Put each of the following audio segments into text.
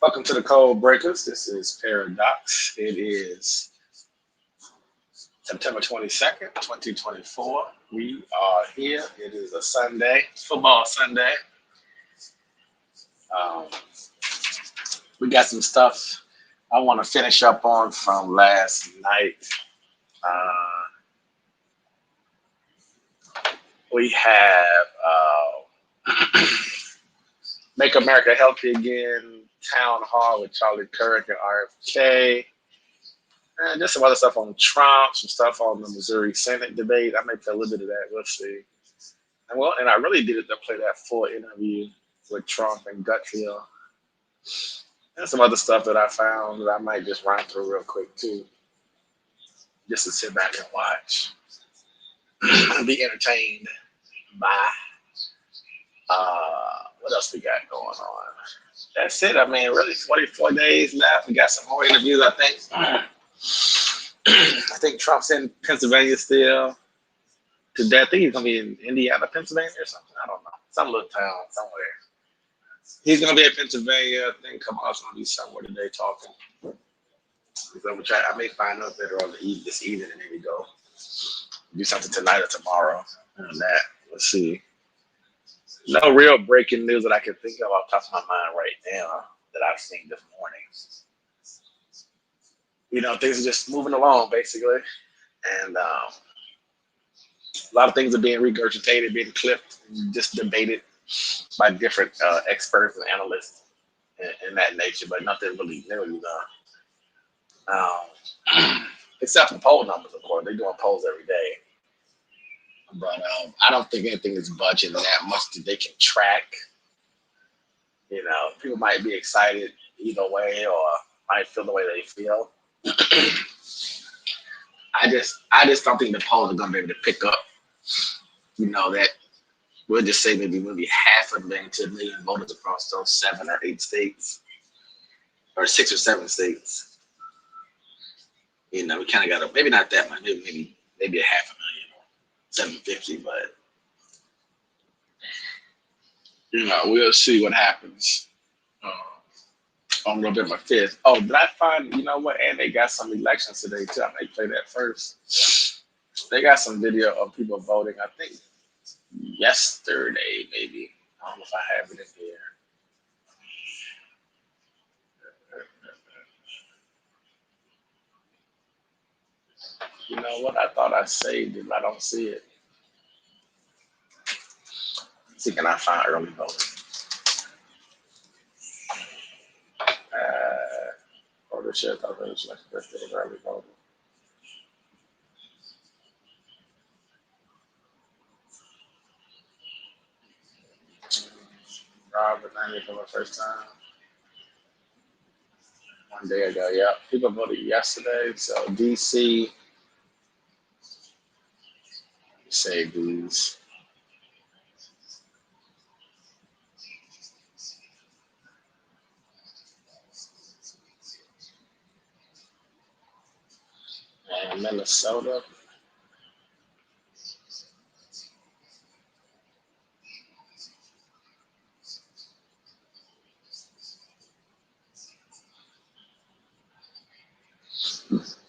Welcome to the Code Breakers. This is Paradox. It is September 22nd, 2024. We are here. It is a Sunday, football Sunday. Um, we got some stuff I want to finish up on from last night. Uh, we have Make America Healthy Again, Town Hall with Charlie Kirk and RFK. And just some other stuff on Trump, some stuff on the Missouri Senate debate. I may play a little bit of that. We'll see. And I really did it to play that full interview with Trump and Gutfield. And some other stuff that I found that I might just run through real quick too, just to sit back and watch and be entertained by. What else we got going on? That's it. I mean, really, 44 days left. We got some more interviews, I think. I think Trump's in Pennsylvania still. Today, I think he's gonna be in Indiana, Pennsylvania, or something. I don't know, some little town somewhere. He's gonna be in Pennsylvania. I think Kamal's gonna be somewhere today talking. So I may find out later on this evening, and maybe go do something tonight or tomorrow. On that, let's see. No real breaking news that I can think of off the top of my mind right now that I've seen this morning. Things are just moving along basically, and a lot of things are being regurgitated, being clipped, and just debated by different experts and analysts in that nature, but nothing really new. Except for poll numbers, of course. They're doing polls every day, but I don't think anything is budging that much that they can track. People might be excited either way, or might feel the way they feel. I just don't think the polls are gonna be able to pick up. That we'll just say maybe half a million to a million voters across those 7 or 8 states, or 6 or 7 states. We kind of got maybe not that much, maybe a half a million, 750, but we'll see what happens on November 5th. Oh, did I find what? And they got some elections today too. I may play that first. They got some video of people voting. I think yesterday, maybe. I don't know if I have it in here. You know what? I thought I saved it, but I don't see it. Let's see, can I find early voting? Voter share thought it was like birthday of early voting. Robert 90 for the first time. One day ago, yeah. People voted yesterday. So DC, save these. And Minnesota.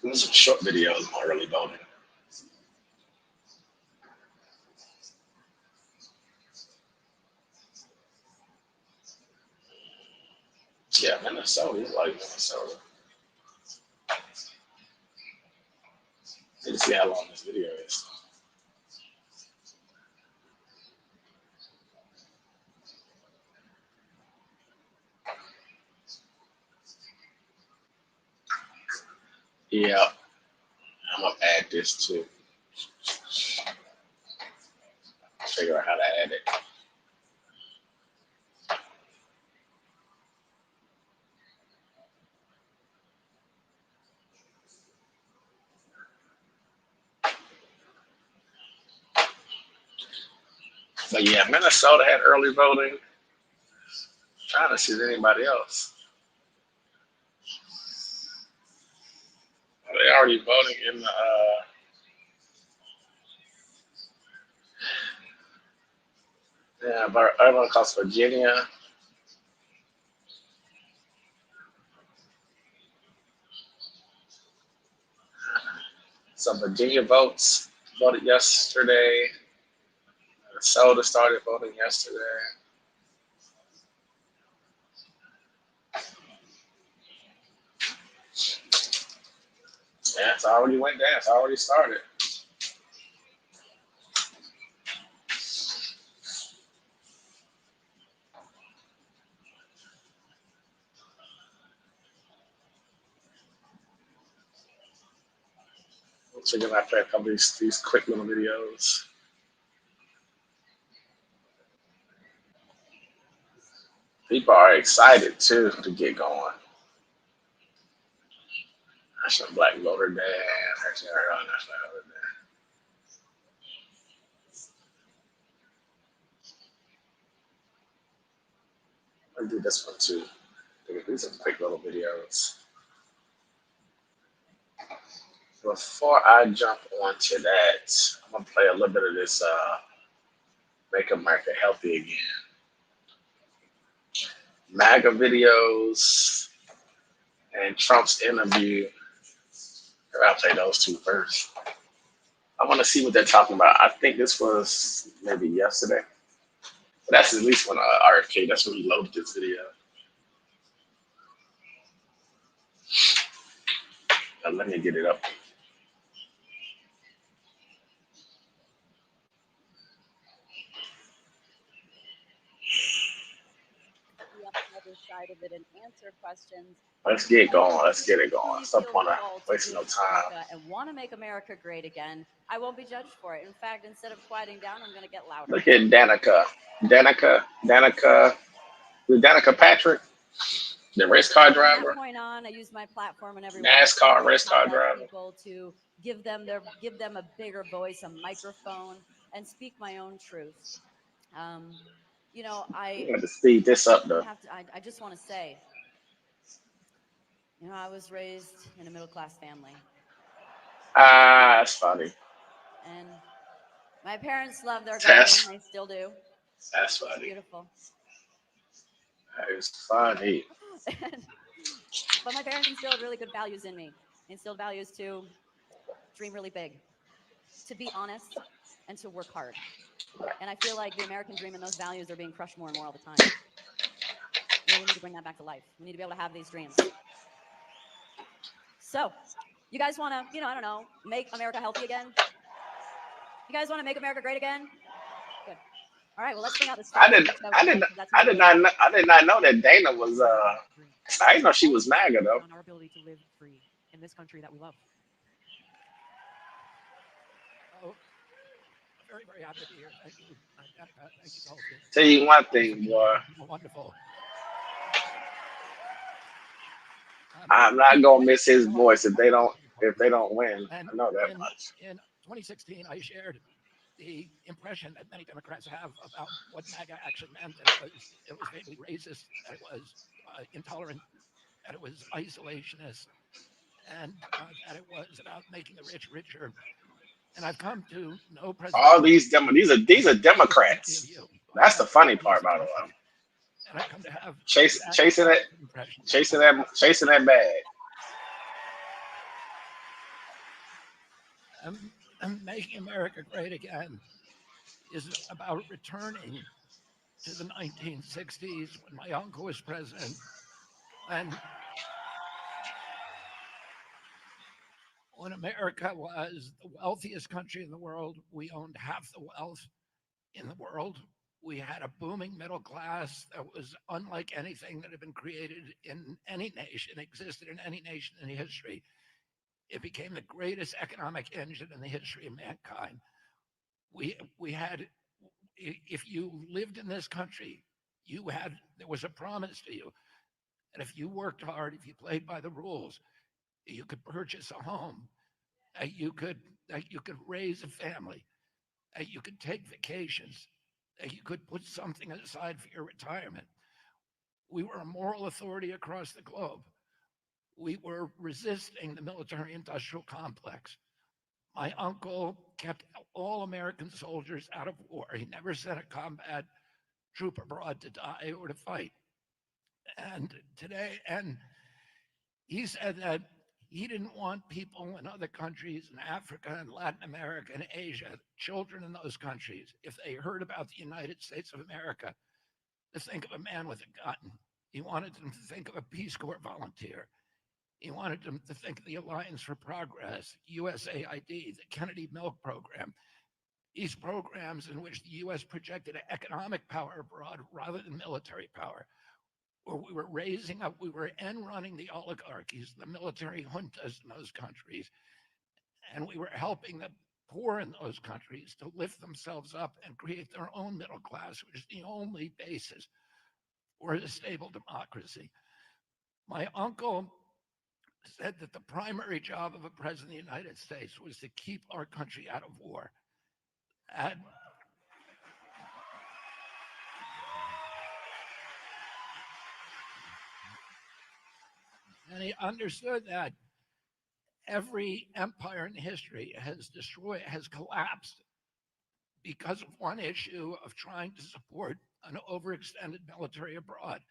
There's some short videos on early voting. Yeah, Minnesota. You like Minnesota. Let's see how long this video is. Yeah, I'm gonna add this too. Figure out how to add it. But yeah, Minnesota had early voting. I'm trying to see if anybody else. Are they already voting in the yeah, but everyone calls Virginia. Some Virginia votes voted yesterday. Minnesota started voting yesterday. Yeah, it's already went down. It's already started. So you're gonna play a couple of these quick little videos. People are excited too to get going. National Black Voter Day. National Voter Day. I'll do this one too. These are quick little videos. Before I jump onto that, I'm gonna play a little bit of this Make America Healthy Again. MAGA videos and Trump's interview. I'll play those two first. I want to see what they're talking about. I think this was maybe yesterday. But that's at least when RFK, that's when he loaded this video. Now, let me get it up. The other side of it and answer questions. Let's get going. Let's get it going. Stop wasting no time. And want to make America great again. I won't be judged for it. In fact, instead of quieting down, I'm going to get louder. Look at Danica Patrick, the race car driver. From that point on, I use my platform and everyone NASCAR race car driver. People to give them a bigger voice, a microphone, and speak my own truth. You know, I have to speed this up though. I just want to say, you know, I was raised in a middle-class family. That's funny. And my parents love their garden. They still do. That's funny. It's beautiful. That is funny. But my parents instilled really good values in me. They instilled values to dream really big, to be honest, and to work hard. And I feel like the American dream and those values are being crushed more and more all the time. We need to bring that back to life. We need to be able to have these dreams. So, you guys want to, I don't know, make America healthy again? You guys want to make America great again? Good. All right. Well, let's bring out the stars. I did not know that Dana was. I didn't know she was MAGA though. On our ability to live free in this country that we love. Oh, very, very happy to be here. Thank you. Thank you. Tell you one thing, boy. Wonderful. I'm not gonna miss his voice if they don't win. I know that much. In 2016, I shared the impression that many Democrats have about what MAGA actually meant. That it was vaguely racist, that it was intolerant, that it was isolationist, and that it was about making the rich richer. And I've come to know President. All these are Democrats. That's the funny part, by the way. And I've come to have chasing that bag. Making America great again is about returning to the 1960s when my uncle was president, and when America was the wealthiest country in the world. We owned half the wealth in the world. We had a booming middle class that was unlike anything that had been created in any nation, existed in any nation in history. It became the greatest economic engine in the history of mankind. We had, if you lived in this country, there was a promise to you. And if you worked hard, if you played by the rules, you could purchase a home, you could raise a family, you could take vacations, you could put something aside for your retirement. We were a moral authority across the globe. We were resisting the military-industrial complex. My uncle kept all American soldiers out of war. He never sent a combat troop abroad to die or to fight. And he said that He didn't want people in other countries in Africa and Latin America and Asia, children in those countries, if they heard about the United States of America, to think of a man with a gun. He wanted them to think of a Peace Corps volunteer. He wanted them to think of the Alliance for Progress, USAID, the Kennedy Milk Program, these programs in which the US projected economic power abroad rather than military power, where we were raising up, we were end running the oligarchies, the military juntas in those countries, and we were helping the poor in those countries to lift themselves up and create their own middle class, which is the only basis for a stable democracy. My uncle said that the primary job of a president of the United States was to keep our country out of war. And he understood that every empire in history has collapsed because of one issue of trying to support an overextended military abroad.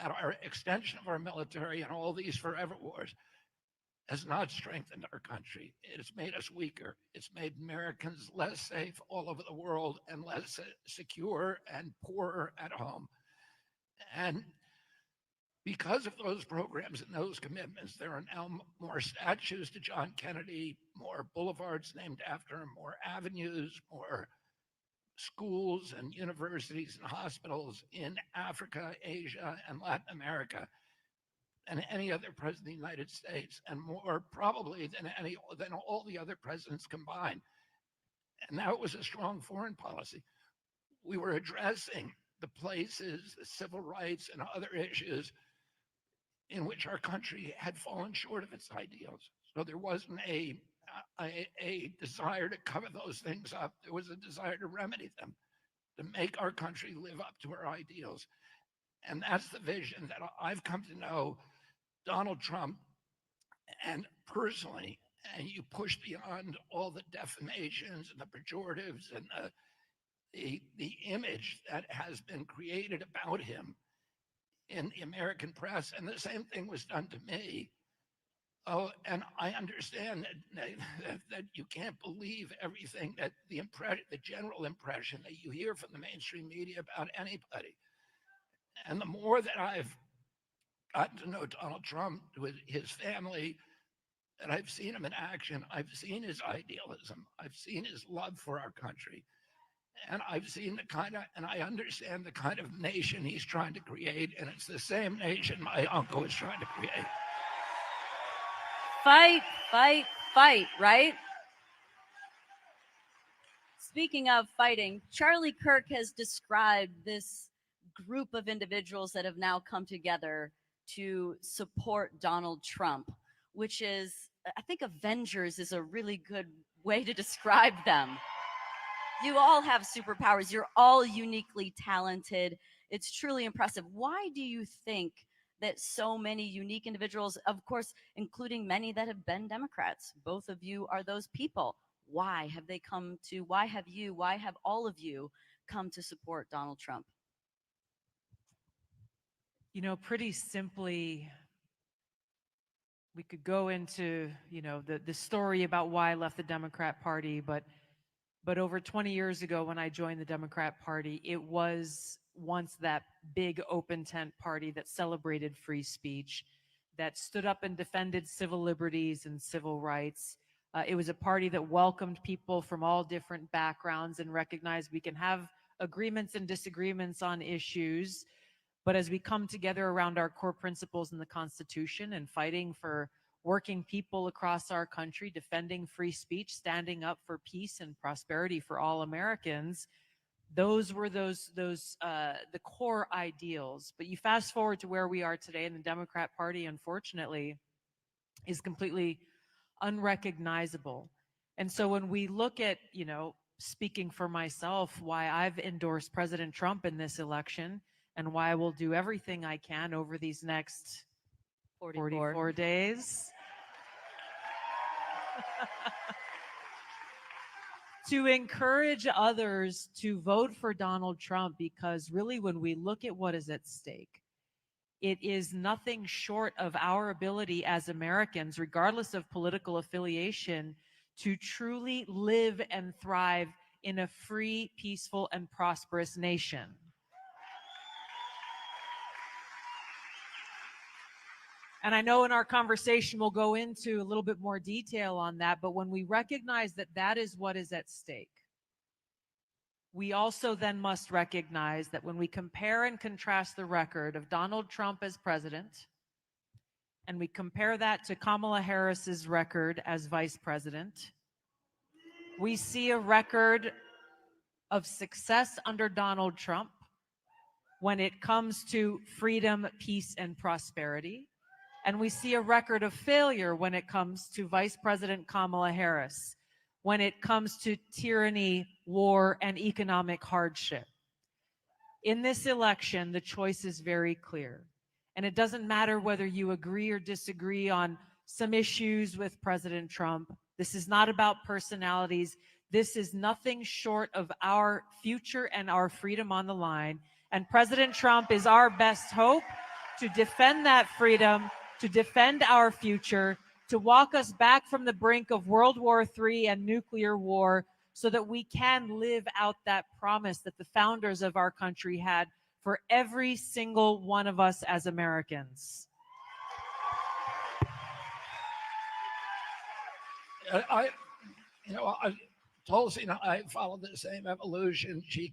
And our extension of our military and all these forever wars has not strengthened our country. It has made us weaker. It's made Americans less safe all over the world and less secure and poorer at home. And because of those programs and those commitments, there are now more statues to John Kennedy, more boulevards named after him, more avenues, more schools and universities and hospitals in Africa, Asia, and Latin America than any other president of the United States, and more probably than all the other presidents combined. And that was a strong foreign policy. We were addressing the places, the civil rights, and other issues in which our country had fallen short of its ideals. So there wasn't a desire to cover those things up. There was a desire to remedy them, to make our country live up to our ideals. And that's the vision that I've come to know Donald Trump and personally, and you push beyond all the defamations and the pejoratives and the image that has been created about him in the American press. And the same thing was done to me. Oh, and I understand that you can't believe everything that the general impression that you hear from the mainstream media about anybody. And the more that I've gotten to know Donald Trump, with his family, and I've seen him in action, I've seen his idealism, I've seen his love for our country, and I've seen and I understand the kind of nation he's trying to create, and it's the same nation my uncle is trying to create. Fight, fight, fight, right? Speaking of fighting, Charlie Kirk has described this group of individuals that have now come together to support Donald Trump, which is, I think Avengers is a really good way to describe them. You all have superpowers. You're all uniquely talented. It's truly impressive. Why do you think that so many unique individuals, of course, including many that have been Democrats, both of you are those people? Why have all of you come to support Donald Trump? You know, pretty simply, we could go into, the story about why I left the Democrat Party, but over 20 years ago when I joined the Democrat Party, it was once that big open tent party that celebrated free speech, that stood up and defended civil liberties and civil rights. It was a party that welcomed people from all different backgrounds and recognized we can have agreements and disagreements on issues, but as we come together around our core principles in the Constitution and fighting for working people across our country, defending free speech, standing up for peace and prosperity for all Americans, those were the core ideals. But you fast forward to where we are today, and the Democrat Party, unfortunately, is completely unrecognizable. And so when we look at, speaking for myself, why I've endorsed President Trump in this election, and why I will do everything I can over these next 44 days to encourage others to vote for Donald Trump, because really when we look at what is at stake, It is nothing short of our ability as Americans, regardless of political affiliation, to truly live and thrive in a free, peaceful, and prosperous nation. And I know in our conversation we'll go into a little bit more detail on that, but when we recognize that that is what is at stake, we also then must recognize that when we compare and contrast the record of Donald Trump as president, and we compare that to Kamala Harris's record as vice president, we see a record of success under Donald Trump when it comes to freedom, peace, and prosperity. And we see a record of failure when it comes to Vice President Kamala Harris, when it comes to tyranny, war, and economic hardship. In this election, the choice is very clear. And it doesn't matter whether you agree or disagree on some issues with President Trump. This is not about personalities. This is nothing short of our future and our freedom on the line. And President Trump is our best hope to defend that freedom, to defend our future, to walk us back from the brink of World War III and nuclear war so that we can live out that promise that the founders of our country had for every single one of us as Americans. Tulsi and I followed the same evolution. She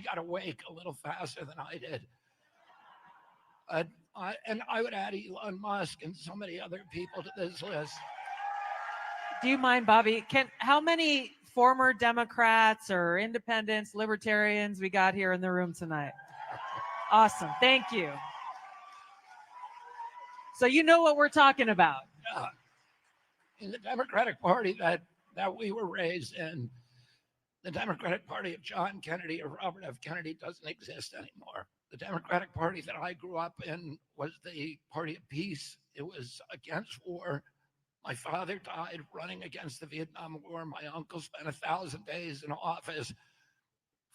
got awake a little faster than I did. And I would add Elon Musk and so many other people to this list. Do you mind, Bobby? How many former Democrats or independents, libertarians we got here in the room tonight? Awesome. Thank you. So you know what we're talking about. In the Democratic Party that we were raised in, the Democratic Party of John Kennedy or Robert F. Kennedy doesn't exist anymore. The Democratic Party that I grew up in was the party of peace. It was against war. My father died running against the Vietnam War. My uncle spent 1,000 days in office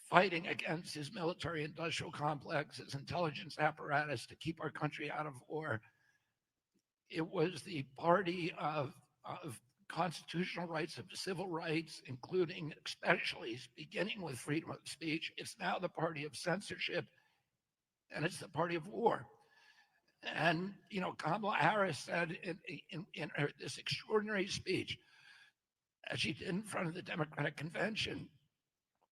fighting against his military industrial complex, his intelligence apparatus to keep our country out of war. It was the party of constitutional rights, of civil rights, including especially beginning with freedom of speech. It's now the party of censorship, and it's the party of war. And, Kamala Harris said in this extraordinary speech, as she did in front of the Democratic Convention,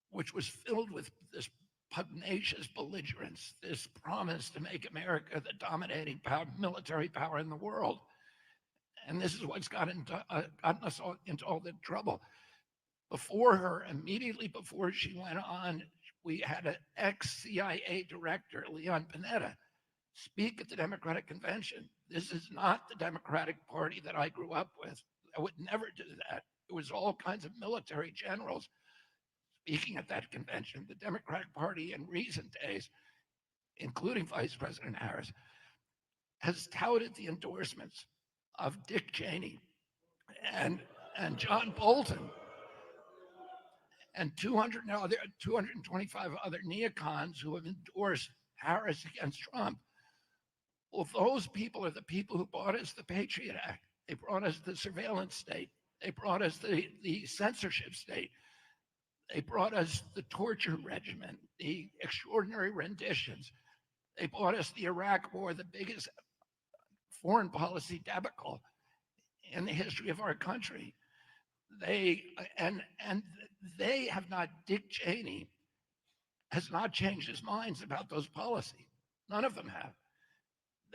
which was filled with this pugnacious belligerence, this promise to make America the dominating military power in the world. And this is what's gotten us all into all the trouble. Before her, immediately before she went on, we had an ex-CIA director, Leon Panetta, speak at the Democratic Convention. This is not the Democratic Party that I grew up with. I would never do that. It was all kinds of military generals speaking at that convention. The Democratic Party in recent days, including Vice President Harris, has touted the endorsements of Dick Cheney and John Bolton and 225 other neocons who have endorsed Harris against Trump. Well, those people are the people who brought us the Patriot Act. They brought us the surveillance state. They brought us the censorship state. They brought us the torture regimen, the extraordinary renditions. They brought us the Iraq War, the biggest foreign policy debacle in the history of our country. They have not, Dick Cheney has not changed his minds about those policies. None of them have.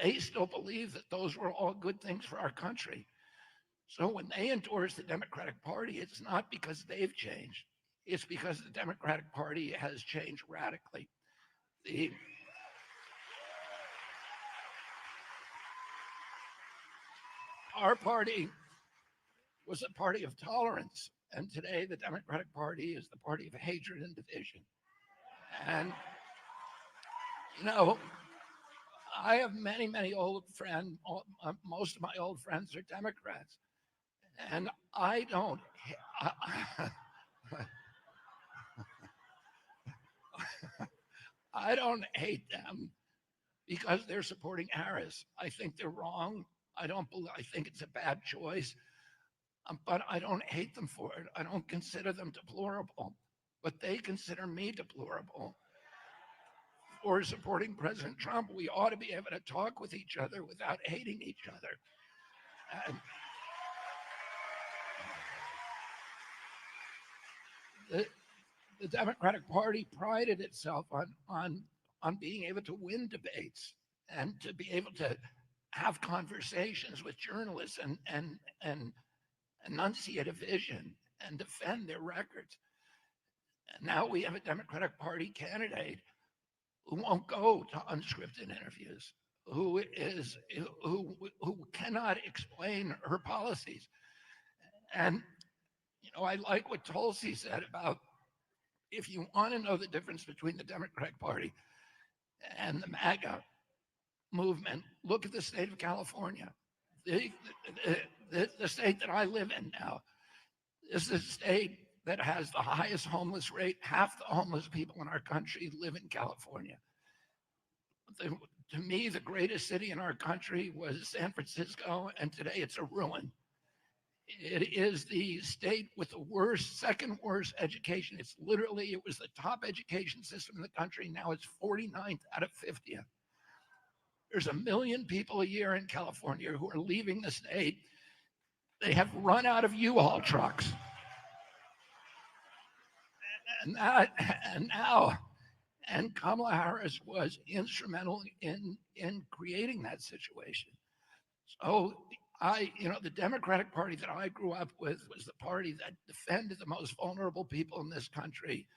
They still believe that those were all good things for our country. So when they endorse the Democratic Party, it's not because they've changed. It's because the Democratic Party has changed radically. Our party was a party of tolerance, and today the Democratic Party is the party of hatred and division. And, I have many, many old friends. Most of my old friends are Democrats. And I don't hate them because they're supporting Harris. I think they're wrong. I think it's a bad choice, but I don't hate them for it. I don't consider them deplorable, but they consider me deplorable for supporting President Trump. We ought to be able to talk with each other without hating each other. And the, the Democratic Party prided itself on being able to win debates and to be able to have conversations with journalists and enunciate a vision and defend their records. And now we have a Democratic Party candidate who won't go to unscripted interviews, who cannot explain her policies. And I like what Tulsi said about, if you want to know the difference between the Democratic Party and the MAGA movement, look at the state of California. The state that I live in now is the state that has the highest homeless rate. Half the homeless people in our country live in California. To me, the greatest city in our country was San Francisco, and today it's a ruin. It is the state with the second worst education. It was the top education system in the country. Now it's 49th out of 50th. There's 1 million people a year in California who are leaving the state. They have run out of U-Haul trucks. And Kamala Harris was instrumental in creating that situation. So the Democratic Party that I grew up with was the party that defended the most vulnerable people in this country.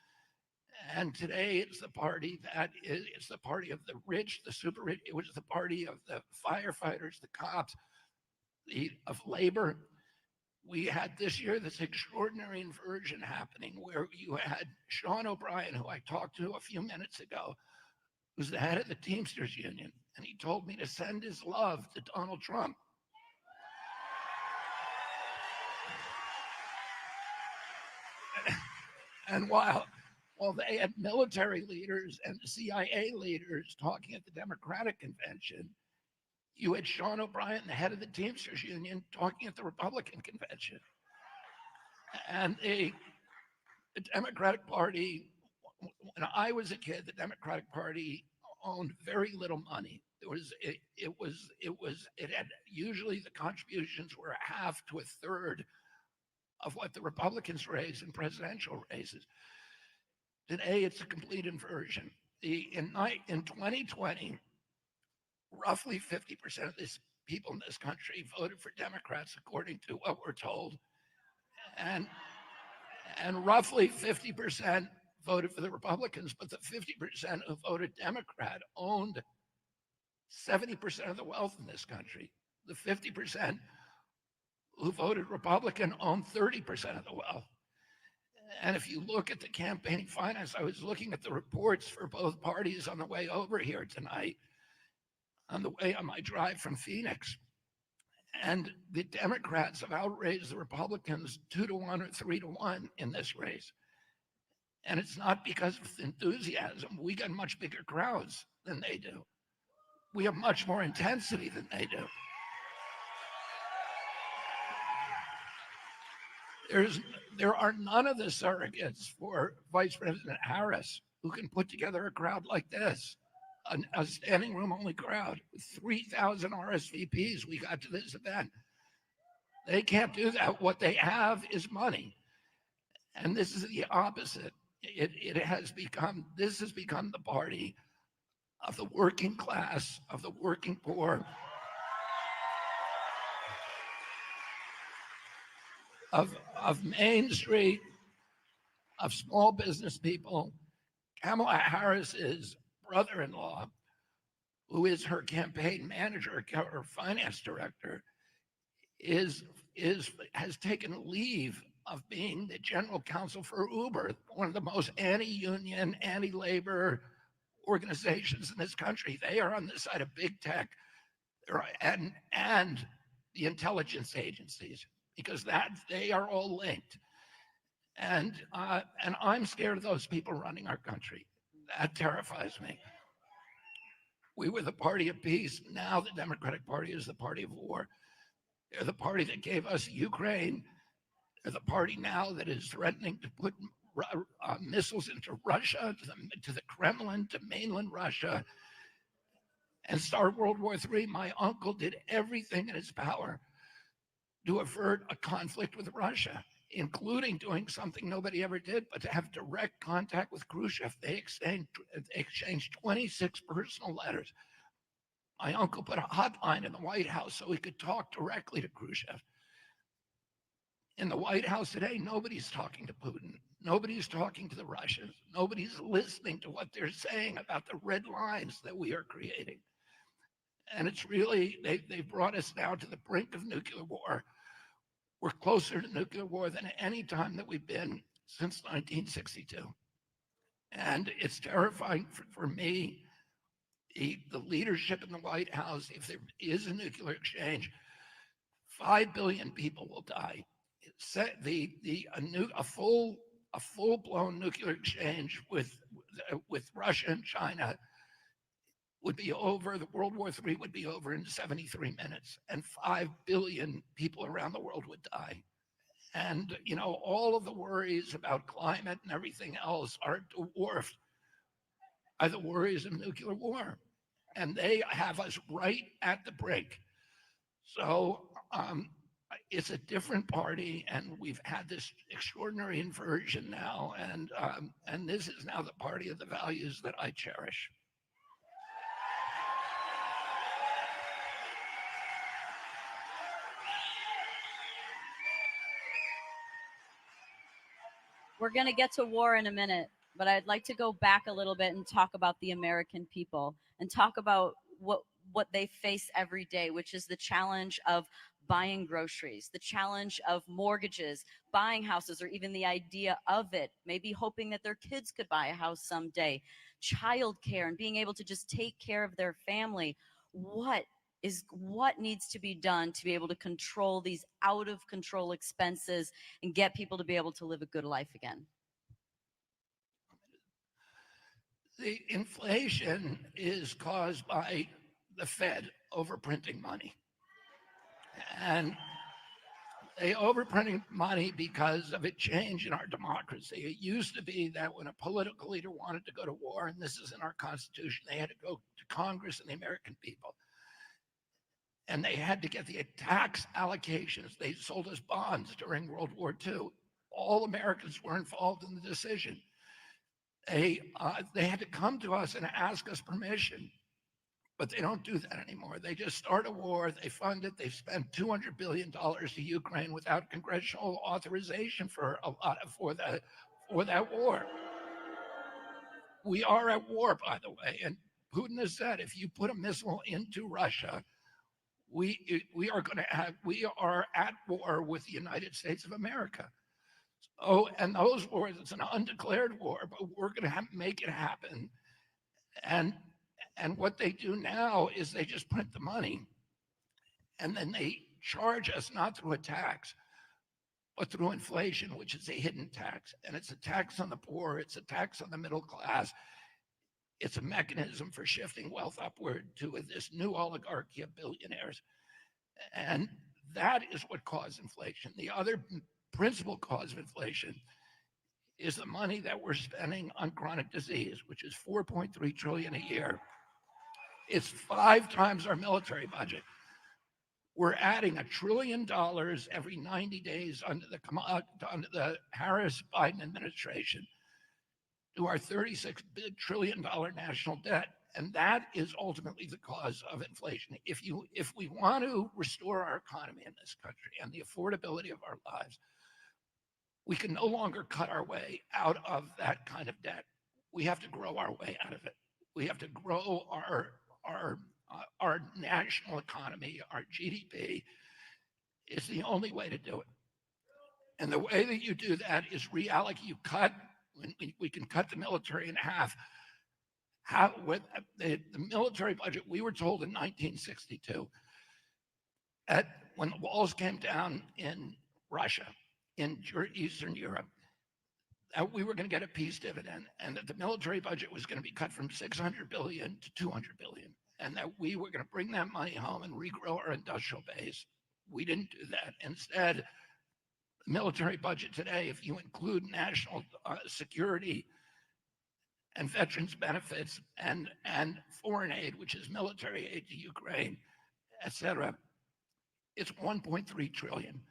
And today it's the party it's the party of the rich, the super rich. It was the party of the firefighters, the cops, of labor. We had this year this extraordinary inversion happening where you had Sean O'Brien, who I talked to a few minutes ago, who's the head of the Teamsters Union, and he told me to send his love to Donald Trump. And while they had military leaders and CIA leaders talking at the Democratic convention, you had Sean O'Brien, the head of the Teamsters Union, talking at the Republican convention. And the Democratic Party, when I was a kid, the Democratic Party owned very little money. It had usually the contributions were a half to a third of what the Republicans raised in presidential races. Today, it's a complete inversion. In 2020, roughly 50% of this people in this country voted for Democrats, according to what we're told, and roughly 50% voted for the Republicans. But the 50% who voted Democrat owned 70% of the wealth in this country. The 50% who voted Republican owned 30% of the wealth. And if you look at the campaign finance, I was looking at the reports for both parties on the way over here tonight, on the way on my drive from Phoenix. And the Democrats have outraised the Republicans 2-1 or 3-1 in this race. And it's not because of enthusiasm. We got much bigger crowds than they do. We have much more intensity than they do. There are none of the surrogates for Vice President Harris who can put together a crowd like this, a standing room only crowd with 3,000 RSVPs. We got to this event. They can't do that. What they have is money. And this is the opposite. This has become the party of the working class, of the working poor, of Main Street, of small business people. Kamala Harris's brother-in-law, who is her campaign manager, her finance director, has taken leave of being the general counsel for Uber, one of the most anti-union, anti-labor organizations in this country. They are on the side of big tech and the intelligence agencies, because they are all linked. And I'm scared of those people running our country. That terrifies me. We were the party of peace. Now the Democratic Party is the party of war. They're the party that gave us Ukraine. They're the party now that is threatening to put missiles into Russia, to the Kremlin, to mainland Russia, and start World War III. My uncle did everything in his power to avert a conflict with Russia, including doing something nobody ever did, but to have direct contact with Khrushchev. They exchanged 26 personal letters. My uncle put a hotline in the White House so he could talk directly to Khrushchev. In the White House today, nobody's talking to Putin. Nobody's talking to the Russians. Nobody's listening to what they're saying about the red lines that we are creating. And it's really, they brought us now to the brink of nuclear war. We're closer to nuclear war than any time that we've been since 1962. And it's terrifying for me, the leadership in the White House. If there is a nuclear exchange, 5 billion people will die. A full-blown nuclear exchange with Russia and China would be over. The World War III would be over in 73 minutes, and 5 billion people around the world would die. And all of the worries about climate and everything else are dwarfed by the worries of nuclear war, and they have us right at the brink. So it's a different party, and we've had this extraordinary inversion now, and this is now the party of the values that I cherish. We're going to get to war in a minute, but I'd like to go back a little bit and talk about the American people and talk about what they face every day, which is the challenge of buying groceries, the challenge of mortgages, buying houses, or even the idea of it, maybe hoping that their kids could buy a house someday, childcare, and being able to just take care of their family. What needs to be done to be able to control these out of control expenses and get people to be able to live a good life again? The inflation is caused by the Fed overprinting money. And they overprinting money because of a change in our democracy. It used to be that when a political leader wanted to go to war, and this is in our Constitution, they had to go to Congress and the American people. And they had to get the tax allocations. They sold us bonds during World War II. All Americans were involved in the decision. They had to come to us and ask us permission, but they don't do that anymore. They just start a war, they fund it, they've spent $200 billion to Ukraine without congressional authorization for that war. We are at war, by the way, and Putin has said if you put a missile into Russia, we are at war with the United States of America. Oh, and those wars, it's an undeclared war, but we're going to make it happen. And what they do now is they just print the money, and then they charge us not through a tax, but through inflation, which is a hidden tax. And it's a tax on the poor, it's a tax on the middle class. It's a mechanism for shifting wealth upward to this new oligarchy of billionaires. And that is what caused inflation. The other principal cause of inflation is the money that we're spending on chronic disease, which is $4.3 trillion a year. It's 5 times our military budget. We're adding $1 trillion every 90 days under the Harris-Biden administration to our $36 trillion national debt. And that is ultimately the cause of inflation. If we want to restore our economy in this country and the affordability of our lives, we can no longer cut our way out of that kind of debt. We have to grow our way out of it. We have to grow our national economy, our GDP. Is the only way to do it. And the way that you do that is reallocate. We can cut the military in half. With the military budget, we were told in 1962, when the walls came down in Russia, in Eastern Europe, that we were going to get a peace dividend, and that the military budget was going to be cut from 600 billion to 200 billion. and that we were going to bring that money home and regrow our industrial base. We didn't do that. Instead, the military budget today, if you include national security and veterans benefits and foreign aid, which is military aid to Ukraine, et cetera, it's 1.3 trillion.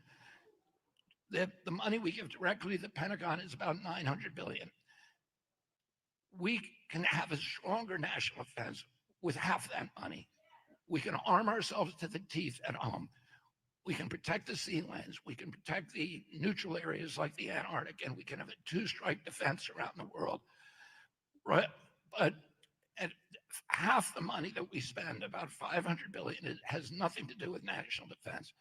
The money we give directly to the Pentagon is about 900 billion. We can have a stronger national defense with half that money. We can arm ourselves to the teeth at home. We can protect the sea lands. We can protect the neutral areas like the Antarctic, and we can have a two-strike defense around the world. Right? But at half the money that we spend, about 500 billion, it has nothing to do with national defense.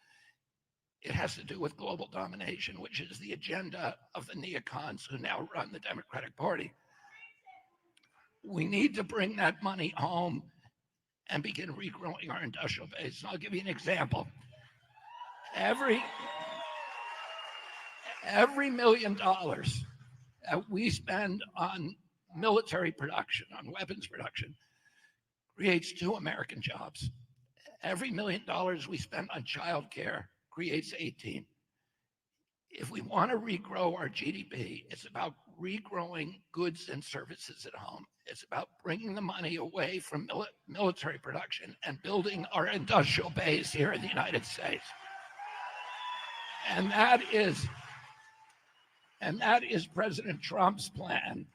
It has to do with global domination, which is the agenda of the neocons who now run the Democratic Party. We need to bring that money home and begin regrowing our industrial base. And I'll give you an example. Every $1 million that we spend on military production, on weapons production, creates 2 American jobs. Every $1 million we spend on childcare creates 18. If we want to regrow our GDP, it's about regrowing goods and services at home. It's about bringing the money away from military production and building our industrial base here in the United States. And that is President Trump's plan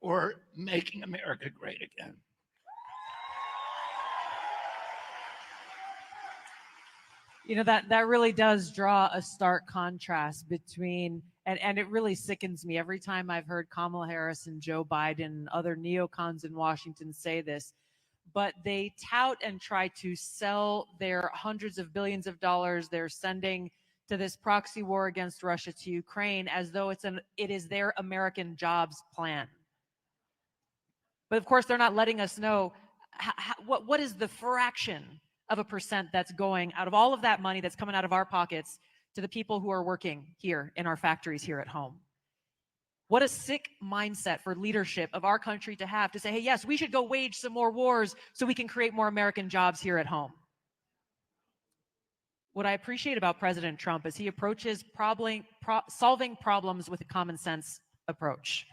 for making America great again. You know, that really does draw a stark contrast between, and it really sickens me every time I've heard Kamala Harris and Joe Biden and other neocons in Washington say this, but they tout and try to sell their hundreds of billions of dollars they're sending to this proxy war against Russia to Ukraine as though it is their American jobs plan. But of course, they're not letting us know what is the fraction of a percent that's going out of all of that money that's coming out of our pockets to the people who are working here in our factories here at home. What a sick mindset for leadership of our country to have, to say, hey, yes, we should go wage some more wars so we can create more American jobs here at home. What I appreciate about President Trump is he approaches solving problems with a common sense approach.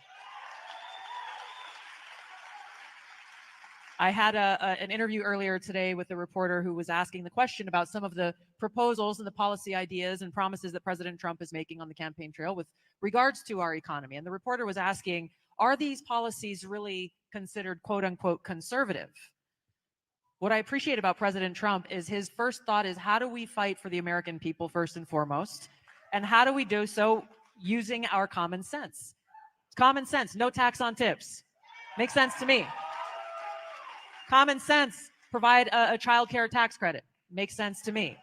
I had an interview earlier today with a reporter who was asking the question about some of the proposals and the policy ideas and promises that President Trump is making on the campaign trail with regards to our economy. And the reporter was asking, are these policies really considered quote unquote conservative? What I appreciate about President Trump is his first thought is, how do we fight for the American people first and foremost? And how do we do so using our common sense? It's common sense, no tax on tips. Makes sense to me. Common sense, provide a child care tax credit. Makes sense to me.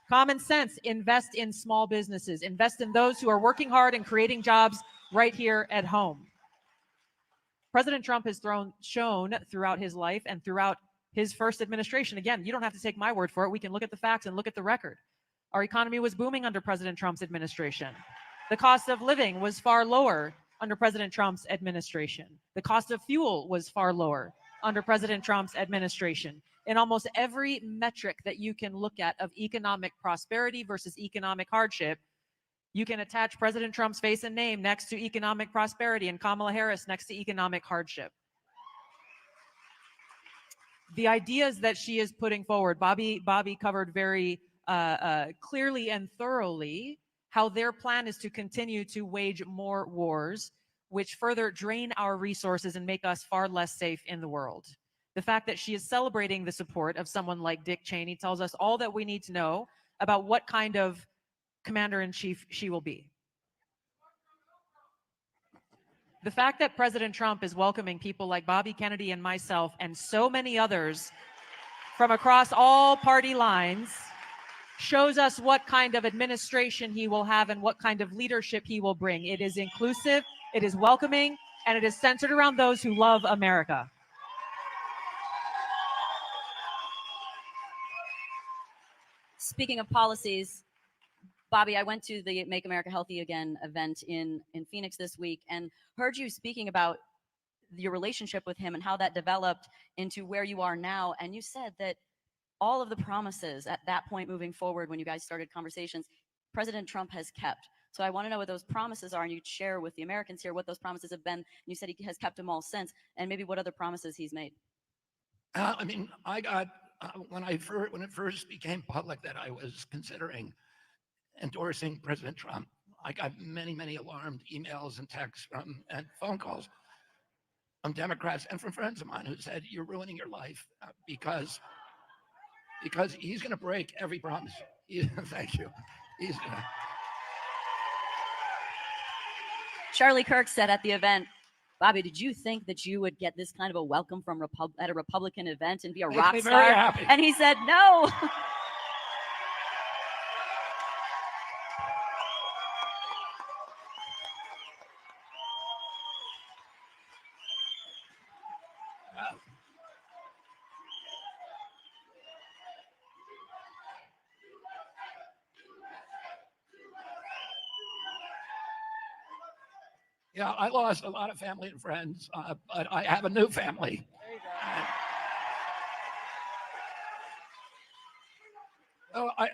Common sense, invest in small businesses. Invest in those who are working hard and creating jobs right here at home. President Trump has shown throughout his life and throughout his first administration, again, you don't have to take my word for it. We can look at the facts and look at the record. Our economy was booming under President Trump's administration. The cost of living was far lower under President Trump's administration. The cost of fuel was far lower under President Trump's administration. In almost every metric that you can look at of economic prosperity versus economic hardship, you can attach President Trump's face and name next to economic prosperity and Kamala Harris next to economic hardship. The ideas that she is putting forward, Bobby covered very clearly and thoroughly how their plan is to continue to wage more wars, which further drain our resources and make us far less safe in the world. The fact that she is celebrating the support of someone like Dick Cheney tells us all that we need to know about what kind of commander-in-chief she will be. The fact that President Trump is welcoming people like Bobby Kennedy and myself and so many others from across all party lines shows us what kind of administration he will have and what kind of leadership he will bring. It is inclusive, it is welcoming, and it is centered around those who love America. Speaking of policies, Bobby, I went to the Make America Healthy Again event in Phoenix this week and heard you speaking about your relationship with him and how that developed into where you are now. And you said that all of the promises at that point moving forward, when you guys started conversations, President Trump has kept. So I want to know what those promises are, and you'd share with the Americans here what those promises have been. You said he has kept them all since, and maybe what other promises he's made. I mean, I got when it first became public that I was considering endorsing President Trump, I got many alarmed emails and texts and phone calls from Democrats and from friends of mine who said, "You're ruining your life because he's going to break every promise." Thank you. He's gonna, Charlie Kirk said at the event, Bobby, did you think that you would get this kind of a welcome from at a Republican event and be a Makes rock me very star? happy. And he said, no. Yeah, I lost a lot of family and friends, but I have a new family. There you go. Oh,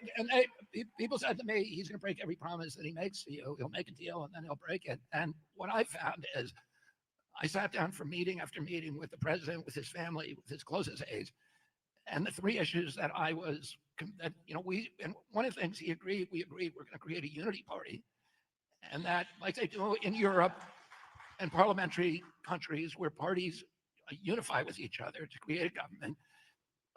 people said to me, he's going to break every promise that he makes to you. He'll make a deal and then he'll break it. And what I found is I sat down for meeting after meeting with the president, with his family, with his closest aides. And the three issues that and one of the things we agreed we're going to create a unity party. And that, like they do in Europe and parliamentary countries where parties unify with each other to create a government,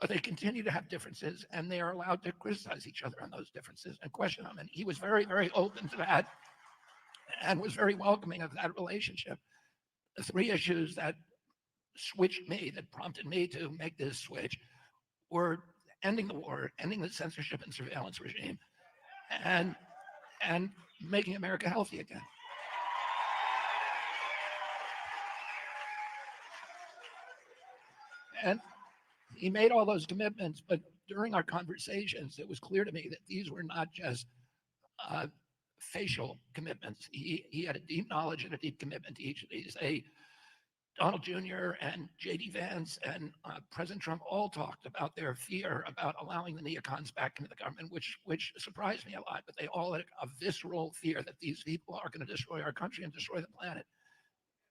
but they continue to have differences and they are allowed to criticize each other on those differences and question them. And he was very open to that and was very welcoming of that relationship. The three issues that prompted me to make this switch were ending the war, ending the censorship and surveillance regime, and making America healthy again. And he made all those commitments, but during our conversations, it was clear to me that these were not just facial commitments. He had a deep knowledge and a deep commitment to each of these. Donald Jr. and J.D. Vance and President Trump all talked about their fear about allowing the neocons back into the government, which surprised me a lot. But they all had a visceral fear that these people are going to destroy our country and destroy the planet.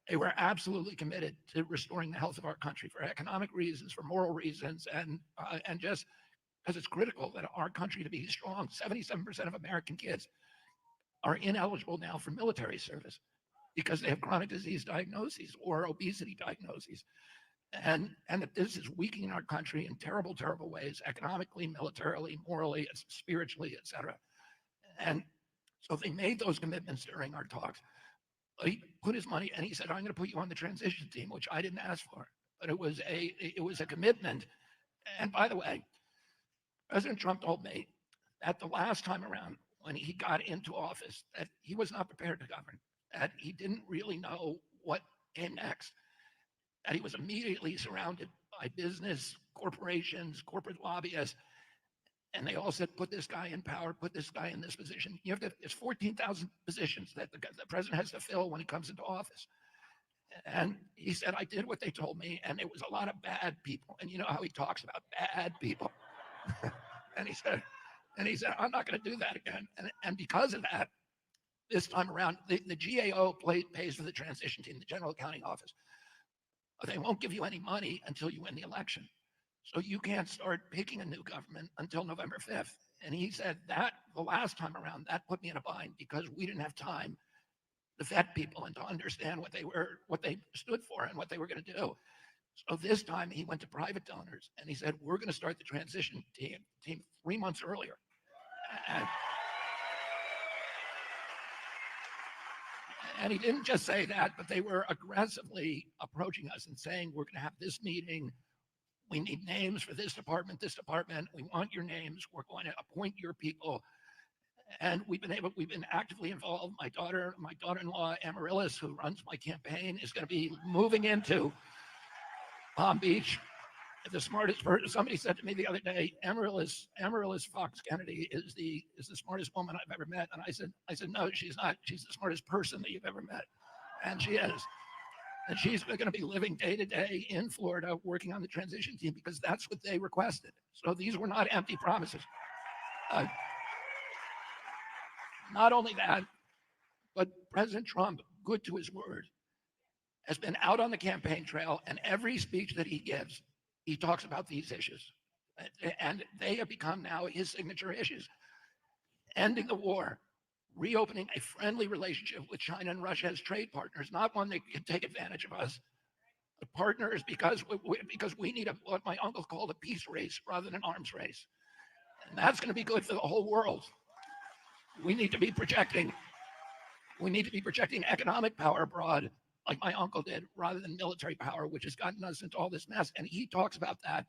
They were absolutely committed to restoring the health of our country for economic reasons, for moral reasons, and just because it's critical that our country to be strong. 77% of American kids are ineligible now for military service because they have chronic disease diagnoses or obesity diagnoses. And that this is weakening our country in terrible ways, economically, militarily, morally, spiritually, et cetera. And so they made those commitments during our talks. He put his money and he said, I'm going to put you on the transition team, which I didn't ask for, but it was a commitment. And by the way, President Trump told me that the last time around when he got into office, that he was not prepared to govern, that he didn't really know what came next, that he was immediately surrounded by business, corporations, corporate lobbyists, and they all said, put this guy in power, put this guy in this position. There's 14,000 positions that the president has to fill when he comes into office. And he said, I did what they told me, and it was a lot of bad people. And you know how he talks about bad people. and he said, I'm not going to do that again. And because of that, this time around, the GAO pays for the transition team, the General Accounting Office. They won't give you any money until you win the election. So you can't start picking a new government until November 5th. And he said that the last time around, that put me in a bind because we didn't have time to vet people and to understand what they stood for and what they were going to do. So this time he went to private donors and he said, we're going to start the transition team 3 months earlier. And he didn't just say that, but they were aggressively approaching us and saying, we're going to have this meeting. We need names for this department. We want your names. We're going to appoint your people. And we've been actively involved. My daughter-in-law, Amaryllis, who runs my campaign, is going to be moving into Palm Beach. The smartest person. Somebody said to me the other day, Amaryllis Fox Kennedy is the smartest woman I've ever met. And I said, no, she's not. She's the smartest person that you've ever met. And she is. And she's going to be living day to day in Florida, working on the transition team because that's what they requested. So these were not empty promises. Uh, Not only that, but President Trump, good to his word, has been out on the campaign trail, and every speech that he gives, he talks about these issues. And they have become now his signature issues. Ending the war, reopening a friendly relationship with China and Russia as trade partners, not one that can take advantage of us. The partners because we need what my uncle called a peace race rather than an arms race. And that's going to be good for the whole world. We need to be projecting economic power abroad, like my uncle did, rather than military power, which has gotten us into all this mess. And he talks about that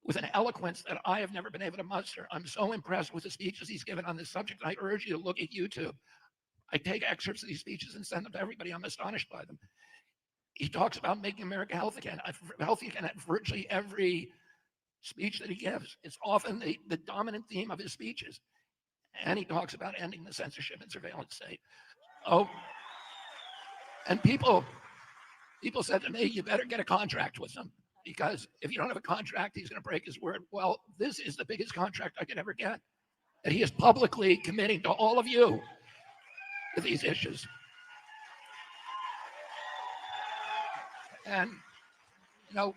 with an eloquence that I have never been able to muster. I'm so impressed with the speeches he's given on this subject. I urge you to look at YouTube. I take excerpts of these speeches and send them to everybody. I'm astonished by them. He talks about making America healthy again at virtually every speech that he gives. It's often the dominant theme of his speeches. And he talks about ending the censorship and surveillance state. Oh, and people said to me, you better get a contract with him because if you don't have a contract, he's going to break his word. Well, this is the biggest contract I could ever get. And he is publicly committing to all of you to these issues. And,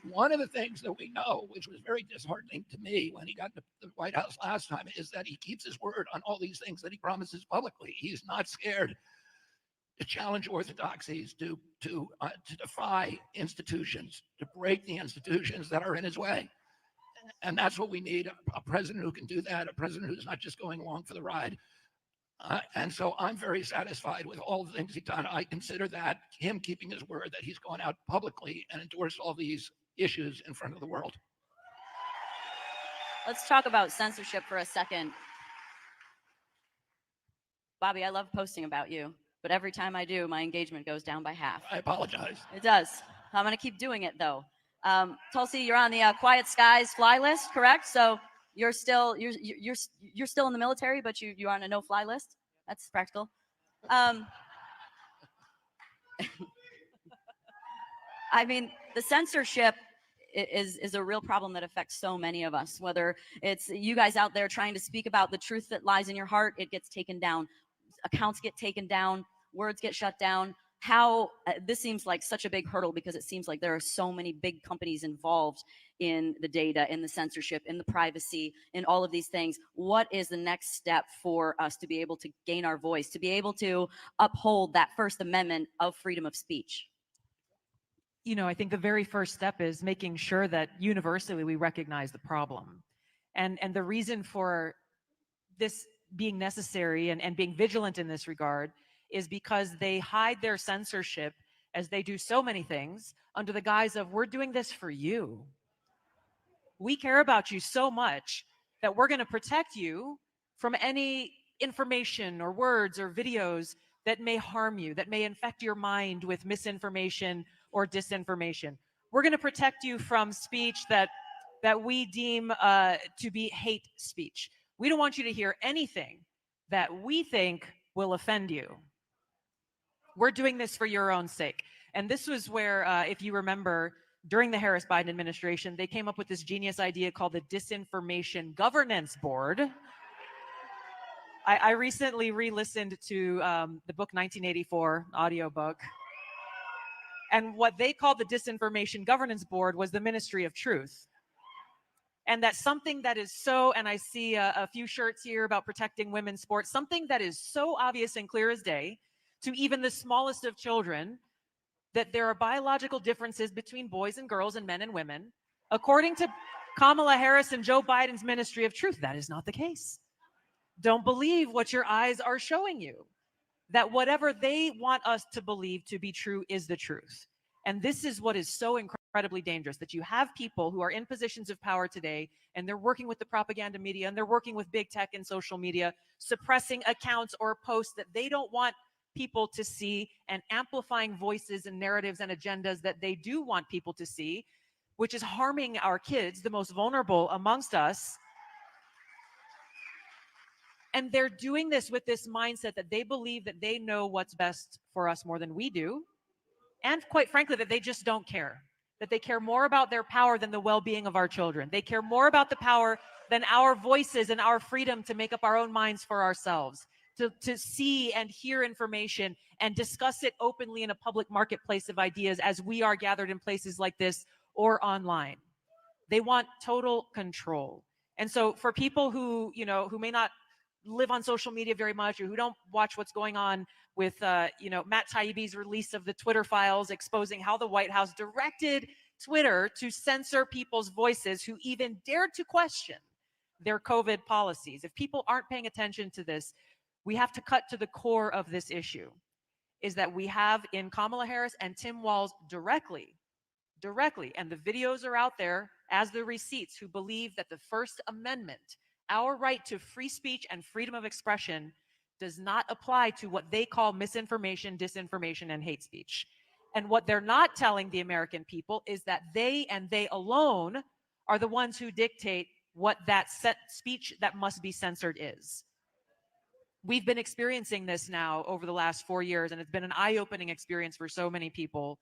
one of the things that we know, which was very disheartening to me when he got to the White House last time, is that he keeps his word on all these things that he promises publicly. He's not scared to challenge orthodoxies, to defy institutions, to break the institutions that are in his way. And that's what we need, a president who can do that, a president who's not just going along for the ride. And so I'm very satisfied with all the things he's done. I consider that him keeping his word, that he's gone out publicly and endorsed all these issues in front of the world. Let's talk about censorship for a second. Bobby, I love posting about you, but every time I do, my engagement goes down by half. I apologize. It does. I'm going to keep doing it, though. Tulsi, you're on the Quiet Skies fly list, correct? So you're still in the military, but you're on a no-fly list. That's practical. I mean, the censorship is a real problem that affects so many of us. Whether it's you guys out there trying to speak about the truth that lies in your heart, it gets taken down. Accounts get taken down. Words get shut down. How this seems like such a big hurdle because it seems like there are so many big companies involved in the data, in the censorship, in the privacy, in all of these things. What is the next step for us to be able to gain our voice, to be able to uphold that First Amendment of freedom of speech? I think the very first step is making sure that universally we recognize the problem. And the reason for this being necessary and being vigilant in this regard is because they hide their censorship, as they do so many things, under the guise of, we're doing this for you. We care about you so much that we're going to protect you from any information or words or videos that may harm you, that may infect your mind with misinformation or disinformation. We're going to protect you from speech that we deem to be hate speech. We don't want you to hear anything that we think will offend you. We're doing this for your own sake. And this was where, if you remember, during the Harris-Biden administration, they came up with this genius idea called the Disinformation Governance Board. I recently re-listened to the book 1984 audiobook. And what they called the Disinformation Governance Board was the Ministry of Truth. And that's something that is so, and I see a few shirts here about protecting women's sports, something that is so obvious and clear as day to even the smallest of children, that there are biological differences between boys and girls and men and women. According to Kamala Harris and Joe Biden's Ministry of Truth, that is not the case. Don't believe what your eyes are showing you. That whatever they want us to believe to be true is the truth. And this is what is so incredibly dangerous, that you have people who are in positions of power today, and they're working with the propaganda media, and they're working with big tech and social media, suppressing accounts or posts that they don't want people to see, and amplifying voices and narratives and agendas that they do want people to see, which is harming our kids, the most vulnerable amongst us. And they're doing this with this mindset that they believe that they know what's best for us more than we do. and quite frankly, that they just don't care. That they care more about their power than the well-being of our children. They care more about the power than our voices and our freedom to make up our own minds for ourselves, to see and hear information and discuss it openly in a public marketplace of ideas as we are gathered in places like this or online. They want total control. And so for people who, who may not live on social media very much, or who don't watch what's going on with, Matt Taibbi's release of the Twitter files exposing how the White House directed Twitter to censor people's voices who even dared to question their COVID policies. If people aren't paying attention to this, we have to cut to the core of this issue, is that we have in Kamala Harris and Tim Walz directly, and the videos are out there as the receipts, who believe that the First Amendment, our right to free speech and freedom of expression, does not apply to what they call misinformation, disinformation, and hate speech. And what they're not telling the American people is that they and they alone are the ones who dictate what that speech that must be censored is. We've been experiencing this now over the last 4 years, and it's been an eye-opening experience for so many people.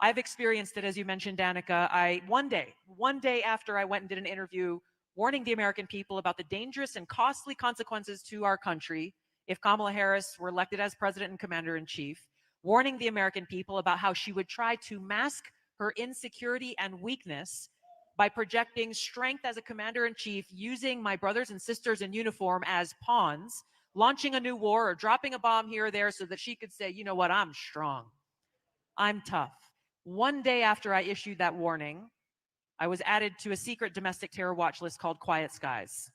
I've experienced it, as you mentioned, Danica. One day after I went and did an interview warning the American people about the dangerous and costly consequences to our country if Kamala Harris were elected as president and commander-in-chief, warning the American people about how she would try to mask her insecurity and weakness by projecting strength as a commander-in-chief, using my brothers and sisters in uniform as pawns, launching a new war or dropping a bomb here or there so that she could say, you know what, I'm strong, I'm tough. One day after I issued that warning, I was added to a secret domestic terror watch list called Quiet Skies.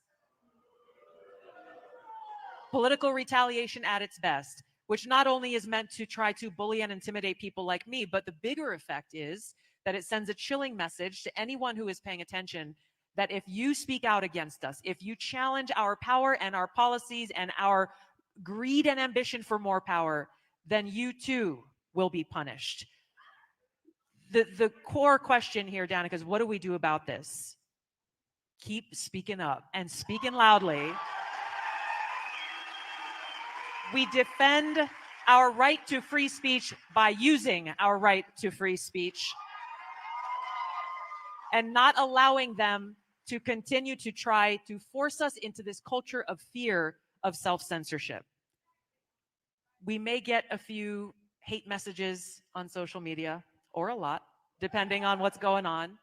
Political retaliation at its best, which not only is meant to try to bully and intimidate people like me, but the bigger effect is that it sends a chilling message to anyone who is paying attention that if you speak out against us, if you challenge our power and our policies and our greed and ambition for more power, then you too will be punished. The core question here, Danica, is what do we do about this? Keep speaking up and speaking loudly. We defend our right to free speech by using our right to free speech and not allowing them to continue to try to force us into this culture of fear of self-censorship. We may get a few hate messages on social media, or a lot, depending on what's going on.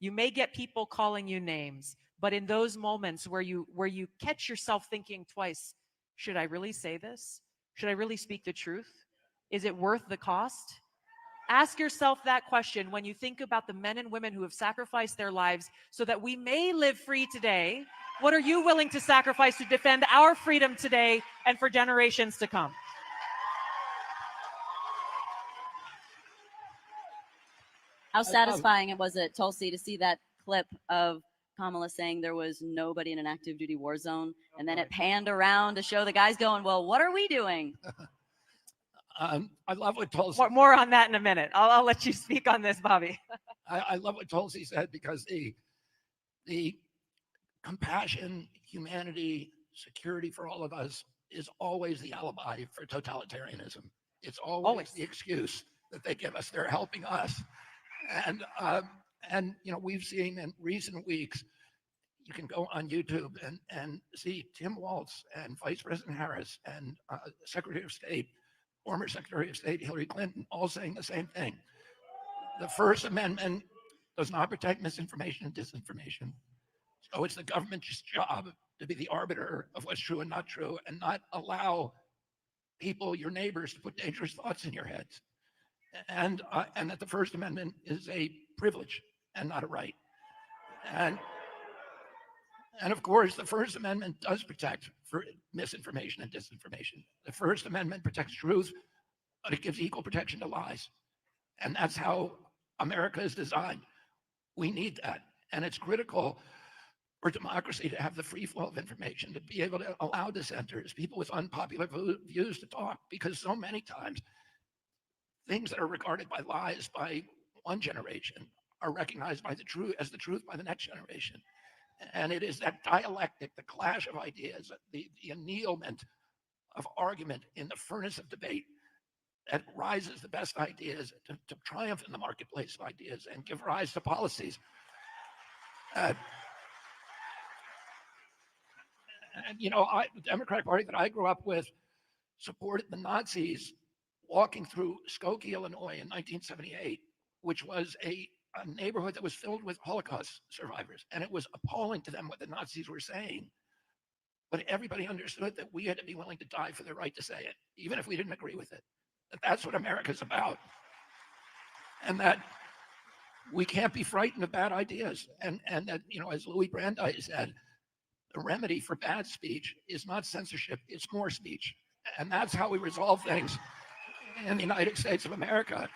You may get people calling you names, but in those moments where you catch yourself thinking twice, should I really say this? Should I really speak the truth? Is it worth the cost? Ask yourself that question when you think about the men and women who have sacrificed their lives so that we may live free today. What are you willing to sacrifice to defend our freedom today and for generations to come? How satisfying was it, Tulsi, to see that clip of Kamala saying there was nobody in an active duty war zone, and then it panned around to show the guys going, well, what are we doing? I love what Tulsi. More on that in a minute. I'll let you speak on this, Bobby. I love what Tulsi said, because the compassion, humanity, security for all of us is always the alibi for totalitarianism. It's always the excuse that they give us. They're helping us. And we've seen in recent weeks, you can go on YouTube and see Tim Walz and Vice President Harris and Secretary of State, former Secretary of State Hillary Clinton, all saying the same thing. The First Amendment does not protect misinformation and disinformation. So it's the government's job to be the arbiter of what's true and not true, and not allow people, your neighbors, to put dangerous thoughts in your heads. And that the First Amendment is a privilege and not a right. And of course, the First Amendment does protect for misinformation and disinformation. The First Amendment protects truth, but it gives equal protection to lies. And that's how America is designed. We need that. And it's critical for democracy to have the free flow of information, to be able to allow dissenters, people with unpopular views, to talk, because so many times things that are regarded by lies by one generation are recognized by as the truth by the next generation. And it is that dialectic, the clash of ideas, the annealment of argument in the furnace of debate that rises the best ideas to triumph in the marketplace of ideas and give rise to policies. And, you know, the Democratic Party that I grew up with supported the Nazis walking through Skokie, Illinois in 1978, which was a neighborhood that was filled with Holocaust survivors. And it was appalling to them what the Nazis were saying. But everybody understood that we had to be willing to die for the right to say it, even if we didn't agree with it. That's what America's about. And that we can't be frightened of bad ideas. And that, you know, as Louis Brandeis said, the remedy for bad speech is not censorship, it's more speech. And that's how we resolve things in the United States of America.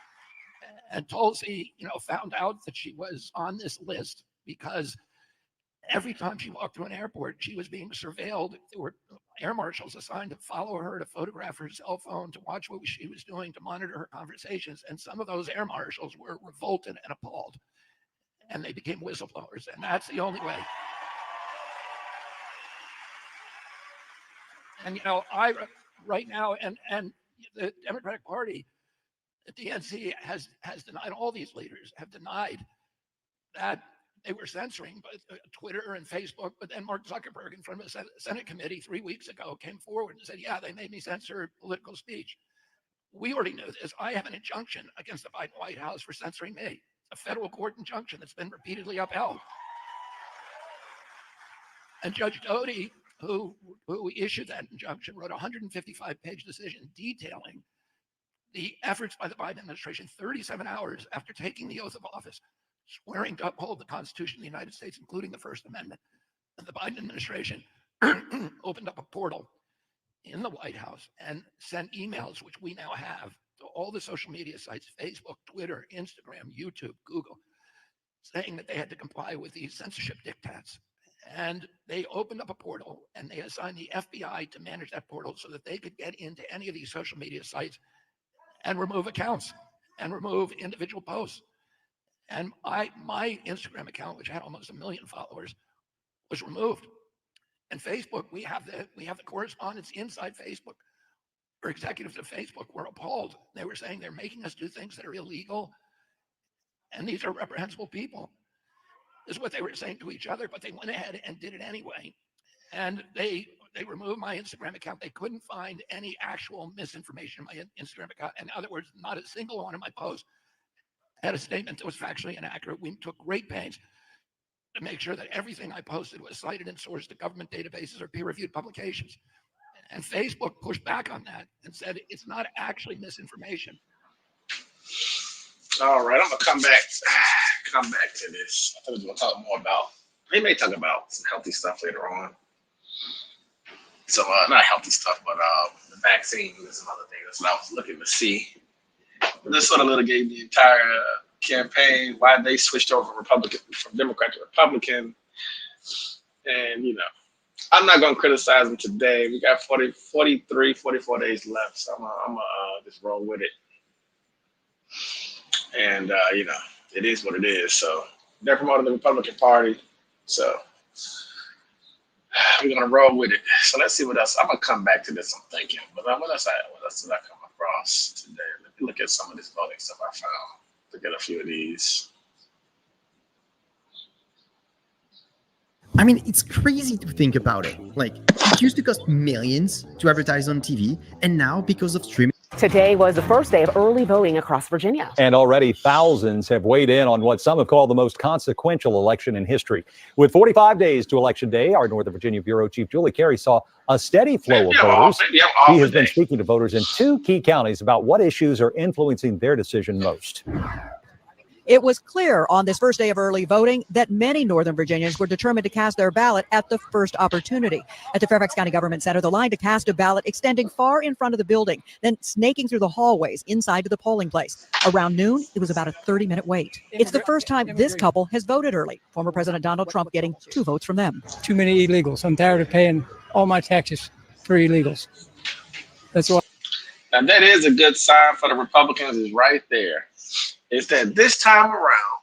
And Tulsi, you know, found out that she was on this list because every time she walked through an airport, she was being surveilled. There were air marshals assigned to follow her, to photograph her cell phone, to watch what she was doing, to monitor her conversations. And some of those air marshals were revolted and appalled. And they became whistleblowers. And that's the only way. And, you know, right now, and the Democratic Party, the DNC has denied, all these leaders have denied that they were censoring Twitter and Facebook. But then Mark Zuckerberg, in front of a Senate committee 3 weeks ago, came forward and said, yeah, they made me censor political speech. We already knew this. I have an injunction against the Biden White House for censoring me, a federal court injunction that's been repeatedly upheld. And Judge Doty, who issued that injunction, wrote a 155-page decision detailing the efforts by the Biden administration 37 hours after taking the oath of office, swearing to uphold the Constitution of the United States, including the First Amendment. And the Biden administration opened up a portal in the White House and sent emails, which we now have, to all the social media sites, Facebook, Twitter, Instagram, YouTube, Google, saying that they had to comply with these censorship diktats. And they opened up a portal and they assigned the FBI to manage that portal so that they could get into any of these social media sites and remove accounts and remove individual posts. And my Instagram account, which had almost 1 million followers, was removed. And Facebook, we have the correspondence inside Facebook. Our executives of Facebook were appalled. They were saying they're making us do things that are illegal, and these are reprehensible people. This is what they were saying to each other, but they went ahead and did it anyway. And they removed my Instagram account. They couldn't find any actual misinformation in my Instagram account. In other words, not a single one of my posts had a statement that was factually inaccurate. We took great pains to make sure that everything I posted was cited and sourced to government databases or peer-reviewed publications. And Facebook pushed back on that and said it's not actually misinformation. All right, I'm gonna come back to this. I thought we were gonna talk more about. We may talk about some healthy stuff later on. So not healthy stuff, but the vaccine and some other things. That's what I was looking to see. But this sort of litigated the entire campaign, why they switched over from Democrat to Republican. And, you know, I'm not going to criticize them today. We got 43, 44 days left. So I'm going to just roll with it. And, you know, it is what it is. So they're promoting the Republican Party. So we're going to roll with it. So let's see what else. I'm going to come back to this, I'm thinking. But what else did I come across today? Let me look at some of this voting stuff I found. Look at a few of these. I mean, it's crazy to think about it. Like, it used to cost millions to advertise on TV, and now, because of streaming. Today was the first day of early voting across Virginia. And already thousands have weighed in on what some have called the most consequential election in history. With 45 days to Election Day, our Northern Virginia Bureau Chief Julie Carey saw a steady flow of voters. She has been speaking to voters in 2 key counties about what issues are influencing their decision most. It was clear on this first day of early voting that many Northern Virginians were determined to cast their ballot at the first opportunity. At the Fairfax County Government Center, the line to cast a ballot extending far in front of the building, then snaking through the hallways inside to the polling place. Around noon, it was about a 30-minute wait. It's the first time this couple has voted early. Former President Donald Trump getting 2 votes from them. Too many illegals. I'm tired of paying all my taxes for illegals. That's why. Now that is a good sign for the Republicans, is right there. Is that this time around,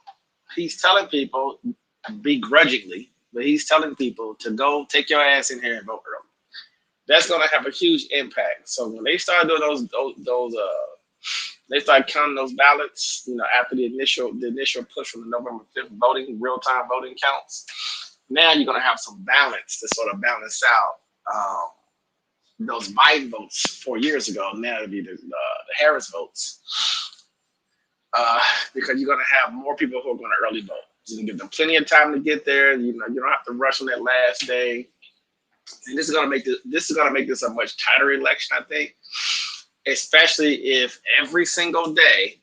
he's telling people, begrudgingly, but he's telling people to go take your ass in here and vote early. That's going to have a huge impact. So when they start doing those They started counting those ballots, after the initial push from the November 5th voting, real-time voting counts. Now you're going to have some balance to sort of balance out those Biden votes 4 years ago. Now it'll be the Harris votes, because you're going to have more people who are going to early vote. You can give them plenty of time to get there. You don't have to rush on that last day. And this is going to make this a much tighter election, I think, especially if every single day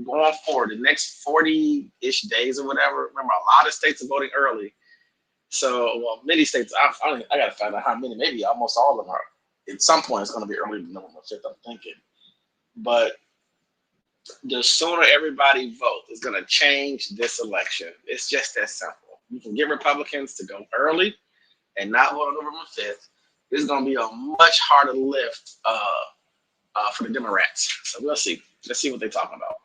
going forward, the next 40-ish days or whatever. Remember, a lot of states are voting early. So, well, many states, I got to find out how many, maybe almost all of them are. At some point, it's going to be early November 5th, I'm thinking. But the sooner everybody votes, it's going to change this election. It's just that simple. You can get Republicans to go early and not vote on November 5th. This is going to be a much harder lift for the Democrats. So we'll see. Let's see what they're talking about.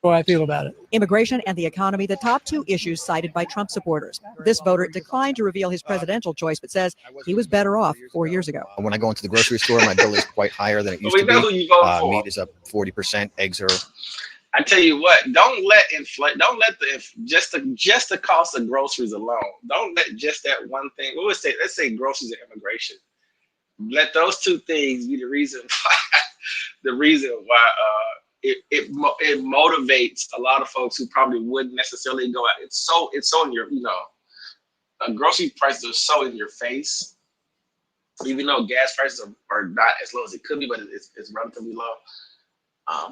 What I feel about it. Immigration and the economy, the top two issues cited by Trump supporters. This voter declined to reveal his presidential choice, but says he was better off 4 years ago. When I go into the grocery store, my bill is quite higher than it used We to know who be. you vote for. Meat is up 40%. Eggs are. I tell you what, don't let just the cost of groceries alone. Don't let just that one thing. Let's say groceries and immigration. Let those two things be the reason why it motivates a lot of folks who probably wouldn't necessarily go out. It's so in your grocery prices are so in your face. Even though gas prices are not as low as it could be, but it's relatively low.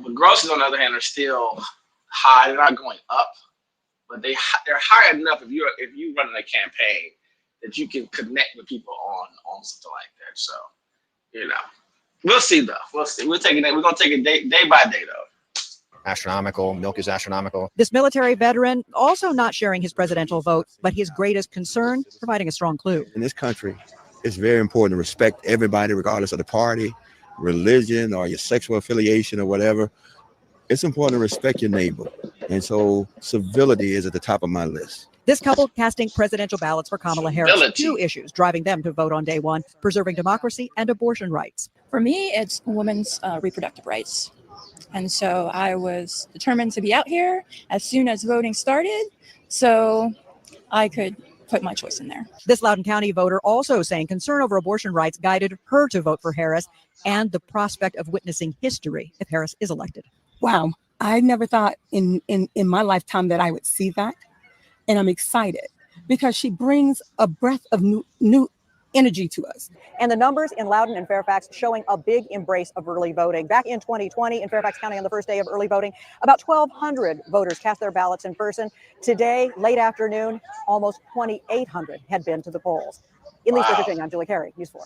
But groceries, on the other hand, are still high. They're not going up, but they're high enough if you running a campaign that you can connect with people on something like that. So, we'll see though. We'll see. We're gonna take it day by day though. Astronomical. Milk is astronomical. This military veteran also not sharing his presidential vote, but his greatest concern, providing a strong clue. In this country, it's very important to respect everybody, regardless of the party, religion, or your sexual affiliation or whatever. It's important to respect your neighbor. And so civility is at the top of my list. This couple casting presidential ballots for Kamala Harris. Civility. Two issues driving them to vote on day one: preserving democracy and abortion rights. For me, it's women's reproductive rights. And so I was determined to be out here as soon as voting started so I could put my choice in there. This Loudoun County voter also saying concern over abortion rights guided her to vote for Harris and the prospect of witnessing history if Harris is elected. Wow, I never thought in my lifetime that I would see that. And I'm excited because she brings a breath of new energy to us. And the numbers in Loudoun and Fairfax showing a big embrace of early voting. Back in 2020 in Fairfax County on the first day of early voting, about 1,200 voters cast their ballots in person. Today, late afternoon, almost 2,800 had been to the polls. In Leesburg, Virginia, I'm Julie Carey, News 4.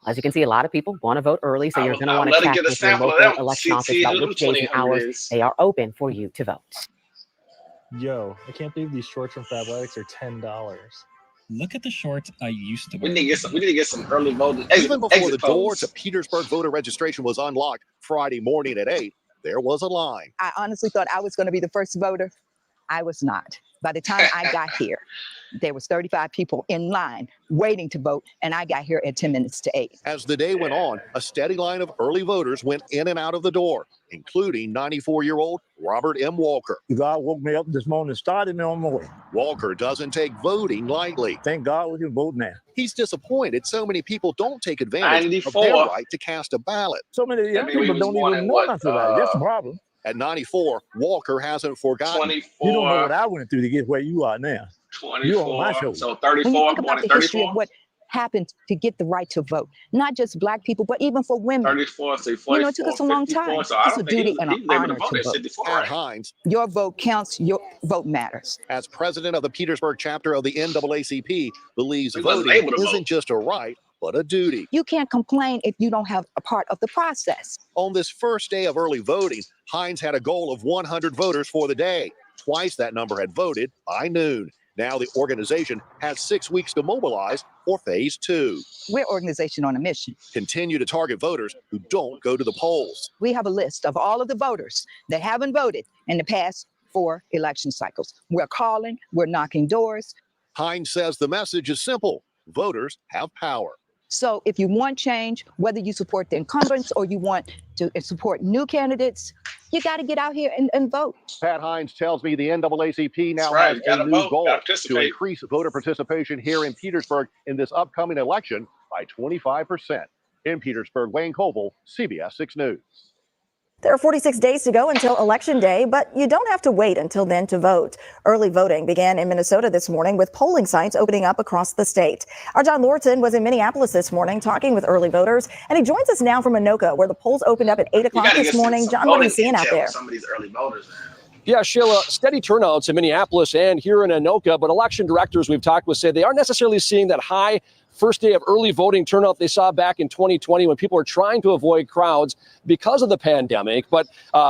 As you can see, a lot of people want to vote early, so you're going to want to check with your local election office about which days and hours they are open for you to vote. Yo, I can't believe these shorts from Fabletics are $10. Look at the shorts I used to wear. We need to get some early voting. Even before the door to Petersburg voter registration was unlocked Friday morning at 8, there was a line. I honestly thought I was going to be the first voter. I was not. By the time I got here, there was 35 people in line waiting to vote, and I got here at 10 minutes to 8. As the day went on, a steady line of early voters went in and out of the door, including 94-year-old Robert M. Walker. God woke me up this morning and started me on my way. Walker doesn't take voting lightly. Thank God we can vote now. He's disappointed so many people don't take advantage of their right to cast a ballot. So many young people don't even know nothing about it. That's the problem. At 94, Walker hasn't forgotten. 24. You don't know what I went through to get where you are now. 24. You're on my show. So When you 34, think about born in the history 34. of what happened to get the right to vote, not just black people, but even for women. 34, so 44, it took us a long 54, time. so I It's don't a think duty and he's an able honor to vote to at vote. 54, Pat right? Hines, Your vote counts. Your vote matters. as president of the Petersburg chapter of the NAACP, believes He wasn't voting able to isn't vote. just a right, but a duty. You can't complain if you don't have a part of the process. On this first day of early voting, Hines had a goal of 100 voters for the day. Twice that number had voted by noon. Now the organization has 6 weeks to mobilize for phase 2. We're an organization on a mission. Continue to target voters who don't go to the polls. We have a list of all of the voters that haven't voted in the past 4 election cycles. We're calling, we're knocking doors. Hines says the message is simple. Voters have power. So if you want change, whether you support the incumbents or you want to support new candidates, you got to get out here and vote. Pat Hines tells me the NAACP now Right, has gotta a new vote, goal gotta to participate. increase voter participation here in Petersburg in this upcoming election by 25%. In Petersburg, Wayne Koval, CBS 6 News. There are 46 days to go until Election Day, but you don't have to wait until then to vote. Early voting began in Minnesota this morning with polling sites opening up across the state. Our John Lordson was in Minneapolis this morning talking with early voters, and he joins us now from Anoka, where the polls opened up at 8 o'clock this morning. John, what are you seeing out there? Some of these early voters. Yeah, Sheila, steady turnouts in Minneapolis and here in Anoka, but election directors we've talked with say they aren't necessarily seeing that high first day of early voting turnout they saw back in 2020 when people were trying to avoid crowds because of the pandemic. But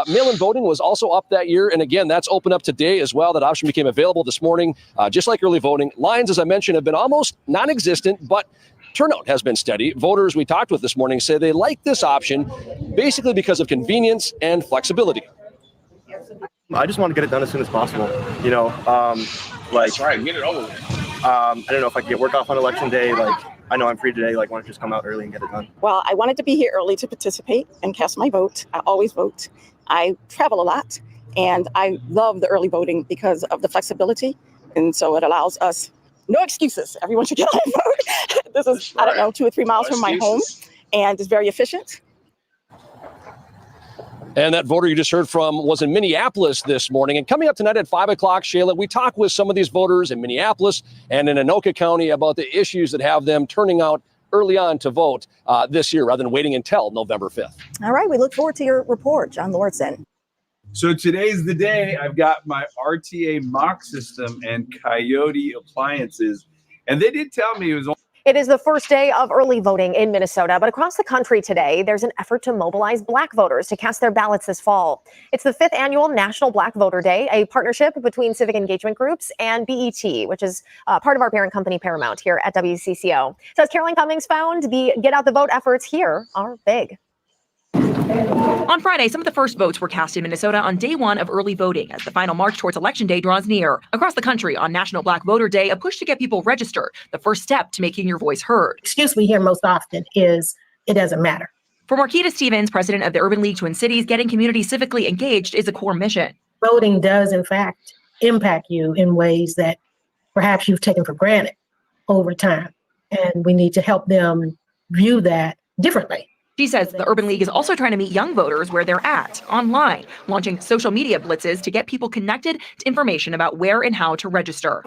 mail-in voting was also up that year. And again, that's open up today as well. That option became available this morning, just like early voting. Lines, as I mentioned, have been almost non-existent, but turnout has been steady. Voters we talked with this morning say they like this option basically because of convenience and flexibility. I just want to get it done as soon as possible. You know, That's right, get it over with. I don't know if I can get work off on election day. Like, I know I'm free today. Like, why don't you just come out early and get it done? Well, I wanted to be here early to participate and cast my vote. I always vote. I travel a lot, and I love the early voting because of the flexibility. And so it allows us no excuses. Everyone should get out and vote. This is, I don't know, 2 or 3 miles from my home, and it's very efficient. And that voter you just heard from was in Minneapolis this morning. And coming up tonight at 5 o'clock, Shayla, we talk with some of these voters in Minneapolis and in Anoka County about the issues that have them turning out early on to vote this year rather than waiting until November 5th. All right, we look forward to your report, John Lordson. So today's the day. I've got my RTA mock system and Coyote appliances. And they did tell me it was only It is the first day of early voting in Minnesota, but across the country today, there's an effort to mobilize Black voters to cast their ballots this fall. It's the 5th annual National Black Voter Day, a partnership between civic engagement groups and BET, which is part of our parent company Paramount here at WCCO. So as Caroline Cummings found, the Get Out the Vote efforts here are big. On Friday, some of the first votes were cast in Minnesota on day one of early voting as the final march towards Election Day draws near. Across the country on National Black Voter Day, a push to get people registered, the first step to making your voice heard. Excuse we hear most often is it doesn't matter. For Marquita Stevens, president of the Urban League Twin Cities, getting communities civically engaged is a core mission. Voting does, in fact, impact you in ways that perhaps you've taken for granted over time. And we need to help them view that differently. She says the Urban League is also trying to meet young voters where they're at, online, launching social media blitzes to get people connected to information about where and how to register.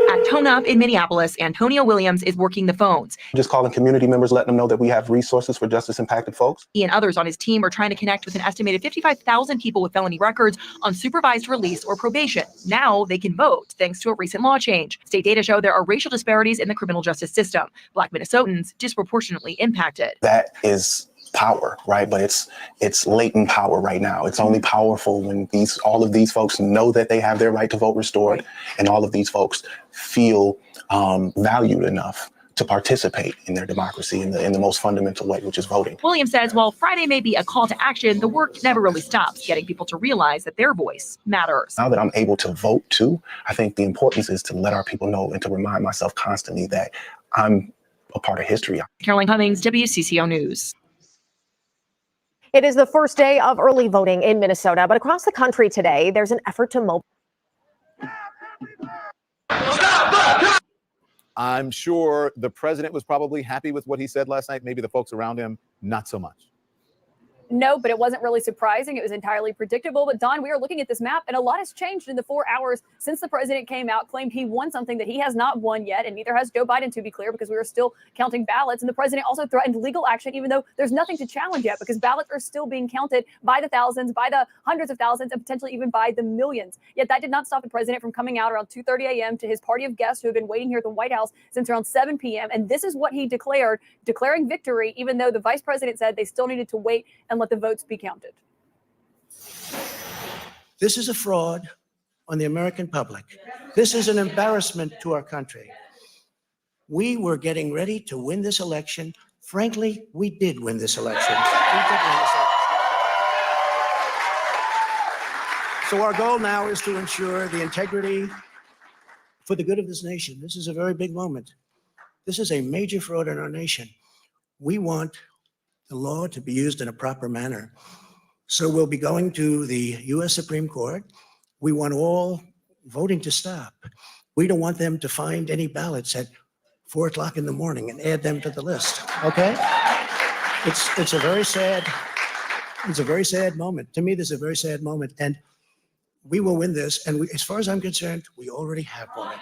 At Tone Up in Minneapolis, Antonio Williams is working the phones. Just calling community members, letting them know that we have resources for justice-impacted folks. He and others on his team are trying to connect with an estimated 55,000 people with felony records on supervised release or probation. Now they can vote, thanks to a recent law change. State data show there are racial disparities in the criminal justice system. Black Minnesotans disproportionately impacted. That is power, right? But it's latent power right now. It's only powerful when all of these folks know that they have their right to vote restored, and all of these folks feel valued enough to participate in their democracy in the most fundamental way, which is voting. Williams says while Friday may be a call to action, the work never really stops, getting people to realize that their voice matters. Now that I'm able to vote too, I think the importance is to let our people know and to remind myself constantly that I'm a part of history. Caroline Cummings, WCCO News. It is the first day of early voting in Minnesota, but across the country today, there's an effort to mobilize. I'm sure the president was probably happy with what he said last night. Maybe the folks around him, not so much. No, but it wasn't really surprising. It was entirely predictable. But Don, we are looking at this map, and a lot has changed in the 4 hours since the president came out, claimed he won something that he has not won yet, and neither has Joe Biden, to be clear, because we are still counting ballots. And the president also threatened legal action, even though there's nothing to challenge yet, because ballots are still being counted by the thousands, by the hundreds of thousands, and potentially even by the millions. Yet that did not stop the president from coming out around 2:30 a.m. to his party of guests who have been waiting here at the White House since around 7 p.m. And this is what he declared, declaring victory, even though the vice president said they still needed to wait and let the votes be counted. This is a fraud on the American public. This is an embarrassment to our country. We were getting ready to win this election. Frankly, we did win this election. So our goal now is to ensure the integrity for the good of this nation. This is a very big moment. This is a major fraud in our nation. We want the law to be used in a proper manner. So we'll be going to the U.S. Supreme Court. We want all voting to stop. We don't want them to find any ballots at 4 o'clock in the morning and add them to the list. Okay? It's a very sad moment. To me, this is a very sad moment. And we will win this. And as far as I'm concerned, we already have won it.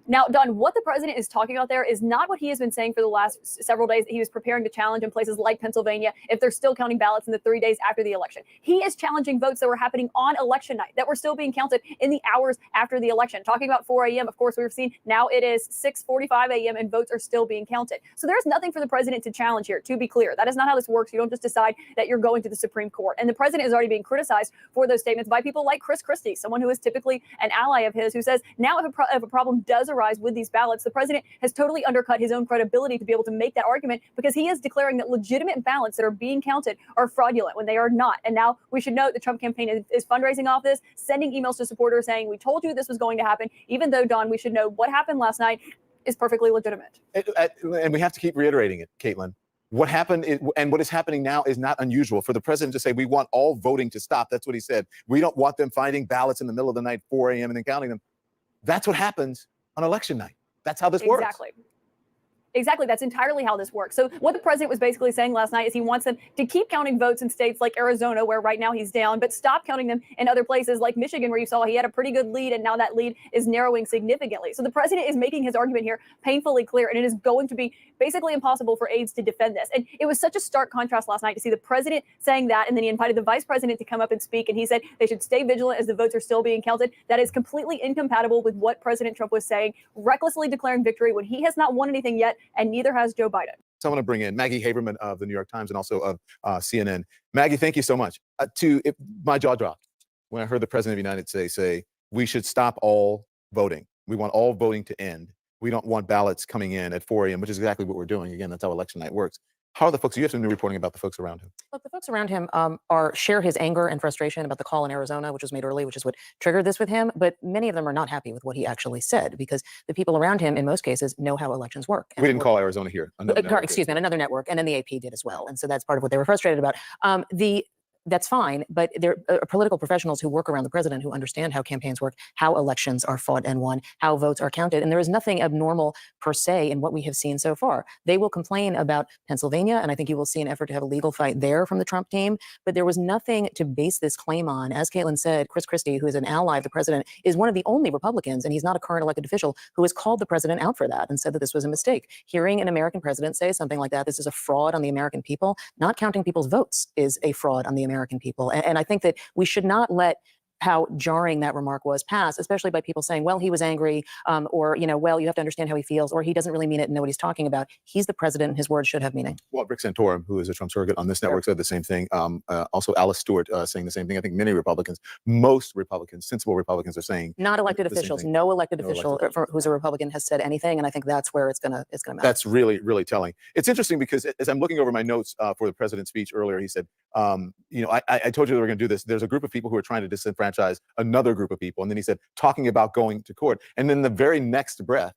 Now, Don, what the president is talking about there is not what he has been saying for the last several days that he was preparing to challenge in places like Pennsylvania if they're still counting ballots in the 3 days after the election. He is challenging votes that were happening on election night, that were still being counted in the hours after the election. Talking about 4 a.m., of course, we've seen now it is 6:45 a.m. and votes are still being counted. So there's nothing for the president to challenge here, to be clear. That is not how this works. You don't just decide that you're going to the Supreme Court. And the president is already being criticized for those statements by people like Chris Christie, someone who is typically an ally of his, who says now if a problem does arise with these ballots, the president has totally undercut his own credibility to be able to make that argument because he is declaring that legitimate ballots that are being counted are fraudulent when they are not. And now we should note the Trump campaign is fundraising off this, sending emails to supporters saying, we told you this was going to happen, even though, Don, we should know what happened last night is perfectly legitimate. And we have to keep reiterating it, Caitlin. What happened and what is happening now is not unusual for the president to say, we want all voting to stop. That's what he said. We don't want them finding ballots in the middle of the night, 4 a.m. and then counting them. That's what happens on election night. That's how this works. Exactly. That's entirely how this works. So what the president was basically saying last night is he wants them to keep counting votes in states like Arizona, where right now he's down, but stop counting them in other places like Michigan, where you saw he had a pretty good lead, and now that lead is narrowing significantly. So the president is making his argument here painfully clear, and it is going to be basically impossible for aides to defend this. And it was such a stark contrast last night to see the president saying that, and then he invited the vice president to come up and speak, and he said they should stay vigilant as the votes are still being counted. That is completely incompatible with what President Trump was saying, recklessly declaring victory when he has not won anything yet, and neither has Joe Biden. So I want to bring in Maggie Haberman of the New York Times and also of CNN. Maggie, thank you so much. My jaw dropped when I heard the president of the United States say, we should stop all voting. We want all voting to end. We don't want ballots coming in at 4 a.m., which is exactly what we're doing. Again, that's how election night works. How are the folks? You have some new reporting about the folks around him. Look, the folks around him share his anger and frustration about the call in Arizona, which was made early, which is what triggered this with him. But many of them are not happy with what he actually said, because the people around him, in most cases, know how elections work. We didn't call Arizona here. Excuse me, another network, and then the AP did as well. And so that's part of what they were frustrated about. That's fine, but there are political professionals who work around the president who understand how campaigns work, how elections are fought and won, how votes are counted. And there is nothing abnormal per se in what we have seen so far. They will complain about Pennsylvania, and I think you will see an effort to have a legal fight there from the Trump team. But there was nothing to base this claim on. As Caitlin said, Chris Christie, who is an ally of the president, is one of the only Republicans, and he's not a current elected official, who has called the president out for that and said that this was a mistake. Hearing an American president say something like that, this is a fraud on the American people, not counting people's votes is a fraud on the American people. And I think that we should not let how jarring that remark was pass, especially by people saying, well, he was angry, or, well, you have to understand how he feels, or he doesn't really mean it and know what he's talking about. He's the president and his words should have meaning. Well, Rick Santorum, who is a Trump surrogate on this network, said the same thing. Also, Alice Stewart saying the same thing. I think many Republicans, most Republicans, sensible Republicans are saying. Not elected officials. No elected official who's a Republican has said anything. And I think that's where it's gonna matter. That's really, really telling. It's interesting because as I'm looking over my notes for the president's speech earlier, he said, I told you they were going to do this. There's a group of people who are trying to disenfranchise another group of people. And then he said, talking about going to court. And then the very next breath,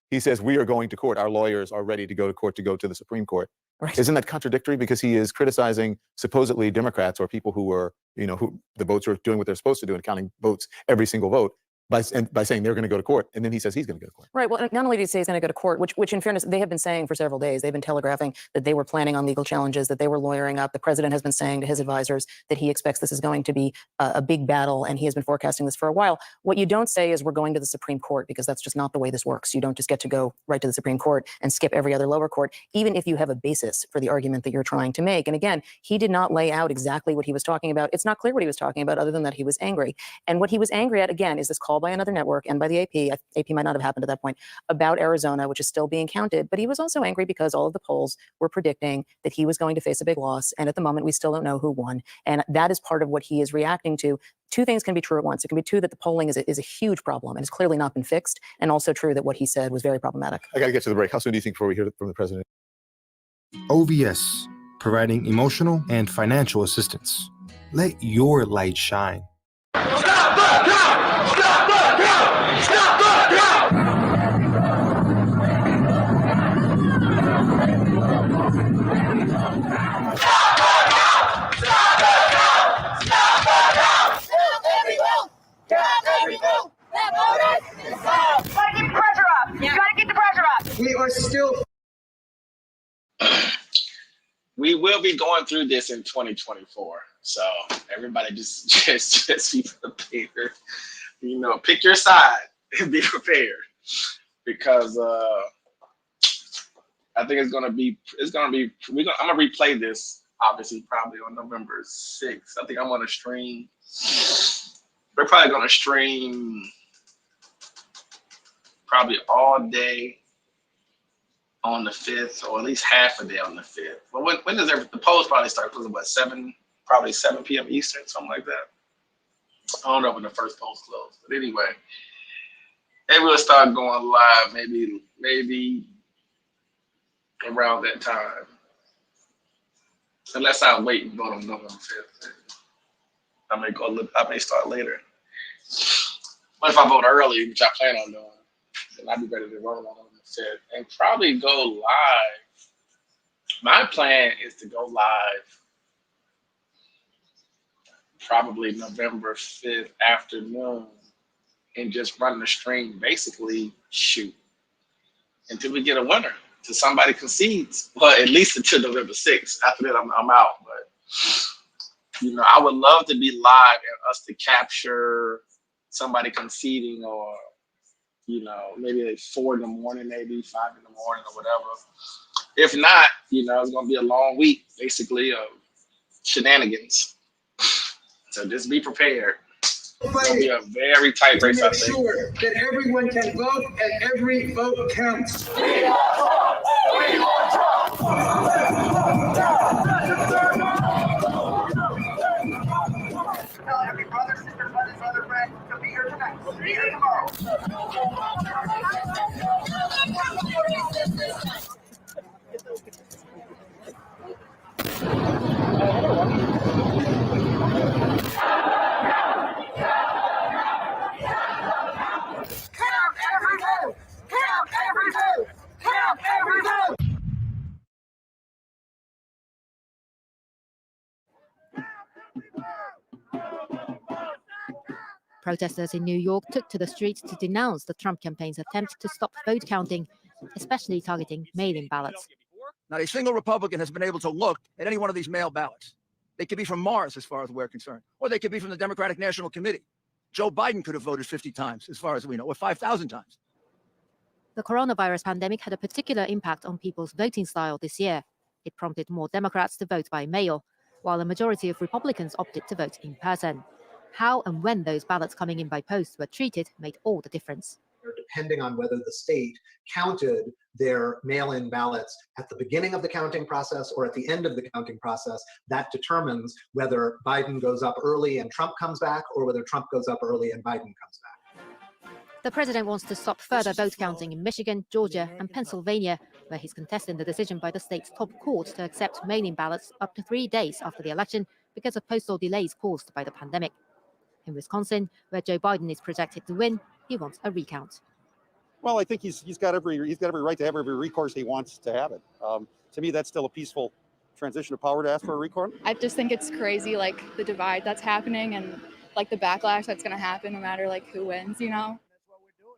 he says, we are going to court. Our lawyers are ready to go to court, to go to the Supreme Court. Right. Isn't that contradictory? Because he is criticizing supposedly Democrats or people who are, who the votes are doing what they're supposed to do and counting votes, every single vote. By saying they're going to go to court, and then he says he's going to go to court. Right. Well, not only did he say he's going to go to court, which in fairness, they have been saying for several days. They've been telegraphing that they were planning on legal challenges, that they were lawyering up. The president has been saying to his advisors that he expects this is going to be a big battle, and he has been forecasting this for a while. What you don't say is we're going to the Supreme Court, because that's just not the way this works. You don't just get to go right to the Supreme Court and skip every other lower court, even if you have a basis for the argument that you're trying to make. And again, he did not lay out exactly what he was talking about. It's not clear what he was talking about, other than that he was angry. And what he was angry at, again, is this call by another network and by the AP. AP might not have happened at that point, about Arizona, which is still being counted. But he was also angry because all of the polls were predicting that he was going to face a big loss. And at the moment, we still don't know who won. And that is part of what he is reacting to. Two things can be true at once. It can be true that the polling is a huge problem and it's clearly not been fixed. And also true that what he said was very problematic. I got to get to the break. How soon do you think before we hear from the president? OVS, providing emotional and financial assistance. Let your light shine. still. We will be going through this in 2024. So everybody just be prepared. You know, pick your side and be prepared, because I think I'm gonna replay this obviously probably on November 6th. I think I'm gonna stream. We're probably gonna stream probably all day on the 5th, or at least half a day on the 5th. But when does the polls probably start? What, 7? Probably 7 p.m. Eastern, something like that. I don't know when the first polls close, but anyway, maybe we'll start going live maybe around that time. Unless I wait and vote on November 5th. I may start later. But if I vote early, which I plan on doing, then I'll be ready to roll on November 5th and probably go live. My plan is to go live probably November 5th afternoon and just run the stream, basically shoot until we get a winner, till somebody concedes. Well, at least until November 6th. After that, I'm out. But you know, I would love to be live and us to capture somebody conceding, or you know, maybe like 4 in the morning, maybe 5 in the morning, or whatever. If not, you know, it's gonna be a long week, basically, of shenanigans. So just be prepared. It's gonna be a very tight race, I think. To make sure that everyone can vote and every vote counts. Tell every brother, sister, brother, friend to be here tonight. Be here tomorrow. Count every vote! Count every vote! Count every vote! Protesters in New York took to the streets to denounce the Trump campaign's attempt to stop vote counting, especially targeting mail-in ballots. Not a single Republican has been able to look at any one of these mail ballots. They could be from Mars, as far as we're concerned, or they could be from the Democratic National Committee. Joe Biden could have voted 50 times, as far as we know, or 5,000 times. The coronavirus pandemic had a particular impact on people's voting style this year. It prompted more Democrats to vote by mail, while a majority of Republicans opted to vote in person. How and when those ballots coming in by post were treated made all the difference. Depending on whether the state counted their mail-in ballots at the beginning of the counting process or at the end of the counting process, that determines whether Biden goes up early and Trump comes back, or whether Trump goes up early and Biden comes back. The president wants to stop further vote counting in Michigan, Georgia, and Pennsylvania, where he's contesting the decision by the state's top court to accept mail-in ballots up to 3 days after the election because of postal delays caused by the pandemic. In Wisconsin, where Joe Biden is projected to win, he wants a recount. Well, I think he's got every right to have every recourse he wants to have it. To me, that's still a peaceful transition of power to ask for a recount. I just think it's crazy, like the divide that's happening and like the backlash that's going to happen no matter like who wins, you know.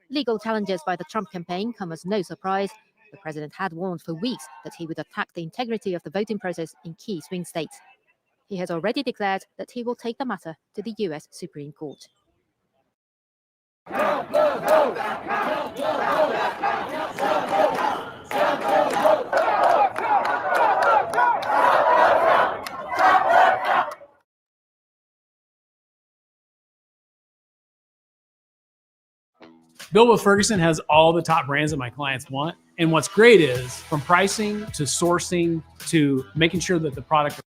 Legal challenges by the Trump campaign come as no surprise. The president had warned for weeks that he would attack the integrity of the voting process in key swing states. He has already declared that he will take the matter to the U.S. Supreme Court. Bilbo Ferguson has all the top brands that my clients want. And what's great is, from pricing to sourcing to making sure that the product.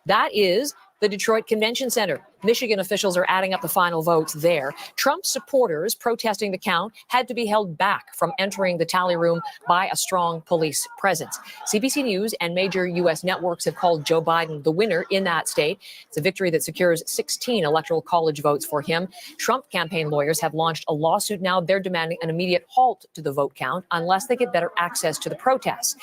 That is the Detroit Convention Center. Michigan officials are adding up the final votes there. Trump supporters protesting the count had to be held back from entering the tally room by a strong police presence. CBC News and major U.S. networks have called Joe Biden the winner in that state. It's a victory that secures 16 electoral college votes for him. Trump campaign lawyers have launched a lawsuit now. They're demanding an immediate halt to the vote count unless they get better access to the protests.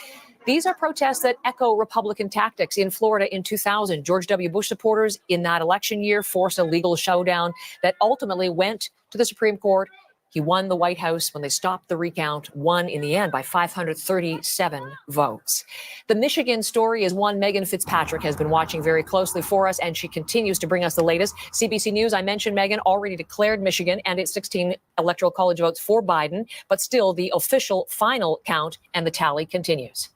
These are protests that echo Republican tactics in Florida in 2000. George W. Bush supporters in that election year forced a legal showdown that ultimately went to the Supreme Court. He won the White House when they stopped the recount, won in the end by 537 votes. The Michigan story is one Megan Fitzpatrick has been watching very closely for us, and she continues to bring us the latest. CBC News, I mentioned Megan already declared Michigan and its 16 electoral college votes for Biden, but still the official final count and the tally continues.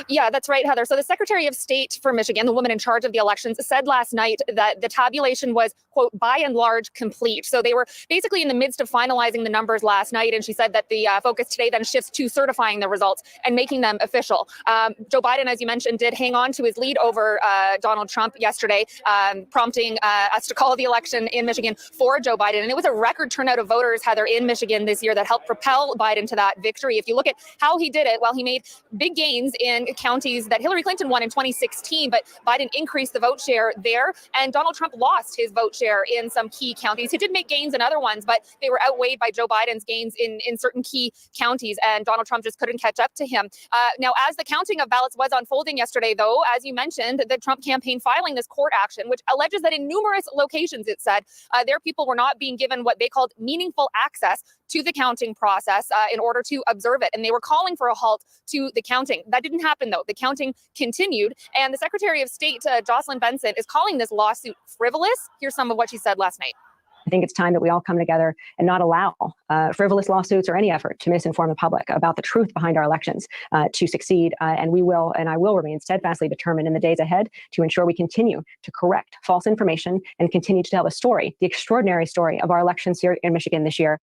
Yeah, that's right, Heather. So the Secretary of State for Michigan, the woman in charge of the elections, said last night that the tabulation was, quote, by and large complete. So they were basically in the midst of finalizing the numbers last night. And she said that the focus today then shifts to certifying the results and making them official. Joe Biden, as you mentioned, did hang on to his lead over Donald Trump yesterday, prompting us to call the election in Michigan for Joe Biden. And it was a record turnout of voters, Heather, in Michigan this year that helped propel Biden to that victory. If you look at how he did it, well, he made big gains in counties that Hillary Clinton won in 2016, but Biden increased the vote share there, and Donald Trump lost his vote share in some key counties. He did make gains in other ones, but they were outweighed by Joe Biden's gains in certain key counties, and Donald Trump just couldn't catch up to him. Now, as the counting of ballots was unfolding yesterday, though, as you mentioned, the Trump campaign filing this court action, which alleges that in numerous locations, it said, their people were not being given what they called meaningful access to the counting process in order to observe it. And they were calling for a halt to the counting. That didn't happen, though. The counting continued. And the Secretary of State, Jocelyn Benson, is calling this lawsuit frivolous. Here's some of what she said last night. I think it's time that we all come together and not allow frivolous lawsuits or any effort to misinform the public about the truth behind our elections to succeed. And I will remain steadfastly determined in the days ahead to ensure we continue to correct false information and continue to tell the story, the extraordinary story of our elections here in Michigan this year.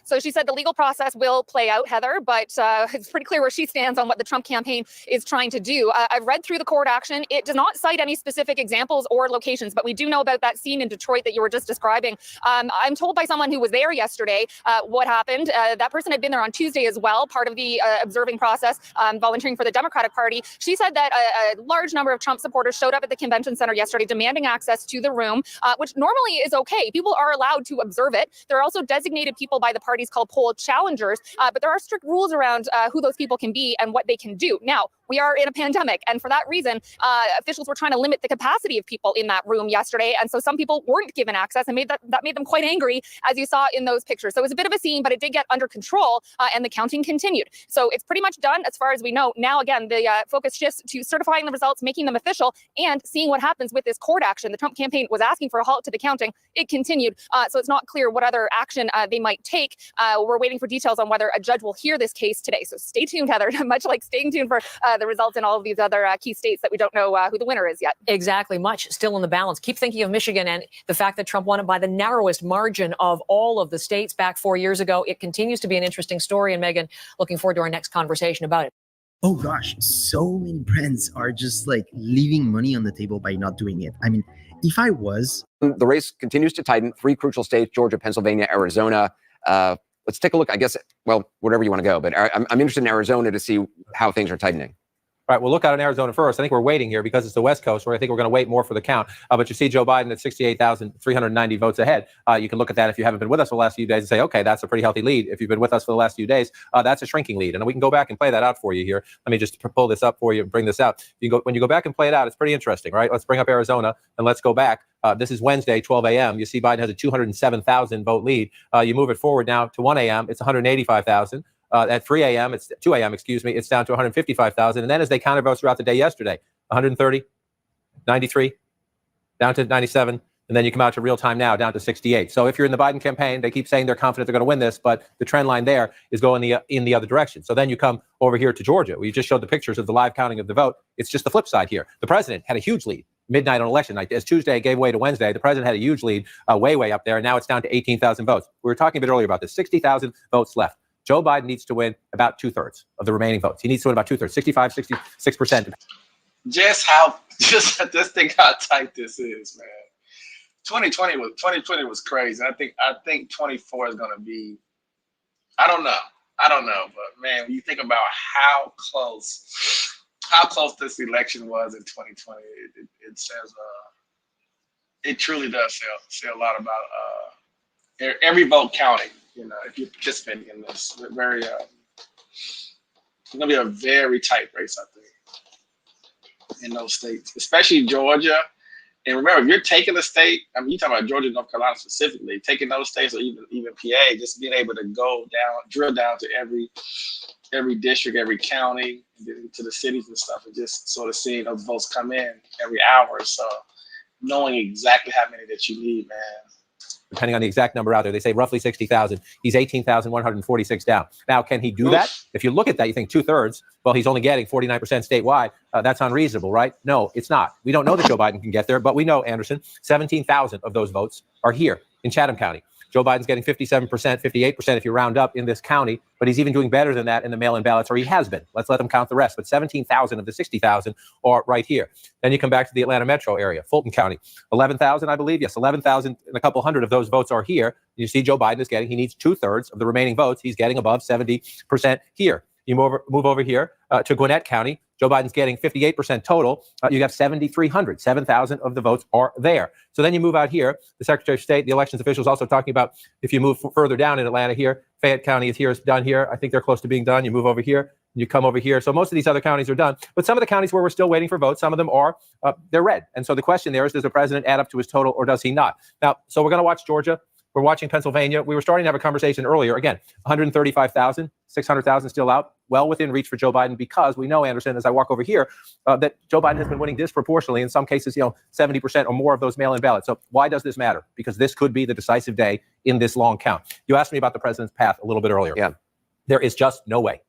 So she said the legal process will play out, Heather, but it's pretty clear where she stands on what the Trump campaign is trying to do. I've read through the court action. It does not cite any specific examples or locations, but we do know about that scene in Detroit that you were just describing. I'm told by someone who was there yesterday what happened. That person had been there on Tuesday as well, part of the observing process, volunteering for the Democratic Party. She said that a large number of Trump supporters showed up at the convention center yesterday demanding access to the room, which normally is okay. People are allowed to observe it. There are also designated people by the party called poll challengers, but there are strict rules around who those people can be and what they can do. Now, we are in a pandemic, and for that reason, officials were trying to limit the capacity of people in that room yesterday, and so some people weren't given access, and that made them quite angry, as you saw in those pictures. So it was a bit of a scene, but it did get under control, and the counting continued. So it's pretty much done as far as we know. Now, again, the focus shifts to certifying the results, making them official, and seeing what happens with this court action. The Trump campaign was asking for a halt to the counting. It continued, so it's not clear what other action they might take. We're waiting for details on whether a judge will hear this case today. So stay tuned, Heather, much like staying tuned for the results in all of these other key states that we don't know who the winner is yet. Exactly. Much still in the balance. Keep thinking of Michigan and the fact that Trump won it by the narrowest margin of all of the states back 4 years ago. It continues to be an interesting story. And Megan, looking forward to our next conversation about it. Oh gosh, so many brands are just like leaving money on the table by not doing it. I mean, if I was... The race continues to tighten. 3 crucial states, Georgia, Pennsylvania, Arizona. Let's take a look, I guess, well, whatever you want to go. But I'm interested in Arizona to see how things are tightening. All right, we'll look out in Arizona first. I think we're waiting here because it's the West Coast, where I think we're going to wait more for the count. But you see Joe Biden at 68,390 votes ahead. You can look at that if you haven't been with us for the last few days and say, okay, that's a pretty healthy lead. If you've been with us for the last few days, that's a shrinking lead. And we can go back and play that out for you here. Let me just pull this up for you and bring this out. When you go back and play it out, it's pretty interesting, right? Let's bring up Arizona and let's go back. This is Wednesday, 12 a.m. You see Biden has a 207,000 vote lead. You move it forward now to 1 a.m. It's 185,000. At 3 a.m., it's 2 a.m., excuse me, it's down to 155,000. And then as they counted votes throughout the day yesterday, 130, 93, down to 97. And then you come out to real time now, down to 68. So if you're in the Biden campaign, they keep saying they're confident they're going to win this, but the trend line there is going in the other direction. So then you come over here to Georgia. We just showed the pictures of the live counting of the vote. It's just the flip side here. The president had a huge lead midnight on election night. As Tuesday gave way to Wednesday, the president had a huge lead way up there. And now it's down to 18,000 votes. We were talking a bit earlier about this, 60,000 votes left. Joe Biden needs to win about 2/3 of the remaining votes. He needs to win about 2/3, 65, 66%. Just think how tight this is, man. 2020 was crazy. I think 24 is gonna be. I don't know, but man, when you think about how close this election was in 2020, it says it truly does say a lot about every vote counting. You know, if you're participating in this, it's gonna be a very tight race, I think, in those states, especially Georgia And remember, if you're taking a state, I mean, you talk about Georgia, North Carolina specifically, taking those states or even PA, just being able to go down, drill down to every district, every county, to the cities and stuff, and just sort of seeing those votes come in every hour. So knowing exactly how many that you need, man. Depending on the exact number out there, they say roughly 60,000. He's 18,146 down. Now, can he do that? If you look at that, you think 2/3. Well, he's only getting 49% statewide. That's unreasonable, right? No, it's not. We don't know that Joe Biden can get there, but we know, Anderson, 17,000 of those votes are here in Chatham County. Joe Biden's getting 57%, 58% if you round up in this county, but he's even doing better than that in the mail-in ballots, or he has been. Let's let them count the rest. But 17,000 of the 60,000 are right here. Then you come back to the Atlanta metro area, Fulton County, 11,000, I believe. Yes, 11,000 and a couple hundred of those votes are here. You see Joe Biden is getting, he needs 2/3 of the remaining votes. He's getting above 70% here. You move over here to Gwinnett County. Joe Biden's getting 58% total. You have 7,300. 7,000 of the votes are there. So then you move out here. The Secretary of State, the elections official is also talking about if you move further down in Atlanta here, Fayette County is done here. I think they're close to being done. You move over here, you come over here. So most of these other counties are done. But some of the counties where we're still waiting for votes, some of them are, they're red. And so the question there is, does the president add up to his total or does he not? Now, so we're going to watch Georgia. We're watching Pennsylvania. We were starting to have a conversation earlier. Again, 135,000, 600,000 still out, well within reach for Joe Biden because we know, Anderson, as I walk over here, that Joe Biden has been winning disproportionately, in some cases, 70% or more of those mail-in ballots. So why does this matter? Because this could be the decisive day in this long count. You asked me about the president's path a little bit earlier. Yeah. There is just no way.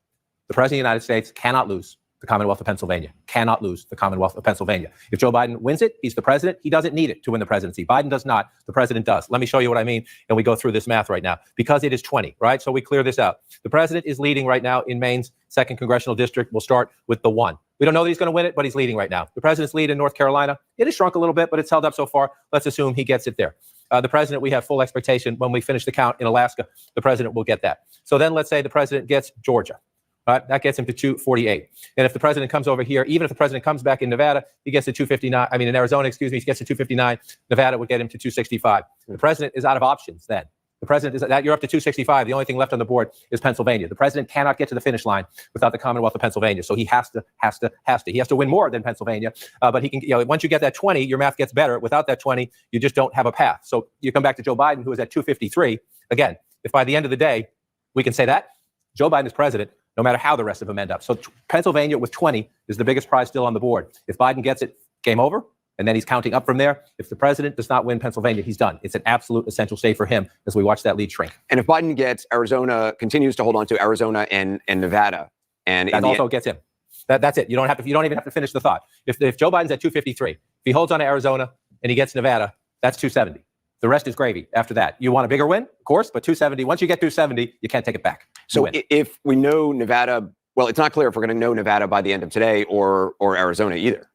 The president of the United States cannot lose the Commonwealth of Pennsylvania, cannot lose the Commonwealth of Pennsylvania. If Joe Biden wins it, he's the president. He doesn't need it to win the presidency. Biden does not. The president does. Let me show you what I mean. And we go through this math right now because it is 20, right? So we clear this out. The president is leading right now in Maine's 2nd congressional district. We'll start with the 1. We don't know that he's going to win it, but he's leading right now. The president's lead in North Carolina, it has shrunk a little bit, but it's held up so far. Let's assume he gets it there. The president, we have full expectation when we finish the count in Alaska, the president will get that. So then let's say the president gets Georgia. That gets him to 248. And if the president comes over here, even if the president comes back in Nevada, he gets to 259. I mean, in Arizona, excuse me, he gets to 259. Nevada would get him to 265. The president is out of options then. The president is that you're up to 265. The only thing left on the board is Pennsylvania. The president cannot get to the finish line without the Commonwealth of Pennsylvania. So he has to. He has to win more than Pennsylvania. But he can, once you get that 20, your math gets better. Without that 20, you just don't have a path. So you come back to Joe Biden, who is at 253. Again, if by the end of the day, we can say that Joe Biden is president, no matter how the rest of them end up. So Pennsylvania with 20 is the biggest prize still on the board. If Biden gets it, game over. And then he's counting up from there. If the president does not win Pennsylvania, he's done. It's an absolute essential state for him as we watch that lead shrink. And if Biden gets Arizona, continues to hold on to Arizona and Nevada, and that also gets him. That's it. You don't even have to finish the thought. If Joe Biden's at 253, if he holds on to Arizona and he gets Nevada, that's 270. The rest is gravy after that. You want a bigger win, of course, but 270. Once you get 270, you can't take it back. So if we know Nevada, well, it's not clear if we're going to know Nevada by the end of today or Arizona either.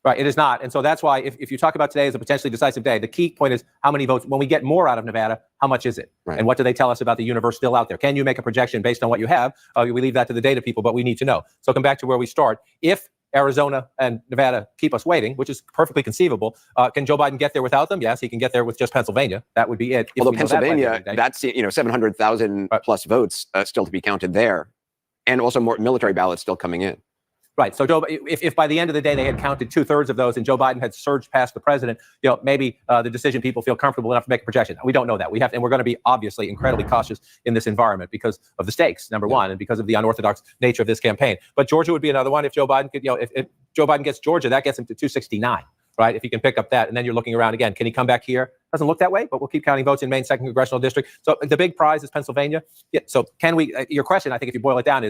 Right, it is not. And so that's why if you talk about today as a potentially decisive day, the key point is how many votes, when we get more out of Nevada, how much is it? Right. And what do they tell us about the universe still out there? Can you make a projection based on what you have? We leave that to the data people, but we need to know. So come back to where we start. If Arizona and Nevada keep us waiting, which is perfectly conceivable, can Joe Biden get there without them? Yes, he can get there with just Pennsylvania. That would be it. Although Pennsylvania, that's 700,000 plus votes still to be counted there. And also more military ballots still coming in. Right. So if by the end of the day they had counted 2/3 of those and Joe Biden had surged past the president, maybe the decision people feel comfortable enough to make a projection. We don't know that. And we're going to be obviously incredibly cautious in this environment because of the stakes, number one, and because of the unorthodox nature of this campaign. But Georgia would be another one. If Joe Biden could, if Joe Biden gets Georgia, that gets him to 269. Right. If he can pick up that, and then you're looking around again. Can he come back here? Doesn't look that way, but we'll keep counting votes in Maine's 2nd congressional district. So the big prize is Pennsylvania. Yeah. So can we? Your question, I think, if you boil it down,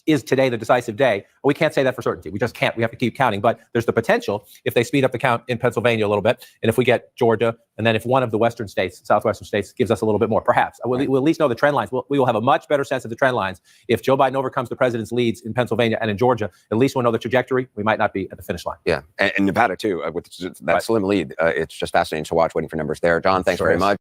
is today the decisive day? We can't say that for certainty. We just can't. We have to keep counting. But there's the potential if they speed up the count in Pennsylvania a little bit, and if we get Georgia, and then if one of the western states, southwestern states, gives us a little bit more, perhaps we'll at least know the trend lines. We will have a much better sense of the trend lines if Joe Biden overcomes the president's leads in Pennsylvania and in Georgia. At least we'll know the trajectory. We might not be at the finish line. Yeah, and Nevada too, with that slim lead. It's just fascinating to watch. Waiting for numbers there. John, thanks very much.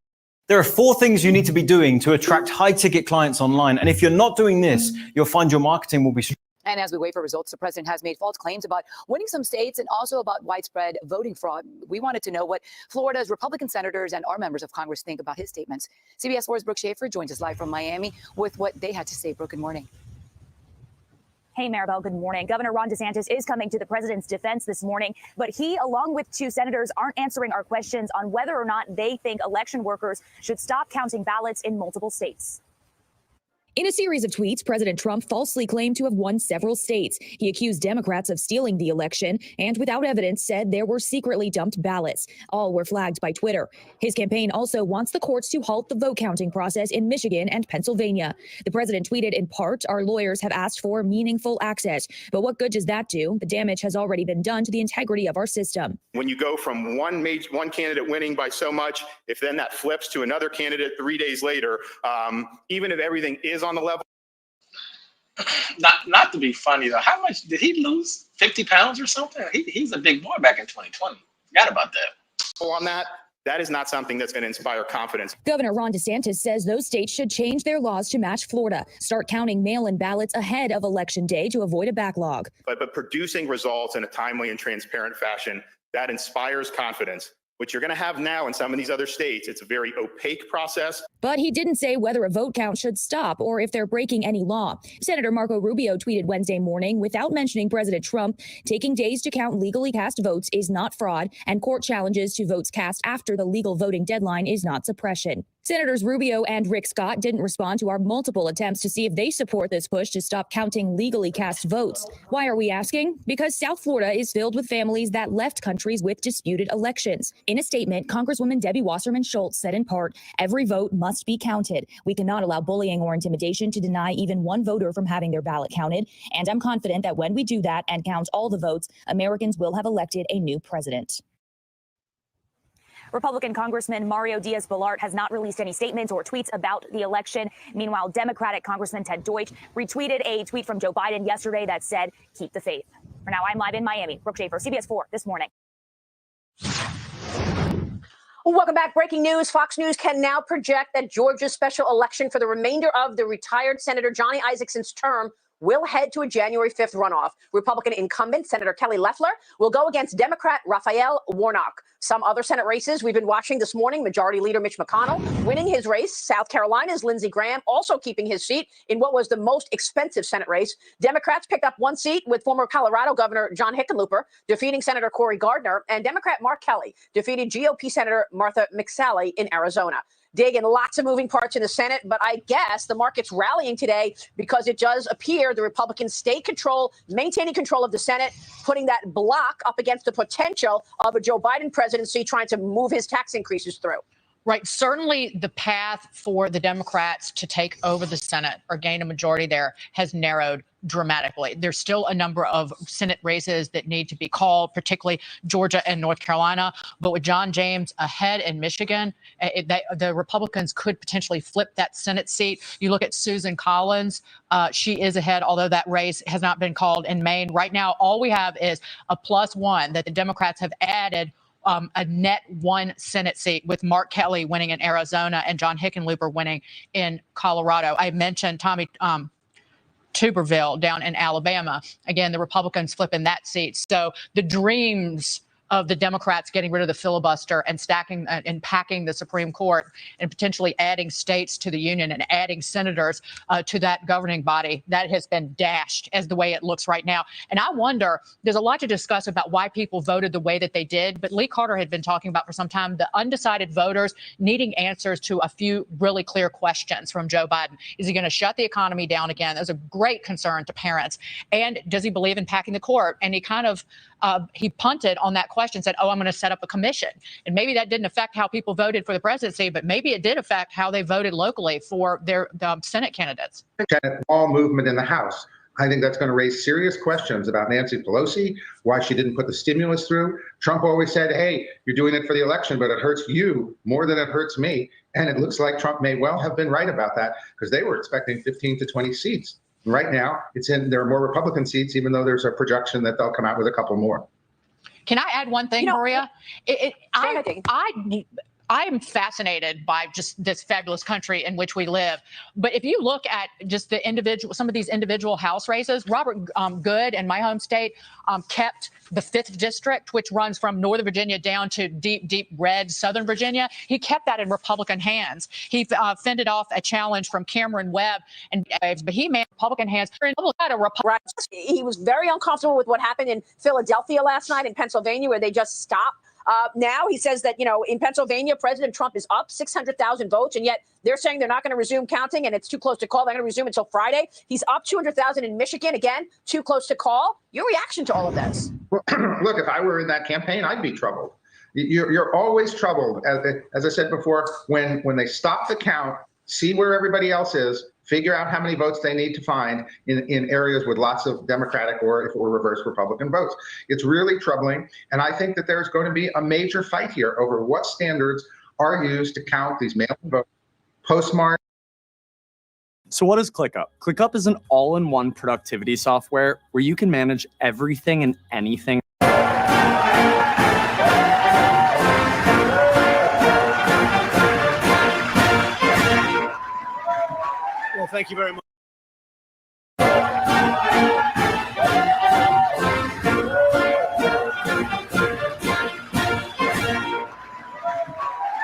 There are 4 things you need to be doing to attract high-ticket clients online. And if you're not doing this, you'll find your marketing will be... And as we wait for results, the president has made false claims about winning some states and also about widespread voting fraud. We wanted to know what Florida's Republican senators and our members of Congress think about his statements. CBS 4's Brooke Schaefer joins us live from Miami with what they had to say. Brooke, good morning. Hey, Maribel, good morning. Governor Ron DeSantis is coming to the president's defense this morning, but he, along with 2 senators, aren't answering our questions on whether or not they think election workers should stop counting ballots in multiple states. In a series of tweets, President Trump falsely claimed to have won several states. He accused Democrats of stealing the election and, without evidence, said there were secretly dumped ballots. All were flagged by Twitter. His campaign also wants the courts to halt the vote counting process in Michigan and Pennsylvania. The president tweeted, in part, our lawyers have asked for meaningful access. But what good does that do? The damage has already been done to the integrity of our system. When you go from one candidate winning by so much, if then that flips to another candidate 3 days later, even if everything is on the level. Not to be funny though, how much did he lose? 50 pounds or something? He's a big boy back in 2020. Forgot about that. On that is not something that's going to inspire confidence. Governor Ron DeSantis says those states should change their laws to match Florida, start counting mail-in ballots ahead of Election Day to avoid a backlog. But producing results in a timely and transparent fashion, that inspires confidence, which you're going to have now in some of these other states. It's a very opaque process. But he didn't say whether a vote count should stop or if they're breaking any law. Senator Marco Rubio tweeted Wednesday morning, without mentioning President Trump, taking days to count legally cast votes is not fraud, and court challenges to votes cast after the legal voting deadline is not suppression. Senators Rubio and Rick Scott didn't respond to our multiple attempts to see if they support this push to stop counting legally cast votes. Why are we asking? Because South Florida is filled with families that left countries with disputed elections. In a statement, Congresswoman Debbie Wasserman Schultz said in part, every vote must be counted. We cannot allow bullying or intimidation to deny even one voter from having their ballot counted. And I'm confident that when we do that and count all the votes, Americans will have elected a new president. Republican Congressman Mario Diaz-Balart has not released any statements or tweets about the election. Meanwhile, Democratic Congressman Ted Deutsch retweeted a tweet from Joe Biden yesterday that said, keep the faith. For now, I'm live in Miami. Brooke Schaefer, CBS 4 this morning. Welcome back. Breaking news. Fox News can now project that Georgia's special election for the remainder of the retired Senator Johnny Isakson's term will head to a January 5th runoff. Republican incumbent Senator Kelly Loeffler will go against Democrat Raphael Warnock. Some other Senate races we've been watching this morning, Majority Leader Mitch McConnell winning his race. South Carolina's Lindsey Graham also keeping his seat in what was the most expensive Senate race. Democrats picked up one seat with former Colorado Governor John Hickenlooper defeating Senator Cory Gardner, and Democrat Mark Kelly defeated GOP Senator Martha McSally in Arizona. Digging lots of moving parts in the Senate, but I guess the market's rallying today because it does appear the Republicans maintaining control of the Senate, putting that block up against the potential of a Joe Biden presidency trying to move his tax increases through. Right. Certainly the path for the Democrats to take over the Senate or gain a majority there has narrowed dramatically. There's still a number of Senate races that need to be called, particularly Georgia and North Carolina. But with John James ahead in Michigan, the Republicans could potentially flip that Senate seat. You look at Susan Collins. She is ahead, although that race has not been called in Maine. Right now, all we have is a +1 that the Democrats have added a net 1 Senate seat, with Mark Kelly winning in Arizona and John Hickenlooper winning in Colorado. I mentioned Tommy Tuberville down in Alabama. Again, the Republicans flipping that seat. So the dreams of the Democrats getting rid of the filibuster and stacking and packing the Supreme Court and potentially adding states to the union and adding senators to that governing body, that has been dashed as the way it looks right now. And I wonder, there's a lot to discuss about why people voted the way that they did, but Lee Carter had been talking about for some time the undecided voters needing answers to a few really clear questions from Joe Biden. Is he going to shut the economy down again? There's a great concern to parents. And does he believe in packing the court? And he kind of he punted on that question, said, I'm going to set up a commission. And maybe that didn't affect how people voted for the presidency, but maybe it did affect how they voted locally for their Senate candidates. All movement in the House. I think that's going to raise serious questions about Nancy Pelosi, why she didn't put the stimulus through. Trump always said, hey, you're doing it for the election, but it hurts you more than it hurts me. And it looks like Trump may well have been right about that, because they were expecting 15 to 20 seats. Right now, there are more Republican seats, even though there's a projection that they'll come out with a couple more. Can I add one thing, Maria? I'm fascinated by just this fabulous country in which we live. But if you look at just some of these individual House races, Robert Good in my home state kept the 5th district, which runs from Northern Virginia down to deep red Southern Virginia. He kept that in Republican hands. He fended off a challenge from Cameron Webb, but he made Republican hands. He was very uncomfortable with what happened in Philadelphia last night, in Pennsylvania, where they just stopped. Now he says that, in Pennsylvania, President Trump is up 600,000 votes, and yet they're saying they're not going to resume counting, and it's too close to call. They're going to resume until Friday. He's up 200,000 in Michigan, again, too close to call. Your reaction to all of this? Well, look, if I were in that campaign, I'd be troubled. You're always troubled, as I said before, when they stop the count, see where everybody else is, figure out how many votes they need to find in areas with lots of Democratic or, if it were reverse, Republican votes. It's really troubling. And I think that there's going to be a major fight here over what standards are used to count these mail-in votes, postmarked. So what is ClickUp? ClickUp is an all-in-one productivity software where you can manage everything and anything. Well, thank you very much.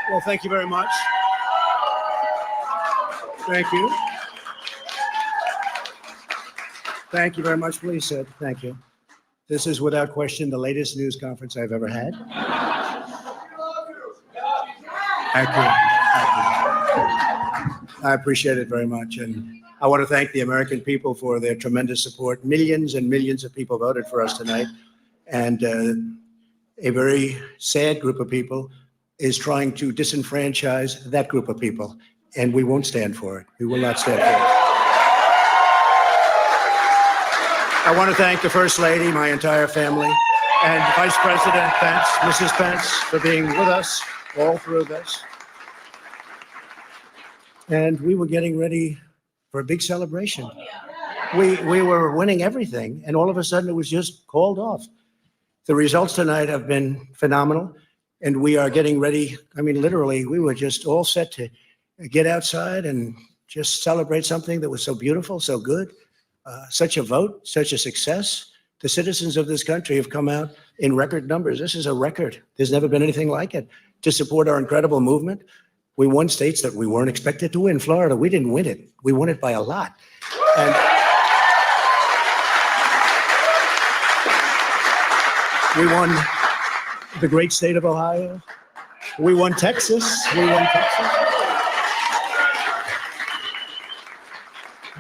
Well, thank you very much. Thank you. Thank you very much, please, Sid. Thank you. This is without question the latest news conference I've ever had. Thank you. I appreciate it very much. And I want to thank the American people for their tremendous support. Millions and millions of people voted for us tonight. And a very sad group of people is trying to disenfranchise that group of people. And we won't stand for it. We will not stand for it. I want to thank the First Lady, my entire family, and Vice President Pence, Mrs. Pence, for being with us all through this. And we were getting ready for a big celebration. We were winning everything, and all of a sudden it was just called off. The results tonight have been phenomenal, and we are getting ready. I mean, literally, we were just all set to get outside and just celebrate something that was so beautiful, so good. Such a vote, such a success. The citizens of this country have come out in record numbers. This is a record. There's never been anything like it to support our incredible movement. We won states that we weren't expected to win. Florida, we didn't win it. We won it by a lot. And we won the great state of Ohio. We won Texas.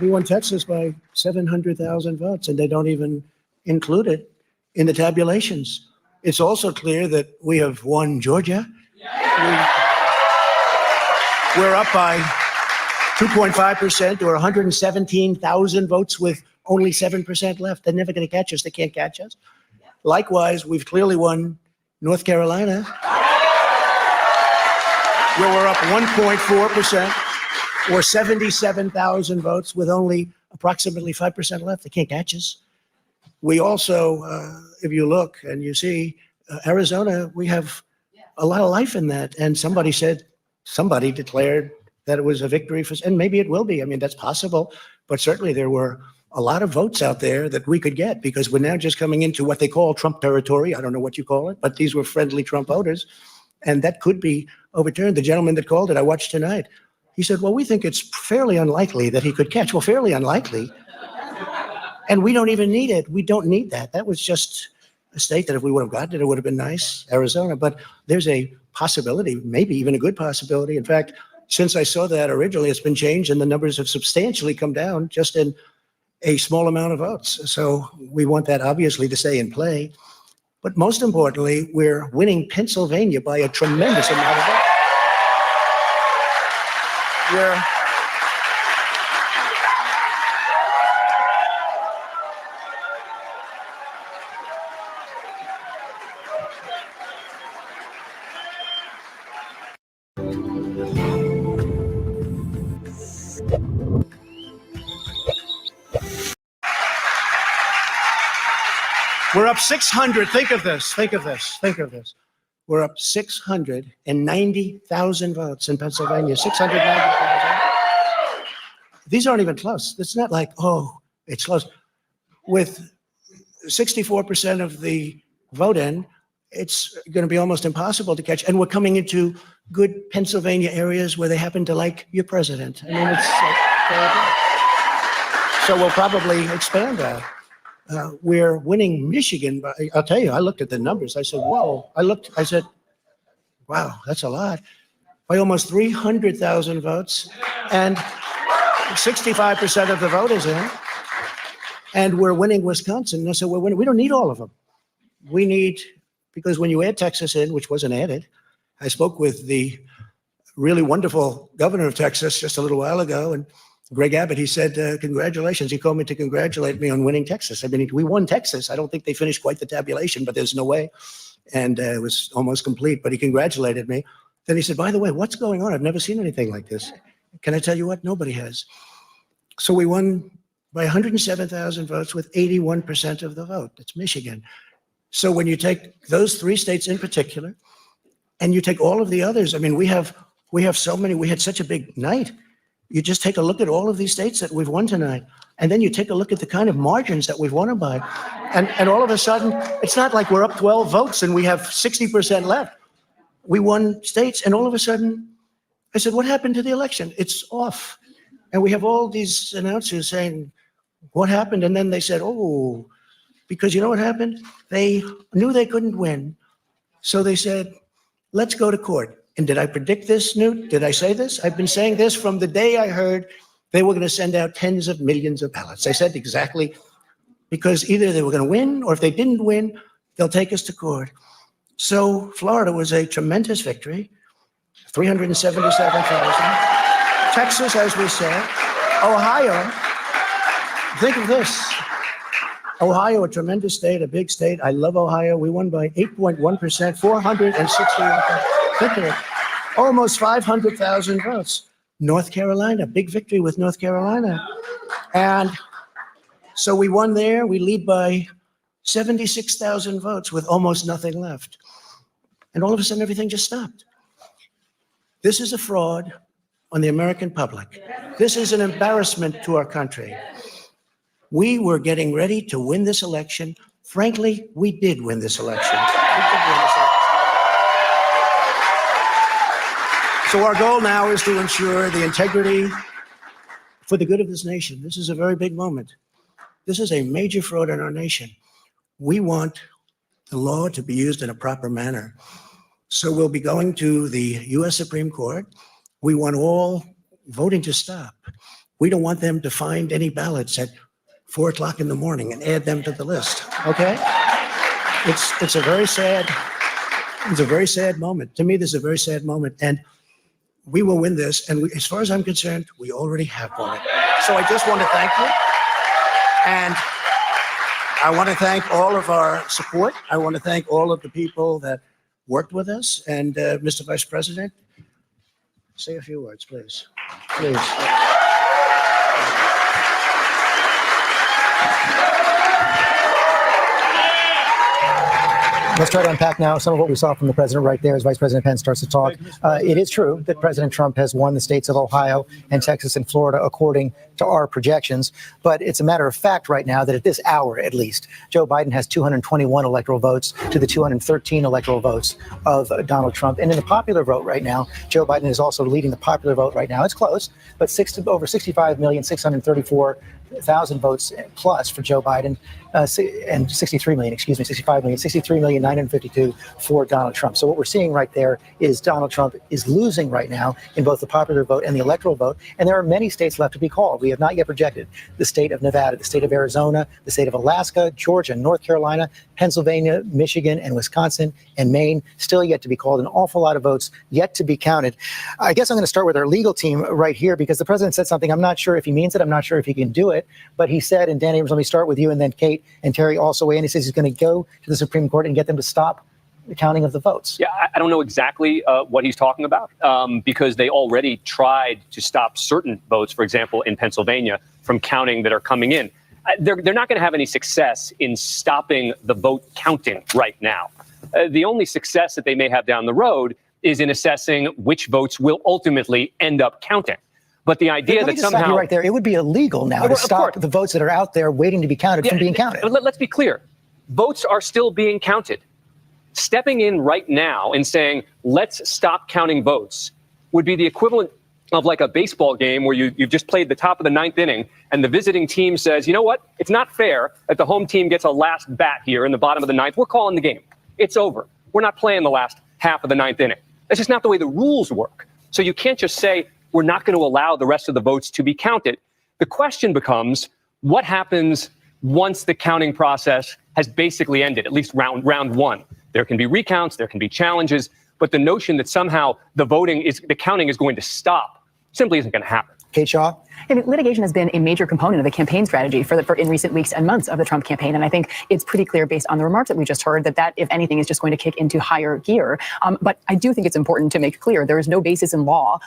We won Texas by 700,000 votes, and they don't even include it in the tabulations. It's also clear that we have won Georgia. We're up by 2.5% or 117,000 votes with only 7% left. They're never going to catch us. They can't catch us. Likewise, we've clearly won North Carolina, where we're up 1.4%. or 77,000 votes with only approximately 5% left. They can't catch us. We also, if you look and you see Arizona, we have a lot of life in that. And somebody declared that it was a victory for, and maybe it will be. I mean, that's possible. But certainly there were a lot of votes out there that we could get because we're now just coming into what they call Trump territory. I don't know what you call it, but these were friendly Trump voters. And that could be overturned. The gentleman that called it, I watched tonight. He said, well, we think it's fairly unlikely that he could catch. Well, fairly unlikely. And we don't even need it. We don't need that. That was just a state that if we would have gotten it, it would have been nice, Arizona. But there's a possibility, maybe even a good possibility. In fact, since I saw that originally, it's been changed and the numbers have substantially come down just in a small amount of votes. So we want that obviously to stay in play. But most importantly, we're winning Pennsylvania by a tremendous amount of votes. We're up 600. Think of this. We're up 690,000 votes in Pennsylvania, 690,000. These aren't even close. It's not like, oh, it's close. With 64% of the vote in, it's going to be almost impossible to catch. And we're coming into good Pennsylvania areas where they happen to like your president. I mean, it's so we'll probably expand that. We're winning Michigan. But I'll tell you, I looked at the numbers. I said, whoa. I said, wow, that's a lot. By almost 300,000 votes. And 65% of the vote is in. And we're winning Wisconsin. So we're winning. We don't need all of them. We need, because when you add Texas in, which wasn't added, I spoke with the really wonderful governor of Texas just a little while ago, and Greg Abbott, he said, congratulations. He called me to congratulate me on winning Texas. I mean, we won Texas. I don't think they finished quite the tabulation, but there's no way. And it was almost complete, but he congratulated me. Then he said, by the way, what's going on? I've never seen anything like this. Can I tell you what? Nobody has. So we won by 107,000 votes with 81% of the vote. That's Michigan. So when you take those three states in particular, and you take all of the others, I mean, we have so many, we had such a big night. You just take a look at all of these states that we've won tonight, and then you take a look at the kind of margins that we've won them by. And all of a sudden, it's not like we're up 12 votes and we have 60% left. We won states, and all of a sudden, I said, what happened to the election? It's off. And we have all these announcers saying, what happened? And then they said, oh, because you know what happened? They knew they couldn't win. So they said, let's go to court. And did I predict this, Newt? Did I say this? I've been saying this from the day I heard they were going to send out tens of millions of ballots. I said exactly, because either they were going to win, or if they didn't win, they'll take us to court. So Florida was a tremendous victory, 377,000. Texas, as we said. Ohio, think of this. Ohio, a tremendous state, a big state. I love Ohio. We won by 8.1%, 461. Think of it. Almost 500,000 votes. North Carolina, big victory with North Carolina. And so we won there. We lead by 76,000 votes with almost nothing left. And all of a sudden, everything just stopped. This is a fraud on the American public. This is an embarrassment to our country. We were getting ready to win this election. Frankly, we did win this election. So our goal now is to ensure the integrity for the good of this nation. This is a very big moment. This is a major fraud in our nation. We want the law to be used in a proper manner. So we'll be going to the U.S. Supreme Court. We want all voting to stop. We don't want them to find any ballots at 4 o'clock in the morning and add them to the list. Okay? It's a very sad moment. To me, this is a very sad moment. And we will win this. And as far as I'm concerned, we already have won it. So I just want to thank you. And I want to thank all of our support. I want to thank all of the people that worked with us. And Mr. Vice President, say a few words, please. Please. Let's try to unpack now some of what we saw from the president right there as Vice President Pence starts to talk. It is true that President Trump has won the states of Ohio and Texas and Florida, according to our projections. But it's a matter of fact right now that at this hour, at least, Joe Biden has 221 electoral votes to the 213 electoral votes of Donald Trump. And in the popular vote right now, Joe Biden is also leading the popular vote right now. It's close, but over 65,634,000 votes plus for Joe Biden, and 63,952 for Donald Trump. So what we're seeing right there is Donald Trump is losing right now in both the popular vote and the electoral vote. And there are many states left to be called. We have not yet projected the state of Nevada, the state of Arizona, the state of Alaska, Georgia, North Carolina, Pennsylvania, Michigan, and Wisconsin, and Maine, still yet to be called. An awful lot of votes yet to be counted. I guess I'm going to start with our legal team right here, because the president said something. I'm not sure if he means it. I'm not sure if he can do it. But he said, and Dan Abrams, let me start with you, and then Kate and Terry also weigh in. He says he's going to go to the Supreme Court and get them to stop the counting of the votes. Yeah, I don't know exactly what he's talking about, because they already tried to stop certain votes, for example, in Pennsylvania, from counting that are coming in. They're not going to have any success in stopping the vote counting right now. The only success that they may have down the road is in assessing which votes will ultimately end up counting. But the idea Let me that just stop you somehow right there. It would be illegal now to Of stop course. the votes that are out there waiting to be counted from being counted. Let's be clear. Votes are still being counted. Stepping in right now and saying, let's stop counting votes would be the equivalent of like a baseball game where you've just played the top of the ninth inning and the visiting team says, you know what? It's not fair that the home team gets a last bat here in the bottom of the ninth. We're calling the game. It's over. We're not playing the last half of the ninth inning. That's just not the way the rules work. So you can't just say, we're not going to allow the rest of the votes to be counted. The question becomes, what happens once the counting process has basically ended, at least round one? There can be recounts, there can be challenges, but the notion that somehow the counting is going to stop simply isn't going to happen. Kate Shaw? I mean, litigation has been a major component of the campaign strategy for in recent weeks and months of the Trump campaign. And I think it's pretty clear based on the remarks that we just heard that, if anything, is just going to kick into higher gear. But I do think it's important to make clear there is no basis in law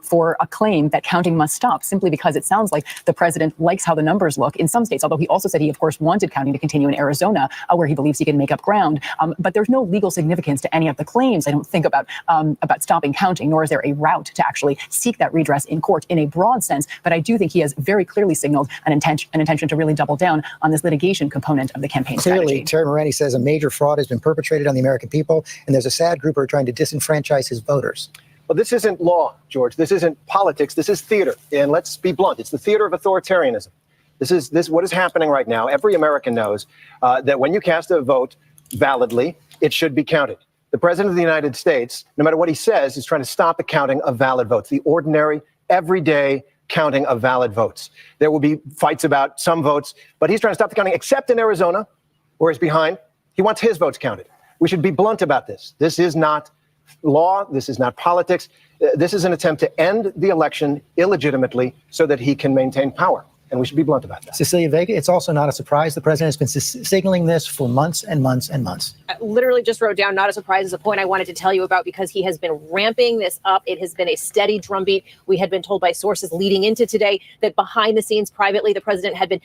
for a claim that counting must stop simply because it sounds like the president likes how the numbers look in some states, although he also said he, of course, wanted counting to continue in Arizona, where he believes he can make up ground. But there's no legal significance to any of the claims, I don't think, about stopping counting, nor is there a route to actually seek that redress in court in a broad sense. But I do think he has very clearly signaled an intention to really double down on this litigation component of the campaign Clearly, strategy. Terry Moretti says a major fraud has been perpetrated on the American people, and there's a sad group who are trying to disenfranchise his voters. Well, this isn't law, George. This isn't politics. This is theater. And let's be blunt. It's the theater of authoritarianism. What is happening right now. Every American knows that when you cast a vote validly, it should be counted. The president of the United States, no matter what he says, is trying to stop the counting of valid votes, the ordinary, everyday counting of valid votes. There will be fights about some votes, but he's trying to stop the counting, except in Arizona, where he's behind. He wants his votes counted. We should be blunt about this. This is not law. This is not politics. This is an attempt to end the election illegitimately so that he can maintain power. And we should be blunt about that. Cecilia Vega, it's also not a surprise. The president has been signaling this for months and months and months. I literally just wrote down, not a surprise, is a point I wanted to tell you about because he has been ramping this up. It has been a steady drumbeat. We had been told by sources leading into today that behind the scenes, privately, the president had been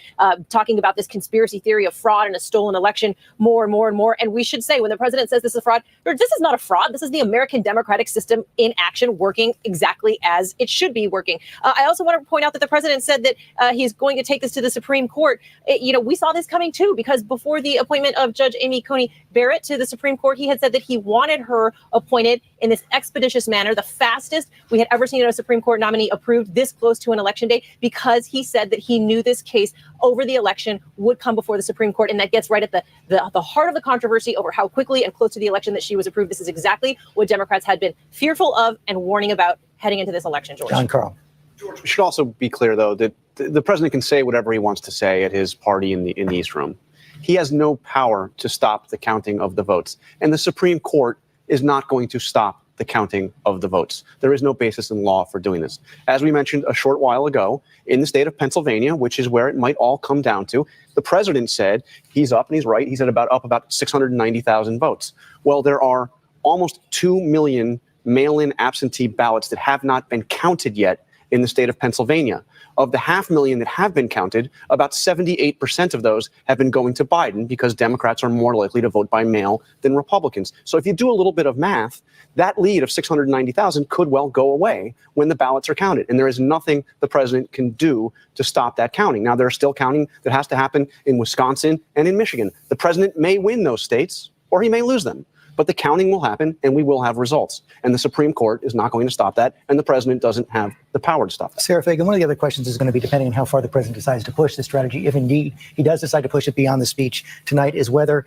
talking about this conspiracy theory of fraud and a stolen election more and more and more. And we should say, when the president says this is a fraud, this is not a fraud. This is the American democratic system in action, working exactly as it should be working. I also want to point out that the president said that he's going to take this to the Supreme Court. We saw this coming too, because before the appointment of Judge Amy Coney Barrett to the Supreme Court, he had said that he wanted her appointed in this expeditious manner, the fastest we had ever seen a Supreme Court nominee approved this close to an election day, because he said that he knew this case over the election would come before the Supreme Court. And that gets right at the heart of the controversy over how quickly and close to the election that she was approved. This is exactly what Democrats had been fearful of and warning about heading into this election, George. John Carl. George, we should also be clear, though, that the president can say whatever he wants to say at his party in the East Room. He has no power to stop the counting of the votes. And the Supreme Court is not going to stop the counting of the votes. There is no basis in law for doing this. As we mentioned a short while ago, in the state of Pennsylvania, which is where it might all come down to, the president said he's up and he's right. He said up about 690,000 votes. Well, there are almost 2 million mail-in absentee ballots that have not been counted yet in the state of Pennsylvania. Of the 500,000 that have been counted, about 78% of those have been going to Biden because Democrats are more likely to vote by mail than Republicans. So if you do a little bit of math, that lead of 690,000 could well go away when the ballots are counted. And there is nothing the president can do to stop that counting. Now, there's still counting that has to happen in Wisconsin and in Michigan. The president may win those states or he may lose them. But the counting will happen and we will have results. And the Supreme Court is not going to stop that. And the president doesn't have the power to stop that. Sarah Fagan, one of the other questions is going to be, depending on how far the president decides to push this strategy, if indeed he does decide to push it beyond the speech tonight, is whether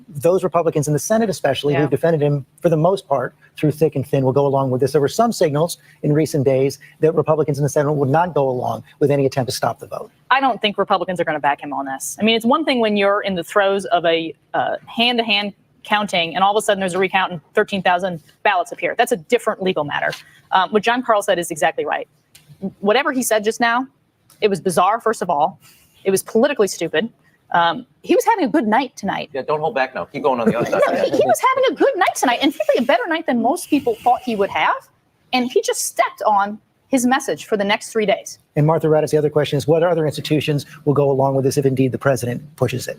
those Republicans in the Senate especially, who've defended him for the most part through thick and thin, will go along with this. There were some signals in recent days that Republicans in the Senate would not go along with any attempt to stop the vote. I don't think Republicans are going to back him on this. I mean, it's one thing when you're in the throes of a hand-to-hand counting and all of a sudden there's a recount and 13,000 ballots appear. That's a different legal matter. What John Carl said is exactly right. Whatever he said just now, it was bizarre, first of all. It was politically stupid. He was having a good night tonight. Yeah, don't hold back now. Keep going on the other side. No, he was having a good night tonight, and frankly, a better night than most people thought he would have. And he just stepped on his message for the next 3 days. And Martha Raddatz, the other question is, what other institutions will go along with this if indeed the president pushes it?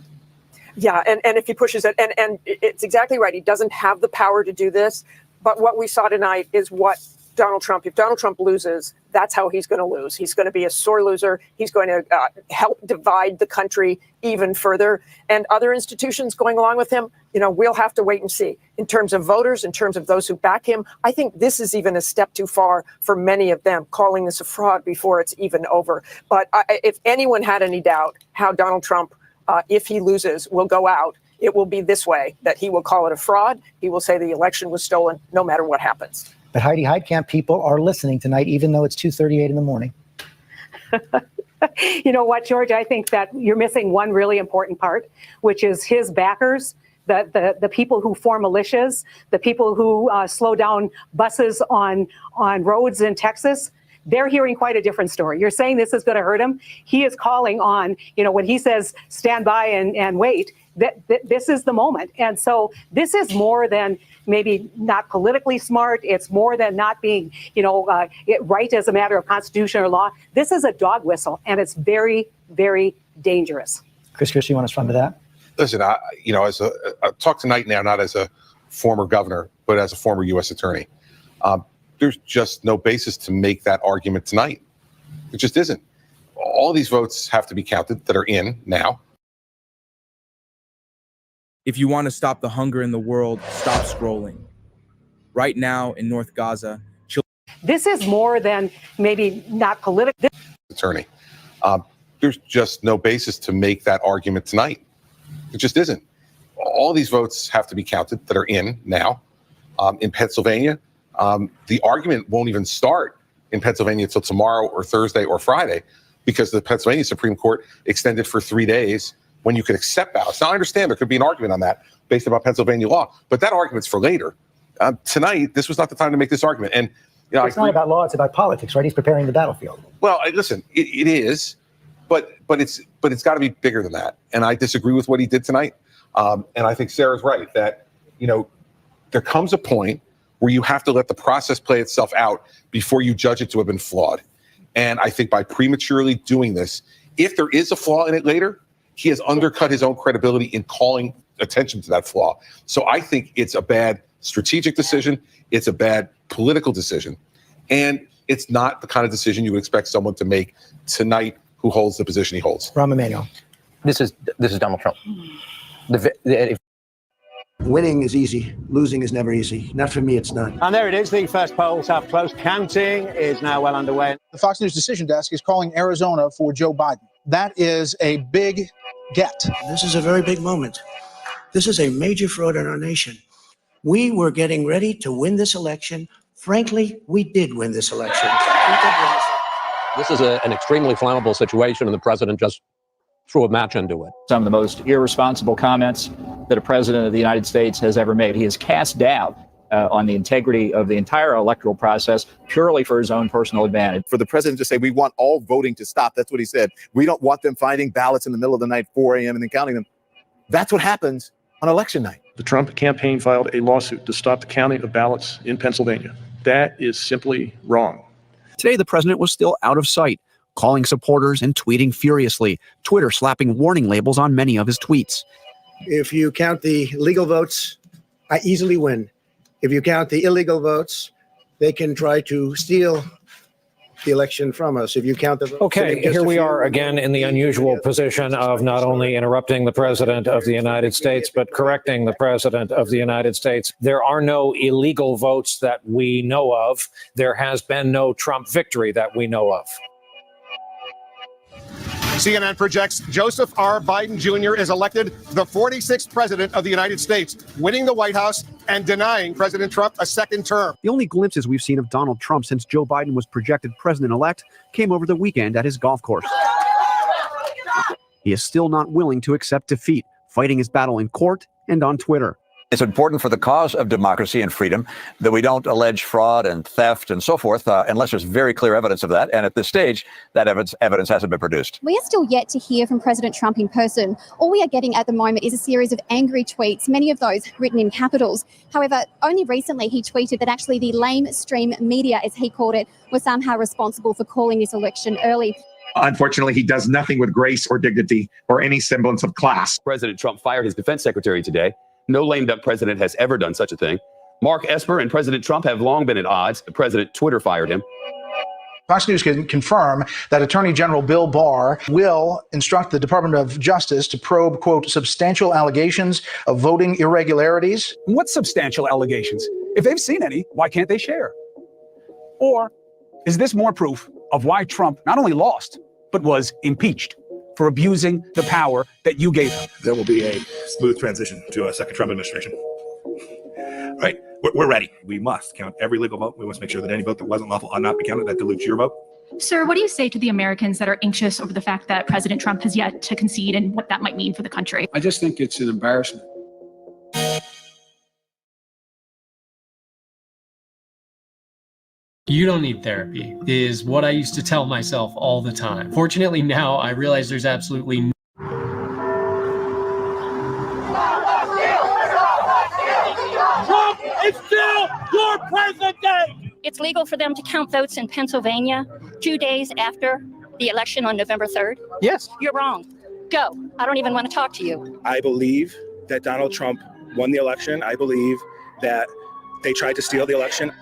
Yeah, and if he pushes it, and it's exactly right. He doesn't have the power to do this. But what we saw tonight is what Donald Trump, if Donald Trump loses, that's how he's going to lose. He's going to be a sore loser. He's going to help divide the country even further. And other institutions going along with him, we'll have to wait and see. In terms of voters, in terms of those who back him, I think this is even a step too far for many of them, calling this a fraud before it's even over. But if anyone had any doubt how Donald Trump, if he loses, will go out, it will be this way, that he will call it a fraud. He will say the election was stolen no matter what happens. But Heidi Heitkamp people are listening tonight, even though it's 2:38 in the morning. You know what, George? I think that you're missing one really important part, which is his backers, the people who form militias, the people who slow down buses on roads in Texas. They're hearing quite a different story. You're saying this is going to hurt him. He is calling on, when he says stand by and wait, that this is the moment. And so this is more than maybe not politically smart. It's more than not being, right as a matter of constitution or law. This is a dog whistle, and it's very, very dangerous. Chris Christie, you want to respond to that? Listen, I talk tonight now, not as a former governor, but as a former U.S. attorney. There's just no basis to make that argument tonight. It just isn't. All these votes have to be counted that are in now. If you want to stop the hunger in the world, stop scrolling. Right now in North Gaza, this is more than maybe not political. Attorney, there's just no basis to make that argument tonight. It just isn't. All these votes have to be counted that are in now. In Pennsylvania, the argument won't even start in Pennsylvania until tomorrow or Thursday or Friday, because the Pennsylvania Supreme Court extended for 3 days when you could accept ballots. Now, I understand there could be an argument on that based upon Pennsylvania law, but that argument's for later. Tonight, this was not the time to make this argument. And It's not about law; it's about politics, right? He's preparing the battlefield. Well, listen, it is, but it's got to be bigger than that. And I disagree with what he did tonight. And I think Sarah's right that there comes a point where you have to let the process play itself out before you judge it to have been flawed. And I think by prematurely doing this, if there is a flaw in it later, he has undercut his own credibility in calling attention to that flaw. So I think it's a bad strategic decision. It's a bad political decision. And it's not the kind of decision you would expect someone to make tonight who holds the position he holds. Rahm Emanuel. This is Donald Trump. Winning is easy. Losing is never easy. Not for me, it's not. And there it is. The first polls have closed. Counting is now well underway. The Fox News Decision Desk is calling Arizona for Joe Biden. That is a big get. This is a very big moment. This is a major fraud in our nation. We were getting ready to win this election. Frankly, we did win this election. This is an extremely flammable situation, and the president just threw a match into it. Some of the most irresponsible comments that a president of the United States has ever made. He has cast doubt on the integrity of the entire electoral process purely for his own personal advantage. For the president to say, we want all voting to stop. That's what he said. We don't want them finding ballots in the middle of the night, 4 a.m., and then counting them. That's what happens on election night. The Trump campaign filed a lawsuit to stop the counting of ballots in Pennsylvania. That is simply wrong. Today, the president was still out of sight, calling supporters and tweeting furiously, Twitter slapping warning labels on many of his tweets. If you count the legal votes, I easily win. If you count the illegal votes, they can try to steal the election from us. If you count the votes. Okay, here we are again in the unusual position of not only interrupting the president of the United States, but correcting the president of the United States. There are no illegal votes that we know of. There has been no Trump victory that we know of. CNN projects Joseph R. Biden Jr. is elected the 46th president of the United States, winning the White House and denying President Trump a second term. The only glimpses we've seen of Donald Trump since Joe Biden was projected president-elect came over the weekend at his golf course. He is still not willing to accept defeat, fighting his battle in court and on Twitter. It's important for the cause of democracy and freedom that we don't allege fraud and theft and so forth unless there's very clear evidence of that. And at this stage, that evidence hasn't been produced. We are still yet to hear from President Trump in person. All we are getting at the moment is a series of angry tweets, many of those written in capitals. However, only recently he tweeted that actually the lamestream media, as he called it, was somehow responsible for calling this election early. Unfortunately, he does nothing with grace or dignity or any semblance of class. President Trump fired his defense secretary today. No lame duck president has ever done such a thing. Mark Esper and President Trump have long been at odds. The president Twitter fired him. Fox News can confirm that Attorney General Bill Barr will instruct the Department of Justice to probe, quote, substantial allegations of voting irregularities. What substantial allegations? If they've seen any, why can't they share? Or is this more proof of why Trump not only lost, but was impeached for abusing the power that you gave him? There will be a smooth transition to a second Trump administration. Right? We're ready. We must count every legal vote. We must make sure that any vote that wasn't lawful ought not be counted. That dilutes your vote. Sir, what do you say to the Americans that are anxious over the fact that President Trump has yet to concede and what that might mean for the country? I just think it's an embarrassment. You don't need therapy, is what I used to tell myself all the time. Fortunately, now I realize there's absolutely no Trump is still your president! It's legal for them to count votes in Pennsylvania 2 days after the election on November 3rd? Yes. You're wrong. Go. I don't even want to talk to you. I believe that Donald Trump won the election. I believe that they tried to steal the election.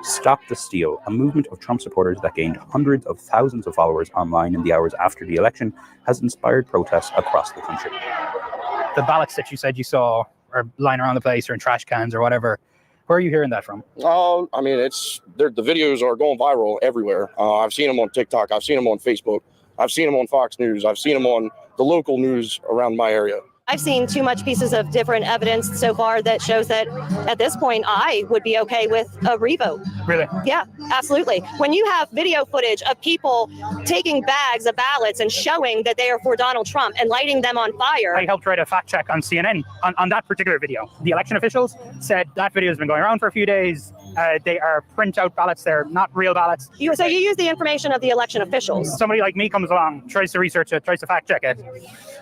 Stop the Steal, a movement of Trump supporters that gained hundreds of thousands of followers online in the hours after the election, has inspired protests across the country. The ballots that you said you saw are lying around the place or in trash cans or whatever, where are you hearing that from? I mean, the videos are going viral everywhere. I've seen them on TikTok. I've seen them on Facebook. I've seen them on Fox News. I've seen them on the local news around my area. I've seen too much pieces of different evidence so far that shows that at this point, I would be okay with a revote. Really? Yeah, absolutely. When you have video footage of people taking bags of ballots and showing that they are for Donald Trump and lighting them on fire. I helped write a fact check on CNN on that particular video. The election officials said that video has been going around for a few days. They are printout ballots. They're not real ballots. So you use the information of the election officials. Somebody like me comes along, tries to research it, tries to fact check it,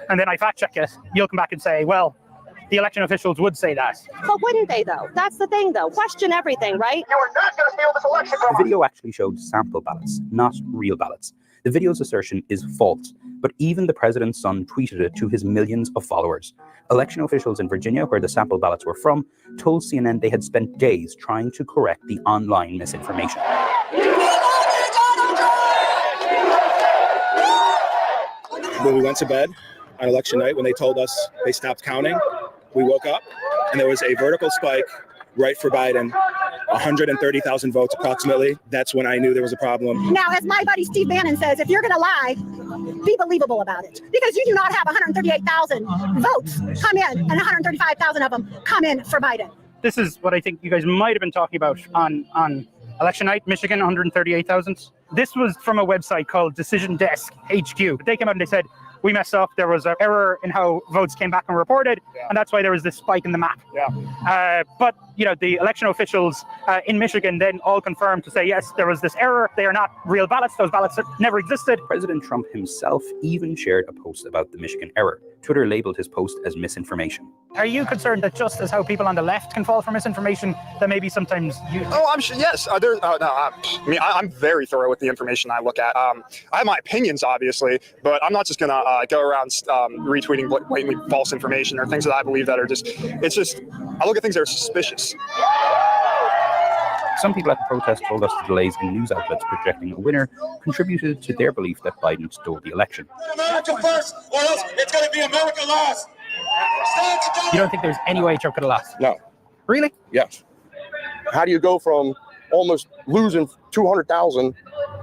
and then I fact check it. You'll come back and say, well, the election officials would say that. But wouldn't they, though? That's the thing, though. Question everything, right? You are not going to steal this election. The video actually showed sample ballots, not real ballots. The video's assertion is false, but even the president's son tweeted it to his millions of followers. Election officials in Virginia, where the sample ballots were from, told CNN they had spent days trying to correct the online misinformation. When we went to bed on election night, when they told us they stopped counting, we woke up and there was a vertical spike right for Biden, 130,000 votes approximately. That's when I knew there was a problem. Now, as my buddy Steve Bannon says, if you're going to lie, be believable about it. Because you do not have 138,000 votes come in and 135,000 of them come in for Biden. This is what I think you guys might have been talking about on election night, Michigan, 138,000. This was from a website called Decision Desk HQ. They came out and they said, we messed up. There was an error in how votes came back and reported, and that's why there was this spike in the map. But the election officials in Michigan then all confirmed to say, yes, there was this error. They are not real ballots. Those ballots never existed. President Trump himself even shared a post about the Michigan error. Twitter labeled his post as misinformation. Are you concerned that just as how people on the left can fall for misinformation, that maybe sometimes you... Oh, I'm sure. Yes. I'm very thorough with the information I look at. I have my opinions, obviously, but I'm not just going to go around retweeting blatantly false information or things that I believe that are I look at things that are suspicious. Some people at the protest told us the delays in news outlets projecting a winner contributed to their belief that Biden stole the election. America first, or else it's going to be America last. You don't think there's any way Trump could have lost? No. Really? Yes. How do you go from almost losing 200,000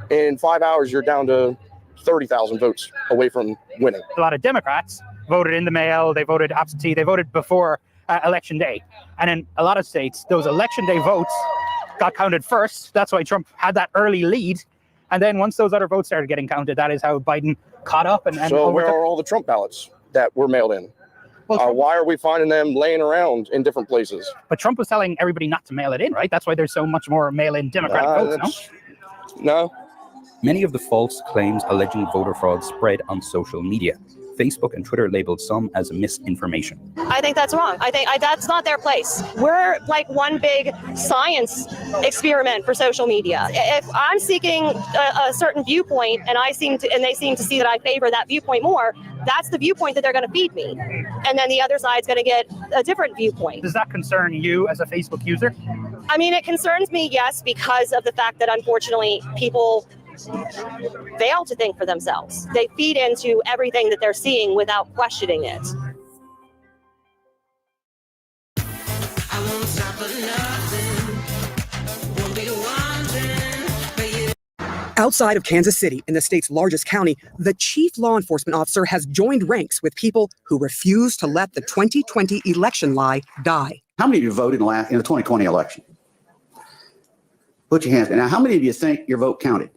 in 5 hours, you're down to 30,000 votes away from winning? A lot of Democrats voted in the mail, they voted absentee, they voted before election day. And in a lot of states, those election day votes got counted first. That's why Trump had that early lead. And then once those other votes started getting counted, that is how Biden caught up. So where are all the Trump ballots that were mailed in? Why are we finding them laying around in different places? But Trump was telling everybody not to mail it in, right? That's why there's so much more mail-in Democratic votes, no? Many of the false claims alleging voter fraud spread on social media. Facebook and Twitter labeled some as misinformation. I think that's wrong. I think that's not their place. We're like one big science experiment for social media. If I'm seeking a certain viewpoint and they seem to see that I favor that viewpoint more, that's the viewpoint that they're going to feed me. And then the other side's going to get a different viewpoint. Does that concern you as a Facebook user? I mean, it concerns me, yes, because of the fact that unfortunately people fail to think for themselves. They feed into everything that they're seeing without questioning it. Outside of Kansas City, in the state's largest county, the chief law enforcement officer has joined ranks with people who refuse to let the 2020 election lie die. How many of you voted in the 2020 election? Put your hands down. Now, how many of you think your vote counted?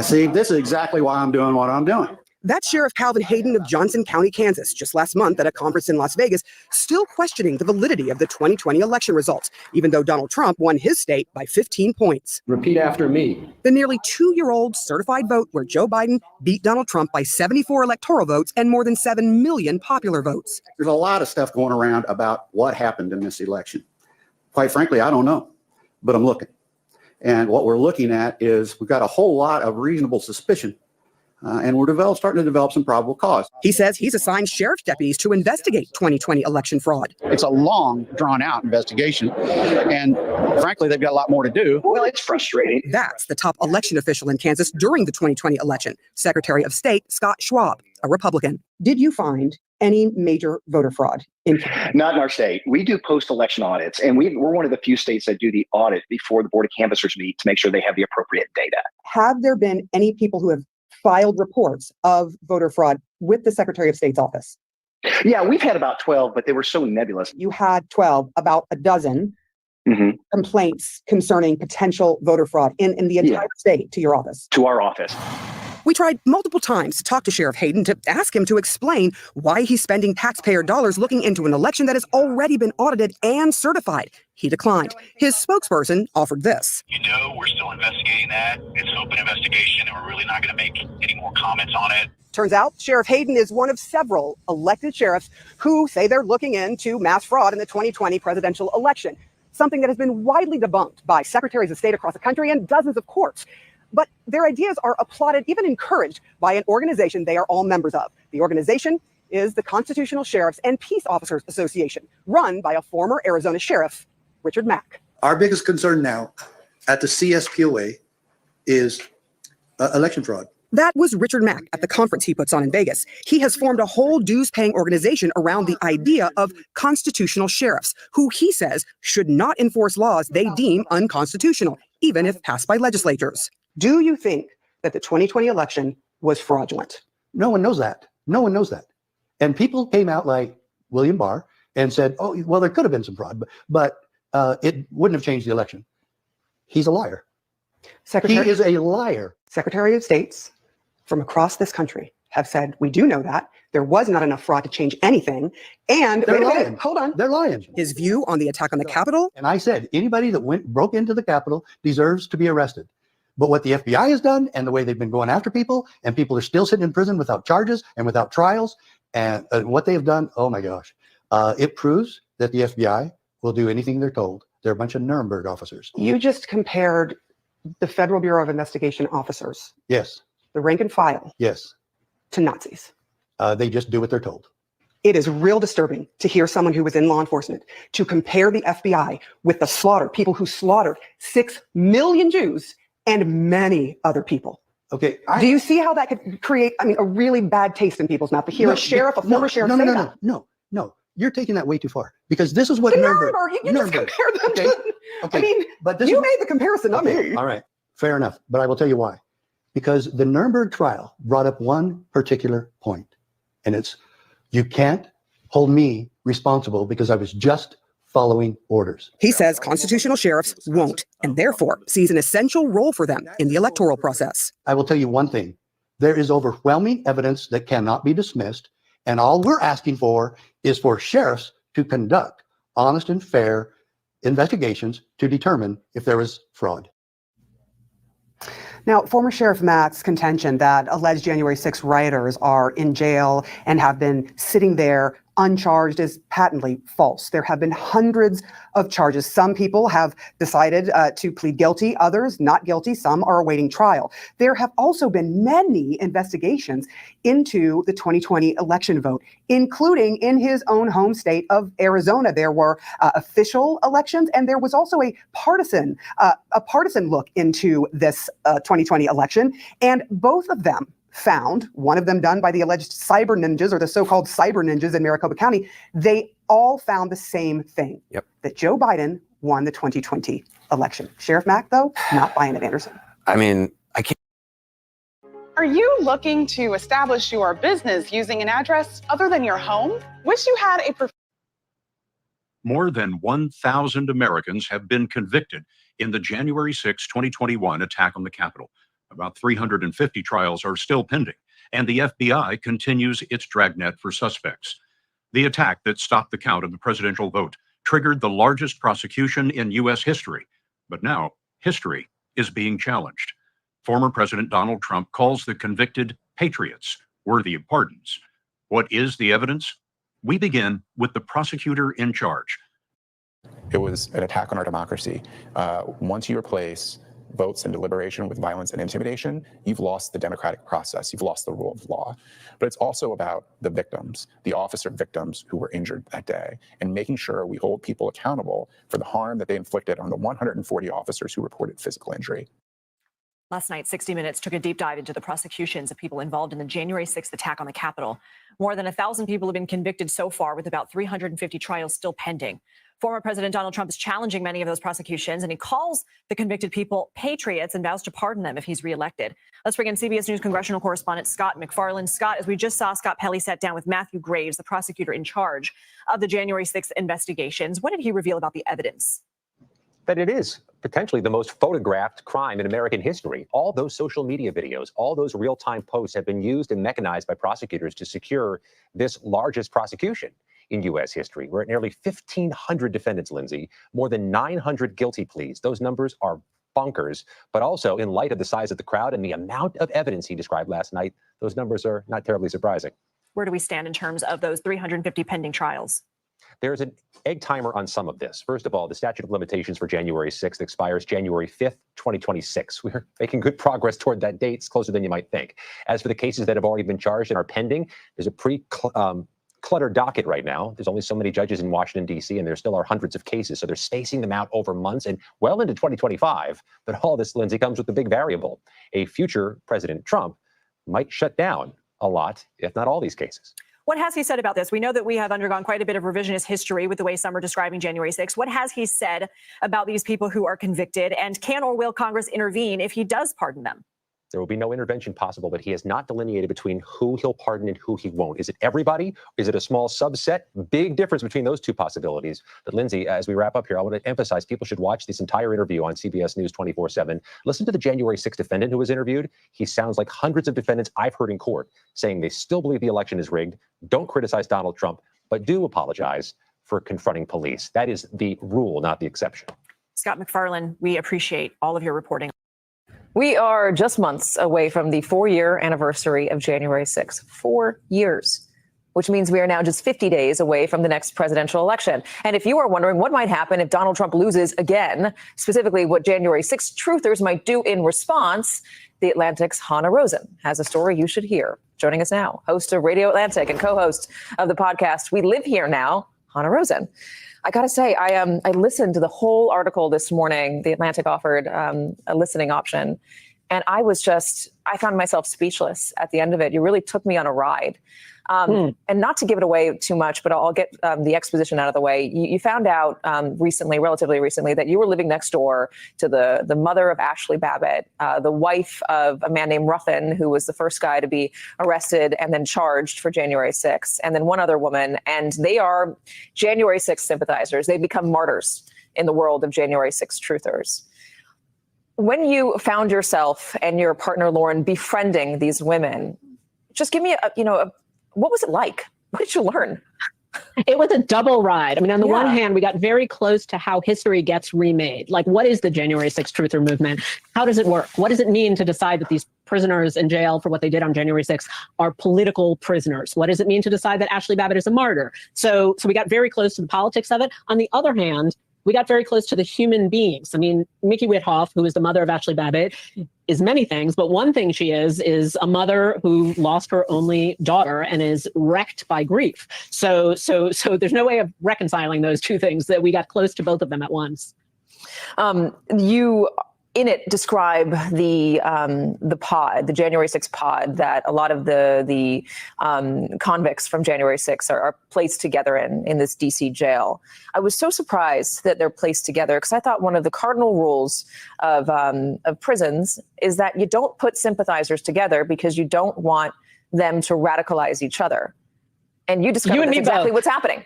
See, this is exactly why I'm doing what I'm doing. That's Sheriff Calvin Hayden of Johnson County, Kansas, just last month at a conference in Las Vegas, still questioning the validity of the 2020 election results, even though Donald Trump won his state by 15 points. Repeat after me. The nearly 2-year-old certified vote where Joe Biden beat Donald Trump by 74 electoral votes and more than 7 million popular votes. There's a lot of stuff going around about what happened in this election. Quite frankly, I don't know, but I'm looking. And what we're looking at is we've got a whole lot of reasonable suspicion. And we're starting to develop some probable cause. He says he's assigned sheriff's deputies to investigate 2020 election fraud. It's a long, drawn-out investigation, and frankly, they've got a lot more to do. Well, it's frustrating. That's the top election official in Kansas during the 2020 election, Secretary of State Scott Schwab, a Republican. Did you find any major voter fraud in Kansas? Not in our state. We do post-election audits, and we're one of the few states that do the audit before the Board of Canvassers meet to make sure they have the appropriate data. Have there been any people who have filed reports of voter fraud with the Secretary of State's office? Yeah, we've had about 12, but they were so nebulous. You had 12, about a dozen complaints concerning potential voter fraud in the entire state to your office? To our office. We tried multiple times to talk to Sheriff Hayden to ask him to explain why he's spending taxpayer dollars looking into an election that has already been audited and certified. He declined. His spokesperson offered this. We're still investigating that. It's an open investigation, and we're really not going to make any more comments on it. Turns out Sheriff Hayden is one of several elected sheriffs who say they're looking into mass fraud in the 2020 presidential election, something that has been widely debunked by secretaries of state across the country and dozens of courts. But their ideas are applauded, even encouraged, by an organization they are all members of. The organization is the Constitutional Sheriffs and Peace Officers Association, run by a former Arizona sheriff, Richard Mack. Our biggest concern now at the CSPOA is election fraud. That was Richard Mack at the conference he puts on in Vegas. He has formed a whole dues-paying organization around the idea of constitutional sheriffs, who he says should not enforce laws they deem unconstitutional, even if passed by legislatures. Do you think that the 2020 election was fraudulent? No one knows that. No one knows that. And people came out like William Barr and said, oh, well, there could have been some fraud, but it wouldn't have changed the election. He's a liar. He is a liar. Secretary of States from across this country have said, we do know that. There was not enough fraud to change anything. And they're lying. Hold on. They're lying. His view on the attack on the Capitol. And I said, anybody that broke into the Capitol deserves to be arrested. But what the FBI has done and the way they've been going after people, and people are still sitting in prison without charges and without trials, and what they have done, oh my gosh, it proves that the FBI will do anything they're told. They're a bunch of Nuremberg officers. You just compared the Federal Bureau of Investigation officers, Yes, the rank and file, yes. to Nazis. They just do what they're told. It is real disturbing to hear someone who was in law enforcement to compare the FBI with the slaughter, people who slaughtered 6 million Jews and many other people. Okay. Do you see how that could create, a really bad taste in people's mouth to hear a former sheriff say that? No. You're taking that way too far, because this is what Nuremberg, you just compare them to, but you made the comparison, not me. All right, fair enough. But I will tell you why. Because the Nuremberg trial brought up one particular point, and it's, you can't hold me responsible because I was just following orders. He says constitutional sheriffs won't, and therefore sees an essential role for them in the electoral process. I will tell you one thing. There is overwhelming evidence that cannot be dismissed, and all we're asking for is for sheriffs to conduct honest and fair investigations to determine if there is fraud. Now, former Sheriff Matt's contention that alleged January 6 rioters are in jail and have been sitting there uncharged is patently false. There have been hundreds of charges. Some people have decided to plead guilty, others not guilty. Some are awaiting trial. There have also been many investigations into the 2020 election vote, including in his own home state of Arizona. There were official elections, and there was also a partisan look into this 2020 election, and both of them found, one of them done by the alleged cyber ninjas, or the so-called cyber ninjas in Maricopa County, they all found the same thing, that Joe Biden won the 2020 election. Sheriff Mack, though, not buying it, Anderson. I mean, I can't. Are you looking to establish your business using an address other than your home? Wish you had a More than 1,000 Americans have been convicted in the January 6, 2021 attack on the Capitol. About 350 trials are still pending, and the FBI continues its dragnet for suspects. The attack that stopped the count of the presidential vote triggered the largest prosecution in U.S. history. But now, history is being challenged. Former President Donald Trump calls the convicted patriots, worthy of pardons. What is the evidence? We begin with the prosecutor in charge. It was an attack on our democracy. Once you replace votes and deliberation with violence and intimidation, you've lost the democratic process. You've lost the rule of law. But it's also about the victims, the officer victims who were injured that day, and making sure we hold people accountable for the harm that they inflicted on the 140 officers who reported physical injury. Last night, 60 Minutes took a deep dive into the prosecutions of people involved in the January 6th attack on the Capitol. More than 1,000 people have been convicted so far, with about 350 trials still pending. Former President Donald Trump is challenging many of those prosecutions, and he calls the convicted people patriots and vows to pardon them if he's reelected. Let's bring in CBS News congressional correspondent Scott MacFarlane. Scott, as we just saw, Scott Pelley sat down with Matthew Graves, the prosecutor in charge of the January 6th investigations. What did he reveal about the evidence? That it is potentially the most photographed crime in American history. All those social media videos, all those real-time posts have been used and mechanized by prosecutors to secure this largest prosecution in U.S. history. We're at nearly 1,500 defendants, Lindsay, more than 900 guilty pleas. Those numbers are bonkers, but also in light of the size of the crowd and the amount of evidence he described last night, those numbers are not terribly surprising. Where do we stand in terms of those 350 pending trials? There's an egg timer on some of this. First of all, the statute of limitations for January 6th expires January 5th, 2026. We're making good progress toward that date. It's closer than you might think. As for the cases that have already been charged and are pending, there's a cluttered docket right now. There's only so many judges in Washington, D.C., and there still are hundreds of cases. So they're spacing them out over months and well into 2025. But all this, Lindsay, comes with the big variable. A future President Trump might shut down a lot, if not all, these cases. What has he said about this? We know that we have undergone quite a bit of revisionist history with the way some are describing January 6th. What has he said about these people who are convicted? And can or will Congress intervene if he does pardon them? There will be no intervention possible, but he has not delineated between who he'll pardon and who he won't. Is it everybody? Is it a small subset? Big difference between those two possibilities. But Lindsay, as we wrap up here, I want to emphasize people should watch this entire interview on CBS News 24/7. Listen to the January 6th defendant who was interviewed. He sounds like hundreds of defendants I've heard in court saying they still believe the election is rigged. Don't criticize Donald Trump, but do apologize for confronting police. That is the rule, not the exception. Scott MacFarlane, we appreciate all of your reporting. We are just months away from the 4-year anniversary of January 6th. 4 years, which means we are now just 50 days away from the next presidential election. And if you are wondering what might happen if Donald Trump loses again, specifically what January 6th truthers might do in response, The Atlantic's Hanna Rosin has a story you should hear. Joining us now, host of Radio Atlantic and co-host of the podcast We Live Here Now, Hanna Rosin. I got to say, I listened to the whole article this morning. The Atlantic offered a listening option, and I found myself speechless at the end of it. You really took me on a ride. And not to give it away too much, but I'll get the exposition out of the way. You found out relatively recently, that you were living next door to the mother of Ashley Babbitt, the wife of a man named Ruffin, who was the first guy to be arrested and then charged for January 6th, and then one other woman. And they are January 6th sympathizers. They become martyrs in the world of January 6th truthers. When you found yourself and your partner, Lauren, befriending these women, just give me what was it like? What did you learn? It was a double ride. I mean, on the one hand, we got very close to how history gets remade. Like, what is the January 6th truther movement? How does it work? What does it mean to decide that these prisoners in jail for what they did on January 6th are political prisoners? What does it mean to decide that Ashley Babbitt is a martyr? So we got very close to the politics of it. On the other hand, we got very close to the human beings. I mean, Mickey Whithoff, who is the mother of Ashley Babbitt, is many things, but one thing she is a mother who lost her only daughter and is wrecked by grief. So there's no way of reconciling those two things, that we got close to both of them at once. You in it describe the pod, the January 6th pod that a lot of the convicts from January 6th are placed together in this DC jail. I was so surprised that they're placed together, because I thought one of the cardinal rules of prisons is that you don't put sympathizers together because you don't want them to radicalize each other. And you discovered that's exactly what's happening.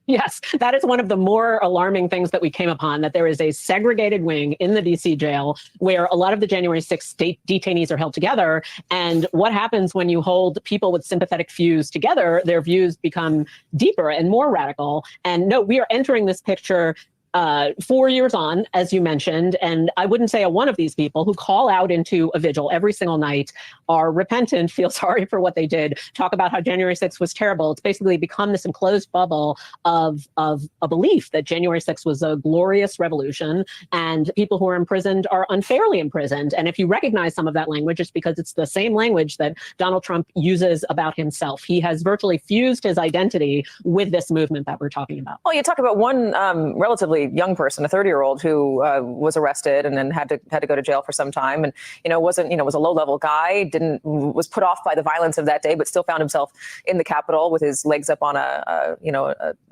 Yes, that is one of the more alarming things that we came upon, that there is a segregated wing in the DC jail where a lot of the January 6th state detainees are held together. And what happens when you hold people with sympathetic views together? Their views become deeper and more radical. And no, we are entering this picture 4 years on, as you mentioned, and I wouldn't say a one of these people who call out into a vigil every single night are repentant, feel sorry for what they did, talk about how January 6th was terrible. It's basically become this enclosed bubble of a belief that January 6th was a glorious revolution and people who are imprisoned are unfairly imprisoned. And if you recognize some of that language, it's because it's the same language that Donald Trump uses about himself. He has virtually fused his identity with this movement that we're talking about. Well, you talk about one relatively young person, a 30-year-old who was arrested and then had to go to jail for some time, and was a low-level guy, was put off by the violence of that day, but still found himself in the Capitol with his legs up on a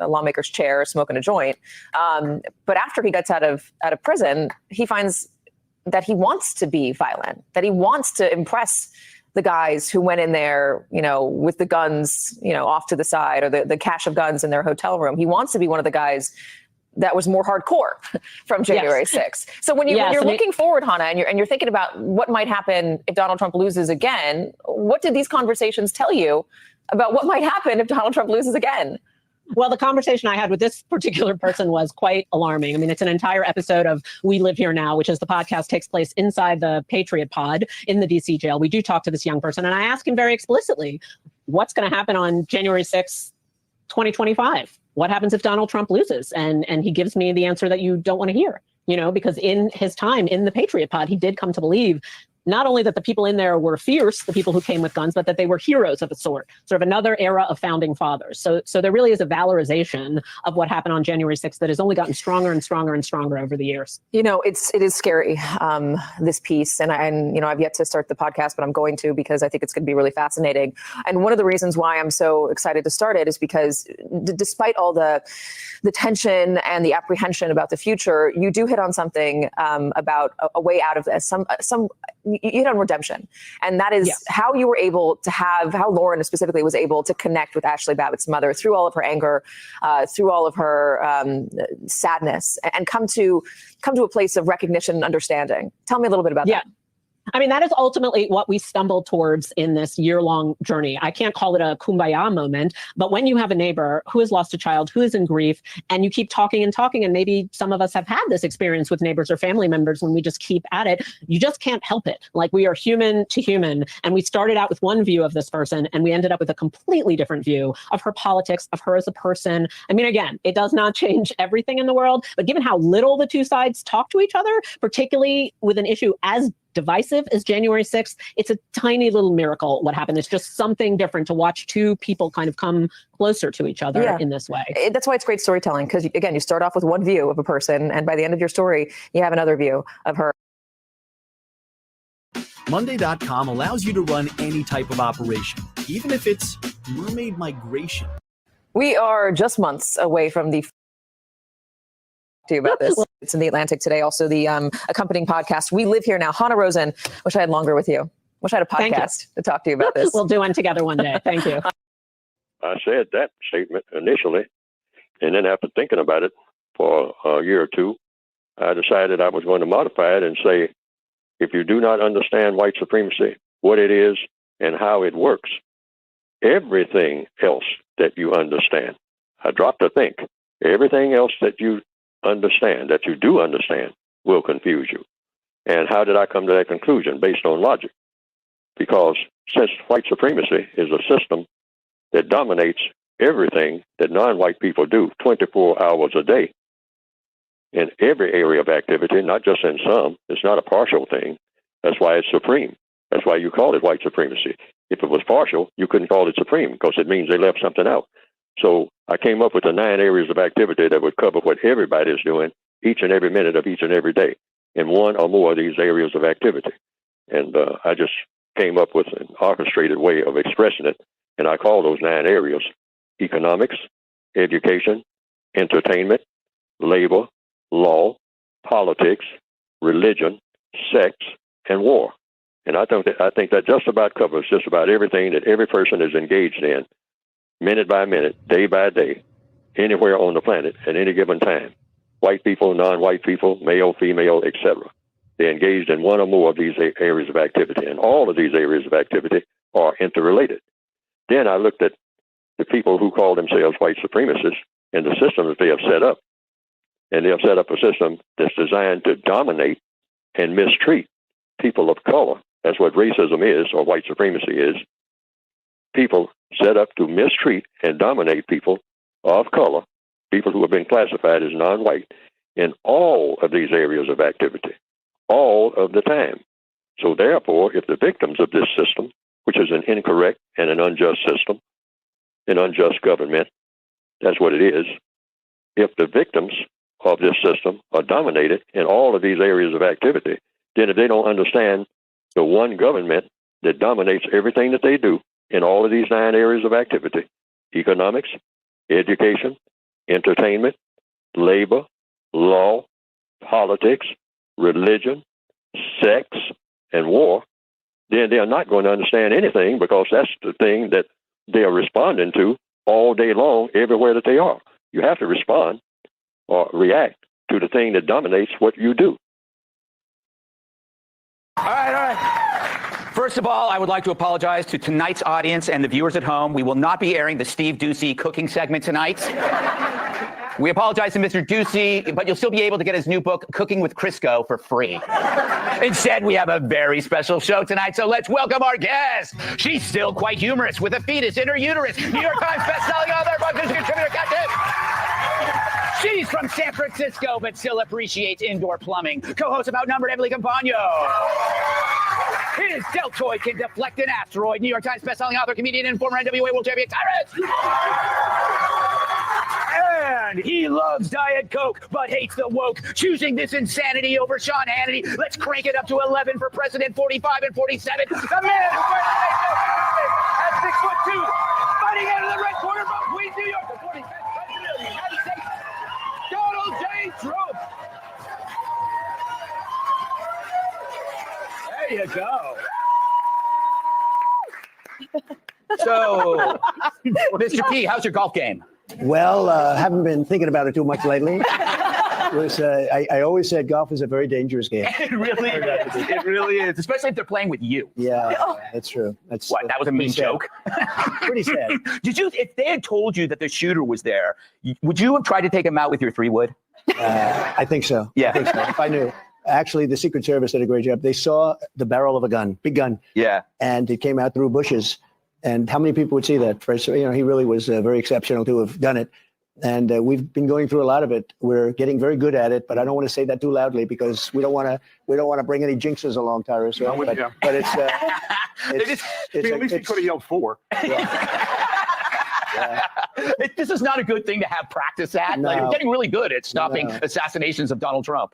lawmaker's chair, smoking a joint. But after he gets out of prison, he finds that he wants to be violent, that he wants to impress the guys who went in there, with the guns, off to the side, or the cache of guns in their hotel room. He wants to be one of the guys that was more hardcore from January 6th. So when you're looking forward, Hannah, and you're thinking about what might happen if Donald Trump loses again, what did these conversations tell you about what might happen if Donald Trump loses again? Well, the conversation I had with this particular person was quite alarming. I mean, it's an entire episode of We Live Here Now, which is the podcast takes place inside the Patriot Pod in the DC jail. We do talk to this young person, and I ask him very explicitly, what's going to happen on January 6th, 2025? What happens if Donald Trump loses? And he gives me the answer that you don't want to hear, because in his time in the Patriot Pod, he did come to believe not only that the people in there were fierce, the people who came with guns, but that they were heroes of a sort of another era of founding fathers. So there really is a valorization of what happened on January 6th that has only gotten stronger and stronger and stronger over the years. It is scary, this piece. And I've yet to start the podcast, but I'm going to, because I think it's going to be really fascinating. And one of the reasons why I'm so excited to start it is because despite all the tension and the apprehension about the future, you do hit on something about a way out of this, you hit on redemption. And that is how you were able to how Lauren specifically was able to connect with Ashley Babbitt's mother through all of her anger, through all of her sadness, and come to a place of recognition and understanding. Tell me a little bit about that. I mean, that is ultimately what we stumbled towards in this year-long journey. I can't call it a kumbaya moment, but when you have a neighbor who has lost a child, who is in grief, and you keep talking and talking, and maybe some of us have had this experience with neighbors or family members when we just keep at it, you just can't help it. Like, we are human to human, and we started out with one view of this person, and we ended up with a completely different view of her politics, of her as a person. I mean, again, it does not change everything in the world, but given how little the two sides talk to each other, particularly with an issue as divisive as January 6th, it's a tiny little miracle what happened. It's just something different to watch two people kind of come closer to each other in this way. That's why it's great storytelling, because, again, you start off with one view of a person, and by the end of your story, you have another view of her. Monday.com allows you to run any type of operation, even if it's mermaid migration. We are just months away from the to you about this. It's in the Atlantic today. Also, the accompanying podcast, We Live Here Now. Hannah Rosen, wish I had longer with you. Wish I had a podcast to talk to you about this. We'll do one together one day. Thank you. I said that statement initially, and then after thinking about it for a year or two, I decided I was going to modify it and say, if you do not understand white supremacy, what it is and how it works, everything else that you understand I dropped to think. Everything else that you understand, that you do understand, will confuse you. And how did I come to that conclusion? Based on logic. Because since white supremacy is a system that dominates everything that non-white people do 24 hours a day, in every area of activity, not just in some, it's not a partial thing. That's why it's supreme. That's why you call it white supremacy. If it was partial, you couldn't call it supreme because it means they left something out. So I came up with the 9 areas of activity that would cover what everybody is doing each and every minute of each and every day in one or more of these areas of activity. And I just came up with an orchestrated way of expressing it. And I call those 9 areas: economics, education, entertainment, labor, law, politics, religion, sex, and war. And I think that just about covers just about everything that every person is engaged in, minute by minute, day by day, anywhere on the planet at any given time. White people, non-white people, male, female, etc. They're engaged in one or more of these areas of activity, and all of these areas of activity are interrelated. Then I looked at the people who call themselves white supremacists and the systems they have set up. And they have set up a system that's designed to dominate and mistreat people of color. That's what racism is, or white supremacy is. People set up to mistreat and dominate people of color, people who have been classified as non-white, in all of these areas of activity, all of the time. So therefore, if the victims of this system, which is an incorrect and an unjust system, an unjust government, that's what it is, if the victims of this system are dominated in all of these areas of activity, then if they don't understand the one government that dominates everything that they do in all of these 9 areas of activity, economics, education, entertainment, labor, law, politics, religion, sex, and war, then they are not going to understand anything, because that's the thing that they are responding to all day long, everywhere that they are. You have to respond or react to the thing that dominates what you do. All right. First of all, I would like to apologize to tonight's audience and the viewers at home. We will not be airing the Steve Doocy cooking segment tonight. We apologize to Mr. Doocy, but you'll still be able to get his new book, Cooking with Crisco, for free. Instead, we have a very special show tonight, so let's welcome our guest. She's still quite humorous, with a fetus in her uterus. New York Times bestselling author, book contributor, Captain. She's from San Francisco, but still appreciates indoor plumbing. Co-host of Outnumbered, Emily Campagno. His deltoid can deflect an asteroid. New York Times bestselling author, comedian, and former NWA World Champion, Tyrus. And he loves Diet Coke, but hates the woke. Choosing this insanity over Sean Hannity. Let's crank it up to 11 for President 45 and 47. The man who at 6'2", fighting out of the red corner from Queens, New York, the 45th President of the United States, Donald J. Trump. There you go. So, Mr. P, how's your golf game? Well, haven't been thinking about it too much lately. I always said golf is a very dangerous game. It really is. It really is, especially if they're playing with you. Yeah, that's true. That's what? That was a mean joke. Pretty sad. Did you? If they had told you that the shooter was there, would you have tried to take him out with your 3-wood? I think so. Yeah. I think so. If I knew. Actually, the Secret Service did a great job. They saw the barrel of a gun, big gun. Yeah. And it came out through bushes. And how many people would see that? First, he really was very exceptional to have done it. And we've been going through a lot of it. We're getting very good at it, but I don't want to say that too loudly because we don't want to bring any jinxes along, Tyrus. Right? But it's at least he could have yelled 4. This is not a good thing to have practice at. No. Like, you're getting really good at stopping assassinations of Donald Trump.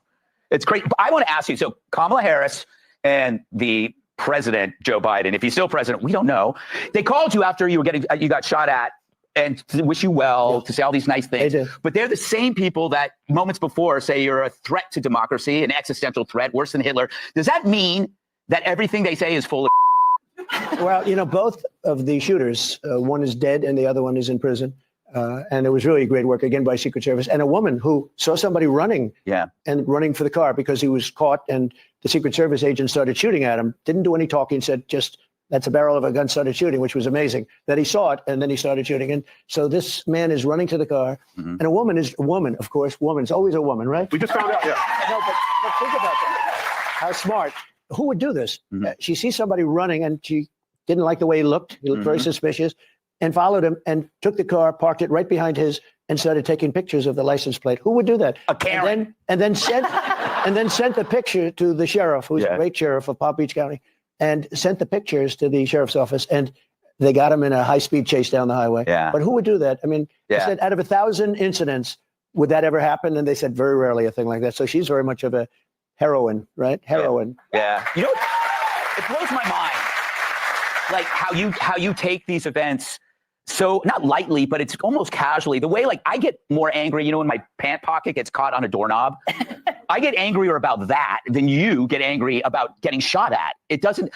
It's great. But I want to ask you, so Kamala Harris and the President, Joe Biden, if he's still president, we don't know. They called you after you got shot at and to wish you well, to say all these nice things. But they're the same people that moments before say you're a threat to democracy, an existential threat, worse than Hitler. Does that mean that everything they say is full of? Well, both of the shooters, one is dead and the other one is in prison. And it was really great work, again, by Secret Service. And a woman who saw somebody running and running for the car because he was caught and the Secret Service agent started shooting at him, didn't do any talking, said, just That's a barrel of a gun started shooting, which was amazing that he saw it and then he started shooting. And so this man is running to the car, and a woman, of course. Woman's always a woman, right? We just found out, yeah. No, but think about that. How smart. Who would do this? She sees somebody running and she didn't like the way he looked. He looked very suspicious and followed him and took the car, parked it right behind his and started taking pictures of the license plate. Who would do that? A Karen. And then sent the picture to the sheriff, who's a great sheriff of Palm Beach County, and sent the pictures to the sheriff's office. And they got him in a high-speed chase down the highway. Yeah. But who would do that? I mean, they said out of 1,000 incidents, would that ever happen? And they said very rarely a thing like that. So she's very much of a heroine, right? Heroine. Yeah. You know, it blows my mind, like how you take these events so not lightly, but it's almost casually. The way, like, I get more angry, you know, when my pant pocket gets caught on a doorknob. I get angrier about that than you get angry about getting shot at. It doesn't.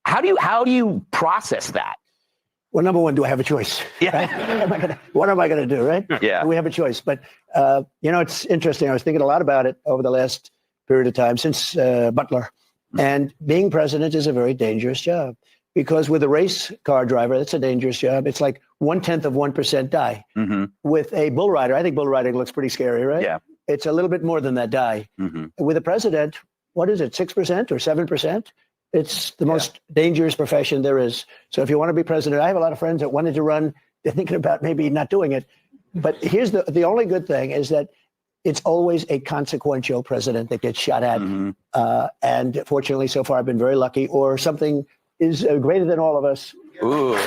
How do you process that? Well, number one, do I have a choice? Yeah. Right? What am I going to do? Right? Yeah. We have a choice. But, you know, it's interesting. I was thinking a lot about it over the last period of time since Butler. And being president is a very dangerous job because with a race car driver, that's a dangerous job. It's like 1/10% die. With a bull rider, I think bull riding looks pretty scary, right? Yeah. It's a little bit more than that die. With a president, what is it, 6% or 7%? It's the most dangerous profession there is. So if you want to be president, I have a lot of friends that wanted to run. They're thinking about maybe not doing it. But here's the only good thing is that it's always a consequential president that gets shot at. And fortunately, so far, I've been very lucky. Or something is greater than all of us. Ooh.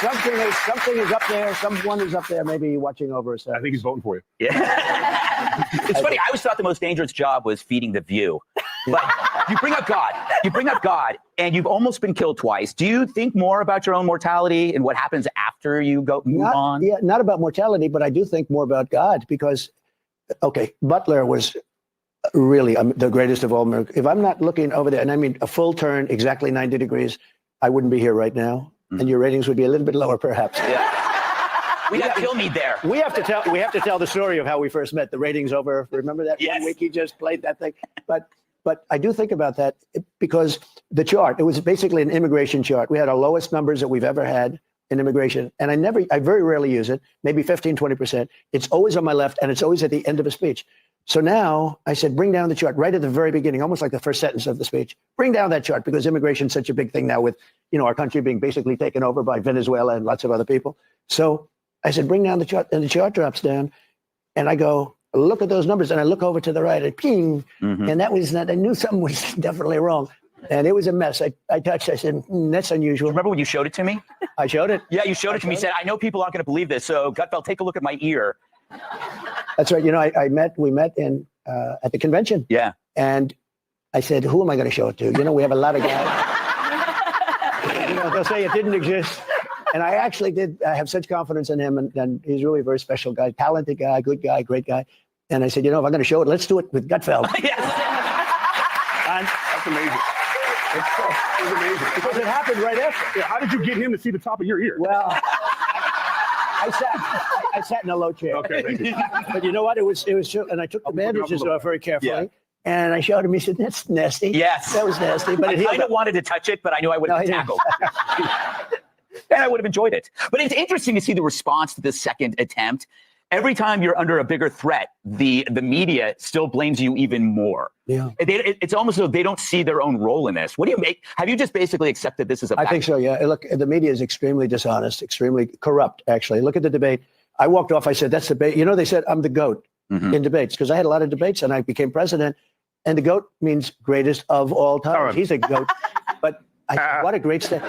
Something is up there. Someone is up there maybe watching over us. I think he's voting for you. Yeah. It's funny. I always thought the most dangerous job was feeding the View. But you bring up God, and you've almost been killed twice. Do you think more about your own mortality and what happens after you move on? Yeah, not about mortality, but I do think more about God because, okay, Butler was really the greatest of all miracles. If I'm not looking over there, and I mean a full turn, exactly 90 degrees, I wouldn't be here right now. And your ratings would be a little bit lower, perhaps. Yeah. We got Kill Me there. We have to tell the story of how we first met. The ratings over. Remember that one week he just played that thing? But I do think about that because the chart, it was basically an immigration chart. We had our lowest numbers that we've ever had in immigration. And I very rarely use it, maybe 15, 20%. It's always on my left and it's always at the end of a speech. So now I said, bring down the chart right at the very beginning, almost like the first sentence of the speech. Bring down that chart because immigration is such a big thing now with, you know, our country being basically taken over by Venezuela and lots of other people. So I said, bring down the chart, and the chart drops down. And I go, look at those numbers. And I look over to the right and ping. And that was not, I knew something was definitely wrong. And it was a mess. I touched, I said, that's unusual. Remember when you showed it to me? I showed it. Yeah, you showed it to me. You said, I know people aren't going to believe this. So Gutfeld, take a look at my ear. That's right. You know, we met in at the convention. Yeah. And I said, who am I going to show it to? You know, we have a lot of guys. You know, they'll say it didn't exist. And I actually did. I have such confidence in him. And he's really a very special guy, talented guy, good guy, great guy. And I said, you know, if I'm going to show it, let's do it with Gutfeld. That's amazing. It's amazing. Because it happened right after. Yeah, how did you get him to see the top of your ear? Well, I sat in a low chair. Okay, thank you. But you know what? It was true. And I took the bandages off very carefully. And I showed him. He said, "That's nasty." Yes, that was nasty. But I kind of wanted to touch it, but I knew I would have been tackled. And I would have enjoyed it. But it's interesting to see the response to this second attempt. Every time you're under a bigger threat, the media still blames you even more. Yeah, it's almost as though they don't see their own role in this. What do you make? Have you just basically accepted this as a fact? I think so, yeah. Look, the media is extremely dishonest, extremely corrupt, actually. Look at the debate. I walked off, I said, that's debate. You know, they said I'm the GOAT in debates because I had a lot of debates and I became president. And the GOAT means greatest of all time. He's a GOAT. But what a great stage.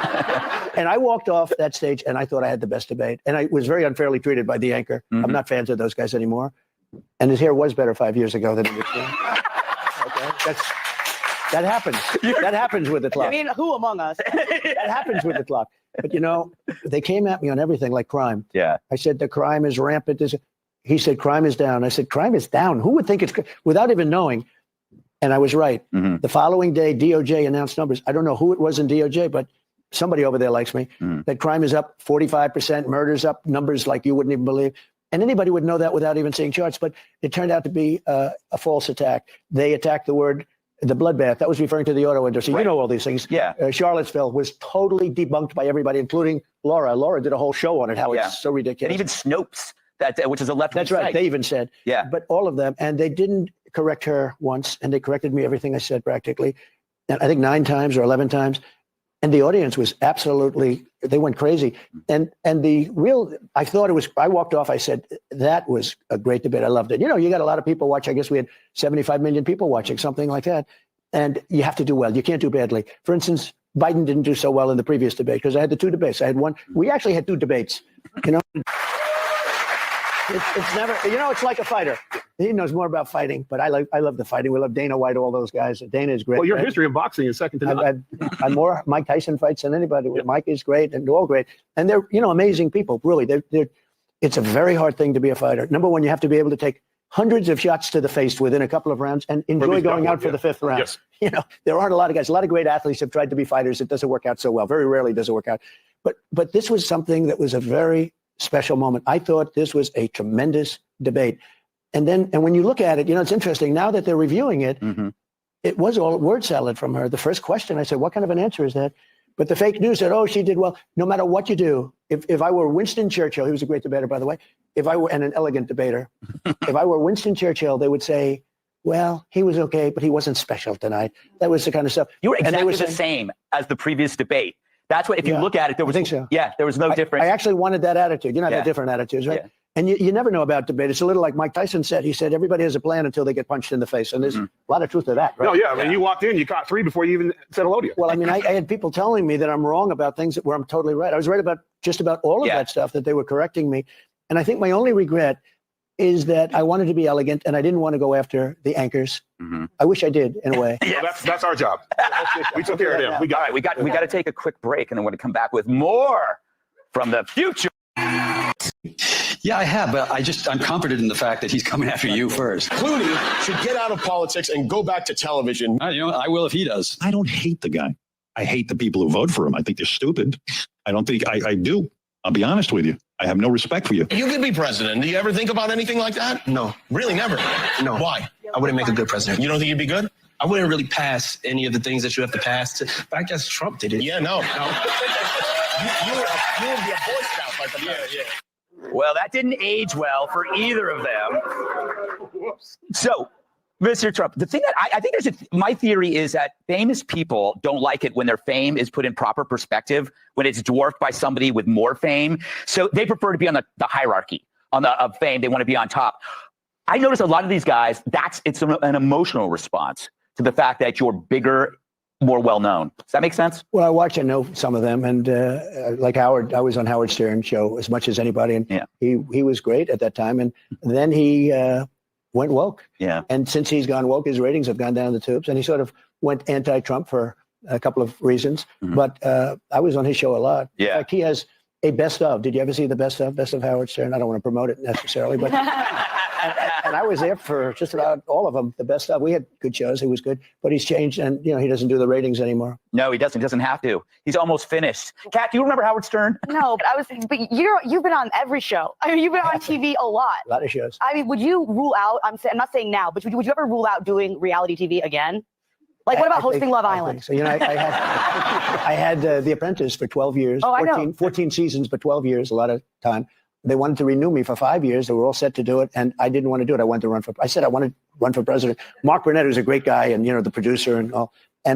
And I walked off that stage and I thought I had the best debate. And I was very unfairly treated by the anchor. I'm not fans of those guys anymore. And his hair was better 5 years ago than it is now. Okay, that happens. That happens with the clock. I mean, who among us? That happens with the clock. But you know, they came at me on everything like crime. Yeah. I said the crime is rampant. He said crime is down. I said crime is down. Who would think it's without even knowing? And I was right. The following day, DOJ announced numbers. I don't know who it was in DOJ, but somebody over there likes me. That crime is up 45%, murders up numbers like you wouldn't even believe. And anybody would know that without even seeing charts. But it turned out to be a false attack. They attacked the word the bloodbath, that was referring to the auto industry. Right. You know all these things. Yeah. Charlottesville was totally debunked by everybody, including Laura. Laura did a whole show on it, how it's so ridiculous. And even Snopes, which is a left. That's right. site. They even said. Yeah. But all of them, and they didn't correct her once, and they corrected me everything I said practically. And I think 9 times or 11 times. And the audience was absolutely, they went crazy. And the real, I thought it was, I walked off, I said, that was a great debate. I loved it. You know, you got a lot of people watch. I guess we had 75 million people watching, something like that. And you have to do well. You can't do badly. For instance, Biden didn't do so well in the previous debate because I had the 2 debates. I had one, we actually had 2 debates, you know. It's never, you know, it's like a fighter. He knows more about fighting, but I love the fighting. We love Dana White, all those guys. Dana is great. Well, your right? history of boxing is second to none. I've had more Mike Tyson fights than anybody. Mike is great, and they're all great, and they're, you know, amazing people. Really, they're. It's a very hard thing to be a fighter. Number one, you have to be able to take hundreds of shots to the face within a couple of rounds and enjoy going out for the 5th round. Yes. You know, there aren't a lot of guys. A lot of great athletes have tried to be fighters. It doesn't work out so well. Very rarely does it work out. But this was something that was a very special moment. I thought this was a tremendous debate. And when you look at it, you know, it's interesting. Now that they're reviewing it, it was all word salad from her. The first question, I said, what kind of an answer is that? But the fake news said, oh, she did well. No matter what you do, if I were Winston Churchill, he was a great debater, by the way, and an elegant debater, if I were Winston Churchill, they would say, well, he was okay, but he wasn't special tonight. That was the kind of stuff. You were exactly the same as the previous debate. That's what, if you look at it, there was, I think so. Yeah, there was no difference. I actually wanted that attitude. You know, the different attitudes, right? Yeah. And you never know about debate. It's a little like Mike Tyson said. He said, everybody has a plan until they get punched in the face. And there's a lot of truth to that, right? No, yeah. I mean, you walked in, you caught 3 before you even said hello to you. Well, I mean, I had people telling me that I'm wrong about things where I'm totally right. I was right about just about all of that stuff, that they were correcting me. And I think my only regret is that I wanted to be elegant and I didn't want to go after the anchors. I wish I did, in a way. Well, that's our job. We took care of them. We got to take a quick break, and then we're going to come back with more from the future. Yeah, I have, but I'm confident in the fact that he's coming after you first. Clooney should get out of politics and go back to television. I will if he does. I don't hate the guy. I hate the people who vote for him. I think they're stupid. I don't think I do. I'll be honest with you. I have no respect for you. You could be president. Do you ever think about anything like that? No. Really, never? No. Why? I wouldn't make a good president. You don't think you'd be good? I wouldn't really pass any of the things that you have to pass. But I guess Trump did it. Yeah, no. you would be a Boy Scout like a Yeah. Well, that didn't age well for either of them. So, Mr. Trump, the thing that I think my theory is that famous people don't like it when their fame is put in proper perspective, when it's dwarfed by somebody with more fame. So they prefer to be on the hierarchy of fame. They want to be on top. I notice a lot of these guys, it's an emotional response to the fact that you're bigger, more well-known. Does that make sense? Well, I know some of them, and like Howard, I was on Howard Stern's show as much as anybody, and he was great at that time, and then he went woke. Yeah. And since he's gone woke, his ratings have gone down the tubes, and he sort of went anti-Trump for a couple of reasons. But I was on his show a lot. Yeah. In fact, he has a best of. Did you ever see the best of Howard Stern? I don't want to promote it necessarily, but and I was there for just about all of them. The best of. We had good shows. He was good, but he's changed, and he doesn't do the ratings anymore. No, he doesn't. He doesn't have to. He's almost finished. Kat, do you remember Howard Stern? No, but you've been on every show. I mean, you've been on TV a lot. A lot of shows. I mean, would you rule out? I'm not saying now, but would you ever rule out doing reality TV again? Like, what about hosting Love Island? So, I had The Apprentice for 12 years. Oh, I know. 14 seasons, but 12 years, a lot of time. They wanted to renew me for 5 years. They were all set to do it, and I didn't want to do it. I said I wanted to run for president. Mark Burnett, who's a great guy, and the producer and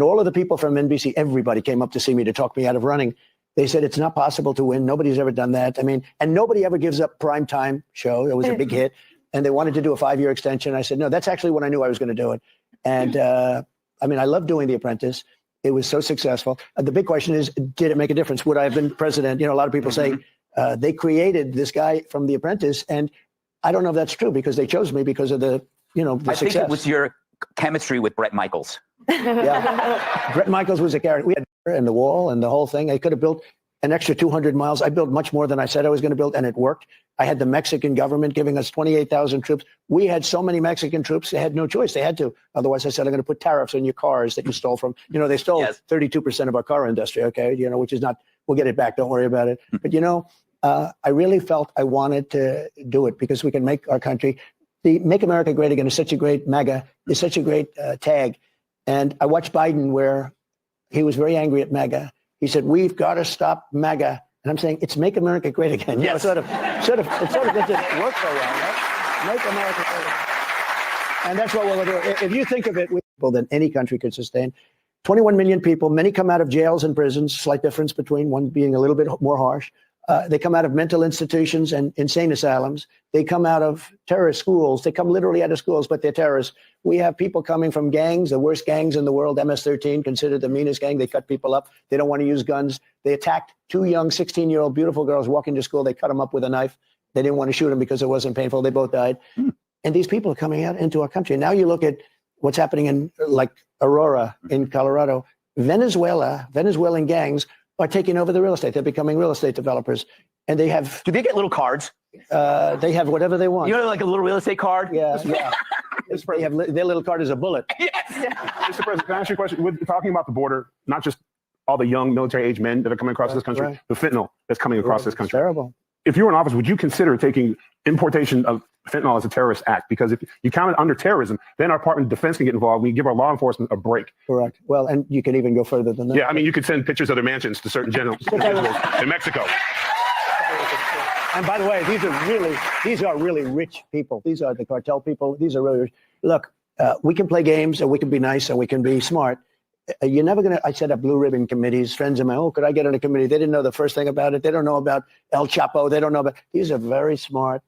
all of the people from NBC, everybody came up to see me to talk me out of running. They said it's not possible to win. Nobody's ever done that. I mean, and nobody ever gives up primetime show. It was a big hit, and they wanted to do a 5-year extension. I said no. That's actually when I knew I was going to do it, and I mean, I love doing The Apprentice. It was so successful. The big question is, did it make a difference? Would I have been president? A lot of people say they created this guy from The Apprentice, and I don't know if that's true because they chose me because of the I success. think it was your chemistry with Bret Michaels. Yeah, Bret Michaels was a character. We had and the wall and the whole thing. I could have built an extra 200 miles. I built much more than I said I was going to build, and it worked. I had the Mexican government giving us 28,000 troops. We had so many Mexican troops, they had no choice. They had to. Otherwise, I said, I'm going to put tariffs on your cars that you stole from. They stole 32% of our car industry, okay? Which is not, we'll get it back. Don't worry about it. But, I really felt I wanted to do it because we can make our country. The Make America Great Again is such a great MAGA, is such a great tag. And I watched Biden where he was very angry at MAGA. He said, we've got to stop MAGA. And I'm saying, it's Make America Great Again. Yes. You know, it sort of doesn't work very well, right? Make America Great Again. And that's what we'll do. If you think of it, more than any country could sustain. 21 million people, many come out of jails and prisons, slight difference between one being a little bit more harsh. They come out of mental institutions and insane asylums. They come out of terrorist schools. They come literally out of schools, but they're terrorists. We have people coming from gangs, the worst gangs in the world, MS-13, considered the meanest gang. They cut people up. They don't want to use guns. They attacked 2 young 16-year-old beautiful girls walking to school. They cut them up with a knife. They didn't want to shoot them because it wasn't painful. They both died. And these people are coming out into our country. Now you look at what's happening in like Aurora in Colorado. Venezuelan gangs are taking over the real estate. They're becoming real estate developers. And they have... Do they get little cards? They have whatever they want. You know, like a little real estate card? Yeah. They have, their little card is a bullet. Mr. President, can I ask you a question? We're talking about the border, not just all the young military-age men that are coming across this country, right. the fentanyl that's coming across this country. Terrible. If you were in office, would you consider taking importation of fentanyl as a terrorist act? Because if you count it under terrorism, then our Department of Defense can get involved. We give our law enforcement a break. Correct. Well, and you can even go further than that. Yeah, I mean, you could send pictures of their mansions to certain generals in Mexico. And by the way, these are really rich people. These are the cartel people. These are really rich. Look, we can play games and we can be nice and we can be smart. You're never going to, I set up blue ribbon committees. Friends of mine, oh, could I get on a committee? They didn't know the first thing about it. They don't know about El Chapo. They don't know about, these are very smart,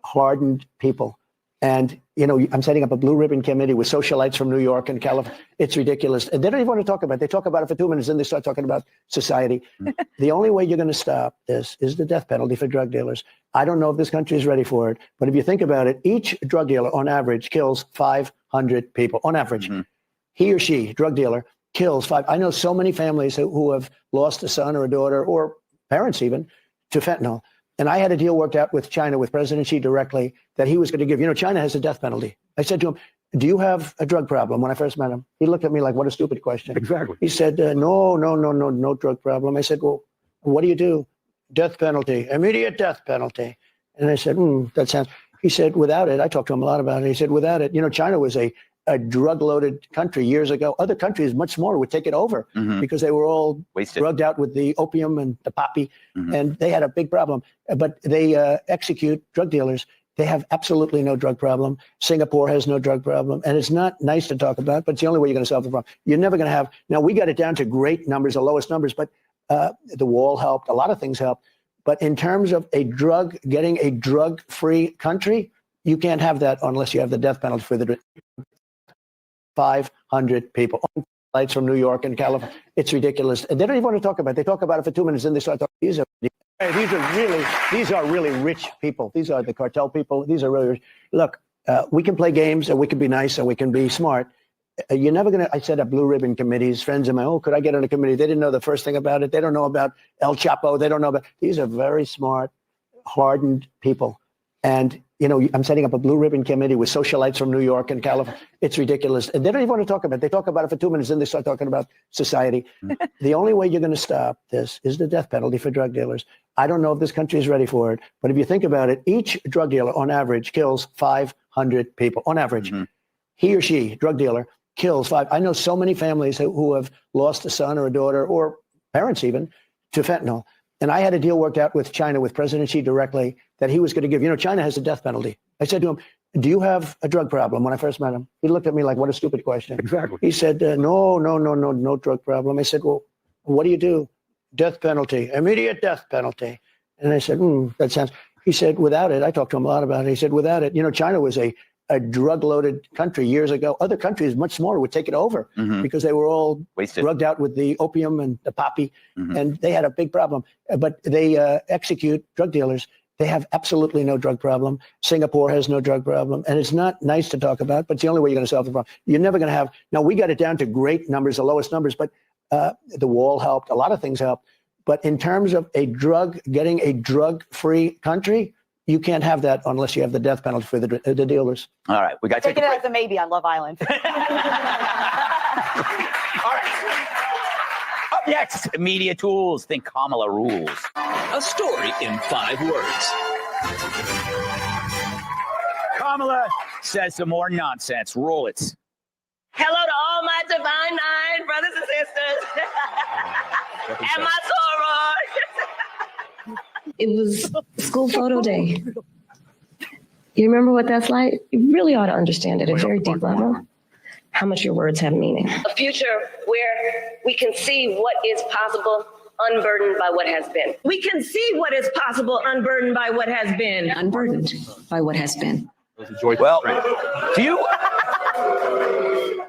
hardened people. And, you know, I'm setting up a blue ribbon committee with socialites from New York and California. It's ridiculous. And they don't even want to talk about it. They talk about it for 2 minutes, then they start talking about society. The only way you're going to stop this is the death penalty for drug dealers. I don't know if this country is ready for it, but if you think about it, each drug dealer on average kills 500 people on average. He or she, drug dealer, kills 5. I know so many families who have lost a son or a daughter or parents even to fentanyl. And I had a deal worked out with China, with President Xi directly, that he was going to give. You know, China has a death penalty. I said to him, do you have a drug problem? When I first met him, he looked at me like, what a stupid question. Exactly. He said, no drug problem. I said, well, what do you do? Death penalty, immediate death penalty. And I said, that sounds, he said, without it, I talked to him a lot about it. He said, without it, you know, China was a drug-loaded country years ago. Other countries, much smaller, would take it over because they were all wasted, drugged out with the opium and the poppy, and they had a big problem. But they execute drug dealers. They have absolutely no drug problem. Singapore has no drug problem. And it's not nice to talk about, but it's the only way you're going to solve the problem. You're never going to have, now we got it down to great numbers, the lowest numbers, but the wall helped. A lot of things helped. But in terms of getting a drug-free country, you can't have that unless you have the death penalty for the 500 people. Lights from New York and California. It's ridiculous. And they don't even want to talk about it. They talk about it for 2 minutes, then they start talking. These are really rich people. These are the cartel people. These are really rich. Look, we can play games and we can be nice and we can be smart. You're never going to, I set up blue ribbon committees. Friends of mine, oh, could I get on a committee? They didn't know the first thing about it. They don't know about El Chapo. They don't know about, these are very smart, hardened people. And, you know, I'm setting up a blue ribbon committee with socialites from New York and California. It's ridiculous. And they don't even want to talk about it. They talk about it for 2 minutes, then they start talking about society. The only way you're going to stop this is the death penalty for drug dealers. I don't know if this country is ready for it, but if you think about it, each drug dealer on average kills 500 people on average. He or she, drug dealer, kills 5. I know so many families who have lost a son or a daughter or parents even to fentanyl. And I had a deal worked out with China, with President Xi directly, that he was going to give. You know, China has a death penalty. I said to him, do you have a drug problem? When I first met him, he looked at me like, what a stupid question. Exactly. He said, no drug problem. I said, well, what do you do? Death penalty, immediate death penalty. And I said, that sounds, he said, without it, I talked to him a lot about it. He said, without it, you know, China was a drug-loaded country years ago. Other countries, much smaller, would take it over because they were all wasted, drugged out with the opium and the poppy, and they had a big problem. But they execute drug dealers. They have absolutely no drug problem. Singapore has no drug problem. And it's not nice to talk about, but it's the only way you're going to solve the problem. You're never going to have, now we got it down to great numbers, the lowest numbers, but the wall helped. A lot of things helped. But in terms of getting a drug-free country, you can't have that unless you have the death penalty for the dealers. All right, we got to take it as a maybe on Love Island. All right. Up next, media tools. Think Kamala rules. A story in 5 words. Kamala says some more nonsense. Roll it. Hello to all my Divine Nine brothers and sisters. And my soror. It was school photo day. You remember what that's like? You really ought to understand at a very deep level how much your words have meaning. A future where we can see what is possible, unburdened by what has been. We can see what is possible, unburdened by what has been. Unburdened by what has been. Well, do you?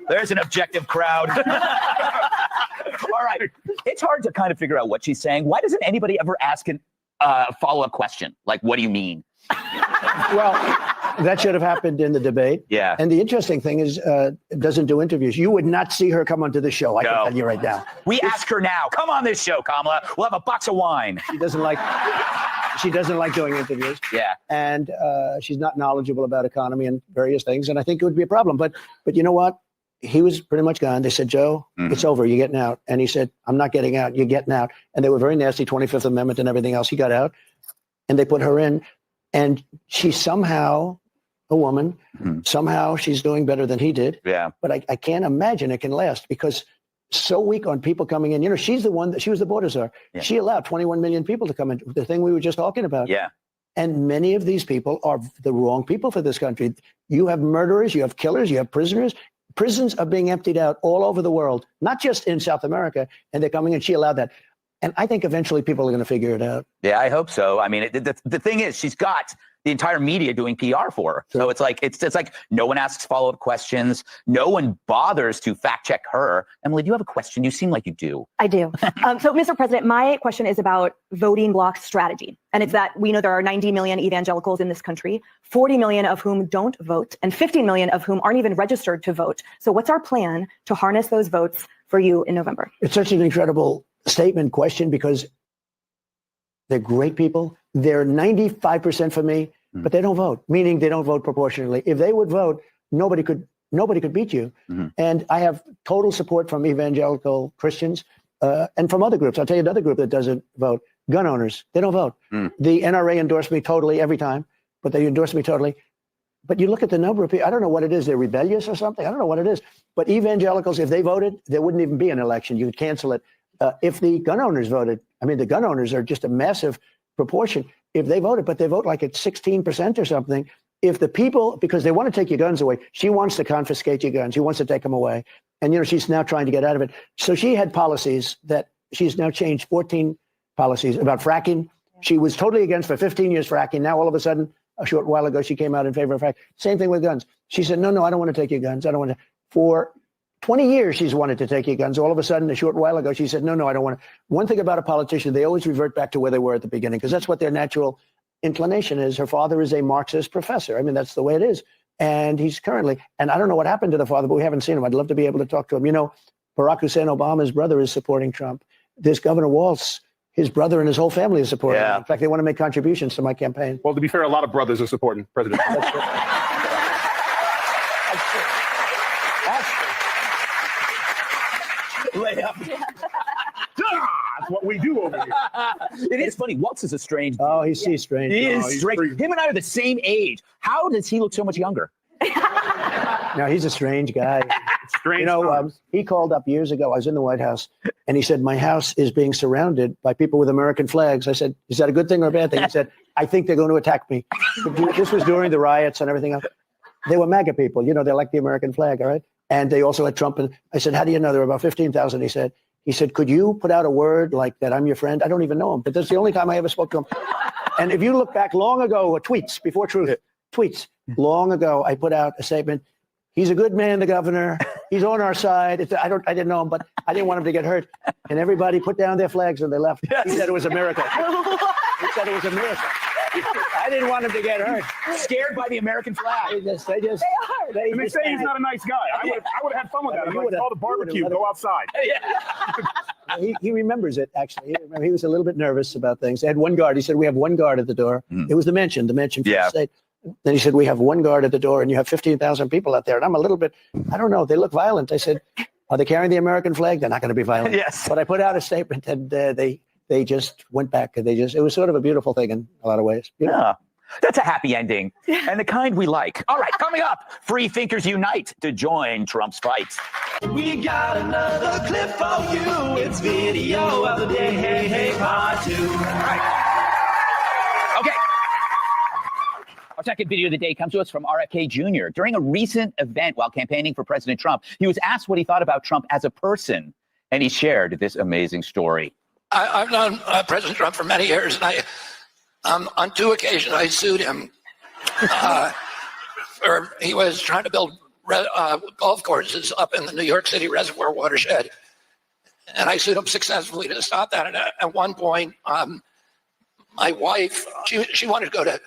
There's an objective crowd. All right. It's hard to kind of figure out what she's saying. Why doesn't anybody ever ask a follow-up question? Like, what do you mean? Well, that should have happened in the debate. Yeah. And the interesting thing is, doesn't do interviews. You would not see her come onto the show. I can tell you right now. We ask her now. Come on this show, Kamala. We'll have a box of wine. She doesn't like doing interviews. Yeah. And she's not knowledgeable about economy and various things. And I think it would be a problem. But you know what? He was pretty much gone. They said, Joe, it's over. You're getting out. And he said, I'm not getting out. You're getting out. And they were very nasty, 25th Amendment and everything else. He got out. And they put her in. And she's somehow a woman. Somehow she's doing better than he did. Yeah. But I can't imagine it can last because so weak on people coming in. You know, she's the one that she was the border czar. Yeah. She allowed 21 million people to come in. The thing we were just talking about. Yeah. And many of these people are the wrong people for this country. You have murderers, you have killers, you have prisoners. Prisons are being emptied out all over the world, not just in South America. And they're coming in. She allowed that. And I think eventually people are going to figure it out. Yeah, I hope so. I mean, the thing is, she's got the entire media doing PR for her. So it's like no one asks follow-up questions. No one bothers to fact check her. Emily, do you have a question? You seem like you do. I do. So, Mr. President, my question is about voting bloc strategy. And it's that we know there are 90 million evangelicals in this country, 40 million of whom don't vote, and 15 million of whom aren't even registered to vote. So what's our plan to harness those votes for you in November? It's such an incredible statement question because they're great people. They're 95% for me, but they don't vote, meaning they don't vote proportionally. If they would vote, nobody could beat you. And I have total support from evangelical Christians and from other groups. I'll tell you another group that doesn't vote, gun owners. They don't vote. The NRA endorsed me totally every time, but they endorse me totally. But you look at the number of people, I don't know what it is. They're rebellious or something. I don't know what it is. But evangelicals, if they voted, there wouldn't even be an election. You could cancel it. If the gun owners voted, I mean, the gun owners are just a massive proportion. If they voted, but they vote like at 16% or something. If the people, because they want to take your guns away, she wants to confiscate your guns. She wants to take them away. And, you know, she's now trying to get out of it. So she had policies that she's now changed 14 policies about fracking. She was totally against for 15 years fracking. Now, all of a sudden, a short while ago, she came out in favor of fracking. Same thing with guns. She said, no, I don't want to take your guns. I don't want to. For 20 years, she's wanted to take your guns. All of a sudden, a short while ago, she said, no, I don't want to. One thing about a politician, they always revert back to where they were at the beginning, because that's what their natural inclination is. Her father is a Marxist professor. I mean, that's the way it is. And he's currently, and I don't know what happened to the father, but we haven't seen him. I'd love to be able to talk to him. You know, Barack Hussein Obama's brother is supporting Trump. This Governor Walz, his brother and his whole family is supporting him. In fact, they want to make contributions to my campaign. Well, to be fair, a lot of brothers are supporting President Trump. That's what we do over here. It is funny. Waltz is a strange. Oh, he's strange. He is he's strange. Him and I are the same age. How does he look so much younger? No, he's a strange guy. Strange. You know, he called up years ago. I was in the White House, and he said, my house is being surrounded by people with American flags. I said, is that a good thing or a bad thing? He said, I think they're going to attack me. This was during the riots and everything else. They were MAGA people. You know, they like the American flag, all right? And they also had Trump. And I said, how do you know? There were about 15,000. He said, could you put out a word like that? I'm your friend. I don't even know him, but that's the only time I ever spoke to him. And if you look back long ago, tweets before Truth, tweets long ago, I put out a statement. He's a good man, the governor. He's on our side. I didn't know him, but I didn't want him to get hurt. And everybody put down their flags and they left. Yes. He said it was a miracle. He said it was a miracle. I didn't want him to get hurt. Scared by the American flag. They And they say he's not a nice guy. I would have had fun with that. I'm like, call the barbecue, go outside. He remembers it, actually. He was a little bit nervous about things. They had one guard. He said, we have one guard at the door. It was the mansion for the state. Then he said, we have one guard at the door and you have 15,000 people out there. And I'm a little bit, I don't know, they look violent. I said, are they carrying the American flag? They're not going to be violent. Yes. But I put out a statement and they just went back. It was sort of a beautiful thing in a lot of ways. Yeah. That's a happy ending and the kind we like. All right, coming up, free thinkers unite to join Trump's fight. We got another clip for you. It's video of the day. Hey, hey, part 2. All right. Okay. Our second video of the day comes to us from RFK Jr. During a recent event while campaigning for President Trump, he was asked what he thought about Trump as a person, and he shared this amazing story. I've known President Trump for many years, and on 2 occasions I sued him. He was trying to build golf courses up in the New York City reservoir watershed, and I sued him successfully to stop that. And at one point, my wife, she wanted to go to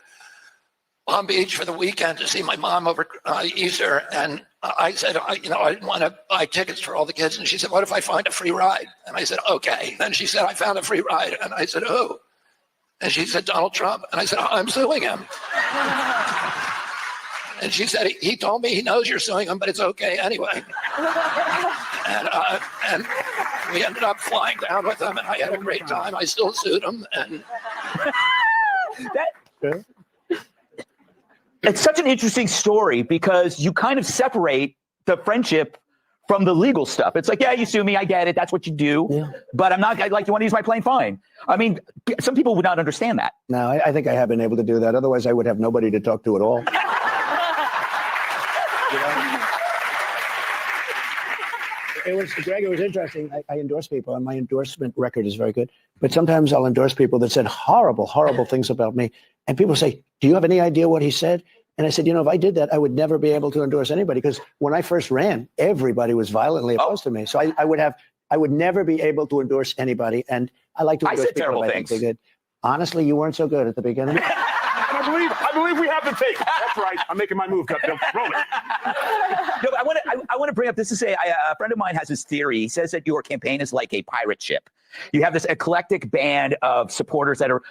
Palm Beach for the weekend to see my mom over Easter, and I said, I didn't want to buy tickets for all the kids. And she said, what if I find a free ride? And I said, okay. Then she said, I found a free ride. And I said, who? And she said, Donald Trump. And I said, I'm suing him. And she said, he told me he knows you're suing him, but it's okay anyway. And we ended up flying down with him, and I had a great time. I still sued him. And It's such an interesting story because you kind of separate the friendship from the legal stuff. It's like, yeah, you sue me, I get it, that's what you do. Yeah. But I'm not, you want to use my plane, fine. I mean, some people would not understand that. No, I think I have been able to do that. Otherwise, I would have nobody to talk to at all. Greg, it was interesting. I endorse people, and my endorsement record is very good. But sometimes I'll endorse people that said horrible, horrible things about me. And people say, do you have any idea what he said? And I said, if I did that, I would never be able to endorse anybody, because when I first ran, everybody was violently opposed to me. So I would never be able to endorse anybody. And I like to endorse people. Terrible I things. think they're good. Honestly, you weren't so good at the beginning. I believe we have the tape. That's right. I'm making my move. Roll it. No, I want to bring up this to say, a friend of mine has this theory. He says that your campaign is like a pirate ship. You have this eclectic band of supporters that are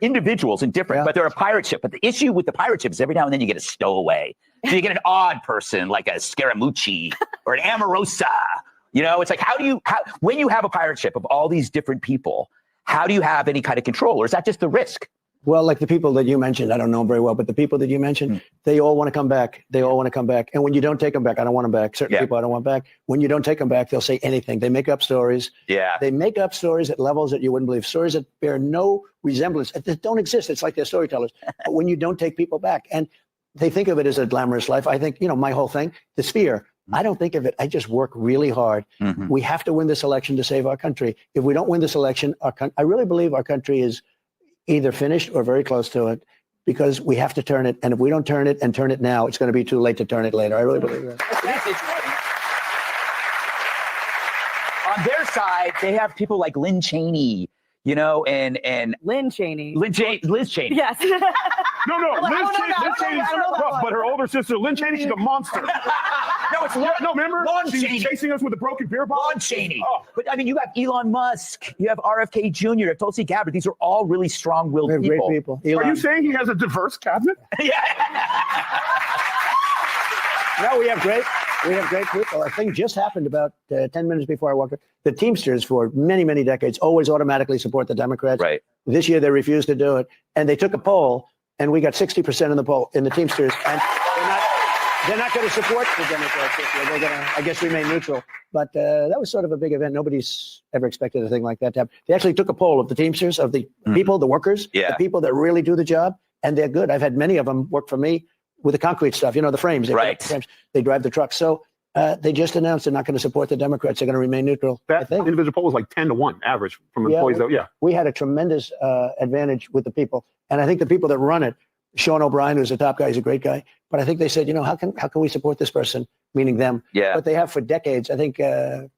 individuals and different, but they're a pirate ship. But the issue with the pirate ship is every now and then you get a stowaway. So you get an odd person like a Scaramucci or an Amorosa. It's like, when you have a pirate ship of all these different people, how do you have any kind of control? Or is that just the risk? Well, like the people that you mentioned, I don't know them very well, but the people that you mentioned, they all want to come back. They all want to come back. And when you don't take them back, I don't want them back. Certain people I don't want back. When you don't take them back, they'll say anything. They make up stories. Yeah. They make up stories at levels that you wouldn't believe. Stories that bear no resemblance, that don't exist. It's like they're storytellers. But when you don't take people back, and they think of it as a glamorous life. I think, my whole thing, the sphere, I don't think of it. I just work really hard. Mm-hmm. We have to win this election to save our country. If we don't win this election, I really believe our country is either finished or very close to it, because we have to turn it. And if we don't turn it and turn it now, it's going to be too late to turn it later. I really believe that. On their side, they have people like Lynn Cheney, and Lynn Cheney. Liz Cheney. Yes. No, Liz Cheney's rough, but her older sister, Lynn Cheney, she's a monster. No, it's remember? Lon She's Chaney. chasing us with a broken beer bottle. Lon Chaney. Oh. But you have Elon Musk, you have RFK Jr., you have Tulsi Gabbard. These are all really strong-willed people. Great people. Are you saying he has a diverse cabinet? Yeah. No, we have great people. A thing just happened about 10 minutes before I walked in. The Teamsters, for many, many decades, always automatically support the Democrats. Right. This year, they refused to do it. And they took a poll, and we got 60% in the poll in the Teamsters. And they're not going to support the Democrats this year. They're going to, I guess, remain neutral. But that was sort of a big event. Nobody's ever expected a thing like that to happen. They actually took a poll of the Teamsters, of the people, the workers, the people that really do the job, and they're good. I've had many of them work for me with the concrete stuff, the frames. They drive the trucks. So they just announced they're not going to support the Democrats. They're going to remain neutral. That individual poll was like 10-1 average from employees. We had a tremendous advantage with the people. And I think the people that run it, Sean O'Brien, who's the top guy, he's a great guy. But I think they said, how can we support this person, meaning them? Yeah. But they have for decades. I think 5-6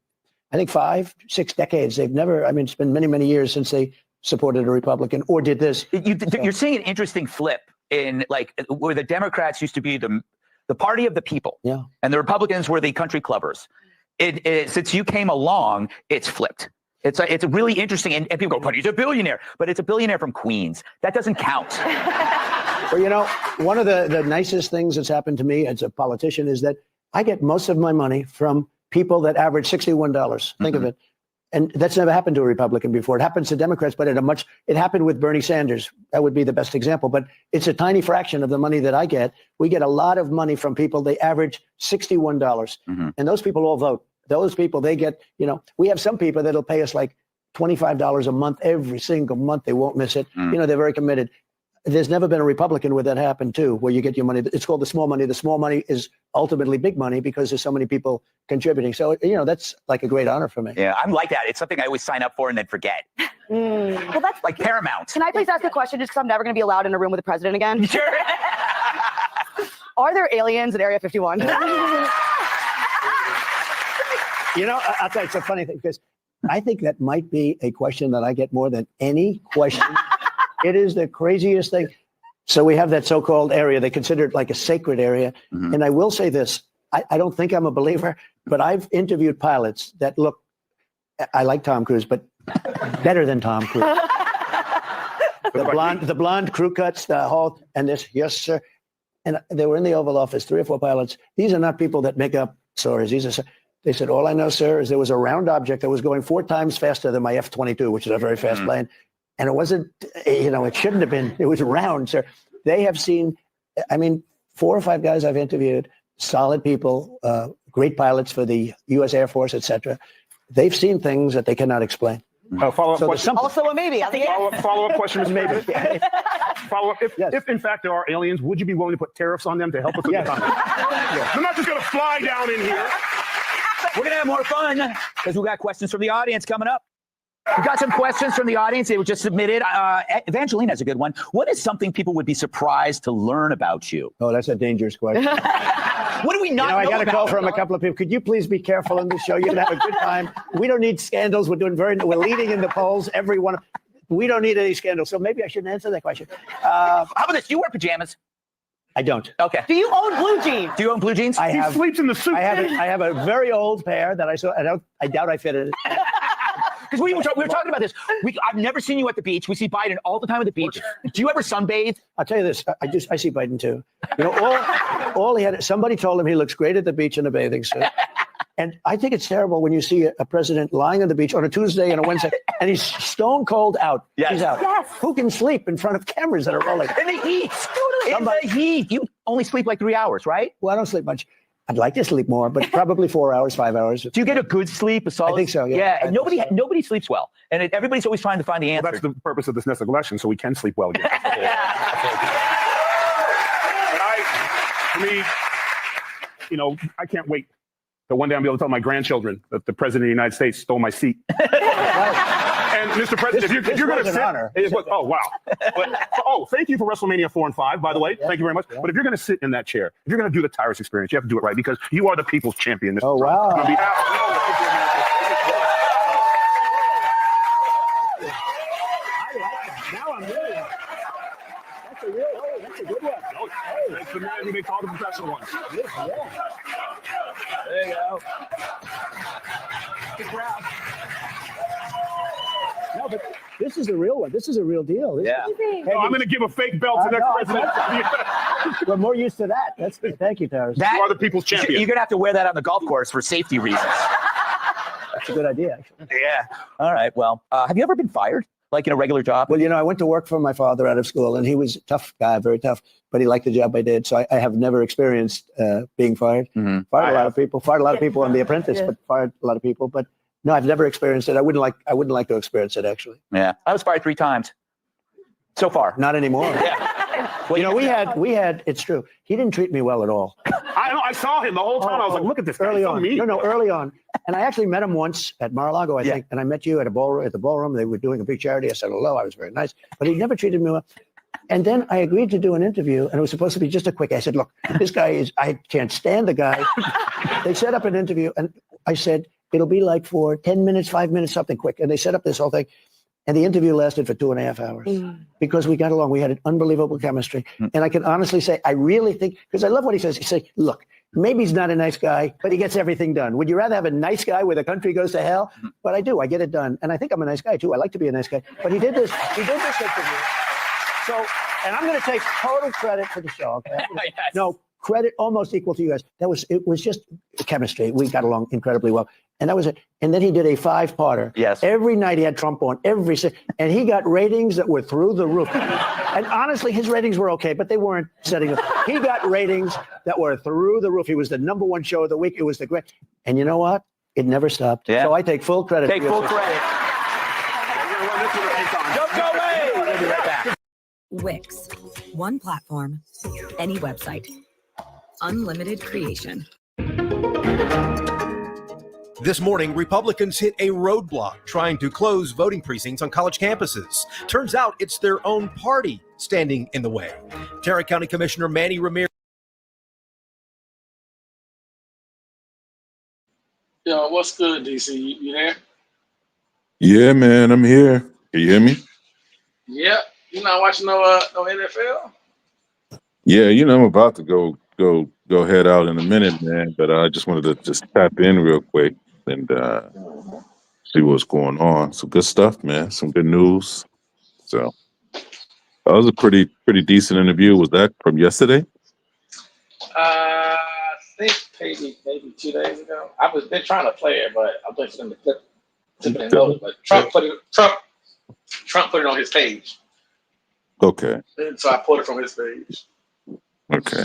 decades. They've never. I mean, it's been many, many years since they supported a Republican or did this. You're seeing an interesting flip in where the Democrats used to be the party of the people, and the Republicans were the country clubbers. Since you came along, it's flipped. It's really interesting, and people go, "But he's a billionaire," but it's a billionaire from Queens. That doesn't count. Well, one of the nicest things that's happened to me as a politician is that I get most of my money from people that average $61. Think of it. And that's never happened to a Republican before. It happens to Democrats, but it happened with Bernie Sanders. That would be the best example. But it's a tiny fraction of the money that I get. We get a lot of money from people. They average $61. Mm-hmm. And those people all vote. Those people, they get, we have some people that'll pay us like $25 a month every single month. They won't miss it. They're very committed. There's never been a Republican where that happened too, where you get your money. It's called the small money. The small money is ultimately big money because there's so many people contributing. So, that's like a great honor for me. Yeah, I'm like that. It's something I always sign up for and then forget. Well, that's Like Paramount. Can I please ask a question just because I'm never going to be allowed in a room with the president again? Sure. Are there aliens at Area 51? I'll tell you, it's a funny thing because I think that might be a question that I get more than any question. It is the craziest thing. So we have that so-called area. They consider it like a sacred area. Mm-hmm. And I will say this. I don't think I'm a believer, but I've interviewed pilots that look, I like Tom Cruise, but better than Tom Cruise. the blonde crew cuts, the whole, and this, yes, sir. And they were in the Oval Office, 3 or 4 pilots. These are not people that make up stories. They said, all I know, sir, is there was a round object that was going 4 times faster than my F-22, which is a very fast plane. And it wasn't, it shouldn't have been. It was round, sir. They have seen, 4 or 5 guys I've interviewed, solid people, great pilots for the U.S. Air Force, etc. They've seen things that they cannot explain. Follow-up question. Also a maybe. Follow-up question is maybe. Follow-up. If in fact there are aliens, would you be willing to put tariffs on them to help us with the economy? They're not just going to fly down in here. We're going to have more fun because we got questions from the audience coming up. We've got some questions from the audience. They were just submitted. Evangeline has a good one. What is something people would be surprised to learn about you? Oh, that's a dangerous question. What do we not know I got a call about? from a couple of people. Could you please be careful in this show? You're going to have a good time. We don't need scandals. We're leading in the polls. Everyone. We don't need any scandals. So maybe I shouldn't answer that question. How about this? Do you wear pajamas? I don't. Okay. Do you own blue jeans? Do you own blue jeans? He sleeps in the suit. I have a very old pair that I saw. I doubt I fit it. Because we were talking about this. I've never seen you at the beach. We see Biden all the time at the beach. Do you ever sunbathe? I'll tell you this. I see Biden too. All he had. Somebody told him he looks great at the beach in a bathing suit. And I think it's terrible when you see a president lying on the beach on a Tuesday and a Wednesday, and he's stone cold out. Yes. He's out. Yes. Who can sleep in front of cameras that are rolling? In the heat. In the heat. You only sleep like 3 hours, right? Well, I don't sleep much. I'd like to sleep more, but probably 4 hours, 5 hours. Do you get a good sleep? A solid? I think so, yeah. Yeah, and nobody sleeps well. And everybody's always trying to find the answer. Well, that's the purpose of this next election, so we can sleep well again. I can't wait to one day I'll be able to tell my grandchildren that the president of the United States stole my seat. And Mr. President, if you're going to sit, oh wow! Thank you for WrestleMania 4 and 5, by the way. Thank you very much. Yeah. But if you're going to sit in that chair, if you're going to do the Tyrus experience, you have to do it right because you are the people's champion. Mr. Oh wow! Now I'm really. That's a good one. It's the man who makes all the professional ones. Yeah. There you go. No, but this is a real one. This is a real deal. Yeah. I'm going to give a fake belt to the president. We're more used to that. Thank you, Tyrus. You are the people's champion. You're going to have to wear that on the golf course for safety reasons. That's a good idea, actually. Yeah. All right. Well, have you ever been fired? Like in a regular job? Well, I went to work for my father out of school, and he was a tough guy, very tough, but he liked the job I did. So I have never experienced being fired. Mm-hmm. Fired a lot of people on The Apprentice, but fired a lot of people. But no, I've never experienced it. I wouldn't like to experience it, actually. Yeah. I was fired 3 times. So far. Not anymore. Yeah. Well, we had, it's true. He didn't treat me well at all. I saw him the whole time. I was like, look at this guy. Early so on. mean. No, early on. And I actually met him once at Mar-a-Lago, I think. And I met you at the ballroom. They were doing a big charity. I said hello. I was very nice. But he never treated me well. And then I agreed to do an interview, and it was supposed to be just a quick. I said, look, this guy I can't stand the guy. They set up an interview, and I said, it'll be like for 10 minutes, 5 minutes, something quick. And they set up this whole thing. And the interview lasted for 2.5 hours because we got along. We had an unbelievable chemistry. And I can honestly say, I really think, because I love what he says. He says, look, maybe he's not a nice guy, but he gets everything done. Would you rather have a nice guy where the country goes to hell? But I do. I get it done. And I think I'm a nice guy, too. I like to be a nice guy. But he did this interview. So, and I'm going to take total credit for the show. Okay? Yes. No, credit almost equal to you guys. It was just chemistry. We got along incredibly well. And that was it. And then he did a 5-parter. Yes. Every night he had Trump on, and he got ratings that were through the roof. And honestly, his ratings were okay, but they weren't setting up. He got ratings that were through the roof. He was the #1 show of the week. It was the great. And you know what? It never stopped. Yeah. So I take full credit. Take for full your credit. Don't go away. We'll be right back. Wix. One platform, any website. Unlimited creation. This morning, Republicans hit a roadblock trying to close voting precincts on college campuses. Turns out it's their own party standing in the way. Tarrant County Commissioner Manny Ramirez. Yo, what's good, DC? You there? Yeah, man, I'm here. Can you hear me? Yep. You not watching no NFL? Yeah, you know, I'm about to go head out in a minute, man. But I just wanted to just tap in real quick and see what's going on. Some good stuff, man. Some good news. So that was a pretty decent interview. Was that from yesterday? I think maybe 2 days ago. I was been trying to play it, but I'm just going to clip it and load. But Trump put it on his page. Okay. And so I pulled it from his page. Okay.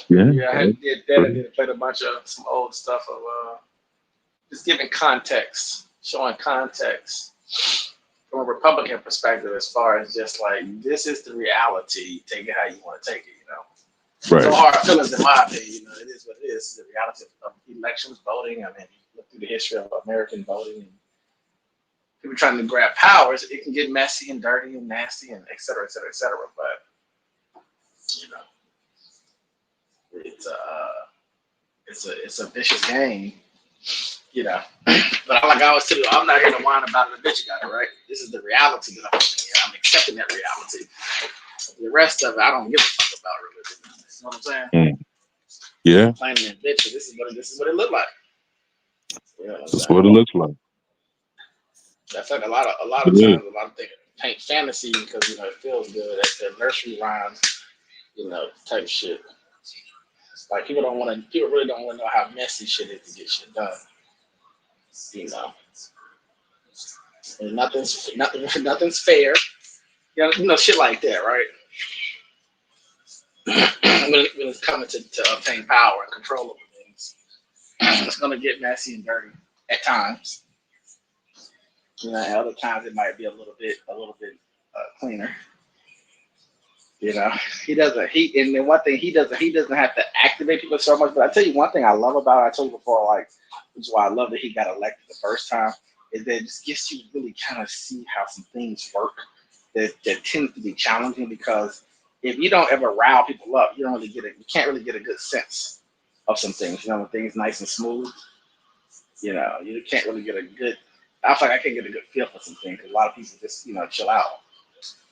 Yeah. Yeah, I did played a bunch of some old stuff of just giving context, showing context from a Republican perspective as far as just like this is the reality, take it how you want to take it, you know. Right. So hard feelings in my opinion, you know, it is what it is. It's the reality of elections, voting. I mean, you look through the history of American voting and people trying to grab powers, it can get messy and dirty and nasty and et cetera, et cetera, et cetera. But you know, it's a vicious game, you know. But like I always tell you, I'm not here to whine about it. The bitch got it right. This is the reality that I'm living in. I'm accepting that reality. The rest of it, I don't give a fuck about religion. You know what I'm saying? Yeah. Complaining and bitching. This is what it looked like. Yeah, That's what it looks like. That's like a lot of times, a lot of things paint fantasy because you know it feels good. That's the nursery rhymes, you know, type shit. Like people really don't want to know how messy shit is to get shit done. You know, and nothing's fair. You know, shit like that, right? when it's coming to obtain power and control over things, it's gonna get messy and dirty at times. You know, at other times it might be a little bit cleaner. You know, and then one thing he doesn't have to activate people so much. But I tell you one thing I love about it, I told you before, like, which is why I love that he got elected the first time, is that it just gets you to really kind of see how some things work that tends to be challenging because if you don't ever rile people up, you can't really get a good sense of some things. You know, when things nice and smooth, you know, you can't really get a good. I feel like I can't get a good feel for some things because a lot of people just, you know, chill out.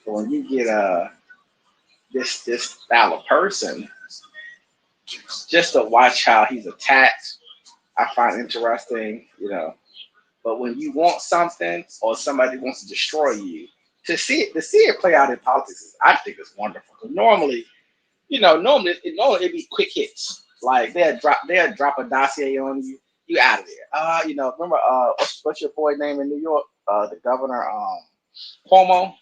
But when you get this style of person, just to watch how he's attacked, I find interesting, you know. But when you want something or somebody wants to destroy you, to see it play out in politics, I think it's wonderful. Because normally it'd be quick hits. Like they'll drop a dossier on you. You out of there. You know, remember what's your boy name in New York? The governor, Cuomo.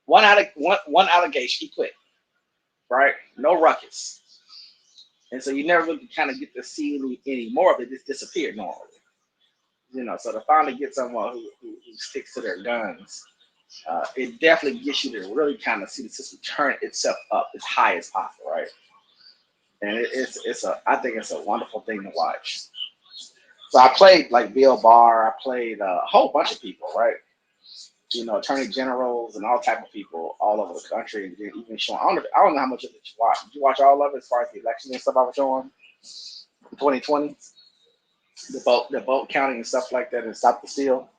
One allegation, he quit. Right? No ruckus. And so you never really kind of get to see any more of it. It just disappeared normally. You know, so to finally get someone who sticks to their guns, it definitely gets you to really kind of see the system turn itself up as high as possible, right? And I think it's a wonderful thing to watch. So I played like Bill Barr, I played a whole bunch of people, right? You know, attorney generals and all type of people all over the country, and even showing. I don't know how much of it you watch. Did you watch all of it as far as the election and stuff I was showing in 2020? The vote counting and stuff like that, and Stop the Steal.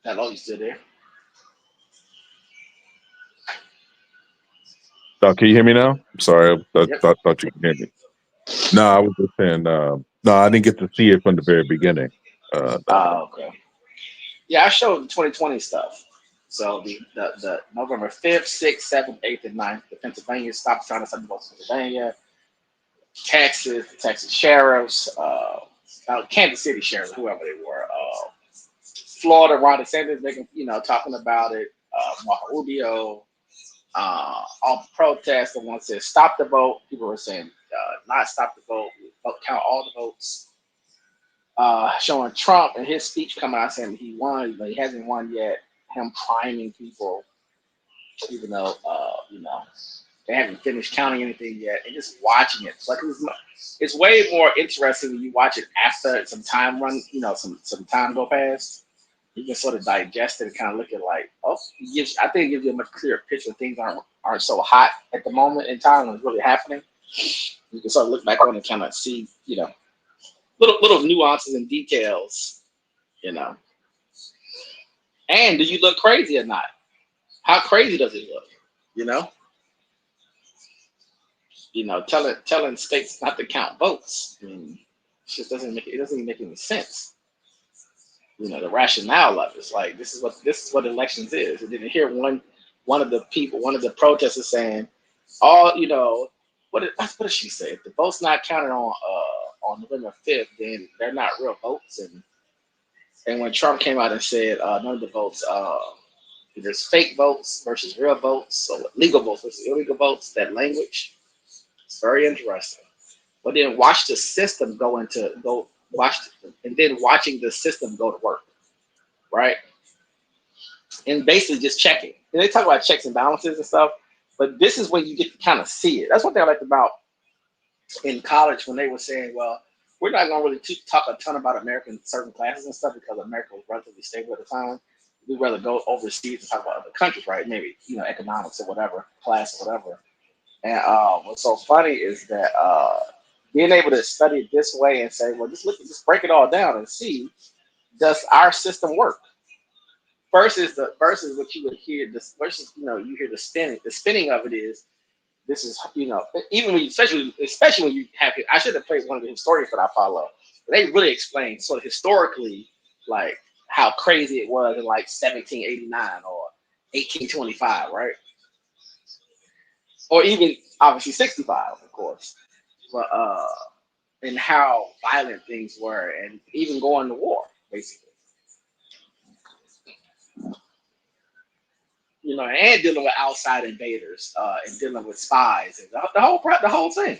Hello, you still there? Can you hear me now? I'm sorry, I thought you could hear me. No, I was just saying, no, I didn't get to see it from the very beginning. Okay. Yeah, I showed the 2020 stuff. So the November 5th, 6th, 7th, 8th, and 9th, the Pennsylvania stopped trying to send the votes to Pennsylvania, Texas, the Texas sheriffs, Kansas City sheriffs, whoever they were, Florida, Ron DeSantis, making, talking about it, Marco Rubio, all the protests, the ones that stopped the vote, people were saying not stop the vote, count all the votes. Showing Trump and his speech coming out saying he won, but he hasn't won yet. Him priming people, even though they haven't finished counting anything yet, and just watching it. It's way more interesting when you watch it after some time some time go past. You can sort of digest it and kind of look at like, I think it gives you a much clearer picture. Things aren't so hot at the moment in time when it's really happening. You can sort of look back on it and kind of see, little nuances and details, And do you look crazy or not? How crazy does it look? Telling states not to count votes. I mean, it doesn't even make any sense. The rationale of it. It's like this is what elections is. And then you hear one of the protesters saying, what did she say? If the vote's not counted on November 5th, then they're not real votes. And when Trump came out and said none of the votes, there's fake votes versus real votes, so legal votes versus illegal votes, that language, it's very interesting. But then watch the system and then watching the system go to work, right? And basically just checking. And they talk about checks and balances and stuff, but this is when you get to kind of see it. That's one thing I liked about in college when they were saying, well, we're not going to really talk a ton about American certain classes and stuff because America was relatively stable at the time. We'd rather go overseas and talk about other countries, right? Maybe, economics or whatever, class or whatever. And what's so funny is that being able to study it this way and say, well, just break it all down and see, does our system work? Versus what you would hear, you hear the spinning of it is, this is, even when you, especially when you have, I should have played one of the historians that I follow. They really explain sort of historically, like how crazy it was in like 1789 or 1825, right? Or even obviously 65, of course. But and how violent things were, and even going to war, basically. And dealing with outside invaders, and dealing with spies, and the whole thing.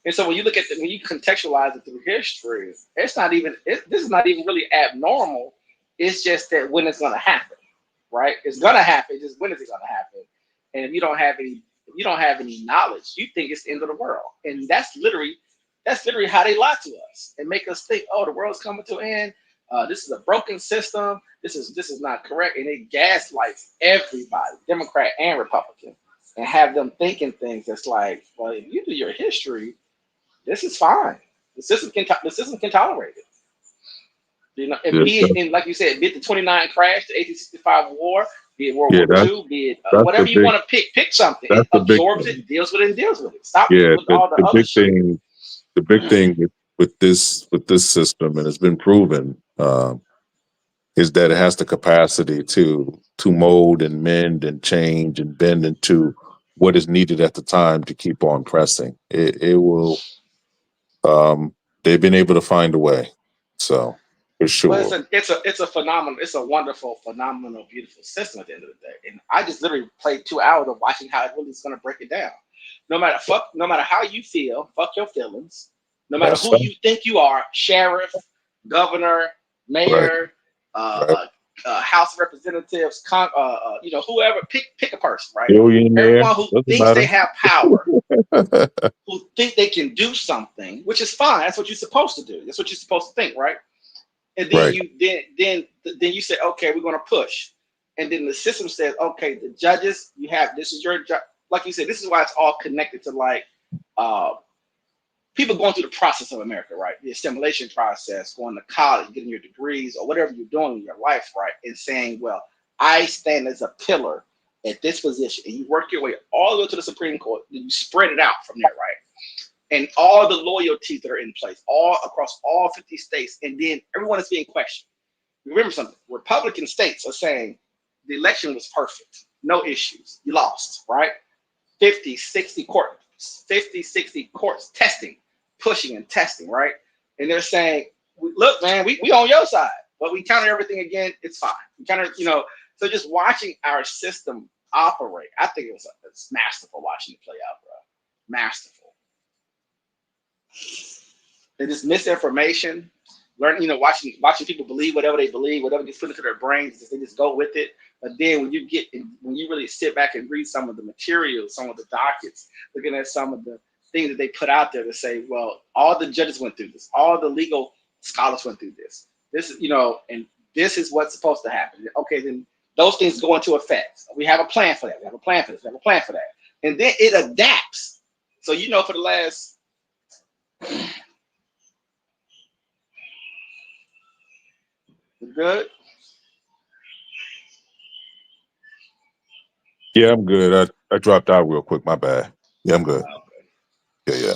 And so when you contextualize it through history, this is not even really abnormal. It's just that when it's going to happen, right? It's going to happen. Just when is it going to happen? And if you don't have any knowledge, you think it's the end of the world. And that's literally how they lie to us and make us think, oh, the world's coming to an end. This is a broken system. This is not correct. And it gaslights everybody, Democrat and Republican, and have them thinking things that's like, well, if you do your history, this is fine. The system can tolerate it. And like you said, be it the 29 crash, the 1865 war, be it World War II, be it whatever you want to pick something. It absorbs it, deals with it, and deals with it. Stop with all the other shit. The big thing with this system, and it's been proven, is that it has the capacity to mold and mend and change and bend into what is needed at the time to keep on pressing. It will. They've been able to find a way, so for sure. Well, it's a phenomenal. It's a wonderful, phenomenal, beautiful system at the end of the day. And I just literally played 2 hours of watching how it really is going to break it down. No matter how you feel, fuck your feelings. No matter who you think you are, sheriff, governor, mayor, House of Representatives, whoever, pick a person, right? Everyone who thinks they have power, who think they can do something, which is fine. That's what you're supposed to do. That's what you're supposed to think, right? And then you say, okay, we're going to push. And then the system says, okay, the judges, this is your job. Like you said, this is why it's all connected to like people going through the process of America, right? The assimilation process, going to college, getting your degrees, or whatever you're doing in your life, right? And saying, well, I stand as a pillar at this position. And you work your way all the way to the Supreme Court, and you spread it out from there, right? and all the loyalties that are in place, all across all 50 states, and then everyone is being questioned. Remember something, Republican states are saying the election was perfect, no issues, you lost, right? 50, 60 courts testing, pushing and testing, right? And they're saying, look, man, we on your side, but we counter everything again, it's fine. We counter, so just watching our system operate, I think it's masterful watching it play out, bro. Masterful. They just misinformation, watching people believe whatever they believe, whatever gets put into their brains, they just go with it. But then when you really sit back and read some of the materials, some of the dockets, looking at some of the things that they put out there to say, well, all the judges went through this, all the legal scholars went through this. This is, and this is what's supposed to happen. Okay, then those things go into effect. We have a plan for that. We have a plan for this. We have a plan for that. And then it adapts. So, for the last good. Yeah, I'm good. I dropped out real quick. My bad. Yeah, I'm good. Yeah.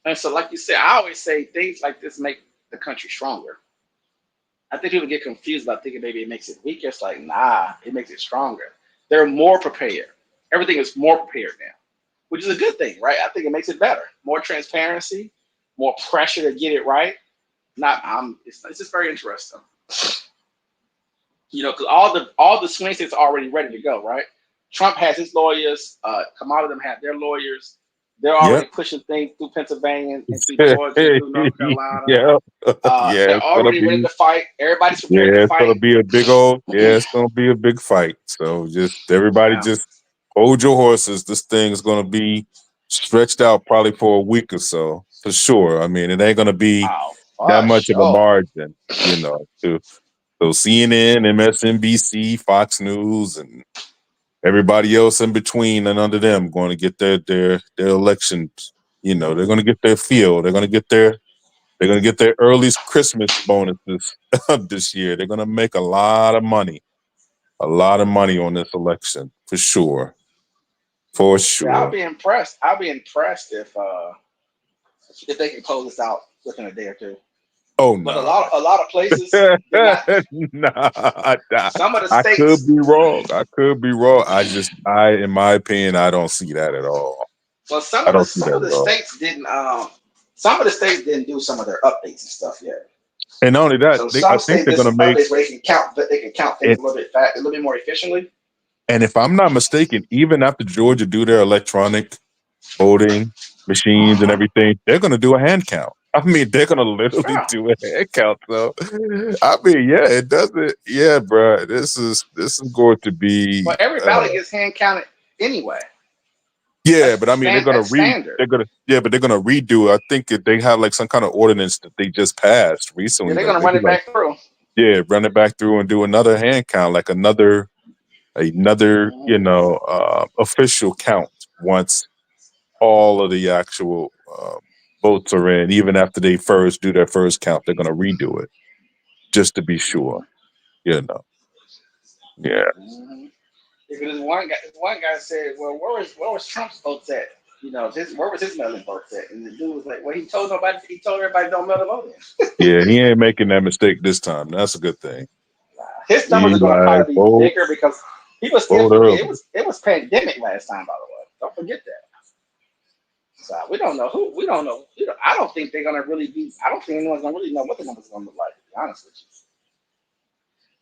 And so, like you said, I always say things like this make the country stronger. I think people get confused about thinking maybe it makes it weaker. It's like, nah, it makes it stronger. They're more prepared. Everything is more prepared now, which is a good thing, right? I think it makes it better. More transparency, more pressure to get it right. It's just very interesting. Because all the swing states are already ready to go, right? Trump has his lawyers. Kamala them have their lawyers. They're already pushing things through Pennsylvania and through Georgia, through North Carolina. They're already ready to fight. Everybody's prepared to fight. It's gonna be a big it's gonna be a big fight. So just everybody just hold your horses. This thing is gonna be stretched out probably for a week or so, for sure. I mean, it ain't gonna be that much of a margin, So CNN, MSNBC, Fox News, and everybody else in between and under them going to get their elections. They're going to get their feel. They're going to get their early Christmas bonuses this year. They're going to make a lot of money on this election for sure. For sure. Yeah, I'll be impressed. I'll be impressed if they can close this out within a day or two. Oh no! But a lot of places. Some of the states. I could be wrong. In my opinion, I don't see that at all. Well, some of the states didn't. Some of the states didn't do some of their updates and stuff yet. And not only that, So I think they're going to make. Where they can count things a little bit more efficiently. And if I'm not mistaken, even after Georgia do their electronic voting machines and everything, they're going to do a hand count. I mean, they're going to literally do a hand count. So, I mean, yeah, it doesn't. Yeah, bro, this is going to be. Well, every ballot gets hand counted anyway. Yeah, but I mean, they're going to standard. but they're going to redo. I think that they have like some kind of ordinance that they just passed recently. Yeah, they're going to run it back through. Yeah, run it back through and do another hand count, like another official count once all of the actual votes are in. Even after they first do their first count, they're going to redo it just to be sure. Yeah. Because one guy said, "Well, where was Trump's votes at? Where was his mail-in votes at?" And the dude was like, "Well, he told everybody don't mail the vote in." Yeah, he ain't making that mistake this time. That's a good thing. His numbers are going to probably be bigger because he was still. It was pandemic last time, by the way. Don't forget that. So we don't know who. We don't know. I don't think they're going to really be. I don't think anyone's going to really know what the numbers are going to look like. To be honest with you.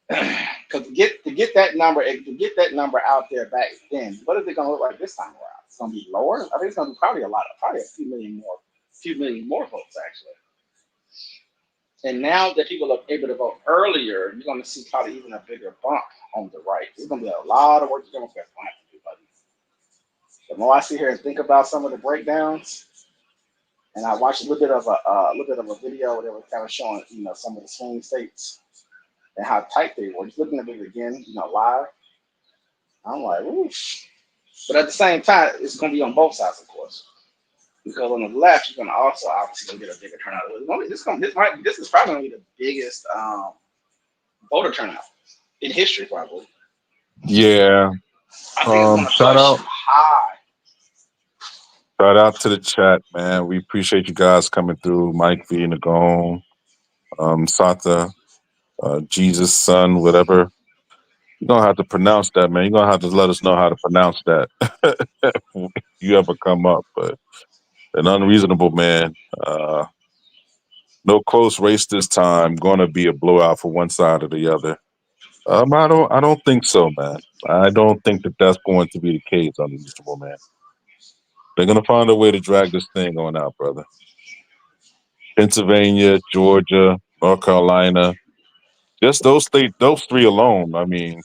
Because to get that number out there back then, what is it going to look like this time around? It's going to be lower. I think it's going to be probably a few million more votes actually. And now that people are able to vote earlier, you're going to see probably even a bigger bump on the right. There's going to be a lot of work Democrats going to have to do, buddy. The more I sit here and think about some of the breakdowns, and I watched a little bit of a video where they were kind of showing some of the swing states and how tight they were. Just looking at it again, live. I'm like, oof. But at the same time, it's going to be on both sides, of course. Because on the left, you're going to also obviously get a bigger turnout. This is probably going to be the biggest voter turnout in history, probably. Yeah. I think it's going to push high. Shout out to the chat, man. We appreciate you guys coming through. Mike V, Nagone, Sata, Jesus, Son, whatever. You're going to have to pronounce that, man. You're going to have to let us know how to pronounce that if you ever come up. But an unreasonable man. No close race this time. Going to be a blowout for one side or the other. I don't think so, man. I don't think that that's going to be the case, unreasonable man. They're going to find a way to drag this thing on out, brother. Pennsylvania, Georgia, North Carolina, just those three alone. I mean,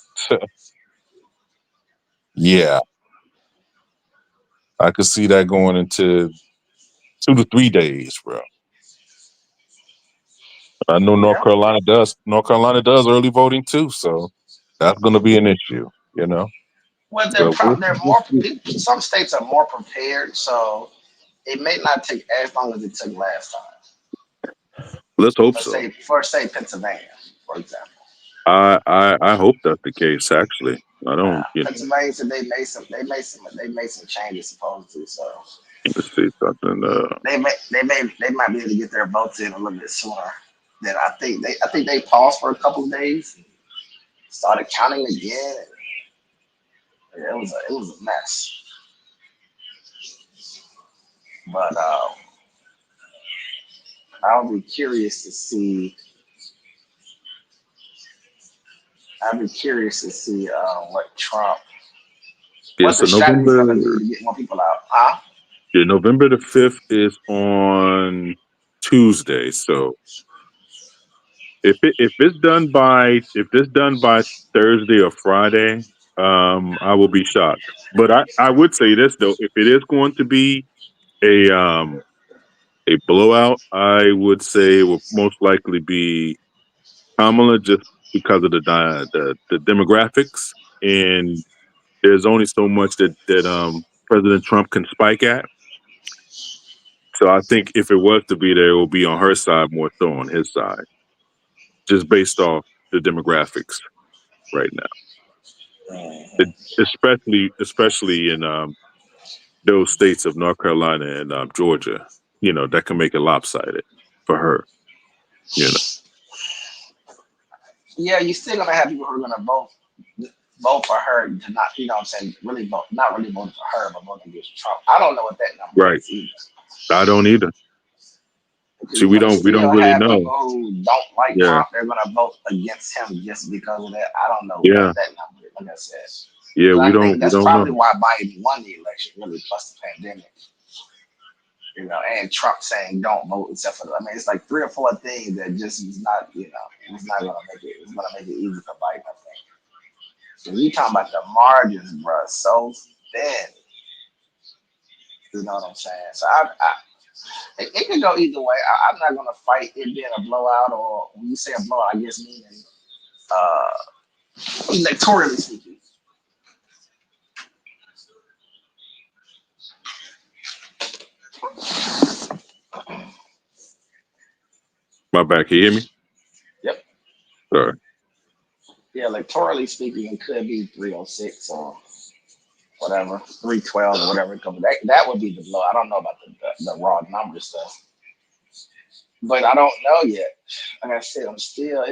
yeah, I could see that going into 2 to 3 days, bro. I know North Carolina does. North Carolina does early voting too, so that's going to be an issue, you know. Well, So they're more. Some states are more prepared, so it may not take as long as it took last time. let's hope so. For Pennsylvania, for example. I hope that's the case. Actually, I don't. You know, Pennsylvania said they made some changes supposedly. So let's see something. they might be able to get their votes in a little bit sooner than I think. I think they paused for a couple of days, started counting again. And it was a mess. But I'll be curious to see. What Trump. Yeah, what so the strategy is November. going to do to get more people out, huh? Yeah, November the 5th is on Tuesday. So if it's done by Thursday or Friday, I will be shocked. But I would say this though, if it is going to be a blowout, I would say it will most likely be Kamala, just because of the demographics, and there's only so much that President Trump can spike at. So I think if it was to be there, it will be on her side more so on his side, just based off the demographics right now. Especially in those states of North Carolina and Georgia, you know, that can make it lopsided for her. You know. Yeah, you're still gonna have people who are gonna vote for her to not, you know what I'm saying, not really vote for her, but vote against Trump. I don't know what that number is either. I don't either. See, we don't really know. People who don't like Trump, they're gonna vote against him just because of that. I don't know what that number is, like I said. Yeah, I we think don't that's know. probably why Biden won the election, really, plus the pandemic. You know, and Trump saying don't vote except for it's like 3 or 4 things that just is not, you know, it's not gonna make it. It's gonna make it easy for Biden, I think. So you talking about the margins, bro, so thin. You know what I'm saying? So it can go either way. I'm not gonna fight it being a blowout, or when you say a blowout, I guess meaning electorally speaking. My bad. Can you hear me? Yep. Sorry. Yeah, electorally speaking, it could be 306 or whatever, 312 or whatever it comes. That would be the blow. I don't know about the raw number stuff, but I don't know yet. Like I said, it's still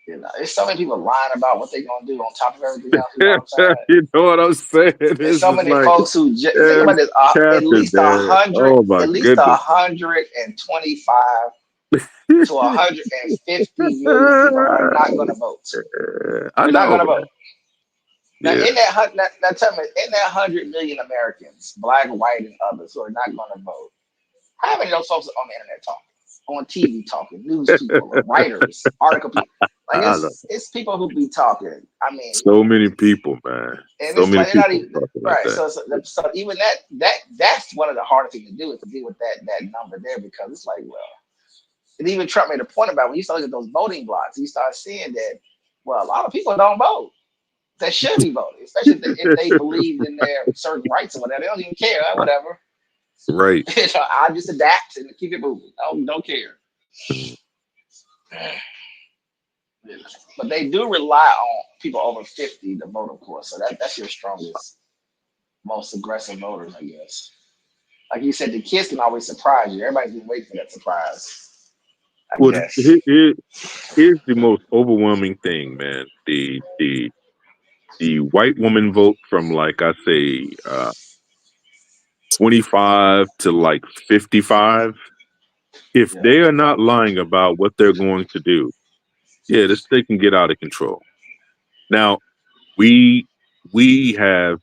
you know, there's so many people lying about what they're gonna do on top of everything else. You know what I'm saying? You know what I'm saying? There's so many folks who think about this. At least 100, at least 125 to 150 million people are not going to vote. They're not going to vote. Now, in that tell me, in that 100 million Americans, black, white, and others, who are not going to vote, how many of those folks are on the internet talking, on TV talking, news people, writers, article people? Like it's people who be talking. I mean, so many people, man. And So it's many like, people. not even, right. So even that's one of the hardest things to do, is to deal with that number there, because it's like, well, and even Trump made a point about when you start looking at those voting blocks, you start seeing that, well, a lot of people don't vote that should be voting, especially if they believe in their certain rights or whatever. They don't even care, whatever. Right. I just adapt and keep it moving. I don't care. But they do rely on people over 50 to vote, of course. So that's your strongest most aggressive voters, I guess. Like you said, the kids can always surprise you. Everybody's been waiting for that surprise, I Well, guess. here's the most overwhelming thing, man. The white woman vote from, like, I say, 25 to like 55. If they are not lying about what they're going to do, yeah, this thing can get out of control. Now, we have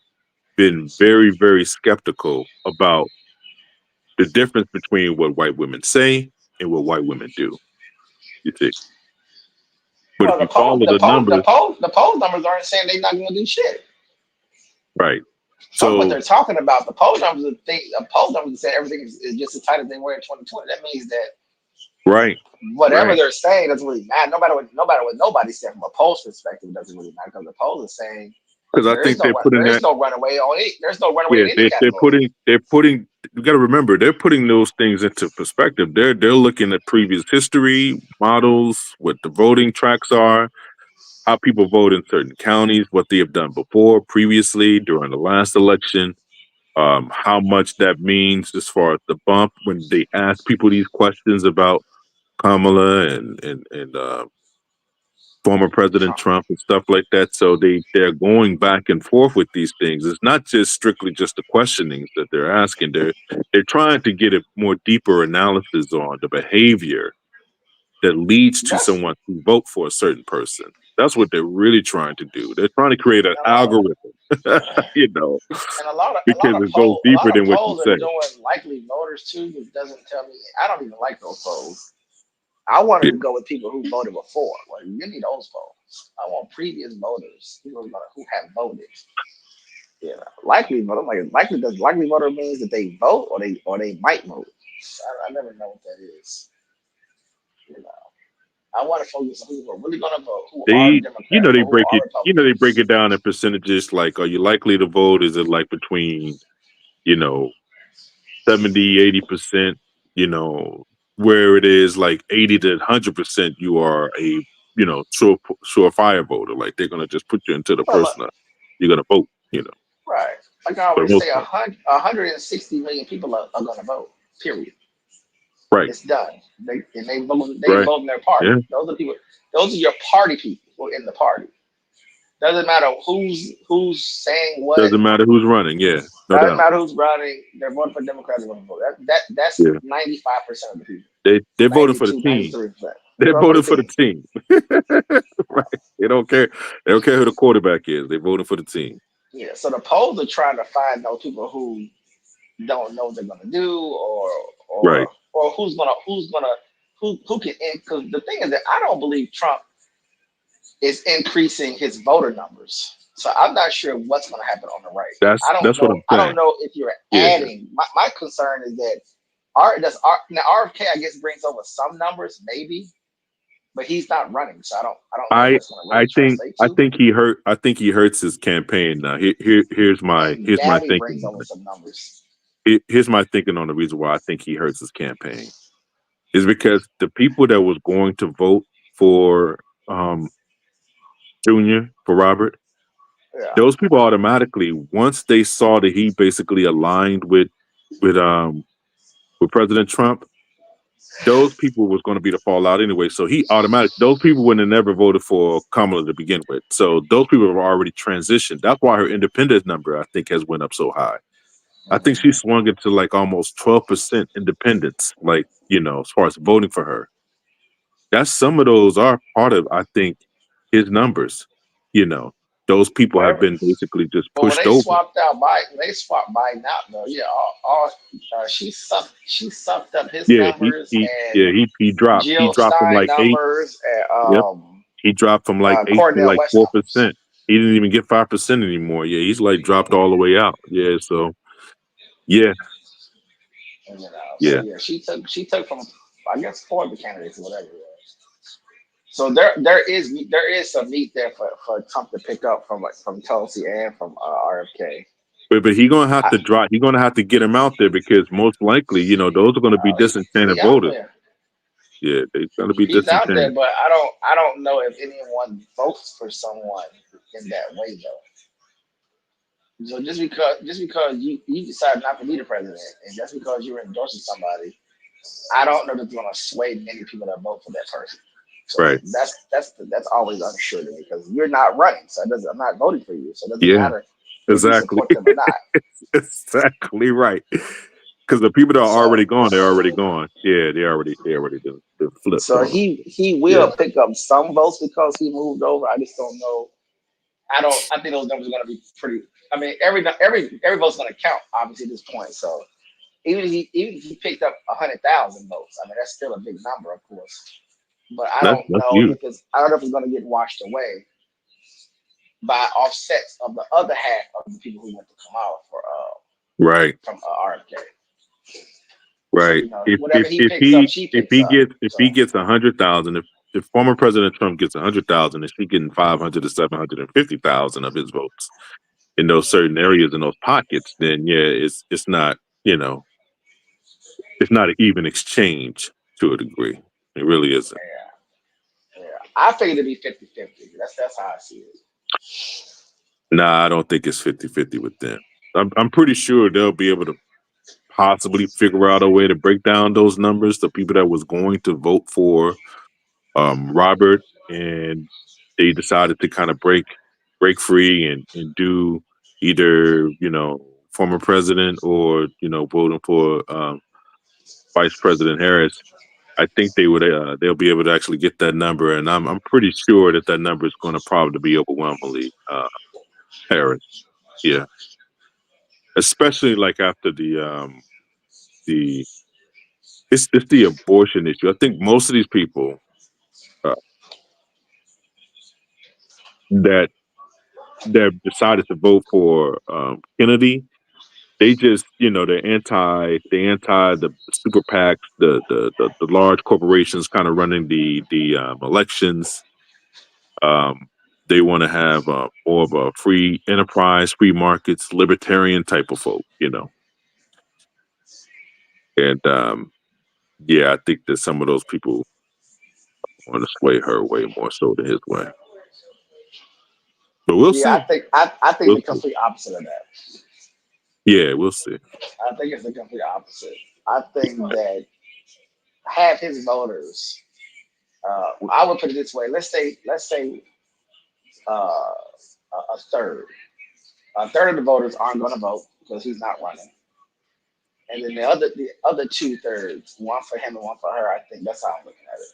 been very, very skeptical about the difference between what white women say and what white women do. You see, but Well, if you follow the numbers, the poll numbers aren't saying they're not going to do shit. right? Fuck what So they're talking about. The poll numbers say everything is just as tight as they were in 2020. That means that right, whatever right. they're saying doesn't really matter. No matter what nobody said from a poll's perspective, it doesn't really matter because the poll is saying Because I think they're putting there's that. no runaway on it. There's no runaway Yeah, in any they're category. putting. You got to remember, they're putting those things into perspective. They're looking at previous history, models, what the voting tracks are, how people vote in certain counties, what they have done before, previously, during the last election, how much that means as far as the bump when they ask people these questions about Kamala and former President Trump and stuff like that. So they're going back and forth with these things. It's not just strictly just the questionings that they're asking. They're trying to get a more deeper analysis on the behavior that leads to someone to vote for a certain person. That's what they're really trying to do. They're trying to create an algorithm, you know, And a lot because of it goes deeper than what you polls say. are doing likely voters too, which doesn't tell me. I don't even like those polls. I wanted to go with people who voted before. Well, you need those polls. I want previous voters, people who have voted. You know, likely voter. Like likely voter means that they vote or they might vote. I never know what that is. You know, I want to focus on who are really going to vote, who are Democrats, They or who break are it, Republicans. they break it down in percentages. Like, are you likely to vote? Is it like between, 70, 80%, where it is like 80 to 100%, you are a, surefire voter. Like, they're going to just put you into the Well, person. You're going to vote, right. Like I for the always most say, part. 160 million people are going to vote. Period. Right. It's done. They vote. Right. Vote in their party. Yeah. Those are people. Those are your party people who are in the party. Doesn't matter who's saying what. Doesn't matter who's running. Yeah. No Doesn't doubt. matter who's running. They're voting for Democrats. They're voting for that's Yeah. 95% of the people. They're voting for the team. 93%. They're voting for the team. Right. They don't care. They don't care who the quarterback is. They're voting for the team. Yeah. So the polls are trying to find those people who don't know what they're gonna do, or Right. or who can. Because the thing is that I don't believe Trump is increasing his voter numbers. So I'm not sure what's going to happen on the right. That's what I'm saying. I don't know if you're adding. My concern is that now RFK I guess brings over some numbers maybe, but he's not running, so I don't know if I that's gonna really translate to. I think he hurts his campaign now. Here's my Gabby thinking. brings over some numbers. Here's my thinking on the reason why I think he hurts his campaign is because the people that was going to vote for Junior, for Robert, those people automatically, once they saw that he basically aligned with President Trump, those people was going to be the fallout anyway. So those people wouldn't have never voted for Kamala to begin with. So those people have already transitioned. That's why her independent number, I think, has went up so high. I think she swung it to like almost 12% independence, like, as far as voting for her. Some of those are part of, I think, his numbers. Those people have been basically just But when pushed they over. swapped Biden out though. Yeah, she sucked up his numbers. He dropped. Jill He dropped from Stein like 8. numbers. And, He dropped from like 8 to Cornel like West 4%. He didn't even get 5% anymore. Yeah, he's like dropped all the way out. Yeah, so yeah. So she took from I guess 4 of the candidates or whatever it was. So there is some meat there for Trump to pick up from Tulsi and from RFK. But he's gonna have to drop. He's gonna have to get him out there because most likely, those are gonna be disenchanted voters. Yeah, they're gonna be He's out there, disenchanted. but I don't know if anyone votes for someone in that way though. So just because you decide not to be the president, and just because you're endorsing somebody, I don't know that's going to sway many people that vote for that person. So Right. That's always unsure to me because you're not running, so I'm not voting for you. So it doesn't Yeah. matter if you Exactly. support them or not. Exactly right. Because the people that are already gone, they're already gone. Yeah, they already done flipped So on them. he will pick up some votes because he moved over. I just don't know. I think those numbers are going to be pretty. I mean, every vote's going to count, obviously, at this point. So even if he picked up 100,000 votes, I mean, that's still a big number, of course. But I That's don't know huge. if it's going to get washed away by offsets of the other half of the people who went to Kamala for Right. from RFK. Right. So, If whatever he picks up, she picks up. he gets 100,000, if former President Trump gets 100,000, is he getting 500 to 750,000 of his votes in those certain areas in those pockets? Then it's not it's not an even exchange to a degree. It really isn't. Yeah. I figured it'd be 50-50. That's how I see it. Nah, I don't think it's 50-50 with them. I'm pretty sure they'll be able to possibly figure out a way to break down those numbers. The people that was going to vote for Robert, and they decided to kind of break free and do either former president or voting for Vice President Harris. I think they'll be able to actually get that number, and I'm pretty sure that number is going to probably be overwhelmingly Harris. Yeah, especially like after the it's the abortion issue. I think most of these people that decided to vote for Kennedy, they just they're anti the super PACs, the large corporations kind of running the elections. They want to have more of a free enterprise, free markets, libertarian type of folk, and I think that some of those people want to sway her way more so than his way. But we'll see. I think the complete opposite of that. Yeah, we'll see. I think it's the complete opposite. I think that half his voters, I would put it this way. Let's say a third. A third of the voters aren't going to vote because he's not running. And then the other 2/3, one for him and one for her, I think that's how I'm looking at it.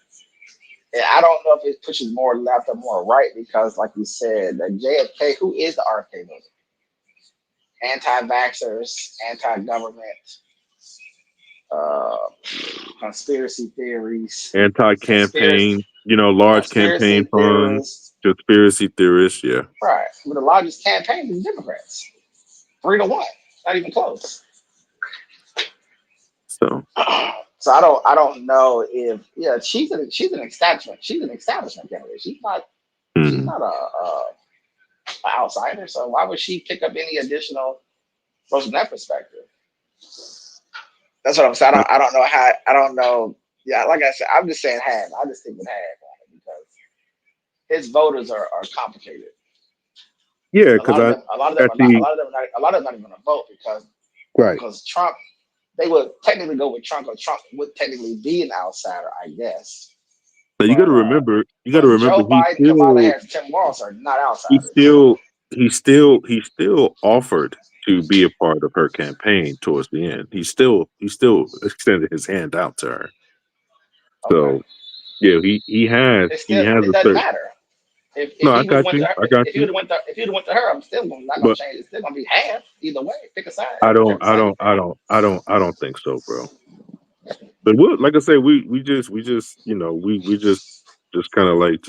And I don't know if it pushes more left or more right because, like you said, the JFK, who is the RFK voter? Anti-vaxxers, anti-government, conspiracy theories, anti-campaign, large campaign funds, conspiracy theorists. Yeah, right. But the largest campaign is Democrats, 3-1, not even close. So I don't know if she's an establishment. She's an establishment candidate. She's not an outsider. So why would she pick up any additional votes from that perspective? That's what I'm saying. I don't know how. I don't know. Yeah, like I said, I'm just saying half. I just think with half on it because his voters are complicated. Yeah, because a lot of them are not even going to vote because Trump. They would technically go with Trump, or Trump would technically be an outsider, I guess. But you got to remember. Joe Biden, Kamala Harris, Tim Walz are not outsiders. He still offered to be a part of her campaign towards the end. He still extended his hand out to her. So yeah, he has. It doesn't matter. If he would have went to her, I'm still not going to change. It's still going to be half either way. Pick a side. I don't think so, bro. But like I said, we just kind of like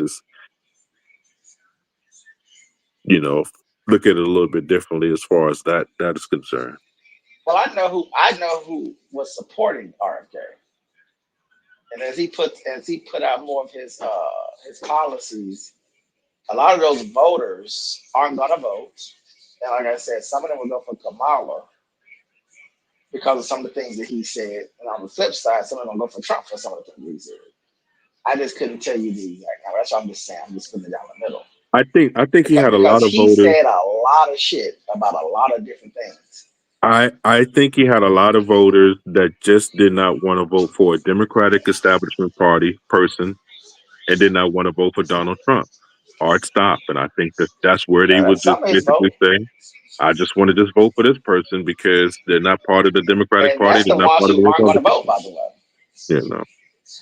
look at it a little bit differently as far as that is concerned. Well, I know who was supporting RFK, and as he put out more of his policies, a lot of those voters aren't going to vote. And like I said, some of them will go for Kamala because of some of the things that he said. And on the flip side, some of them will go for Trump for some of the things he said. I just couldn't tell you the exact number. That's what I'm just saying. I'm just putting it down the middle. I think he had a lot because of he voters. said a lot of shit about a lot of different things. I think he had a lot of voters that just did not want to vote for a Democratic establishment party person and did not want to vote for Donald Trump. Hard stop. And I think that's where they would just Some of his basically vote, say, I just want to just vote for this person because they're not part of the Democratic and Party. that's They're the not ones part of who the aren't going to Republican vote. By Party. the way, You know.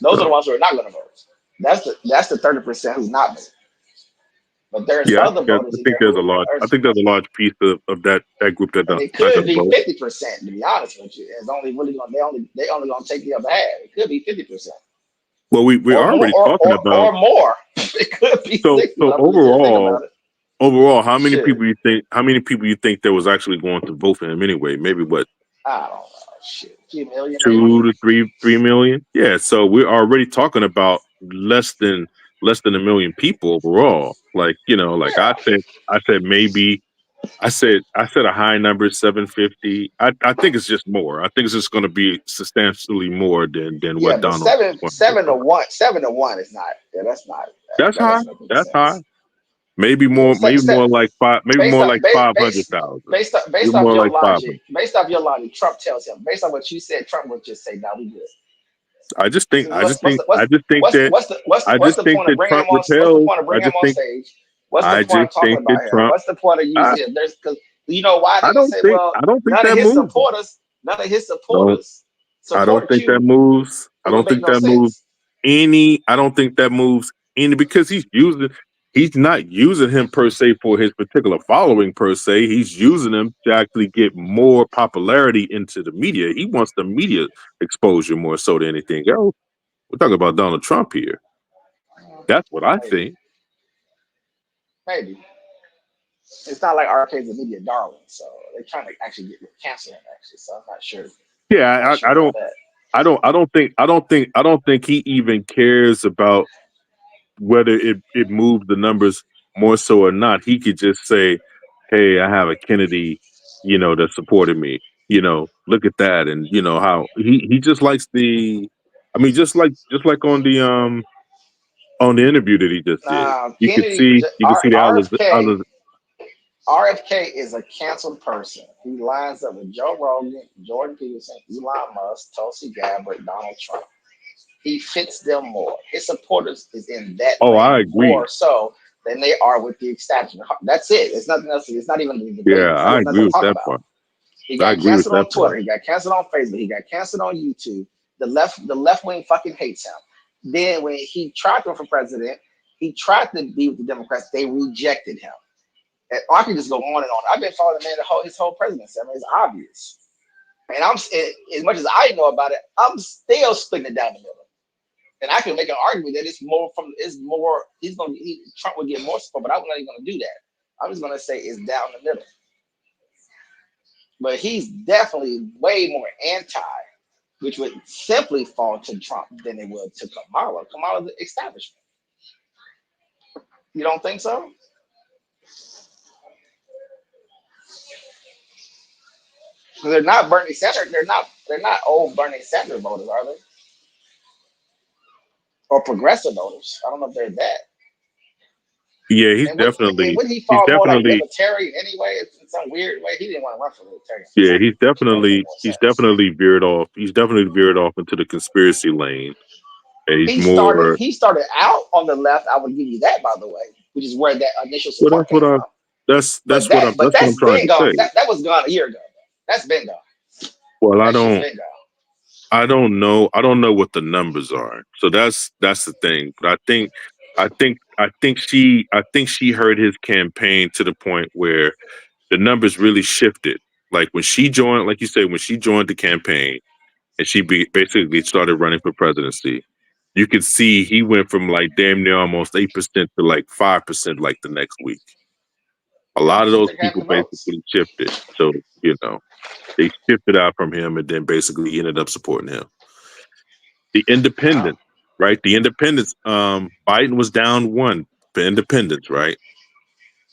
those are So, the ones who are not going to vote. That's the 30% who's not voting. But there's yeah, other voters I in think there there's a who large. are. I think there's a large piece of that group that And not it not could going to be vote. 50%, to be honest with you. It's only really going they only going to take the other half. It could be 50%. Well, we're Or more, already talking or about. more. It could be So 60. so When I really sit and think about it. overall, how many Shit. people you think? How many people you think there was actually going to vote for him anyway? Maybe what, I don't know. Shit. 2 million maybe. 2 to 3 million? Yeah. So we're already talking about less than a million people overall. Like like I said maybe. I said a high number, 750. I think it's just more. I think it's just going to be substantially more than Yeah, what but Donald. seven to one is not. Yeah, that's not. That's That high. doesn't make any That's sense. high. Maybe Yeah, more. Maybe more like five. Maybe based more on like based 500,000. based Maybe off more your like 500. logic, Trump tells him. Based on what you said, Trump would just say, "Now we good." I just think. So what's the point of that bringing Trump him on? What's the repelled. point of bringing him on stage? What's the I point of just talking think that about him? Trump. What's the point of I, using him? There's because you know why they I gonna don't say, think. well, I don't think none of that his moves. supporters No, I don't support think that you. moves. I It don't would make think no that moves sense. any. I don't think that moves any because he's not using him per se for his particular following per se. He's using him to actually get more popularity into the media. He wants the media exposure more so than anything else. We're talking about Donald Trump here. That's what I think. Maybe. It's not like RFK's a media darling, so they're trying to actually cancel him. Actually, so I'm not sure. Yeah, I don't. About that. I don't think he even cares about whether it moves the numbers more so or not. He could just say, "Hey, I have a Kennedy, that supported me. Look at that." And how he just likes the. I mean, just like on the interview that he just did, you could Kennedy, see the RFK is a canceled person. He lines up with Joe Rogan, Jordan Peterson, Elon Musk, Tulsi Gabbard, Donald Trump. He fits them more. His supporters is in that I agree. more so than they are with the establishment. That's it. It's nothing else. It's not even the debate. Yeah, I agree with that part. He got canceled on Twitter. He got canceled on Facebook. He got canceled on YouTube. The left wing fucking hates him. Then when he tried to run for president, he tried to be with the Democrats. They rejected him. And I can just go on and on. I've been following the man his whole presidency. I mean, it's obvious. And as much as I know about it, I'm still splitting it down the middle. And I can make an argument that Trump would get more support, but I'm not even going to do that. I'm just going to say it's down the middle. But he's definitely way more anti, which would simply fall to Trump than it would to Kamala. Kamala's the establishment. You don't think so? They're not Bernie Sanders. They're not old Bernie Sanders voters, are they? Or progressive voters. I don't know if they're that. Yeah, he's Wouldn't he fall more like libertarian anyway? In some weird way, he didn't want to run for libertarian. Yeah, he's definitely veered off. He's definitely veered off into the conspiracy lane. And He started out on the left. I would give you that, by the way, which is where that initial support came from. That's what I'm trying to gone. say. That was gone a year ago. That's been gone. Well, I don't know. I don't know what the numbers are. So that's the thing. But I think she heard his campaign to the point where the numbers really shifted. Like when she joined, like you said, when she joined the campaign and she basically started running for presidency, you could see he went from like damn near almost 8% to like 5% like the next week. A lot of those people basically shifted. So, they shifted out from him and then basically ended up supporting him. The independents, right? The independents, Biden was down 1 for independents, right?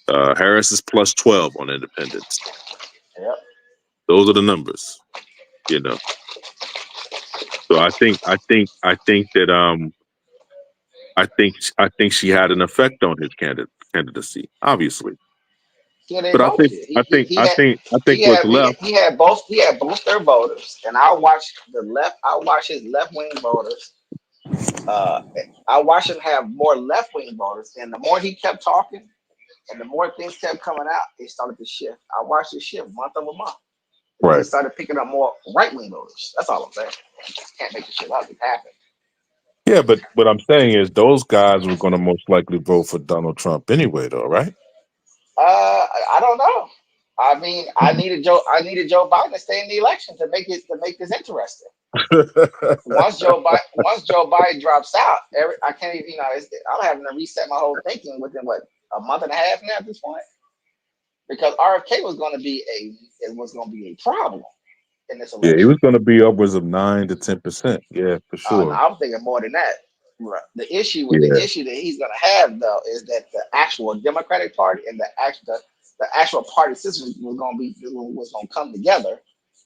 Harris is plus 12 on independents. Yep. Those are the numbers, So I think that I think she had an effect on his candidacy, obviously. Yeah, they But I voted think it. I think I think I think what's left. He had both their voters, and I watched his left wing voters. I watched him have more left wing voters, and the more he kept talking, and the more things kept coming out, it started to shift. I watched it shift month over month. Right. He started picking up more right wing voters. That's all I'm saying. Can't make the shit up. It happened. Yeah, but what I'm saying is those guys were going to most likely vote for Donald Trump anyway, though, right? I don't know. I mean, I needed Joe Biden to stay in the election to make this interesting. Once Joe Biden drops out, I can't even, I'm having to reset my whole thinking within a month and a half now at this point, because RFK was going to be a problem in this election. Yeah, he was going to be upwards of 9 to 10%. Yeah, for sure. I'm thinking more than that. Right. The issue that he's going to have though is that the actual Democratic Party and the actual party system was going to come together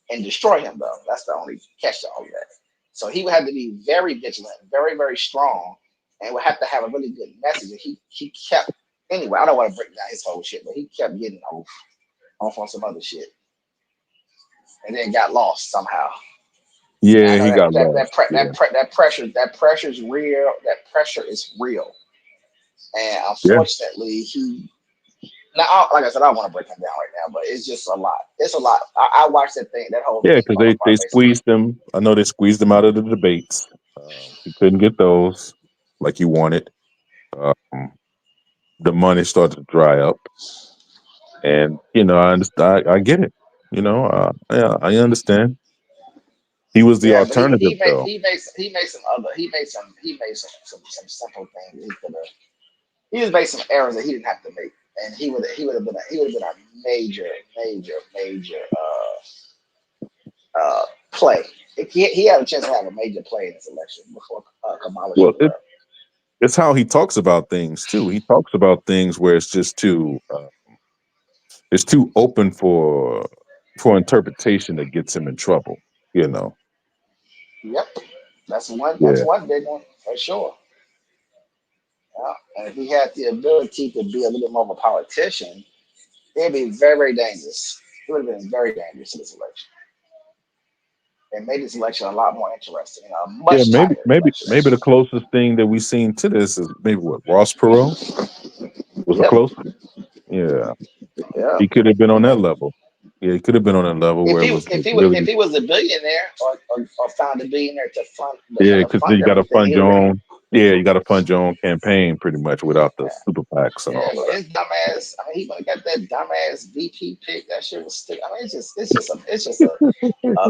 and destroy him, though. That's the only catch to all of that. So he would have to be very vigilant, very, very strong, and would have to have a really good message. And he kept, anyway, I don't want to break down his whole shit, but he kept getting off on some other shit. And then got lost somehow. Yeah, he got lost. That pressure is real. That pressure is real. And unfortunately, now, like I said, I don't want to break him down right now, but it's just a lot. It's a lot. I watched that whole thing. Yeah, because they squeezed him. I know they squeezed him out of the debates. He couldn't get those like he wanted. The money started to dry up. And, I understand. I get it. Yeah, I understand. He was the alternative, though. He made some simple things. He just made some errors that he didn't have to make, and he would have been a major play. He had a chance to have a major play in this election before Kamala. Well, it's how he talks about things too. He talks about things where it's just too open for interpretation that gets him in trouble. Yep, that's one big one for sure. Yeah. And if he had the ability to be a little bit more of a politician, it'd be very, very dangerous. It would have been very dangerous in this election. And made this election a lot more interesting. Maybe the closest thing that we've seen to this is maybe Ross Perot was the closest. Yeah. He could have been on that level. Yeah, he could have been on that level if he was a billionaire or found a billionaire to fund. Because you got to fund your own. Yeah, you got to fund your own campaign pretty much without the super PACs and all that. His dumbass. I mean, he got that dumbass VP pick. That shit was stupid. I mean, it's just a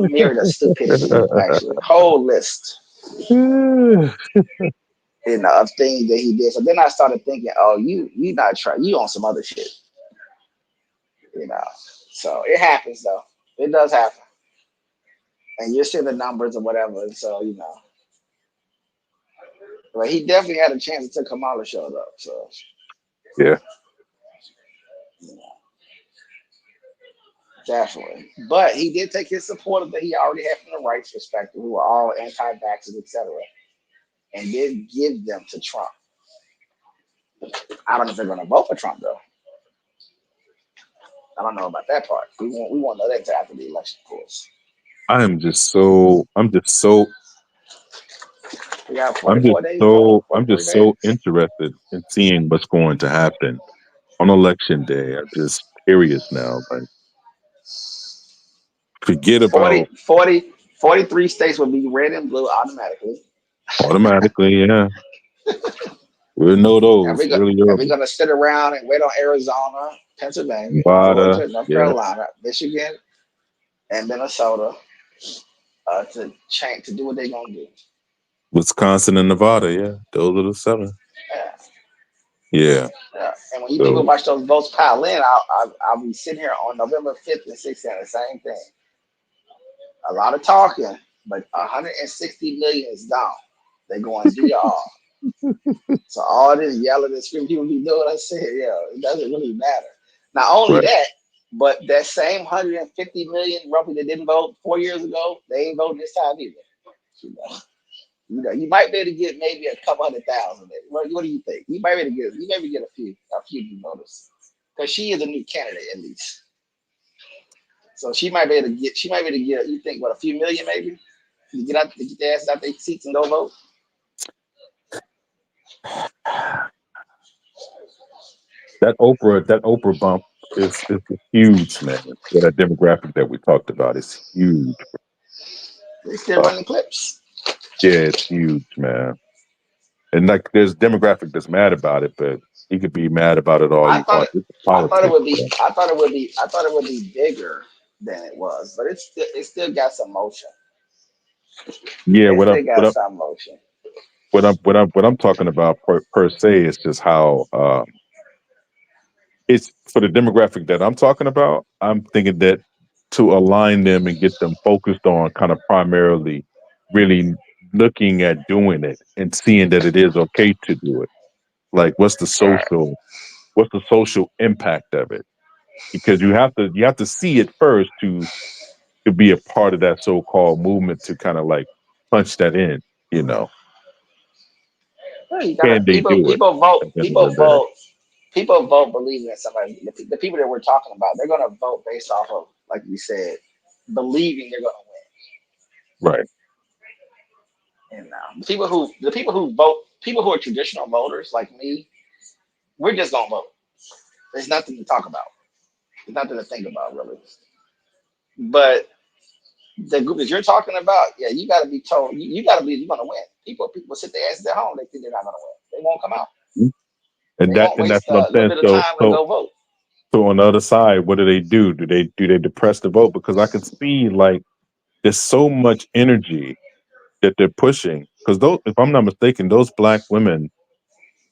myriad of stupidity. Actually, whole list. Of things that he did. So then I started thinking, oh, you not trying. You on some other shit. So it happens though. It does happen, and you're seeing the numbers or whatever. And so but he definitely had a chance until Kamala showed up. So yeah, definitely. But he did take his supporters that he already had from the rights perspective, who were all anti-vaxxers, etc., and did give them to Trump. I don't know if they're going to vote for Trump though. I don't know about that part. We won't know that until after the election, of course. I'm just so interested in seeing what's going to happen on election day. I'm just curious now. Like, forget about 43 states will be red and blue automatically. Yeah. We'll know those. And we're gonna sit around and wait on Arizona, Pennsylvania, Georgia, North Carolina, Michigan, and Minnesota to do what they're gonna do. Wisconsin and Nevada, yeah, those are the 7. Yeah. And when you people watch those votes pile in, I'll be sitting here on November 5th and 6th saying the same thing. A lot of talking, but 160 million is gone. They're going DR. So all this yelling and screaming people be doing, I said, it doesn't really matter. Not only that, but that same 150 million roughly that didn't vote 4 years ago, they ain't voting this time either. You know, you might be able to get maybe a couple 100,000. What do you think? You might be able to get. You maybe get a few new voters, because she is a new candidate at least. So she might be able to get. She might be able to get. You think what, a few million maybe? To get their asses out their seats and go vote. That Oprah bump is huge, man. For that demographic that we talked about, it's huge. They still running clips. Yeah, it's huge, man. And like, there's a demographic that's mad about it, but he could be mad about it all I you thought want. I thought it would be. I thought it would be bigger than it was, but it still got some motion. Yeah, It still got some motion. what I'm talking about per se is just how it's for the demographic that I'm talking about. I'm thinking that to align them and get them focused on kind of primarily really looking at doing it and seeing that it is okay to do it. Like, what's the social impact of it? Because you have to see it first to be a part of that so-called movement to kind of like punch that in, you know. Well, you gotta, people vote. People vote believing in somebody. The people that we're talking about, they're going to vote based off of, like you said, believing they're going to win. Right. And the people who vote, people who are traditional voters like me, we're just going to vote. There's nothing to talk about. There's nothing to think about, really. But the group that you're talking about, yeah, you got to be told. You got to believe you're going to win. People sit their asses at home. They think they're not going to win. They won't come out. And that's what I'm saying. So on the other side, what do? Do they depress the vote? Because I can see, like, there's so much energy that they're pushing. Because those, if I'm not mistaken, those black women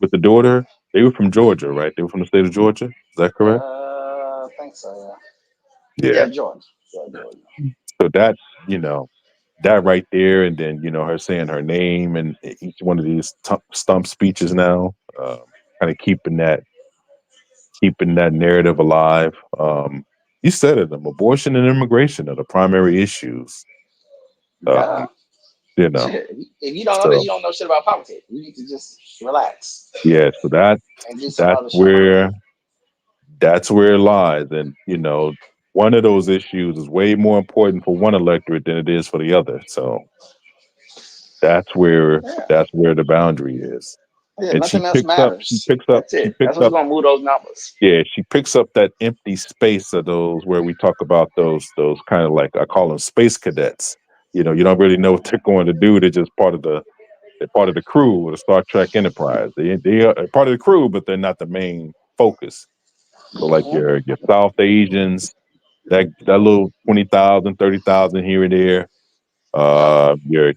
with the daughter, they were from Georgia, right? They were from the state of Georgia. Is that correct? I think so. Yeah. Yeah, Georgia. So that, that right there, and then her saying her name and each one of these stump speeches now, kind of keeping that narrative alive. You said it, abortion and immigration are the primary issues. If you don't know that, you don't know shit about politics. You need to just relax. Yeah, so that's where it lies. And one of those issues is way more important for one electorate than it is for the other. So that's where the boundary is. Yeah, and nothing else matters. She picks up. That's what's gonna move those numbers. Yeah, she picks up that empty space of those where we talk about those kind of, like, I call them space cadets. You don't really know what they're going to do. They're just part of the crew of the Star Trek Enterprise. They are part of the crew, but they're not the main focus. So like your South Asians, that little 20,000, 30,000 here and there. Your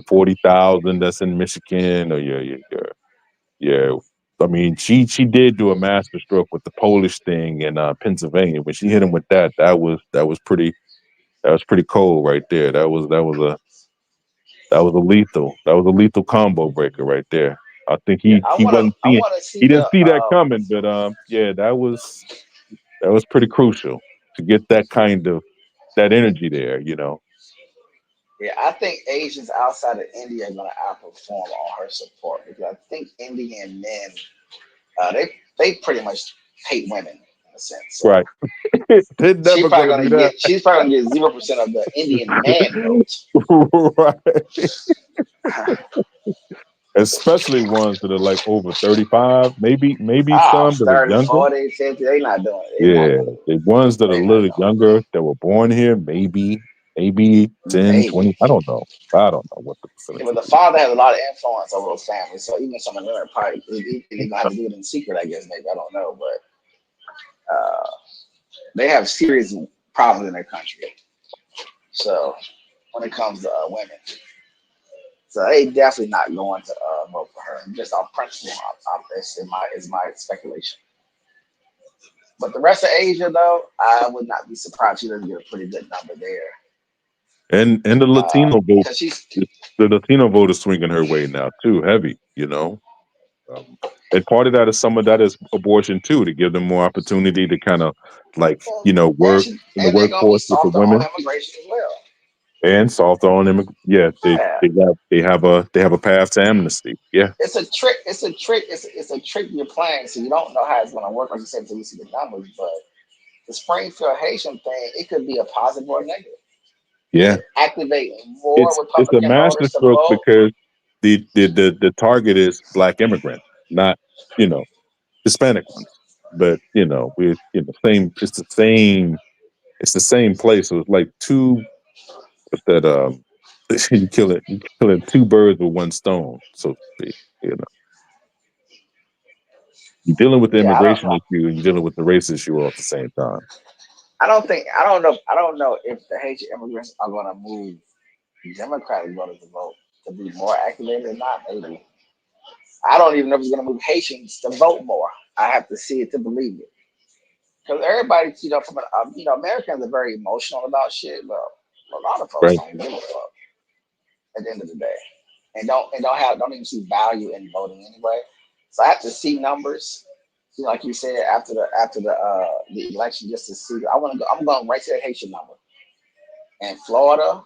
40,000 that's in Michigan, or your I mean, she did do a master stroke with the Polish thing in Pennsylvania. When she hit him with that was pretty cold right there. That was a lethal combo breaker right there. I think he didn't see that coming, but that was pretty crucial to get that kind of energy there, Yeah, I think Asians outside of India are going to outperform on her support, because I think Indian men, they pretty much hate women in a sense. So right. She's probably going to get 0% of the Indian man vote. Right. Especially ones that are like over 35, maybe some that 30, are younger. 40, 50, they're not doing it. The ones that are a little younger that were born here, maybe 10, 20. I don't know what the percentage. But the father has a lot of influence over those families, so even some of them are probably they're gonna have to do it in secret. I guess maybe, I don't know, but they have serious problems in their country. So when it comes to women, so they definitely not going to vote for her, just off principle. Is my speculation. But the rest of Asia, though, I would not be surprised she doesn't get a pretty good number there. And the Latino vote, the Latino vote is swinging her way now too, heavy. And part of that is some of that is abortion too, to give them more opportunity to kind of work in the workforce with the women. Immigration as well. And soft on them. Yeah, they have a path to amnesty. Yeah. It's a trick. It's a trick. It's a trick you're playing, so you don't know how it's going to work, like you said, until you see the numbers. But the Springfield Haitian thing, it could be a positive or a negative. Yeah. Activate more It's a Republican voters to masterstroke vote. because the target is black immigrant, not Hispanic ones. But we're same. It's the same place. So it's like two. What's that? You're killing two birds with one stone. So to speak. You're dealing with the immigration issue and you're dealing with the race issue all at the same time. I don't know if the Haitian immigrants are going to move Democratic voters to vote to be more activated or not. Maybe. I don't even know if it's going to move Haitians to vote more. I have to see it to believe it. Because everybody, Americans are very emotional about shit, but a lot of folks don't give a fuck at the end of the day, and don't even see value in voting anyway. So I have to see numbers, like you said, after the election, just to see. I'm going right to the Haitian number, and Florida,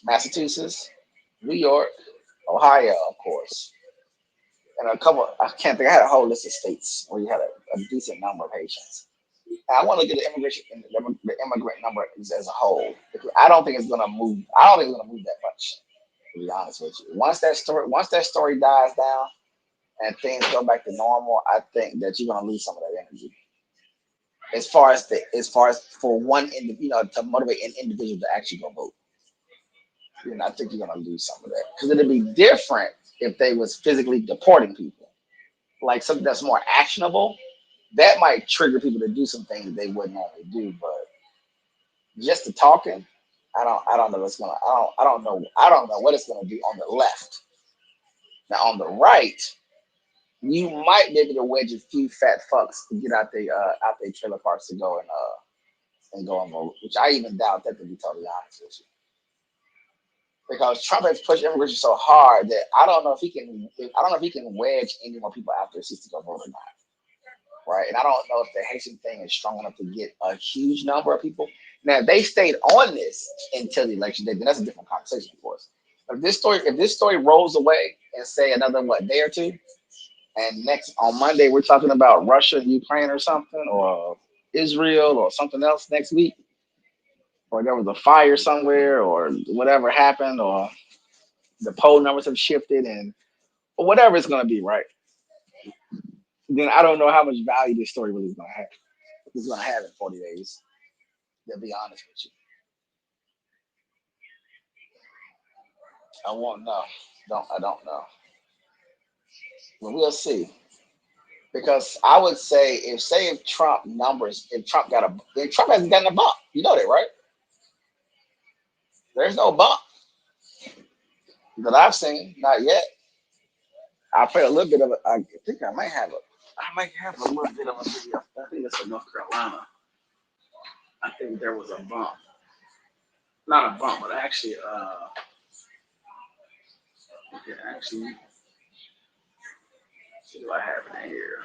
Massachusetts, New York, Ohio, of course, and a couple. I can't think. I had a whole list of states where you had a decent number of Haitians. I want to get the immigrant number as a whole. I don't think it's gonna move. I don't think it's gonna move that much. To be honest with you, once that story dies down and things go back to normal, I think that you're gonna lose some of that energy. As far as for one to motivate an individual to actually go vote, I think you're gonna lose some of that because it'd be different if they was physically deporting people, like something that's more actionable. That might trigger people to do some things they wouldn't normally do, but just the talking, I don't know what's gonna. I don't know what it's gonna do on the left. Now on the right, you might be able to wedge a few fat fucks to get out their trailer parks to go and go and vote, which I even doubt that, to be totally honest with you. Because Trump has pushed immigration so hard that I don't know if he can wedge any more people out there to go vote or not. Right, and I don't know if the Haitian thing is strong enough to get a huge number of people. Now, if they stayed on this until the election day, then that's a different conversation, of course. If this story rolls away and say another day or two, and on Monday we're talking about Russia and Ukraine or something, or Israel or something else next week, or there was a fire somewhere, or whatever happened, or the poll numbers have shifted, or whatever it's going to be, right? Then I don't know how much value this story really is going to have. It's going to have in 40 days. To be honest with you, I won't know. I don't know. But we'll see. Because I would say if Trump hasn't gotten a bump. You know that, right? There's no bump that I've seen, not yet. I played a little bit of it. I think I might have a little bit of a video. I think it's in North Carolina. I think there was a bump. Not a bump, but actually, see do I have it in here?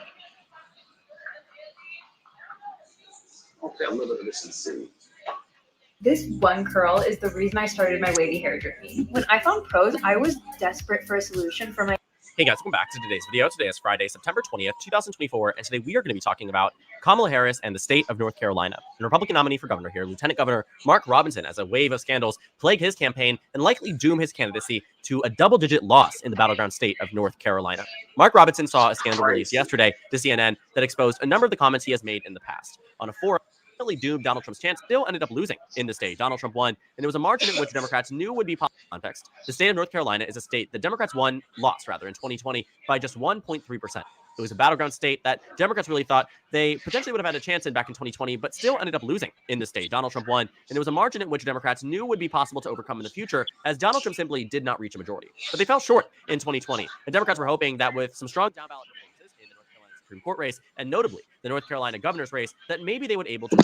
Okay, a little bit of this and see. This one curl is the reason I started my wavy hair journey. When I found Prose, I was desperate for a solution for my. Hey guys, welcome back to today's video. Today is Friday, September 20th, 2024, and today we are going to be talking about Kamala Harris and the state of North Carolina. The Republican nominee for governor here, Lieutenant Governor Mark Robinson, as a wave of scandals plague his campaign and likely doom his candidacy to a double-digit loss in the battleground state of North Carolina. Mark Robinson saw a scandal released yesterday to CNN that exposed a number of the comments he has made in the past. On a forum, doomed Donald Trump's chance, still ended up losing in the state. Donald Trump won, and it was a margin in which Democrats knew would be possible. Context. The state of North Carolina is a state that Democrats lost in 2020 by just 1.3%. It was a battleground state that Democrats really thought they potentially would have had a chance in back in 2020, but still ended up losing in the state. Donald Trump won, and it was a margin in which Democrats knew would be possible to overcome in the future, as Donald Trump simply did not reach a majority. But they fell short in 2020, and Democrats were hoping that with some strong down-ballot performances in the North Carolina Supreme Court race, and notably the North Carolina governor's race, that maybe they would be able to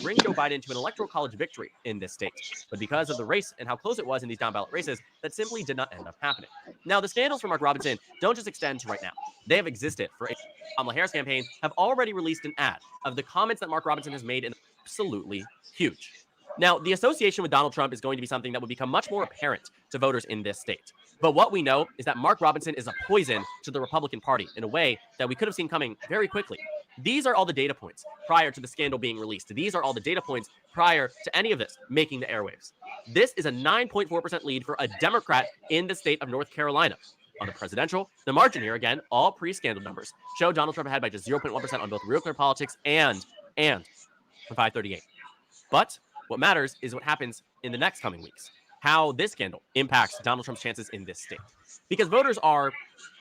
bring Joe Biden to an electoral college victory in this state. But because of the race and how close it was in these down-ballot races, that simply did not end up happening. Now, the scandals for Mark Robinson don't just extend to right now. They have existed for Kamala Harris campaign, have already released an ad of the comments that Mark Robinson has made, and absolutely huge. Now, the association with Donald Trump is going to be something that will become much more apparent to voters in this state. But what we know is that Mark Robinson is a poison to the Republican Party in a way that we could have seen coming very quickly. These are all the data points prior to the scandal being released. These are all the data points prior to any of this making the airwaves. This is a 9.4% lead for a Democrat in the state of North Carolina. On the presidential, the margin here, again, all pre-scandal numbers, show Donald Trump ahead by just 0.1% on both Real Clear Politics and 538. But what matters is what happens in the next coming weeks, how this scandal impacts Donald Trump's chances in this state. Because voters are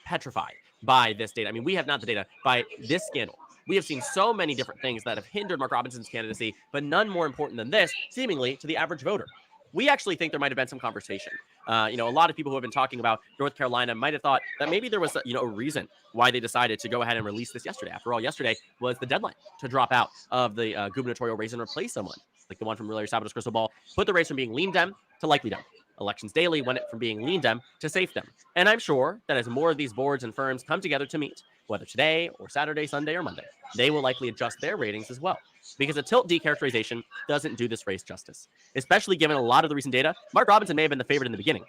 petrified by this data. I mean, we have not the data by this scandal. We have seen so many different things that have hindered Mark Robinson's candidacy, but none more important than this, seemingly, to the average voter. We actually think there might have been some conversation. A lot of people who have been talking about North Carolina might have thought that maybe there was a reason why they decided to go ahead and release this yesterday. After all, yesterday was the deadline to drop out of the gubernatorial race and replace someone like the one from Larry Sabado's crystal ball, put the race from being lean Dem to likely Dem. Elections Daily went it from being lean Dem to safe Dem. And I'm sure that as more of these boards and firms come together to meet, whether today or Saturday, Sunday, or Monday, they will likely adjust their ratings as well. Because a tilt decharacterization doesn't do this race justice. Especially given a lot of the recent data, Mark Robinson may have been the favorite in the beginning.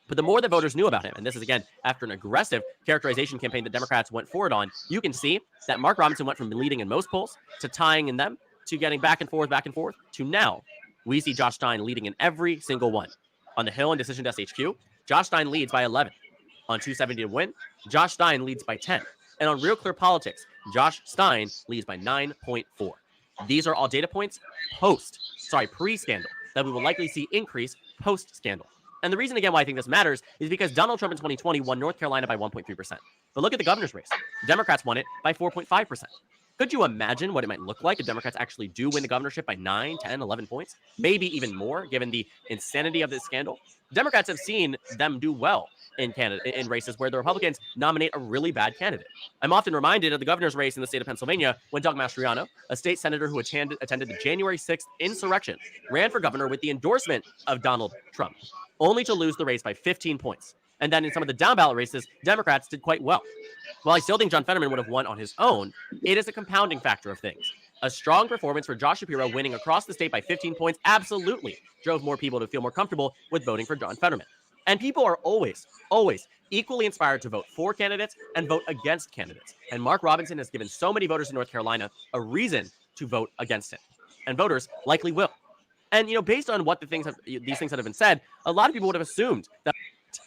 But the more that voters knew about him, and this is again after an aggressive characterization campaign that Democrats went forward on, you can see that Mark Robinson went from leading in most polls to tying in them to getting back and forth to now we see Josh Stein leading in every single one. On the Hill and Decision Desk HQ, Josh Stein leads by 11. On 270 to Win, Josh Stein leads by 10. And on Real Clear Politics, Josh Stein leads by 9.4. These are all data points pre-scandal that we will likely see increase post-scandal. And the reason, again, why I think this matters is because Donald Trump in 2020 won North Carolina by 1.3%. But look at the governor's race. Democrats won it by 4.5%. Could you imagine what it might look like if Democrats actually do win the governorship by 9, 10, 11 points? Maybe even more, given the insanity of this scandal. Democrats have seen them do well in races where the Republicans nominate a really bad candidate. I'm often reminded of the governor's race in the state of Pennsylvania when Doug Mastriano, a state senator who attended the January 6th insurrection, ran for governor with the endorsement of Donald Trump, only to lose the race by 15 points. And then in some of the down ballot races, Democrats did quite well. While I still think John Fetterman would have won on his own, it is a compounding factor of things. A strong performance for Josh Shapiro winning across the state by 15 points absolutely drove more people to feel more comfortable with voting for John Fetterman. And people are always equally inspired to vote for candidates and vote against candidates. And Mark Robinson has given so many voters in North Carolina a reason to vote against him. And voters likely will. And, based on what these things that have been said, a lot of people would have assumed that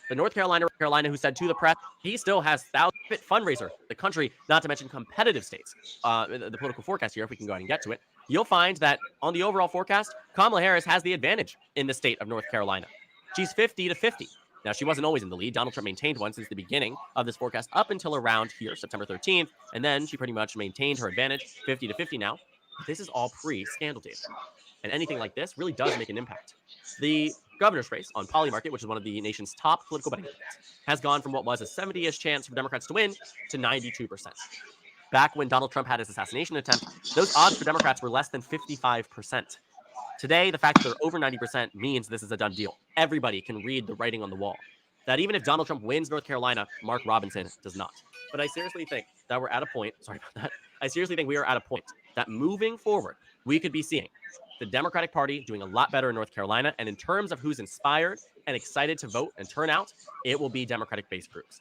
the North Carolina who said to the press, he still has thousands fundraiser, the country, not to mention competitive states. The political forecast here, if we can go ahead and get to it, you'll find that on the overall forecast, Kamala Harris has the advantage in the state of North Carolina. She's 50-50. Now, she wasn't always in the lead. Donald Trump maintained one since the beginning of this forecast up until around here, September 13th. And then she pretty much maintained her advantage, 50-50 now. This is all pre-scandal data. And anything like this really does make an impact. The governor's race on Polymarket, which is one of the nation's top political betting markets, has gone from what was a 70-ish chance for Democrats to win to 92%. Back when Donald Trump had his assassination attempt, those odds for Democrats were less than 55%. Today, the fact that they're over 90% means this is a done deal. Everybody can read the writing on the wall. That even if Donald Trump wins North Carolina, Mark Robinson does not. But I seriously think that we're at a point, I seriously think we are at a point that moving forward, we could be seeing the Democratic Party doing a lot better in North Carolina. And in terms of who's inspired and excited to vote and turn out, it will be Democratic-based groups.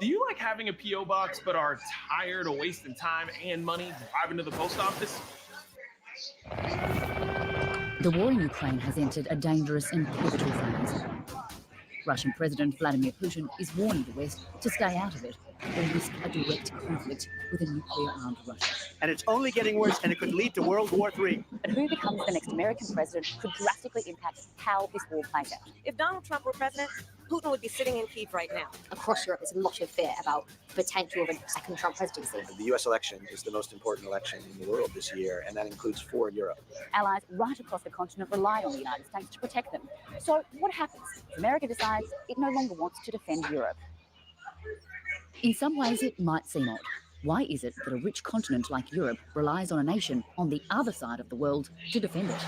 Do you like having a P.O. box but are tired of wasting time and money driving to the post office? The war in Ukraine has entered a dangerous and pivotal phase. Russian President Vladimir Putin is warning the West to stay out of it or risk a direct conflict with a nuclear-armed Russia. And it's only getting worse, and it could lead to World War III. But who becomes the next American president could drastically impact how this war plays out. If Donald Trump were president, Putin would be sitting in Kyiv right now. Across Europe, there's a lot of fear about the potential of a second Trump presidency. The U.S. election is the most important election in the world this year, and that includes for Europe. Allies right across the continent rely on the United States to protect them. So what happens if America decides it no longer wants to defend Europe? In some ways, it might seem odd. Why is it that a rich continent like Europe relies on a nation on the other side of the world to defend it?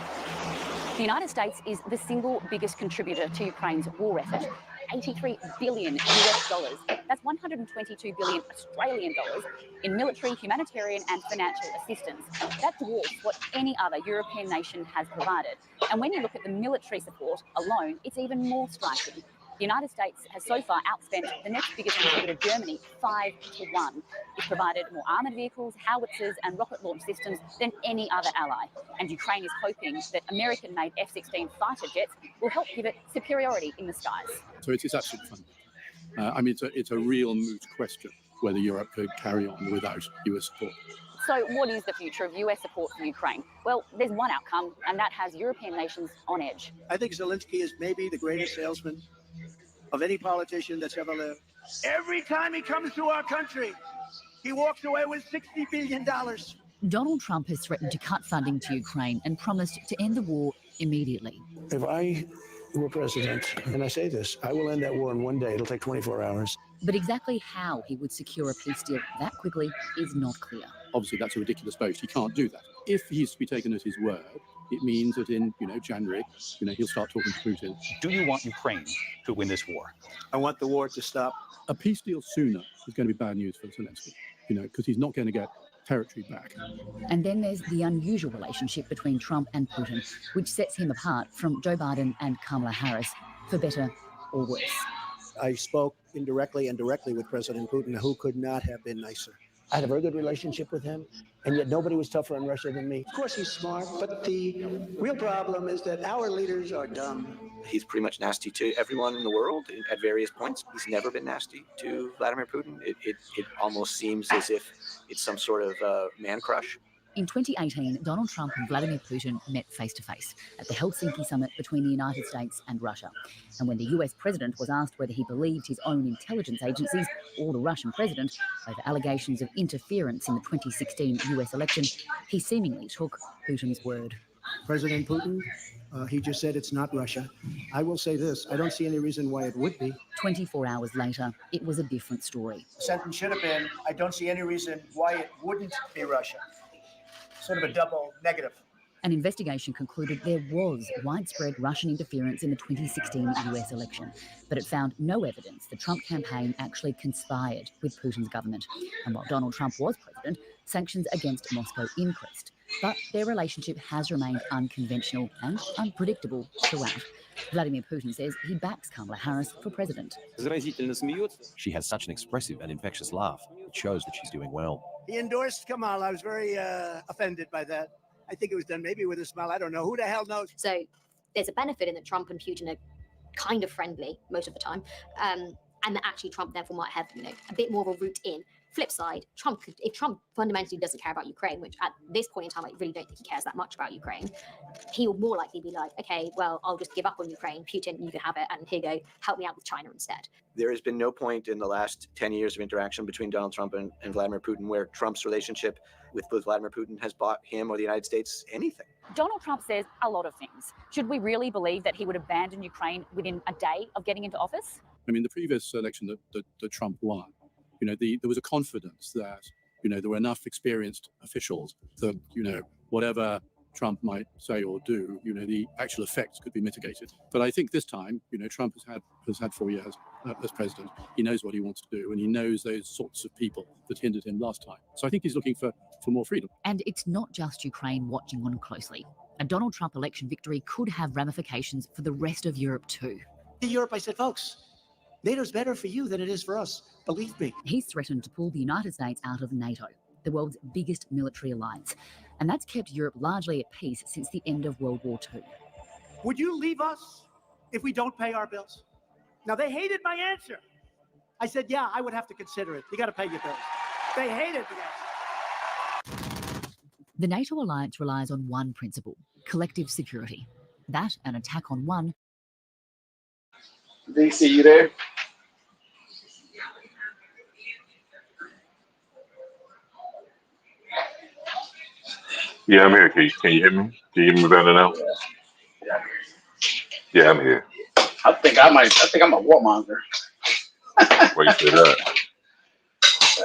The United States is the single biggest contributor to Ukraine's war effort. 83 billion US dollars. That's 122 billion Australian dollars in military, humanitarian and financial assistance. That dwarfs what any other European nation has provided. And when you look at the military support alone, it's even more striking. The United States has so far outspent the next biggest contributor, Germany, 5-1. It's provided more armoured vehicles, howitzers and rocket launch systems than any other ally. And Ukraine is hoping that American-made F-16 fighter jets will help give it superiority in the skies. So it's absolutely fundamental. I mean, it's a real moot question whether Europe could carry on without US support. So what is the future of US support for Ukraine? Well, there's one outcome, and that has European nations on edge. I think Zelensky is maybe the greatest salesman of any politician that's ever lived. Every time he comes to our country, he walks away with $60 billion. Donald Trump has threatened to cut funding to Ukraine and promised to end the war immediately. If I were president, and I say this, I will end that war in one day. It'll take 24 hours. But exactly how he would secure a peace deal that quickly is not clear. Obviously, that's a ridiculous boast. He can't do that. If he's to be taken at his word, it means that in, January, he'll start talking to Putin. Do you want Ukraine to win this war? I want the war to stop. A peace deal sooner is going to be bad news for Zelensky, because he's not going to get territory back. And then there's the unusual relationship between Trump and Putin, which sets him apart from Joe Biden and Kamala Harris, for better or worse. I spoke indirectly and directly with President Putin, who could not have been nicer. I had a very good relationship with him, and yet nobody was tougher on Russia than me. Of course he's smart, but the real problem is that our leaders are dumb. He's pretty much nasty to everyone in the world at various points. He's never been nasty to Vladimir Putin. It almost seems as if it's some sort of man crush. In 2018, Donald Trump and Vladimir Putin met face-to-face at the Helsinki summit between the United States and Russia. And when the US president was asked whether he believed his own intelligence agencies or the Russian president over allegations of interference in the 2016 US election, he seemingly took Putin's word. President Putin, he just said it's not Russia. I will say this, I don't see any reason why it would be. 24 hours later, it was a different story. The sentence should have been, I don't see any reason why it wouldn't be Russia. Sort of a double negative. An investigation concluded there was widespread Russian interference in the 2016 US election, but it found no evidence the Trump campaign actually conspired with Putin's government. And while Donald Trump was president, sanctions against Moscow increased. But their relationship has remained unconventional and unpredictable throughout. Vladimir Putin says he backs Kamala Harris for president. She has such an expressive and infectious laugh. It shows that she's doing well. He endorsed Kamala. I was very offended by that. I think it was done maybe with a smile. I don't know. Who the hell knows? So there's a benefit in that Trump and Putin are kind of friendly most of the time. And that actually Trump therefore might have, a bit more of a route in. Flip side, if Trump fundamentally doesn't care about Ukraine, which at this point in time, I really don't think he cares that much about Ukraine, he will more likely be like, okay, well, I'll just give up on Ukraine. Putin, you can have it. And here you go, help me out with China instead. There has been no point in the last 10 years of interaction between Donald Trump and Vladimir Putin where Trump's relationship with Vladimir Putin has bought him or the United States anything. Donald Trump says a lot of things. Should we really believe that he would abandon Ukraine within a day of getting into office? I mean, the previous election that Trump won, there was a confidence that, there were enough experienced officials that, whatever Trump might say or do, the actual effects could be mitigated. But I think this time, Trump has had 4 years as president. He knows what he wants to do, and he knows those sorts of people that hindered him last time. So I think he's looking for more freedom. And it's not just Ukraine watching on closely. A Donald Trump election victory could have ramifications for the rest of Europe too. In Europe, I said, folks, NATO's better for you than it is for us. Believe me. He's threatened to pull the United States out of NATO, the world's biggest military alliance. And that's kept Europe largely at peace since the end of World War II. Would you leave us if we don't pay our bills? Now, they hated my answer. I said, yeah, I would have to consider it. You got to pay your bills. They hated the answer. The NATO alliance relies on one principle, collective security. That, an attack on one. DC, you there? Yeah, I'm here. Can you hear me? Can you hear me better now? Yeah, I'm here. I think I'm a warmonger. Why you say that?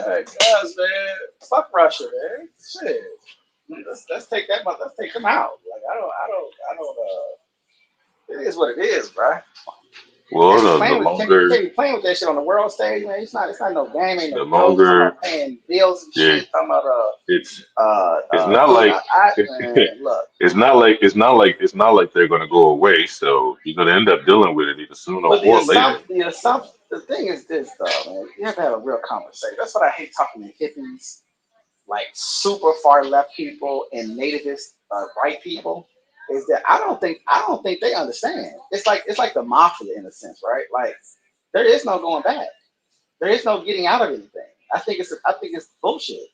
Guys, man, fuck Russia, man. Shit. Let's take them out. Like I don't It is what it is, bro. Well, Can't be the playing with, longer, can't be playing with that shit on the world stage, man. It's not no game, ain't the no joke. It's talking longer, about paying bills and yeah, shit. Talking about it's not like man, look. it's not like they're gonna go away. So you're gonna end up dealing with it either sooner But or later. the thing is this though, man. You have to have a real conversation. That's what I hate talking to hippies, like super far left people and nativist right people. Is that I don't think they understand. It's like the mafia in a sense, right? Like there is no going back. There is no getting out of anything. I think it's bullshit.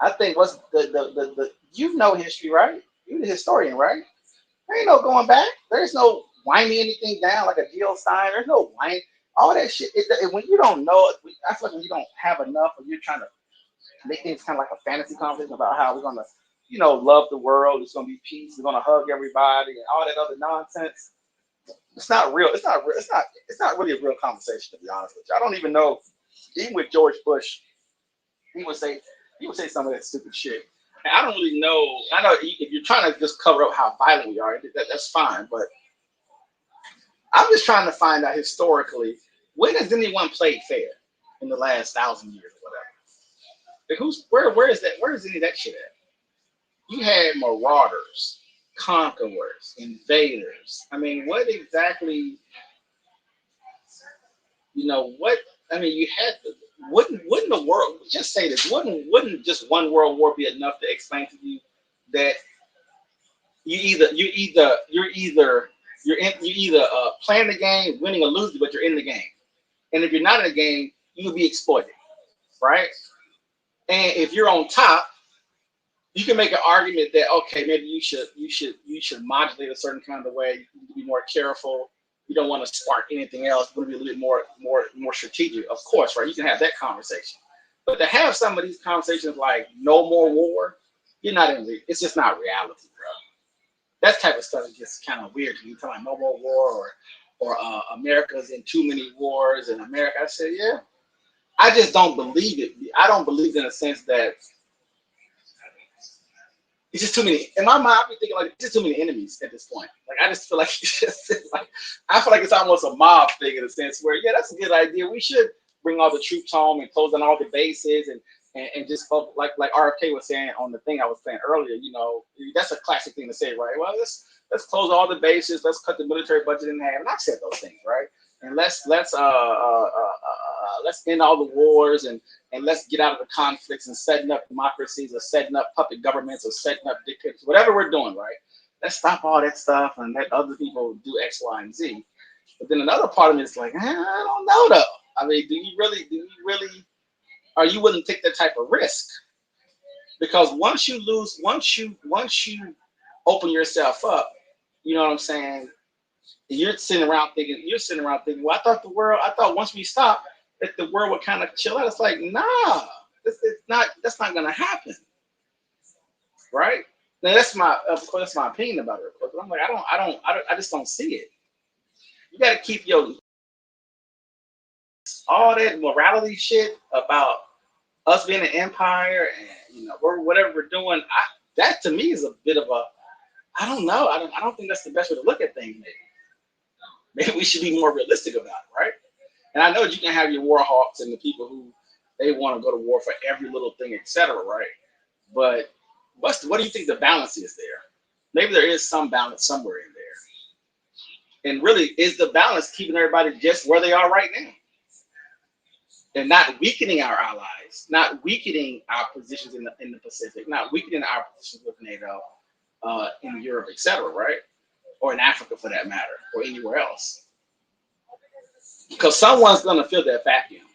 I think what's the you know history, right? You're the historian, right? There ain't no going back. There's no winding anything down like a Gil Stein. There's no wind. All that shit. When you don't know, I feel like when you don't have enough, or you're trying to make things kind of like a fantasy conversation about how we're gonna, love the world. It's gonna be peace. We're gonna hug everybody and all that other nonsense. It's not real. It's not real. It's not really a real conversation, to be honest with you. I don't even know. Even with George Bush, he would say some of that stupid shit. And I don't really know. I know if you're trying to just cover up how violent we are, that's fine. But I'm just trying to find out historically, when has anyone played fair in the last 1,000 years or whatever? Like where is that? Where is any of that shit at? You had marauders, conquerors, invaders. I mean, what exactly? What? I mean, you had to. Wouldn't the world just say this? Wouldn't just one world war be enough to explain to you that you're either playing the game, winning or losing, but you're in the game. And if you're not in the game, you'll be exploited, right? And if you're on top, you can make an argument that okay, maybe you should modulate a certain kind of way. You need to be more careful. You don't want to spark anything else. You want to be a little bit more strategic, of course, right? You can have that conversation. But to have some of these conversations like no more war, you're not in the. It's just not reality, bro. That type of stuff is just kind of weird to me. Talking no more war or America's in too many wars in America. I said, yeah. I just don't believe it. I don't believe in a sense that it's just too many. In my mind, I be thinking like it's just too many enemies at this point. Like I just feel like I feel like it's almost a mob thing in a sense where that's a good idea. We should bring all the troops home and close down all the bases and just like RFK was saying on the thing I was saying earlier. That's a classic thing to say, right? Well, let's close all the bases. Let's cut the military budget in half. And I've said those things, right? And let's end all the wars and let's get out of the conflicts and setting up democracies or setting up puppet governments or setting up dictators, whatever we're doing, right? Let's stop all that stuff and let other people do X, Y, and Z. But then another part of me is like, I don't know though. I mean, do you really, are you willing to take that type of risk? Because once you open yourself up, you know what I'm saying? You're sitting around thinking, well, I thought once we stop, that the world would kind of chill out. It's like, nah, that's not gonna happen. Right? Now that's my opinion about it. But I'm like, I just don't see it. You gotta keep all that morality shit about us being an empire and whatever we're doing. That to me is a bit of a, I don't know. I don't think that's the best way to look at things. Maybe we should be more realistic about it, right? And I know you can have your war hawks and the people who they want to go to war for every little thing, etc., right? But what do you think the balance is there? Maybe there is some balance somewhere in there. And really, is the balance keeping everybody just where they are right now? And not weakening our allies, not weakening our positions in the Pacific, not weakening our positions with NATO, in Europe, etc., right? Or in Africa for that matter, or anywhere else. Because someone's gonna fill that vacuum.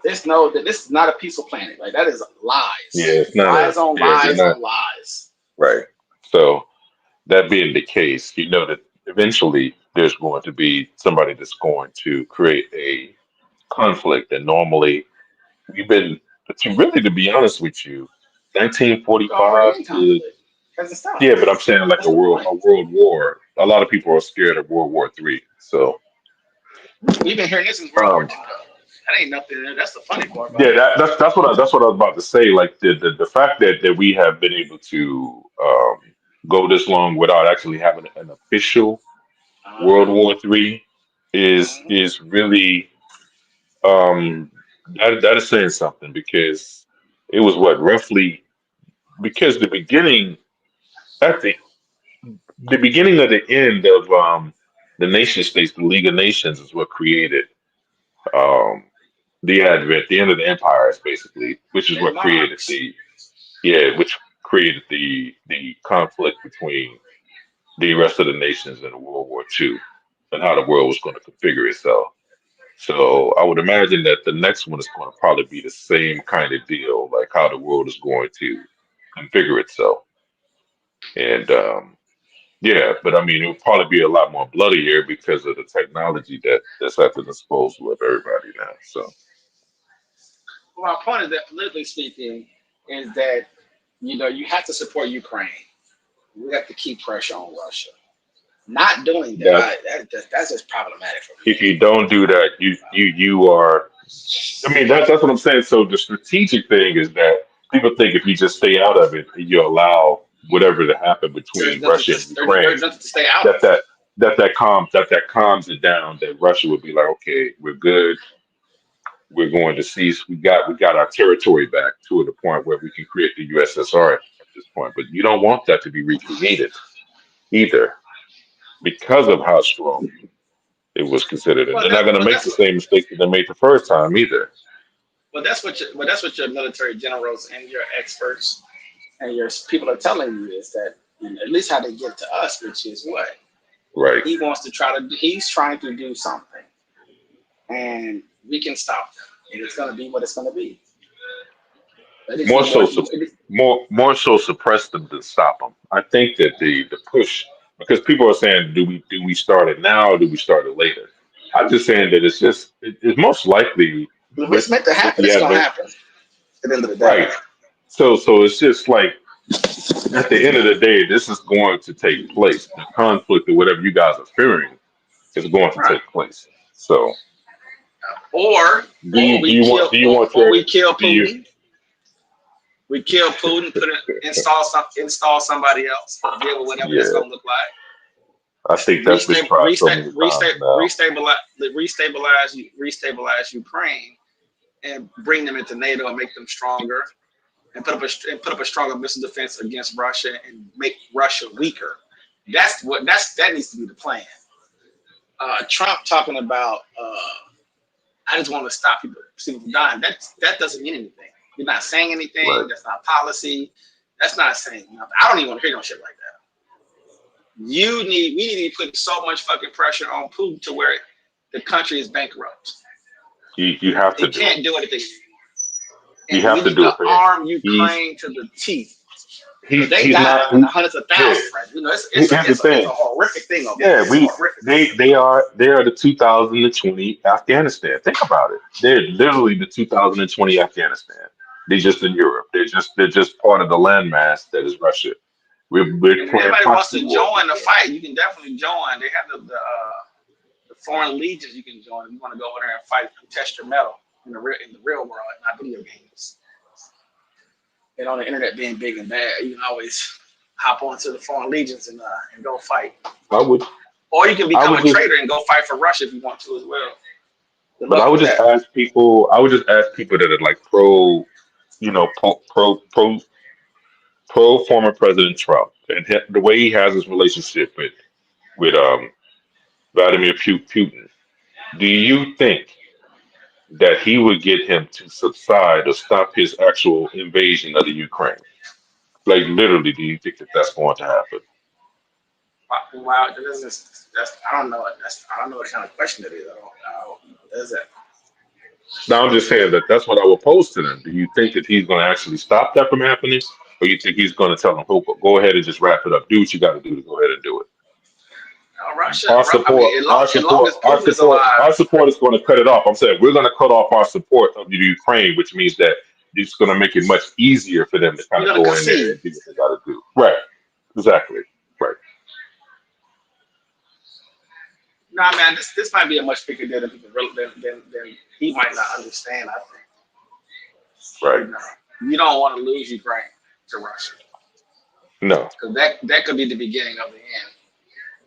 Just know that this is not a peaceful planet. Like that is lies. Yeah, it's not lies on lies on lies. Right. So that being the case, that eventually there's going to be somebody that's going to create a conflict. And normally we've been, to be honest with you, 1945 to yeah, but I'm saying like a world war. A lot of people are scared of World War III. So we've been hearing this since World War II. That ain't nothing. That's the funny part. About that's what I was about to say. Like the fact that we have been able to go this long without actually having an official World War III is really that is saying something because it was what roughly because at the beginning of the end of the nation states, the League of Nations is what created um, the end of the empires, basically, which is what created which created the conflict between the rest of the nations in World War II and how the world was going to configure itself. So I would imagine that the next one is going to probably be the same kind of deal, like how the world is going to configure itself. And yeah, but I mean, it would probably be a lot more bloodier because of the technology that's at the disposal of everybody now. So Well, my point is that politically speaking, is that you have to support Ukraine. We have to keep pressure on Russia. Not doing that, that's just problematic for me. if you don't do that, you are. I mean, that's what I'm saying. So the strategic thing is that people think if you just stay out of it, you allow whatever to happen between Russia and Ukraine. There's nothing to stay out of. That calms it down. That Russia would be like, okay, we're good. We're going to cease. We got our territory back to the point where we can create the USSR at this point. But you don't want that to be recreated either, because of how strong it was considered. And they're not going to make the same mistake that they made the first time either. But that's what your military generals and your experts and your people are telling you is that at least how they get to us, which is what right. He's trying to do something, and we can stop them, and it's going to be what it's going to be. More so suppress them than stop them. I think that the push, because people are saying, do we start it now or do we start it later? I'm just saying that it's most likely. If it's meant to happen, it's going to happen. At the end of the day. Right. So it's just like at the end of the day, this is going to take place. The conflict or whatever you guys are fearing is going to take place. So. Or we kill Putin. We kill Putin, install somebody else, deal with whatever it's gonna look like. I think that's restabilize Ukraine and bring them into NATO and make them stronger, and put up a stronger missile defense against Russia and make Russia weaker. That needs to be the plan. Trump talking about I just want to stop people from dying. That doesn't mean anything. You're not saying anything. Right. That's not policy. That's not saying nothing. I don't even want to hear no shit like that. We need to be putting so much fucking pressure on Putin to where the country is bankrupt. You have to. You can't do anything. You have to do it. Arm Ukraine to the teeth. They died in the hundreds of thousands. Right? It's a horrific thing. They are the 2020 Afghanistan. Think about it. They're literally the 2020 Afghanistan. They're just in Europe. They're just part of the landmass that is Russia. We're if anybody wants to join the fight, you can definitely join. They have the foreign legions you can join. You want to go over there and fight and test your mettle in the real world, not video games. And on the internet being big and bad, you can always hop onto the foreign legions and go fight. I would. Or you can become a traitor and go fight for Russia if you want to as well. But I would just ask people. That are like pro former President Trump and the way he has his relationship with Vladimir Putin. Do you think that he would get him to subside or stop his actual invasion of the Ukraine? Like literally, do you think that that's going to happen? Wow, I don't know. I don't know what kind of question it is. What is that? Now I'm just saying that's what I would pose to them. Do you think that he's going to actually stop that from happening, or you think he's going to tell them, "Go ahead and just wrap it up. Do what you got to do to go ahead and do it"? Our support is going to cut it off. I'm saying we're going to cut off our support of the Ukraine, which means that it's going to make it much easier for them to kind of go in there and do what they got to do. Right. Exactly. Right. Nah, man, this might be a much bigger deal than he might not understand, I think. Right. You don't want to lose Ukraine to Russia. No. Because that could be the beginning of the end.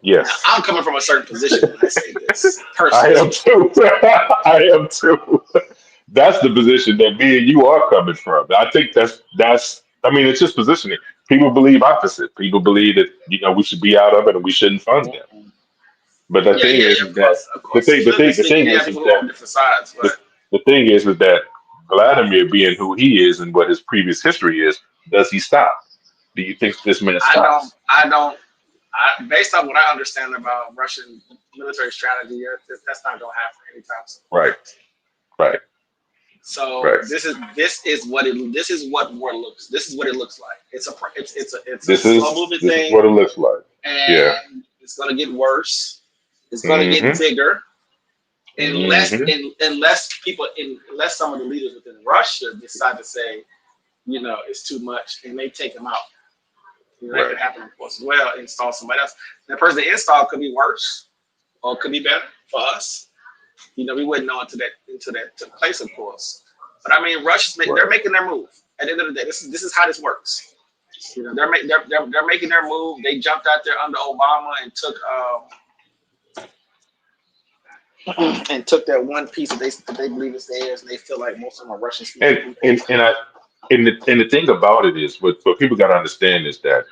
Yes. I'm coming from a certain position when I say this. I Personally, am too. I am too. That's the position that me and you are coming from. I think that's. I mean, it's just positioning. People believe opposite. People believe that we should be out of it and we shouldn't fund them. But the thing is of that course. the thing You is have people on that different sides, but the thing is that Vladimir, being who he is and what his previous history is, does he stop? Do you think this man stops? based on what I understand about Russian military strategy, that's not going to happen anytime soon. Right. Right. So Right. this is what war looks. This is what it looks like. It's a This slow moving is thing, what it looks like. and Yeah. it's going to get worse. It's going to get bigger. Unless some of the leaders within Russia decide to say, it's too much, and they take them out. That could happen, of course, as well. Install somebody else. The person they install could be worse, or it could be better for us. We wouldn't know until that took place, of course. But I mean, they're making their move. At the end of the day, this is how this works. They're making their move. They jumped out there under Obama and took that one piece that they believe is theirs, and they feel like most of them are Russian speaking people. And the thing about it is, what people got to understand is that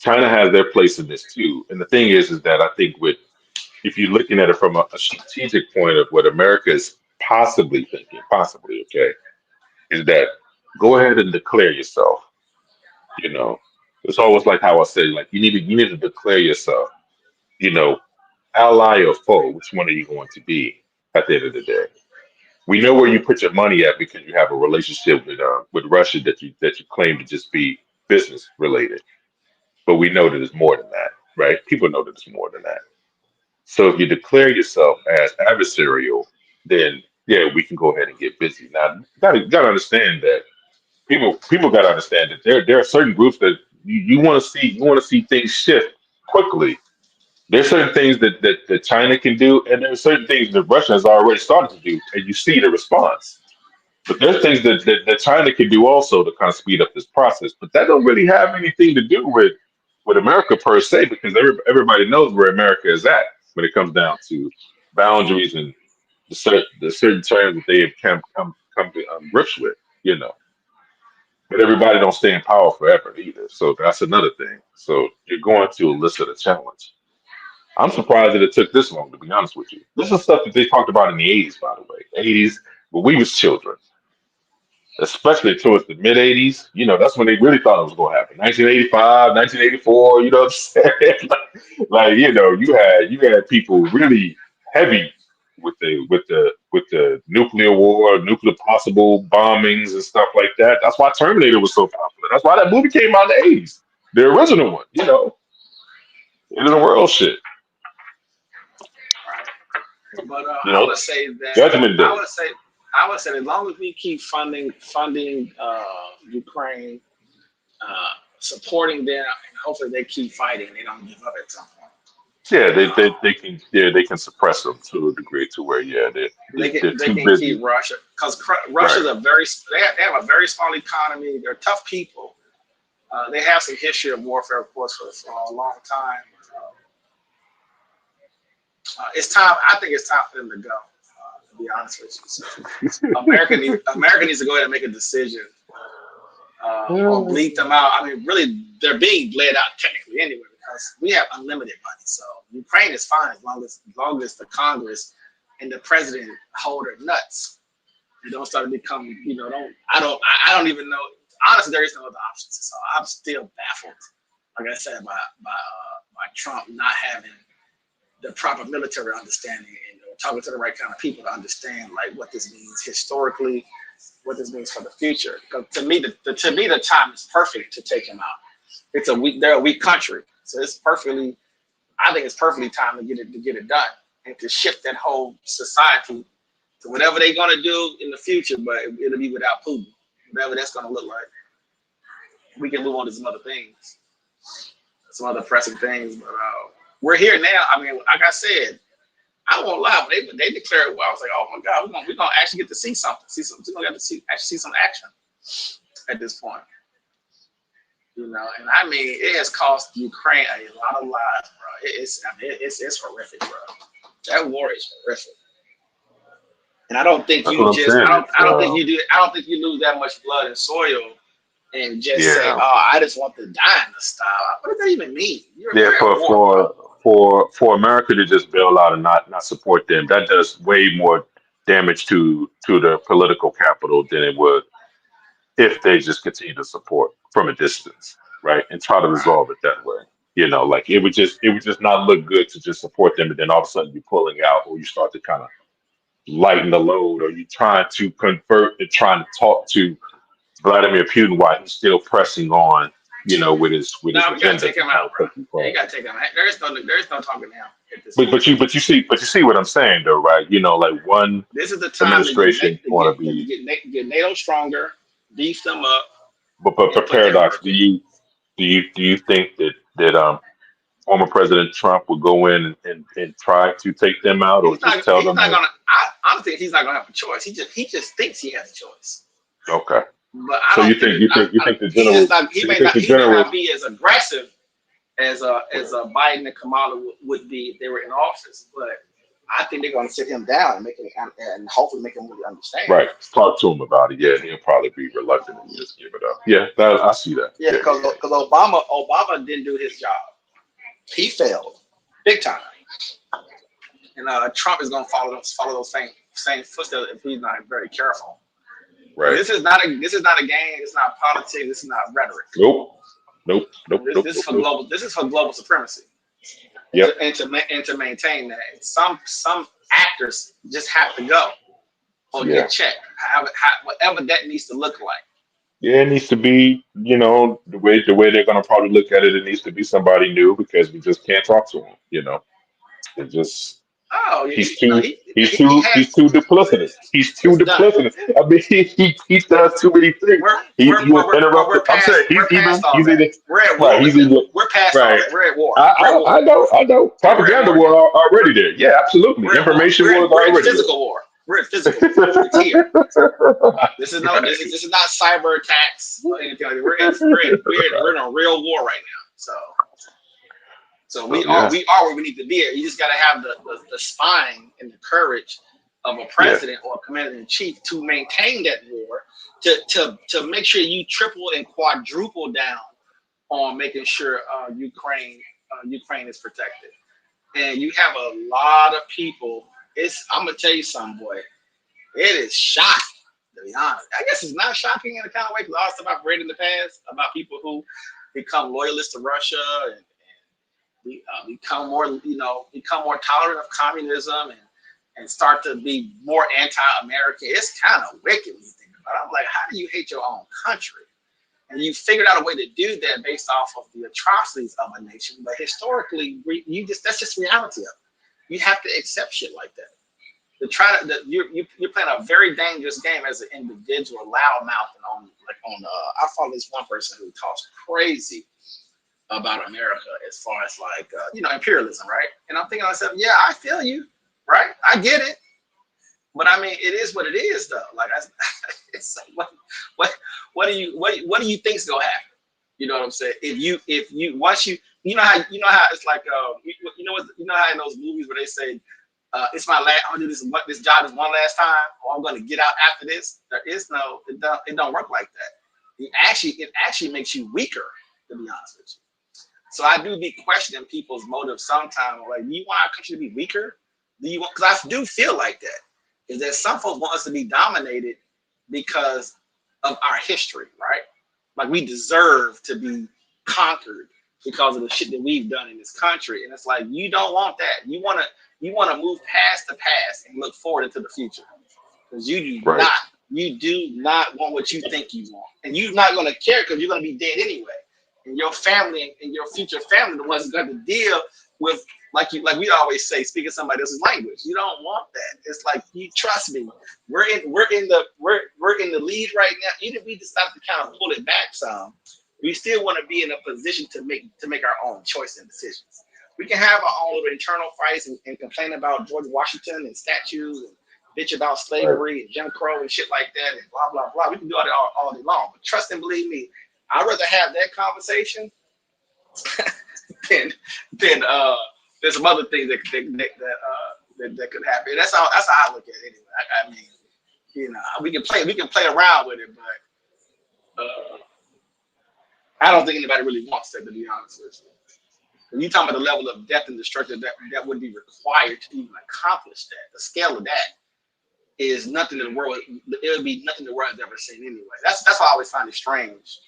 China has their place in this too. And the thing is that I think if you're looking at it from a strategic point of what America is possibly thinking, okay, is that go ahead and declare yourself. It's always like how I say, like you need to declare yourself. Ally or foe, which one are you going to be at the end of the day? We know where you put your money at because you have a relationship with Russia that you claim to just be business related, but we know that it's more than that, right? People know that it's more than that. So if you declare yourself as adversarial, then yeah, we can go ahead and get busy. Now, you gotta understand that people gotta understand that there are certain groups that you want to see things shift quickly. There's certain things that China can do, and there are certain things that Russia has already started to do, and you see the response. But there's things that China can do also to kind of speed up this process. But that don't really have anything to do with America per se, because everybody knows where America is at when it comes down to boundaries and the certain terms that they have come to grips with, But everybody don't stay in power forever either. So that's another thing. So you're going to elicit a challenge. I'm surprised that it took this long, to be honest with you. This is stuff that they talked about in the 80s, by the way. 80s, when we was children. Especially towards the mid 80s, that's when they really thought it was going to happen. 1985, 1984, you know what I'm saying? you had people really heavy with the nuclear war, nuclear possible bombings and stuff like that. That's why Terminator was so popular. That's why that movie came out in the 80s, the original one. End of the world shit. But I would say that Judgment Day. I would say as long as we keep funding Ukraine, supporting them, and hopefully they keep fighting, they don't give up at some point. Yeah, they can suppress them to a degree to where they can keep Russia, because Russia's they have a very small economy. They're tough people. They have some history of warfare, of course, for a long time. It's time. I think it's time for them to go. To be honest with you, so America needs to go ahead and make a decision, or bleed them out. I mean, really, they're being bled out technically anyway, because we have unlimited money. So Ukraine is fine as long as the Congress and the president hold their nuts and don't start to become, I don't even know. Honestly, there is no other options. So I'm still baffled, like I said, by Trump not having the proper military understanding and talking to the right kind of people to understand like what this means historically, what this means for the future. Because to me, the time is perfect to take him out. They're a weak country, so I think it's perfectly time to get it done and to shift that whole society to whatever they're gonna do in the future, but it'll be without Putin, whatever that's gonna look like. We can move on to some other things, some other pressing things, but we're here now. I mean, like I said, I won't lie. When they declared, well, I was like, oh my God, we're gonna actually get to see something. We're gonna get to see some action at this point. You know, and I mean, it has cost Ukraine a lot of lives, bro. It's horrific, bro. That war is horrific. And I don't think That's you what I'm just, saying. I don't think you do, I don't think you lose that much blood and soil and just say, Yeah. oh, I just want the dying to stop. What does that even mean? Yeah, You're at war. for America to just bail out and not support them, that does way more damage to the political capital than it would if they just continue to support from a distance, right? And try to resolve it that way. You know, like it would just not look good to just support them and then all of a sudden you're pulling out or you start to kind of lighten the load or you're trying to convert and trying to talk to Vladimir Putin while he's still pressing on, you know, with his No, you gotta agenda. take him out, bro. Yeah, you gotta take him out. There's no talking now. But you see what I'm saying though, right? You know, like one This is the time administration want to to be, get NATO stronger, beef them up. but paradox. Do you think that former President Trump would go in and try to take them out, or just tell them? I don't think he's not gonna have a choice. He just thinks he has a choice. Okay. But I So don't you think the general? he may not be as aggressive as Biden and Kamala would be if they were in office. But I think they're going to sit him down and and hopefully make him really understand. Right. Talk to him about it. Yeah, he'll probably be reluctant to just give it up. Yeah, I see that. Yeah, because Obama didn't do his job. He failed big time. And Trump is going to follow those same footsteps if he's not very careful. Right. This is not a game. It's not politics. This is not rhetoric. Nope. This is for global. This is for global supremacy. Yep. And to maintain that, some actors just have to go or get checked. Whatever that needs to look like. Yeah, it needs to be, you know, the way they're gonna probably look at it. It needs to be somebody new because we just can't talk to him. You know, it just. Oh, he's too duplicitous. He's too duplicitous. I mean, he does too many things. He's interrupted. I'm saying we're past all that. We're at war. I know. Propaganda war already there. Yeah, absolutely. Information war already there. Physical war. We're in physical war. It's here. This is not cyber attacks or anything like that. We're in a real war right now. So we are where we need to be. You just got to have the spine and the courage of a president or a commander in chief to maintain that war, to make sure you triple and quadruple down on making sure Ukraine is protected. And you have a lot of people. I'm gonna tell you something, boy. It is shocking, to be honest. I guess it's not shocking in a kind of way because all the stuff I've read in the past about people who become loyalists to Russia and become more tolerant of communism and start to be more anti-American. It's kind of wicked when you think about it. I'm like, how do you hate your own country? And you figured out a way to do that based off of the atrocities of a nation. But historically, that's just reality of it. You have to accept shit like that. You're playing a very dangerous game as an individual, loudmouth and I follow this one person who talks crazy about America as far as imperialism, right? And I'm thinking to myself, yeah, I feel you, right? I get it, but I mean, it is what it is, though. Like, it's like, what do you think's gonna happen? You know what I'm saying? If you once you know how it's like you know how in those movies where they say it's my last, I'm gonna do this job is one last time, or I'm gonna get out after this. There is it don't work like that. It actually makes you weaker, to be honest with you. So I do be questioning people's motives sometimes. Like, do you want our country to be weaker? Because I do feel like that. Is that some folks want us to be dominated because of our history, right? Like, we deserve to be conquered because of the shit that we've done in this country. And it's like, you don't want that. You want to move past the past and look forward into the future. Because you do not want what you think you want. And you're not going to care because you're going to be dead anyway. And your family and your future family, the ones going to deal with, like we always say, speaking somebody else's language. You don't want that. It's like, you trust me. We're in the lead right now. Even if we decide to kind of pull it back some, we still want to be in a position to make our own choice and decisions. We can have our own little internal fights and complain about George Washington and statues and bitch about slavery and Jim Crow and shit like that and blah blah blah. We can do all day long. But trust and believe me, I'd rather have that conversation than there's some other things that could happen. That's how I look at it anyway. I mean, you know, we can play around with it, but I don't think anybody really wants that, to be honest with you. When you talk about the level of death and destruction that would be required to even accomplish that, the scale of that is nothing in the world. It would be nothing the world has ever seen anyway. That's why I always find it strange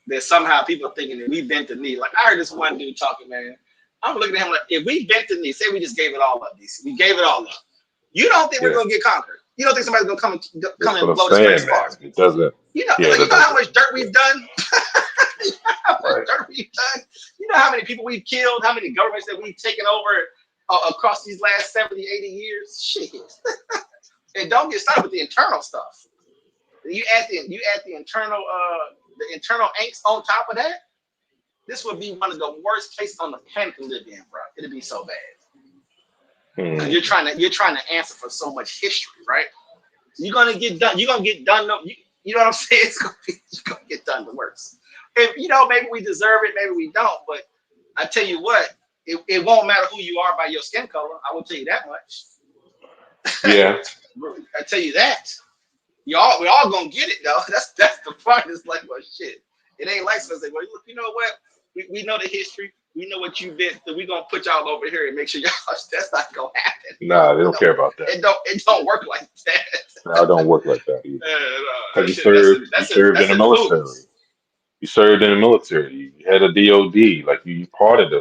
that somehow people are thinking that we bent the knee. Like I heard this one dude talking, man. I'm looking at him like, if we bent the knee, say we just gave it all up, DC. We gave it all up. You don't think we're gonna get conquered? You don't think somebody's gonna come and blow this place apart? It doesn't. You know, you know how much dirt we've done. You know how much dirt we've done. You know how many people we've killed, how many governments that we've taken over across these last 70, 80 years. Shit. And don't get started with the internal stuff. You add the internal angst on top of that. This would be one of the worst places on the planet to live in, bro. It'd be so bad. Because you're trying to answer for so much history, right? So you're gonna get done. You're gonna get done. You know what I'm saying? You're gonna get done the worst. And you know, maybe we deserve it, maybe we don't. But I tell you what, it won't matter who you are by your skin color. I will tell you that much. Yeah. I tell you that. We all gonna get it though. That's the part. It's like, well, shit. It ain't like somebody say, well, look, you know what? We know the history. We know what you've been. So we gonna put y'all over here and make sure y'all. That's not gonna happen. Nah, they don't care about that. It don't work like that. No, it don't work like that either. Because you served in the military. You served in the military. You had a DOD. Like you part of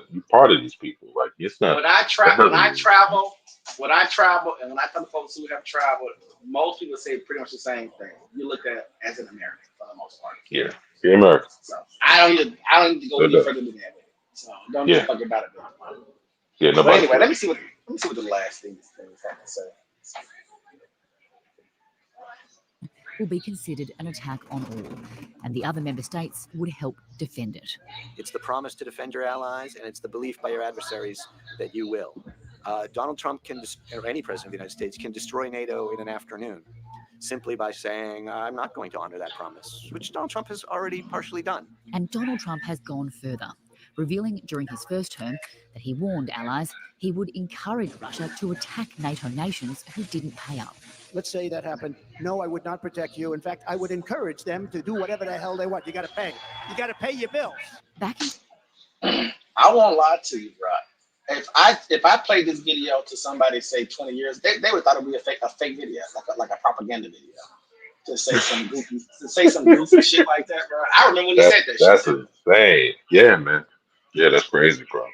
these people. Like it's not. When I travel, and when I tell folks who have traveled, most people say pretty much the same thing. You look at as an American for the most part. Yeah, you're American. So I don't need to go any further than that. So don't give a fuck about it. Yeah, but anyway, let me see what the last things have to say. Will be considered an attack on all, and the other member states would help defend it. It's the promise to defend your allies, and it's the belief by your adversaries that you will. Donald Trump or any president of the United States can destroy NATO in an afternoon simply by saying, I'm not going to honor that promise, which Donald Trump has already partially done. And Donald Trump has gone further, revealing during his first term that he warned allies he would encourage Russia to attack NATO nations who didn't pay up. Let's say that happened. No, I would not protect you. In fact, I would encourage them to do whatever the hell they want. You got to pay. You got to pay your bills. I won't lie to you, bro. If I played this video to somebody, say 20 years, they would thought it would be a fake video, like a propaganda video. To say some goofy shit like that, bro. I remember when he said that shit. That's insane. Yeah, man. Yeah, that's crazy, bro.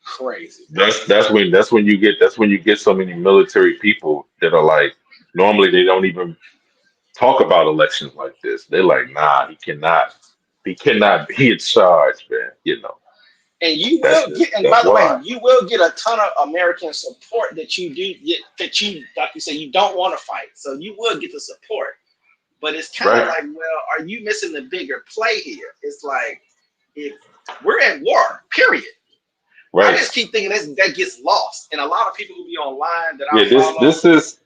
Crazy. That's when you get so many military people that are like, normally they don't even talk about elections like this. They're like, nah, he cannot be in charge, man. You know. And you will get, and by the way, you will get a ton of American support that you do get, that you, like you say, you don't want to fight. So you will get the support. But it's kind of like, well, are you missing the bigger play here? It's like, if we're at war, period. I just keep thinking that gets lost. And a lot of people who be online that I follow, this is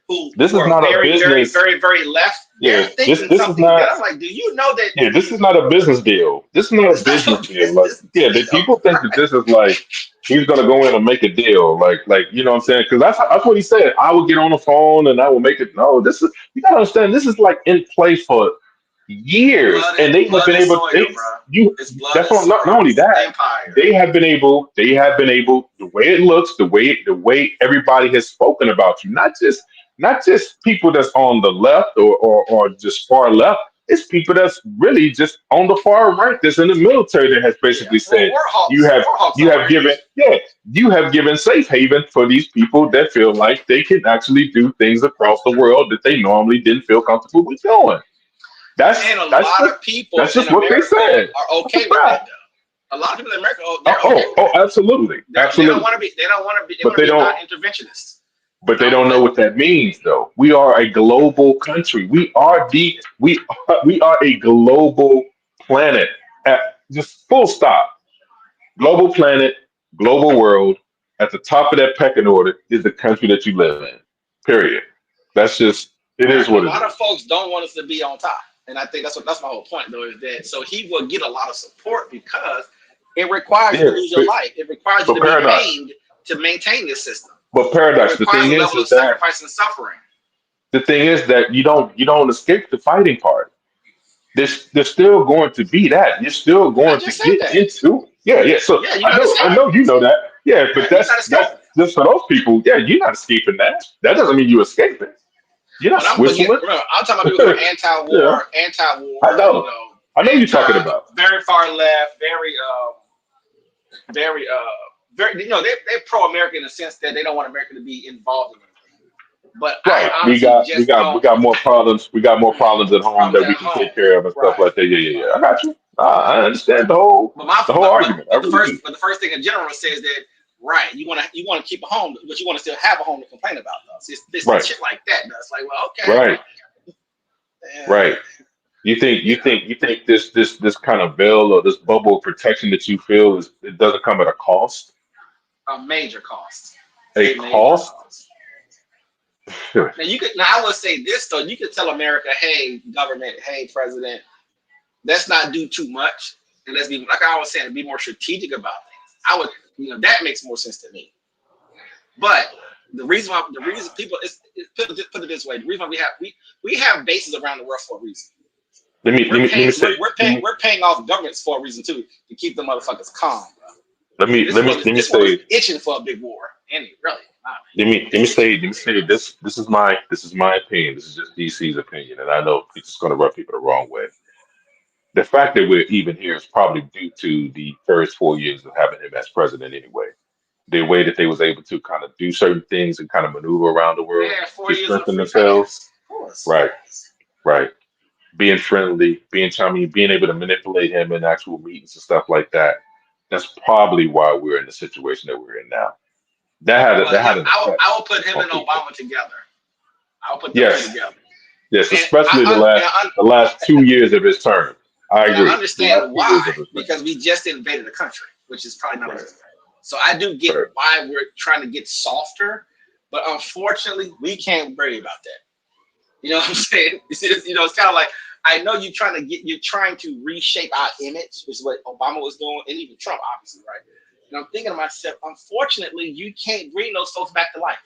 not a business. Very, very left. Yeah, this is not. I'm like, do you know that? Yeah, this is not a business deal. This is not a business deal. Like, yeah, the people think that this is like he's gonna go in and make a deal. Like you know what I'm saying? Because that's what he said. I will get on the phone and I will make it. No, this is, you gotta understand. This is like in place for years, and they have been able. That's not only that. They have been able. The way it looks, the way everybody has spoken about you, not just people that's on the left or just far left. It's people that's really just on the far right, that's in the military, that has basically said you have given safe haven for these people that feel like they can actually do things across the world that they normally didn't feel comfortable with doing. That's lot of people. That's just what they said. Are okay with that, though. A lot of people in America, they're okay with that. Absolutely. They don't want to be. They don't want to be. They want to be non-interventionists. But they don't know what that means, though. We are a global country. We are a global planet. Just full stop. Global planet, global world. At the top of that pecking order is the country that you live in. Period. That's just, it is what it is. A lot of folks don't want us to be on top. And I think that's my whole point, though, is that so he will get a lot of support because it requires you to lose your life. It requires you to be paid to maintain this system. But Paradox, the thing is that sacrifice and suffering. The thing is that you don't escape the fighting part. There's still going to be that. You're still going to get into it. Yeah. So I know you know that. Yeah, but that's just for those people. Yeah, you're not escaping that. That doesn't mean you escaping. You're not Switzerland. I'm talking about people who are anti-war. I know. I know you're talking about. Very far left, very. They're pro-American in the sense that they don't want America to be involved in it. But right, we got more problems. We got more problems at home that we can take care of and stuff like that. Yeah. I got you. I understand the whole argument. But the first thing in general says that you want to keep a home, but you want to still have a home to complain about. Though. It's shit like that. It's like, well, okay. Right. You think this kind of veil or this bubble of protection that you feel it doesn't come at a cost? A major cost. A cost? Now I will say this though, you could tell America, hey government, hey president, let's not do too much, and let's be, like I was saying, be more strategic about things. That makes more sense to me. But the reason people put it this way, the reason why we have bases around the world for a reason. We're paying off governments for a reason too, to keep the motherfuckers calm, bro. Let me say itching for a big war, and really. Let me say this. This is my opinion. This is just DC's opinion, and I know it's just going to rub people the wrong way. The fact that we're even here is probably due to the first 4 years of having him as president. Anyway, the way that they was able to kind of do certain things and kind of maneuver around the world to strengthen themselves. Right. Being friendly, being charming, being able to manipulate him in actual meetings and stuff like that. That's probably why we're in the situation that we're in now. I will put him and Obama together. I'll put them together. Yes, especially the last 2 years of his term. I agree. I understand why, because we just invaded the country, which is probably not. So I do get why we're trying to get softer, but unfortunately, we can't worry about that. You know what I'm saying? It's kind of like, I know you're trying to reshape our image, which is what Obama was doing, and even Trump, obviously, right? And I'm thinking to myself, unfortunately, you can't bring those folks back to life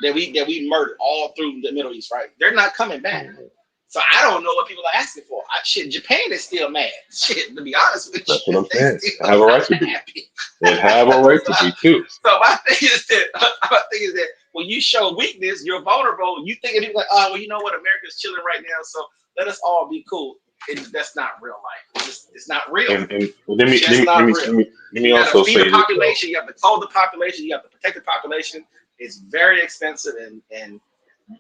that we murdered all through the Middle East, right? They're not coming back. So I don't know what people are asking for. Japan is still mad. Shit, to be honest with you. That's what I'm saying. I have a right to be. They have a right to be too. So my thing is that when you show weakness, you're vulnerable. You think people like, oh, well, you know what? America's chilling right now, so let us all be cool. That's not real life. It's not real. And let me also say the population. You have to clothe the population. You have to protect the population. It's very expensive, and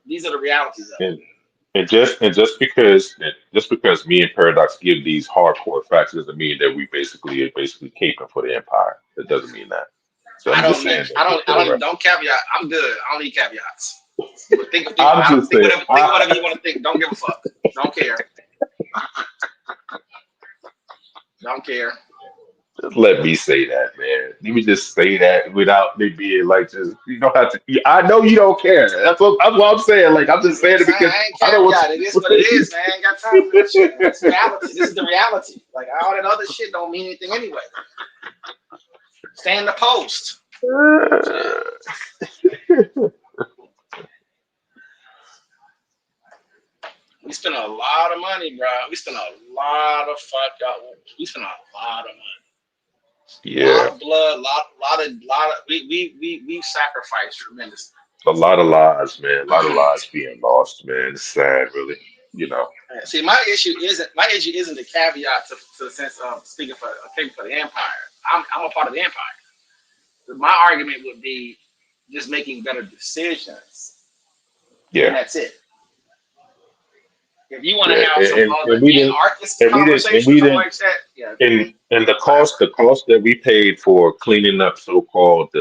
these are the realities of it. And just because me and Paradox give these hardcore facts doesn't mean that we basically caping for the empire. That doesn't mean that. So don't caveat. I'm good. I don't need caveats. Think whatever you want to think. Don't give a fuck. Don't care. Don't care. Just let me say that, man. Let me just say that without me being like, just you don't have to. I know you don't care. That's what I'm saying. Like I'm just saying it because I know what it is. What it is, man. I ain't got time for that shit. It's reality. This is the reality. Like all that other shit don't mean anything anyway. Stay in the post. We spent a lot of money, bro. We spent a lot of money. Yeah. A lot of blood, lot of we sacrificed tremendously. A lot of lives, man. A lot of lives being lost, man. It's sad, really. See, my issue isn't the caveat to the sense of speaking for the empire. I'm a part of the empire. My argument would be just making better decisions. Yeah. And that's it. If you want to have some other anarchist conversation like that, and the cost that we paid for cleaning up so-called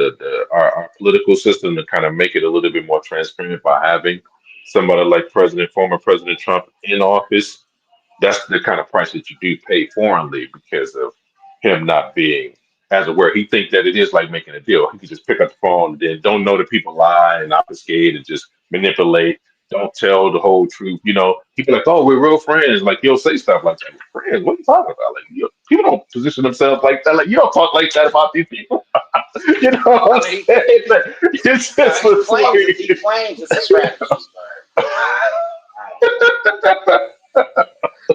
our political system to kind of make it a little bit more transparent by having somebody like former President Trump in office, that's the kind of price that you do pay foreignly because of him not being as aware. He thinks that it is like making a deal. He can just pick up the phone and then don't know that people lie and obfuscate and just manipulate don't tell the whole truth. You know, people like, oh, we're real friends. Like he'll say stuff like that. Friends? What are you talking about? Like people don't position themselves like that. Like you don't talk like that about these people. You know what I'm saying? It's just he claims it's a strategy.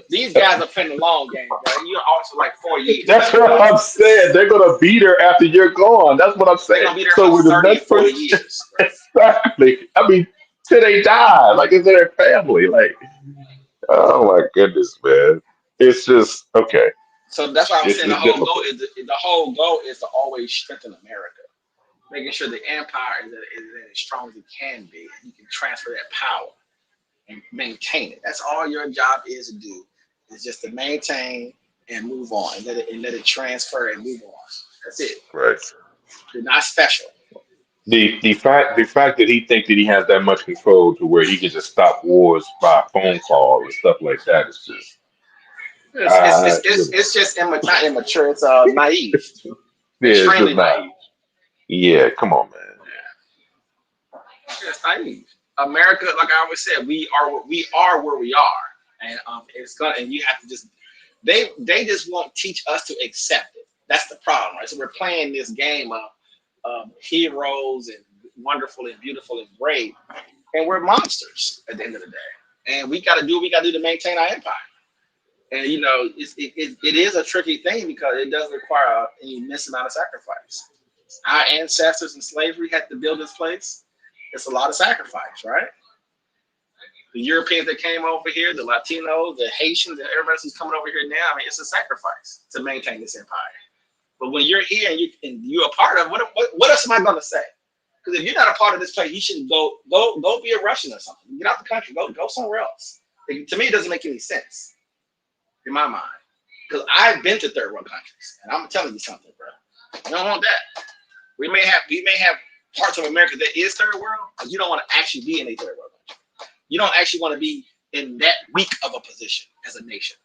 These guys are playing the long game, bro. You're also like 4 years. That's what I'm saying. They're gonna beat her after you're gone. That's what I'm saying. So with the next person, years, exactly. I mean, till they die, like it's their family. Like, oh my goodness, man. It's just okay. So that's why I'm saying the It's whole difficult. goal is the whole goal is to always strengthen America, making sure the empire is as strong as it can be. You can transfer that power and maintain it. That's all your job is to do. Is just to maintain and move on, and let it transfer and move on. That's it. Right. You're not special. The fact that he thinks that he has that much control to where he can just stop wars by phone call and stuff like that is just It's just not immature. It's naive. yeah, it's Extremely just not. naive. Yeah, come on, man. It's naive. America, like I always said, we are where we are, and it's gonna. And you have to just they just won't teach us to accept it. That's the problem, right? So we're playing this game of heroes and wonderful and beautiful and great, and we're monsters at the end of the day. And we got to do what we got to do to maintain our empire. And you know, it is a tricky thing because it does require an immense amount of sacrifice. Our ancestors in slavery had to build this place. It's a lot of sacrifice, right? The Europeans that came over here, the Latinos, the Haitians, and everybody who's coming over here now, I mean, it's a sacrifice to maintain this empire. But when you're here and you're a part of it, what else am I going to say? Because if you're not a part of this place, you shouldn't go be a Russian or something. Get out the country, go somewhere else. To me, it doesn't make any sense in my mind. Because I've been to third world countries, and I'm telling you something, bro. You don't want that. We may have parts of America that is third world, but you don't want to actually be in a third world country. You don't actually want to be in that weak of a position as a nation.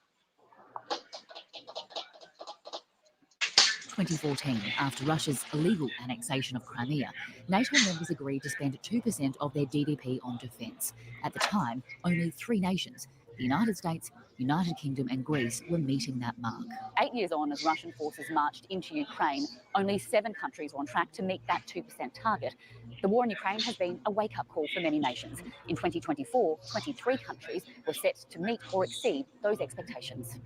2014, after Russia's illegal annexation of Crimea, NATO members agreed to spend 2% of their GDP on defence. At the time, only 3 nations, the United States, United Kingdom and Greece, were meeting that mark. 8 years on, as Russian forces marched into Ukraine, only 7 countries were on track to meet that 2% target. The war in Ukraine has been a wake-up call for many nations. In 2024, 23 countries were set to meet or exceed those expectations.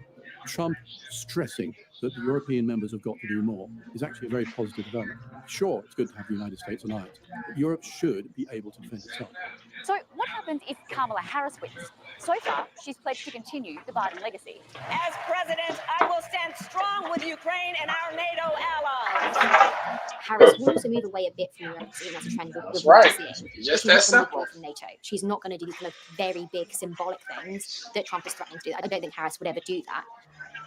Trump stressing that the European members have got to do more is actually a very positive development. Sure, it's good to have the United States alliance, but Europe should be able to defend itself. So what happens if Kamala Harris wins? So far, she's pledged to continue the Biden legacy. As president, I will stand strong with Ukraine and our NATO allies. Harris will also move away a bit from Europe, and that's a trend we're right. seeing. Just She's that not simple. gonna move away from NATO. She's not going to do kind of very big symbolic things that Trump is threatening to do. I don't think Harris would ever do that.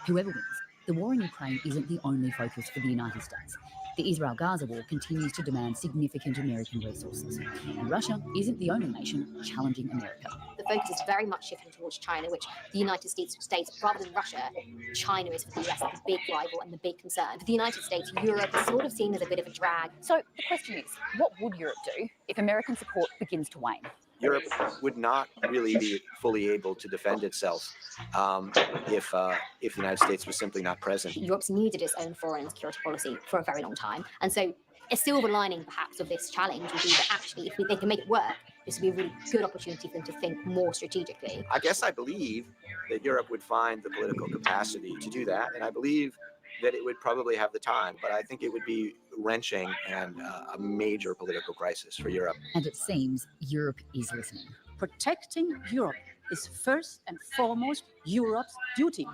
Whoever wins, the war in Ukraine isn't the only focus for the United States. The Israel-Gaza war continues to demand significant American resources. And Russia isn't the only nation challenging America. The focus is very much shifting towards China, which the United States, rather than Russia, China is for the US the big rival and the big concern. For the United States, Europe is sort of seen as a bit of a drag. So the question is, what would Europe do if American support begins to wane? Europe would not really be fully able to defend itself if the United States was simply not present. Europe's needed its own foreign and security policy for a very long time. And so a silver lining, perhaps, of this challenge would be that actually, if they can make it work, this would be a really good opportunity for them to think more strategically. I guess I believe that Europe would find the political capacity to do that, and I believe that it would probably have the time, but I think it would be wrenching and a major political crisis for Europe. And it seems Europe is listening. Protecting Europe is first and foremost Europe's duty.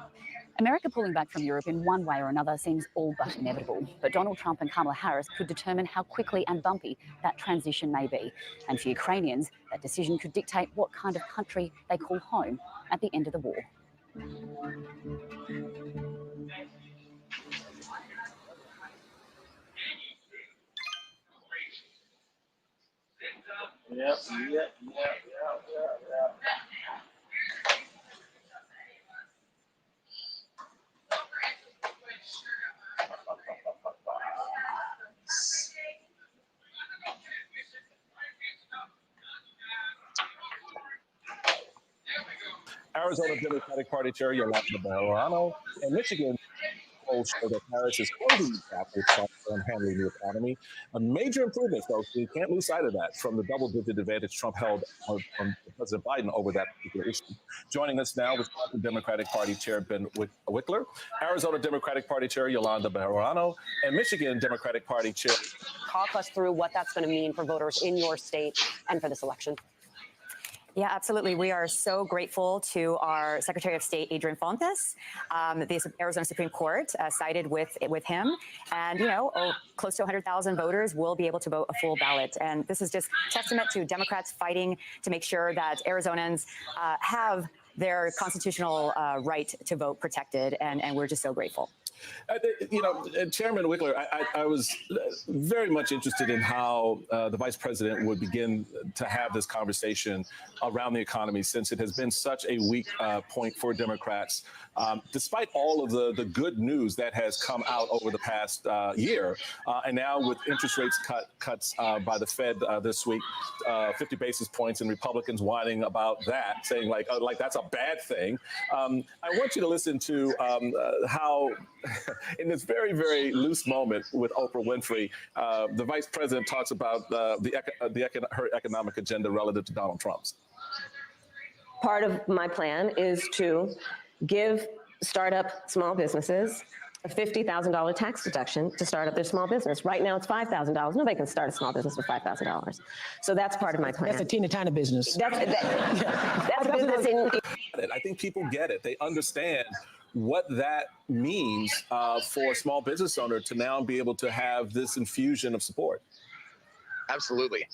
America pulling back from Europe in one way or another seems all but inevitable. But Donald Trump and Kamala Harris could determine how quickly and bumpy that transition may be. And for Ukrainians, that decision could dictate what kind of country they call home at the end of the war. Yep. Arizona Democratic Party Chair Yolanda Bejarano, and Michigan polls show that Harris is closing the gap with Trump on handling the economy. A major improvement, folks. We can't lose sight of that from the double-digit advantage Trump held on President Biden over that particular issue. Joining us now, Wisconsin Democratic Party Chair Ben Wickler, Arizona Democratic Party Chair Yolanda Bejarano, and Michigan Democratic Party Chair. Talk us through what that's going to mean for voters in your state and for this election. Yeah, absolutely. We are so grateful to our Secretary of State, Adrian Fontes. The Arizona Supreme Court sided with him. And, close to 100,000 voters will be able to vote a full ballot. And this is just testament to Democrats fighting to make sure that Arizonans have their constitutional right to vote protected. And we're just so grateful. Chairman Wickler, I was very much interested in how the vice president would begin to have this conversation around the economy, since it has been such a weak point for Democrats, despite all of the good news that has come out over the past year. And now with interest rates cuts by the Fed this week, 50 basis points, and Republicans whining about that, saying like that's a bad thing. I want you to listen to how in this very, very loose moment with Oprah Winfrey, the vice president talks about her economic agenda relative to Donald Trump's. Part of my plan is to give startup small businesses a $50,000 tax deduction to start up their small business. Right now, it's $5,000. Nobody can start a small business with $5,000. So that's part of my plan. That's a teeny tiny business. That's business in. I think people get it. They understand what that means for a small business owner to now be able to have this infusion of support. Absolutely.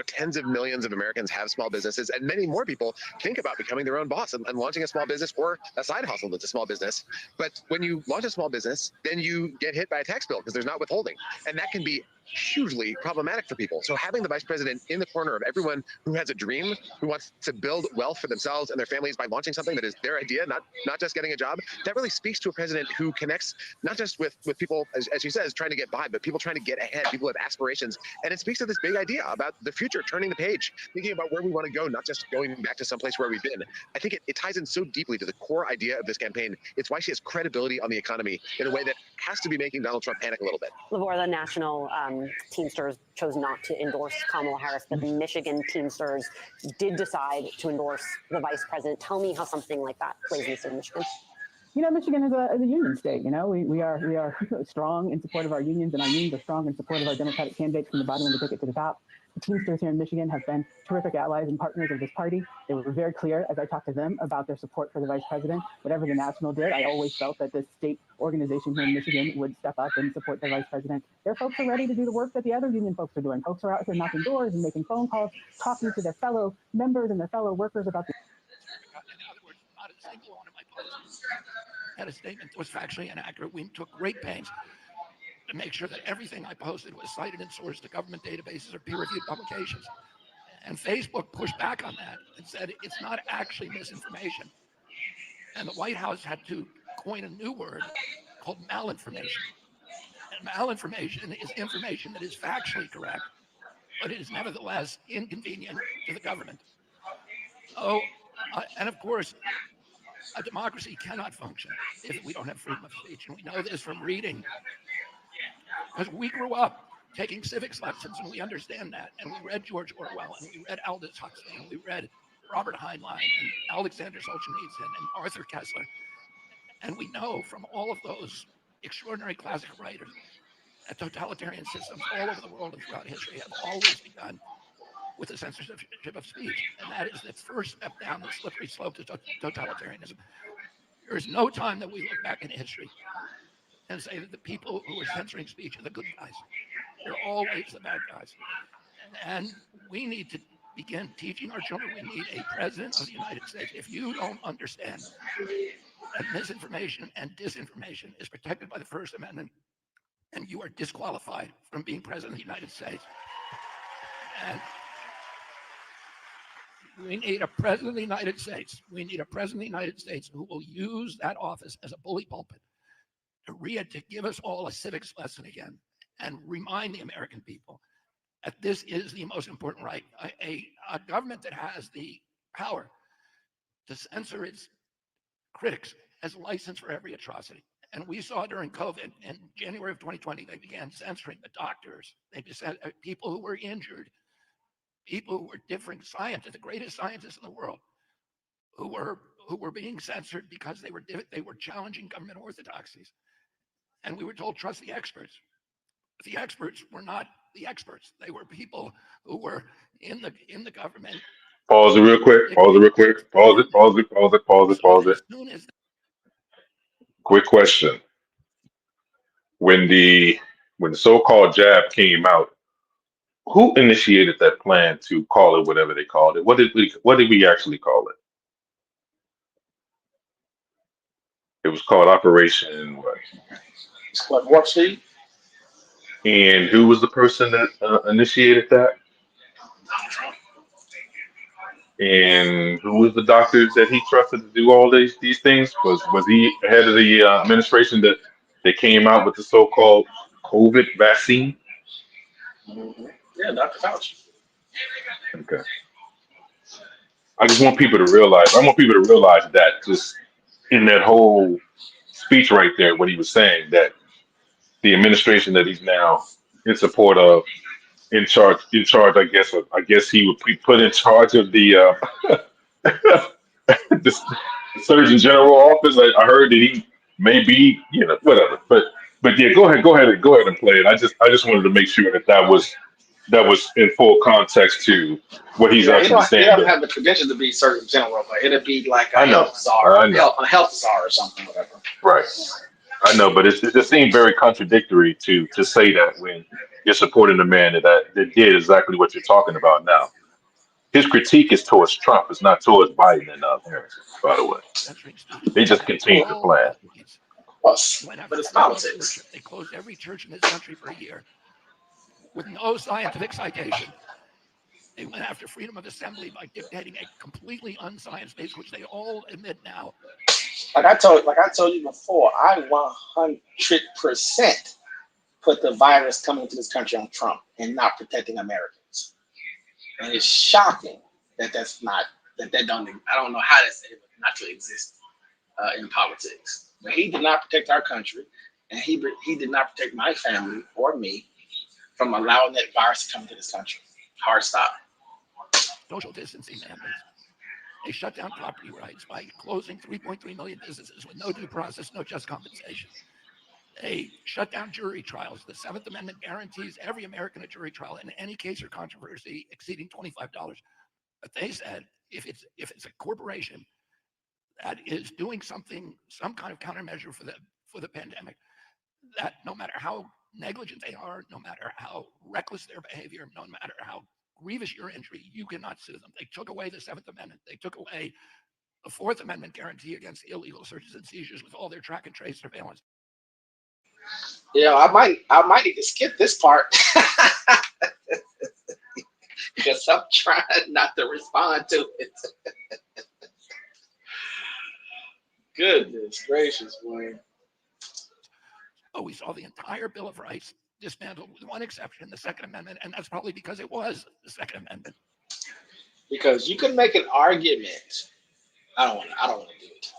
Tens of millions of Americans have small businesses, and many more people think about becoming their own boss and launching a small business or a side hustle that's a small business. But when you launch a small business, then you get hit by a tax bill because there's not withholding. And that can be hugely problematic for people. So having the vice president in the corner of everyone who has a dream, who wants to build wealth for themselves and their families by launching something that is their idea, not just getting a job, that really speaks to a president who connects not just with people, as she says, trying to get by, but people trying to get ahead, people with aspirations. And it speaks to this big idea about the future, turning the page, thinking about where we want to go, not just going back to someplace where we've been. I think it ties in so deeply to the core idea of this campaign. It's why she has credibility on the economy in a way that has to be making Donald Trump panic a little bit. Lavora, the national Teamsters chose not to endorse Kamala Harris, but the Michigan Teamsters did decide to endorse the vice president. Tell me how something like that plays in the state of Michigan. Michigan is a union state. We are strong in support of our unions, and our unions are strong in support of our Democratic candidates from the bottom of the ticket to the top. The Teamsters here in Michigan have been terrific allies and partners of this party. They were very clear as I talked to them about their support for the vice president. Whatever the national did, I always felt that this state organization here in Michigan would step up and support the vice president. Their folks are ready to do the work that the other union folks are doing. Folks are out here knocking doors and making phone calls, talking to their fellow members and their fellow workers about the. In other words, not a single one of my policies had a statement that was factually inaccurate. We took great pains to make sure that everything I posted was cited and sourced to government databases or peer-reviewed publications. And Facebook pushed back on that and said it's not actually misinformation. And the White House had to coin a new word called malinformation. And malinformation is information that is factually correct, but it is nevertheless inconvenient to the government. Oh, and of course, a democracy cannot function if we don't have freedom of speech. And we know this from reading, because we grew up taking civics lessons and we understand that. And we read George Orwell and we read Aldous Huxley and we read Robert Heinlein and Alexander Solzhenitsyn and Arthur Koestler. And we know from all of those extraordinary classic writers that totalitarian systems all over the world and throughout history have always begun with the censorship of speech. And that is the first step down the slippery slope to totalitarianism. There is no time that we look back in history and say that the people who are censoring speech are the good guys. They're always the bad guys. And we need to begin teaching our children. We need a president of the United States. If you don't understand that misinformation and disinformation is protected by the First Amendment, and you are disqualified from being president of the United States. And we need a president of the United States. We need a president of the United States who will use that office as a bully pulpit to give us all a civics lesson again and remind the American people that this is the most important right. A government that has the power to censor its critics as a license for every atrocity. And we saw during COVID in January of 2020, they began censoring the doctors. They just said people who were injured, people who were different scientists, the greatest scientists in the world, who were being censored because they were challenging government orthodoxies. And we were told, trust the experts. But the experts were not the experts. They were people who were in the government. Pause it real quick. Pause it real quick. Pause it. Pause it. Pause it. Pause it. Pause it. As soon as Quick question. When the so-called jab came out, who initiated that plan to call it whatever they called it? What did we actually call it? It was called Operation what? What, Warp Speed? And who was the person that initiated that? And who was the doctors that he trusted to do all these things? Was he head of the administration that came out with the so-called COVID vaccine? Yeah, Dr. Fauci. Okay. I just want people to realize. I want people to realize that just in that whole speech right there, what he was saying, that the administration that he's now in support of, in charge. I guess he would be put in charge of the the Surgeon General office. I heard that he may be, whatever. But yeah, go ahead and play it. I just wanted to make sure that was in full context to what he's actually saying. He doesn't have the credentials to be Surgeon General, but it'd be like a health czar, a health czar or something, whatever. Right. I know, but it just seemed very contradictory to say that when you're supporting a man that did exactly what you're talking about now. His critique is towards Trump. It's not towards Biden and Harris, by the way. They just continue to plan. But it's politics. They closed every church in this country for a year with no scientific citation. They went after freedom of assembly by dictating a completely unscience base, which they all admit now. Like I told you before, I 100% put the virus coming into this country on Trump and not protecting Americans. And it's shocking that I don't know how that's able not to exist in politics. But he did not protect our country, and he did not protect my family or me from allowing that virus to come into this country. Hard stop. Social distancing mandates. They shut down property rights by closing 3.3 million businesses with no due process, no just compensation. They shut down jury trials. The Seventh Amendment guarantees every American a jury trial in any case or controversy exceeding $25. But they said if it's a corporation that is doing some kind of countermeasure for the pandemic, that no matter how negligent they are, no matter how reckless their behavior, no matter how grievous your injury, you cannot sue them. They took away the Seventh Amendment. They took away the Fourth Amendment guarantee against illegal searches and seizures with all their track and trace surveillance. Yeah, I might need to skip this part because I'm trying not to respond to it. Goodness gracious, boy. Oh, we saw the entire Bill of Rights dismantled with one exception, the Second Amendment, and that's probably because it was the Second Amendment. Because you can make an argument. I don't want to do it.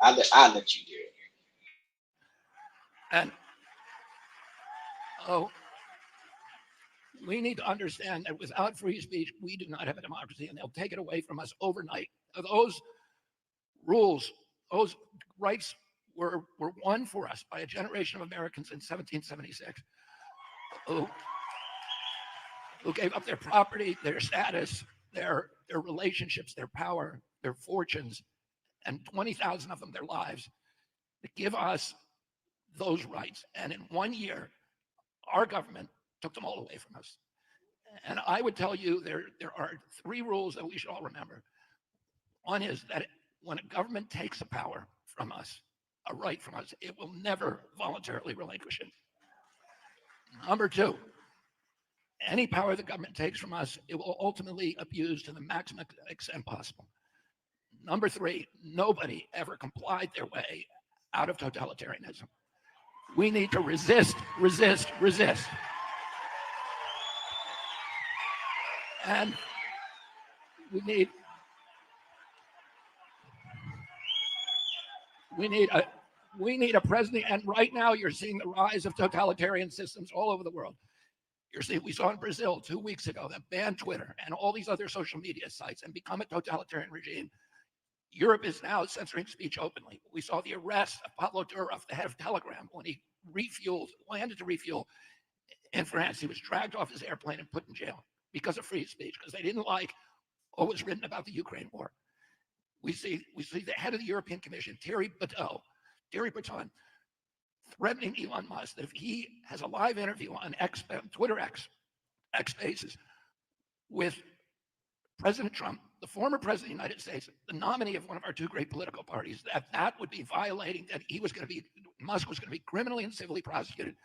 I'll let you do it. And we need to understand that without free speech, we do not have a democracy, and they'll take it away from us overnight. Those rules, those rights were won for us by a generation of Americans in 1776 who gave up their property, their status, their relationships, their power, their fortunes, and 20,000 of them their lives to give us those rights. And in 1 year, our government took them all away from us. And I would tell you there are 3 rules that we should all remember. One is that when a government takes a power from us, a right from us, it will never voluntarily relinquish it. Number 2, any power the government takes from us, it will ultimately abuse to the maximum extent possible. Number 3, nobody ever complied their way out of totalitarianism. We need to resist. And we need We need a president. And right now you're seeing the rise of totalitarian systems all over the world. We saw in Brazil 2 weeks ago that banned Twitter and all these other social media sites and become a totalitarian regime. Europe is now censoring speech openly. We saw the arrest of Pablo Durov, the head of Telegram, when he landed to refuel in France. He was dragged off his airplane and put in jail because of free speech, because they didn't like what was written about the Ukraine war. We see the head of the European Commission, Thierry Breton, threatening Elon Musk that if he has a live interview on Twitter X Spaces with President Trump, the former president of the United States, the nominee of one of our two great political parties, that would be violating, that Musk was going to be criminally and civilly prosecuted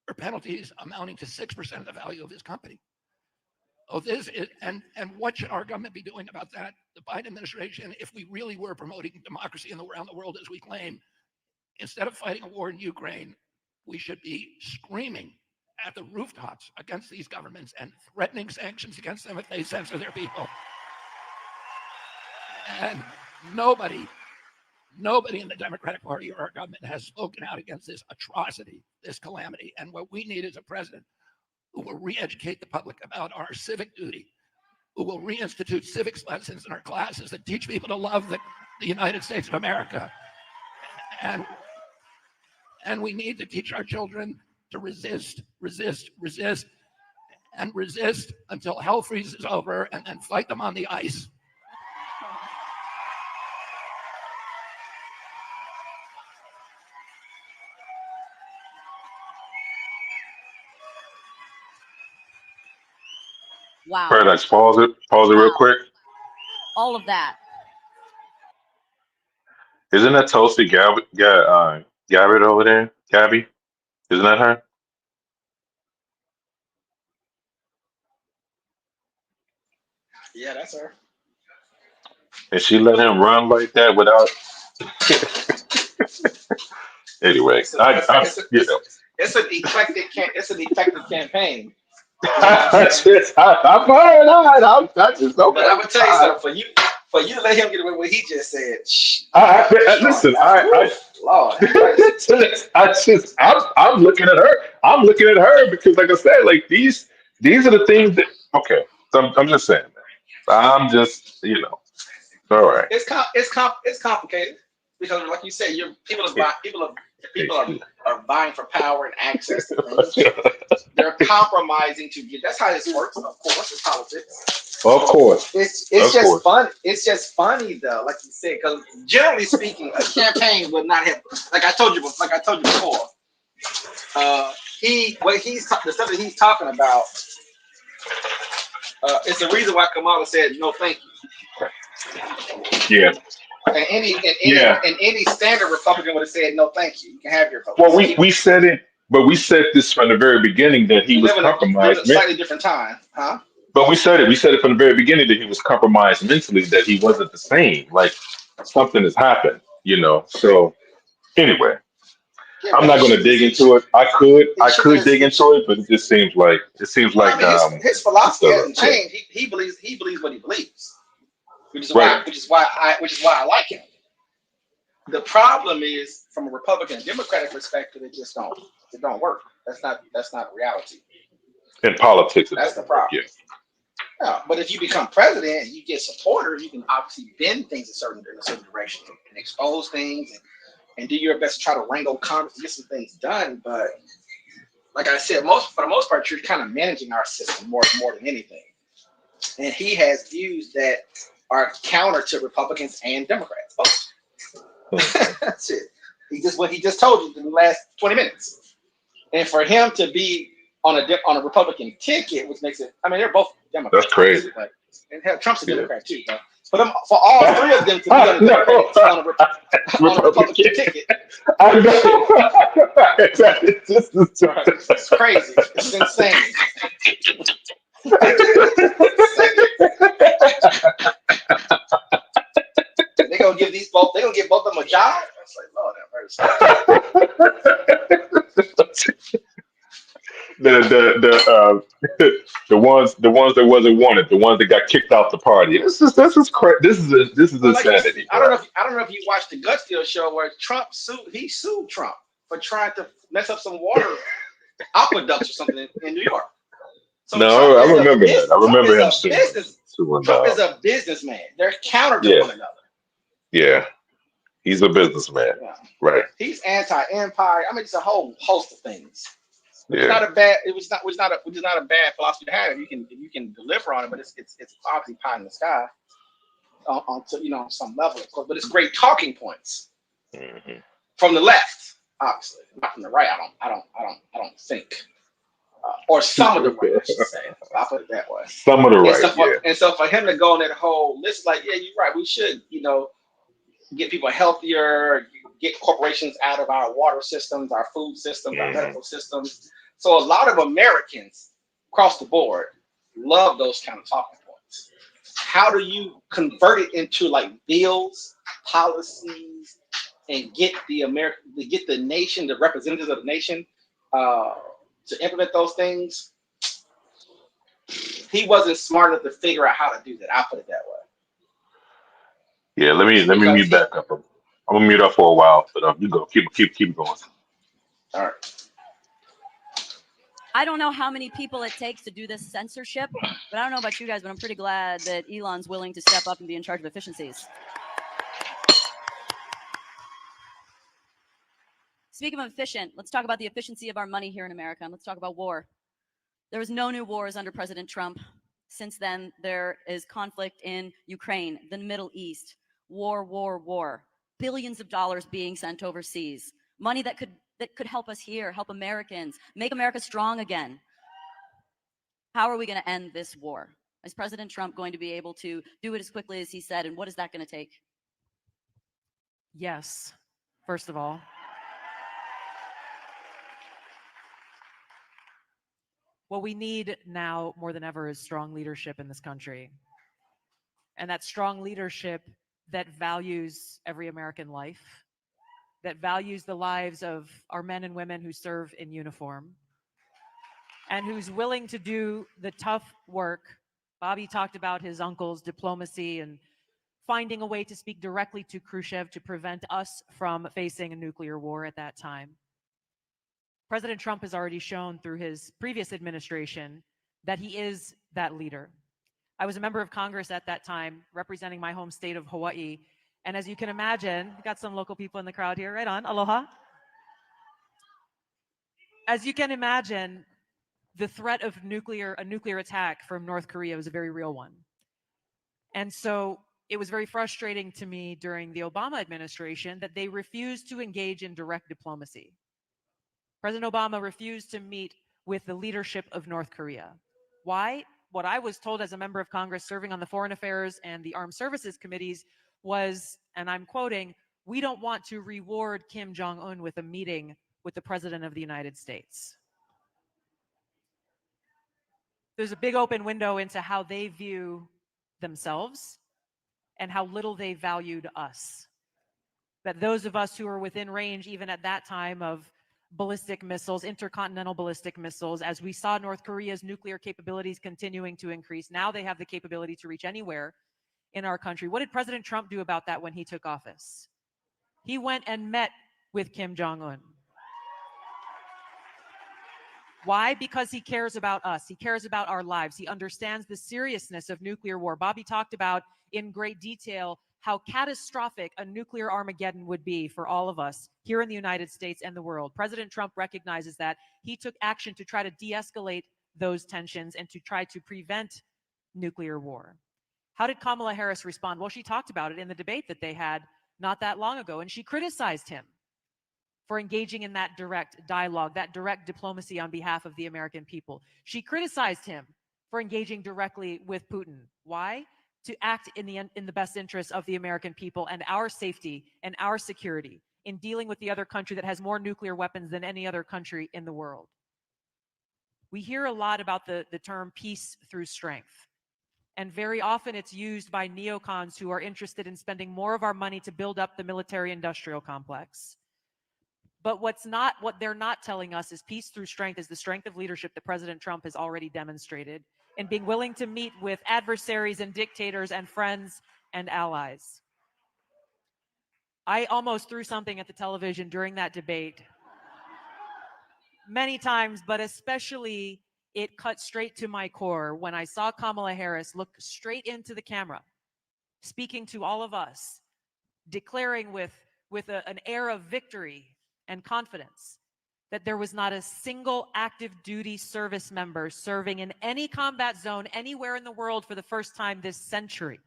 for penalties amounting to 6% of the value of his company. Oh, and what should our government be doing about that? The Biden administration, if we really were promoting democracy around the world as we claim, instead of fighting a war in Ukraine, we should be screaming at the rooftops against these governments and threatening sanctions against them if they censor their people. And nobody in the Democratic Party or our government has spoken out against this atrocity, this calamity. And what we need is a president who will re-educate the public about our civic duty, who will reinstitute civics lessons in our classes that teach people to love the United States of America. And we need to teach our children to resist until hell freezes over, and then fight them on the ice. Wow. Paradise, pause it real quick. All of that. Isn't that Tulsi Gabbard over there? Gabby? Isn't that her? Yeah, that's her. And she let him run like that without. Anyway, It's an effective campaign. I've heard. I just don't. But I'm gonna tell you something. For you to let him get away with what he just said. Listen, Lord, I'm looking at her. I'm looking at her because, like I said, like these are the things that. Okay, so I'm just saying. I'm just, all right. It's complicated because, like you said, people are vying for power and access to things. They're compromising to get. That's how this works. Of course, it's politics. Of course. It's just fun. It's just funny though, like you said, because generally speaking, a campaign would not have. Like I told you before. The stuff that he's talking about. It's the reason why Kamala said no, thank you. Yeah. And any standard Republican would have said no, thank you. You can have your vote. Well, we said it, but we said this from the very beginning that he was compromised. A slightly different time, huh? But we said it from the very beginning that he was compromised mentally, that he wasn't the same. Like something has happened, So anyway, Yeah, I'm not going to dig into it. I could dig into it, but it just seems like his philosophy hasn't changed. He believes what he believes, which is why I like him. The problem is, from a Republican and Democratic perspective, it don't work. That's not reality. In politics, that's the problem. Yeah, but if you become president and you get supporters, you can obviously bend things in a certain direction and expose things and do your best to try to wrangle Congress to get some things done. But like I said, for the most part, you're kind of managing our system more than anything. And he has views that are counter to Republicans and Democrats. That's it. What he just told you in the last 20 minutes. And for him to be on a Republican ticket, which makes it, they're both Democrats. That's crazy. And hell, Trump's a Democrat too. For all three of them to be on a Republican ticket. I know. It's crazy. It's insane. They're gonna give both of them a job. It's like, Lord have mercy. the ones that wasn't wanted, the ones that got kicked off the party. This is insanity. I don't know. I don't know if you watched the Gutsteal show where Trump sued Trump for trying to mess up some water aqueducts or something in New York. So No, I remember that. I remember him suing. Trump is a businessman. They're counter to one another. Yeah, he's a businessman, right? He's anti-empire. I mean, it's a whole host of things. It's Yeah, not a bad. It was not a bad philosophy to have. If you can deliver on it, but it's obviously pie in the sky on some level, of course. But it's great talking points from the left, obviously, not from the right. I don't think, or some of the right, I should say. I'll put it that way. some of the right. And so for him to go on that whole list, like, yeah, you're right. We should, get people healthier, get corporations out of our water systems, our food systems, our medical systems. So a lot of Americans across the board love those kind of talking points. How do you convert it into like bills, policies, and get the nation, the representatives of the nation, to implement those things? He wasn't smart enough to figure out how to do that. I'll put it that way. Yeah, let me mute back up. I'm gonna mute up for a while, but you go, keep going. All right. I don't know how many people it takes to do this censorship, but I don't know about you guys, but I'm pretty glad that Elon's willing to step up and be in charge of efficiencies. Speaking of efficient, let's talk about the efficiency of our money here in America, and let's talk about war. There was no new wars under President Trump. Since then, there is conflict in Ukraine, the Middle East, war. Billions of dollars being sent overseas. Money that could help us here, help Americans, make America strong again. How are we going to end this war? Is President Trump going to be able to do it as quickly as he said, and what is that going to take? Yes, first of all. What we need now more than ever is strong leadership in this country. And that strong leadership that values every American life, that values the lives of our men and women who serve in uniform, and who's willing to do the tough work. Bobby talked about his uncle's diplomacy and finding a way to speak directly to Khrushchev to prevent us from facing a nuclear war at that time. President Trump has already shown through his previous administration that he is that leader. I was a member of Congress at that time, representing my home state of Hawaii. And as you can imagine, we got some local people in the crowd here, right on, aloha. As you can imagine, the threat of a nuclear attack from North Korea was a very real one. And so it was very frustrating to me during the Obama administration that they refused to engage in direct diplomacy. President Obama refused to meet with the leadership of North Korea. Why? What I was told as a member of Congress serving on the Foreign Affairs and the Armed Services Committees was, and I'm quoting, "We don't want to reward Kim Jong-un with a meeting with the President of the United States." There's a big open window into how they view themselves and how little they valued us. That those of us who were within range, even at that time, of ballistic missiles, intercontinental ballistic missiles, as we saw North Korea's nuclear capabilities continuing to increase, now they have the capability to reach anywhere in our country. What did President Trump do about that when he took office? He went and met with Kim Jong-un. Why? Because he cares about us. He cares about our lives. He understands the seriousness of nuclear war. Bobby talked about in great detail how catastrophic a nuclear Armageddon would be for all of us here in the United States and the world. President Trump recognizes that. He took action to try to de-escalate those tensions and to try to prevent nuclear war. How did Kamala Harris respond? Well, she talked about it in the debate that they had not that long ago, and she criticized him for engaging in that direct dialogue, that direct diplomacy on behalf of the American people. She criticized him for engaging directly with Putin. Why? To act in the best interest of the American people and our safety and our security in dealing with the other country that has more nuclear weapons than any other country in the world. We hear a lot about the term peace through strength. And very often it's used by neocons who are interested in spending more of our money to build up the military-industrial complex. But what they're not telling us is peace through strength is the strength of leadership that President Trump has already demonstrated in being willing to meet with adversaries and dictators and friends and allies. I almost threw something at the television during that debate many times, but especially it cut straight to my core when I saw Kamala Harris look straight into the camera, speaking to all of us, declaring with an air of victory and confidence that there was not a single active duty service member serving in any combat zone anywhere in the world for the first time this century.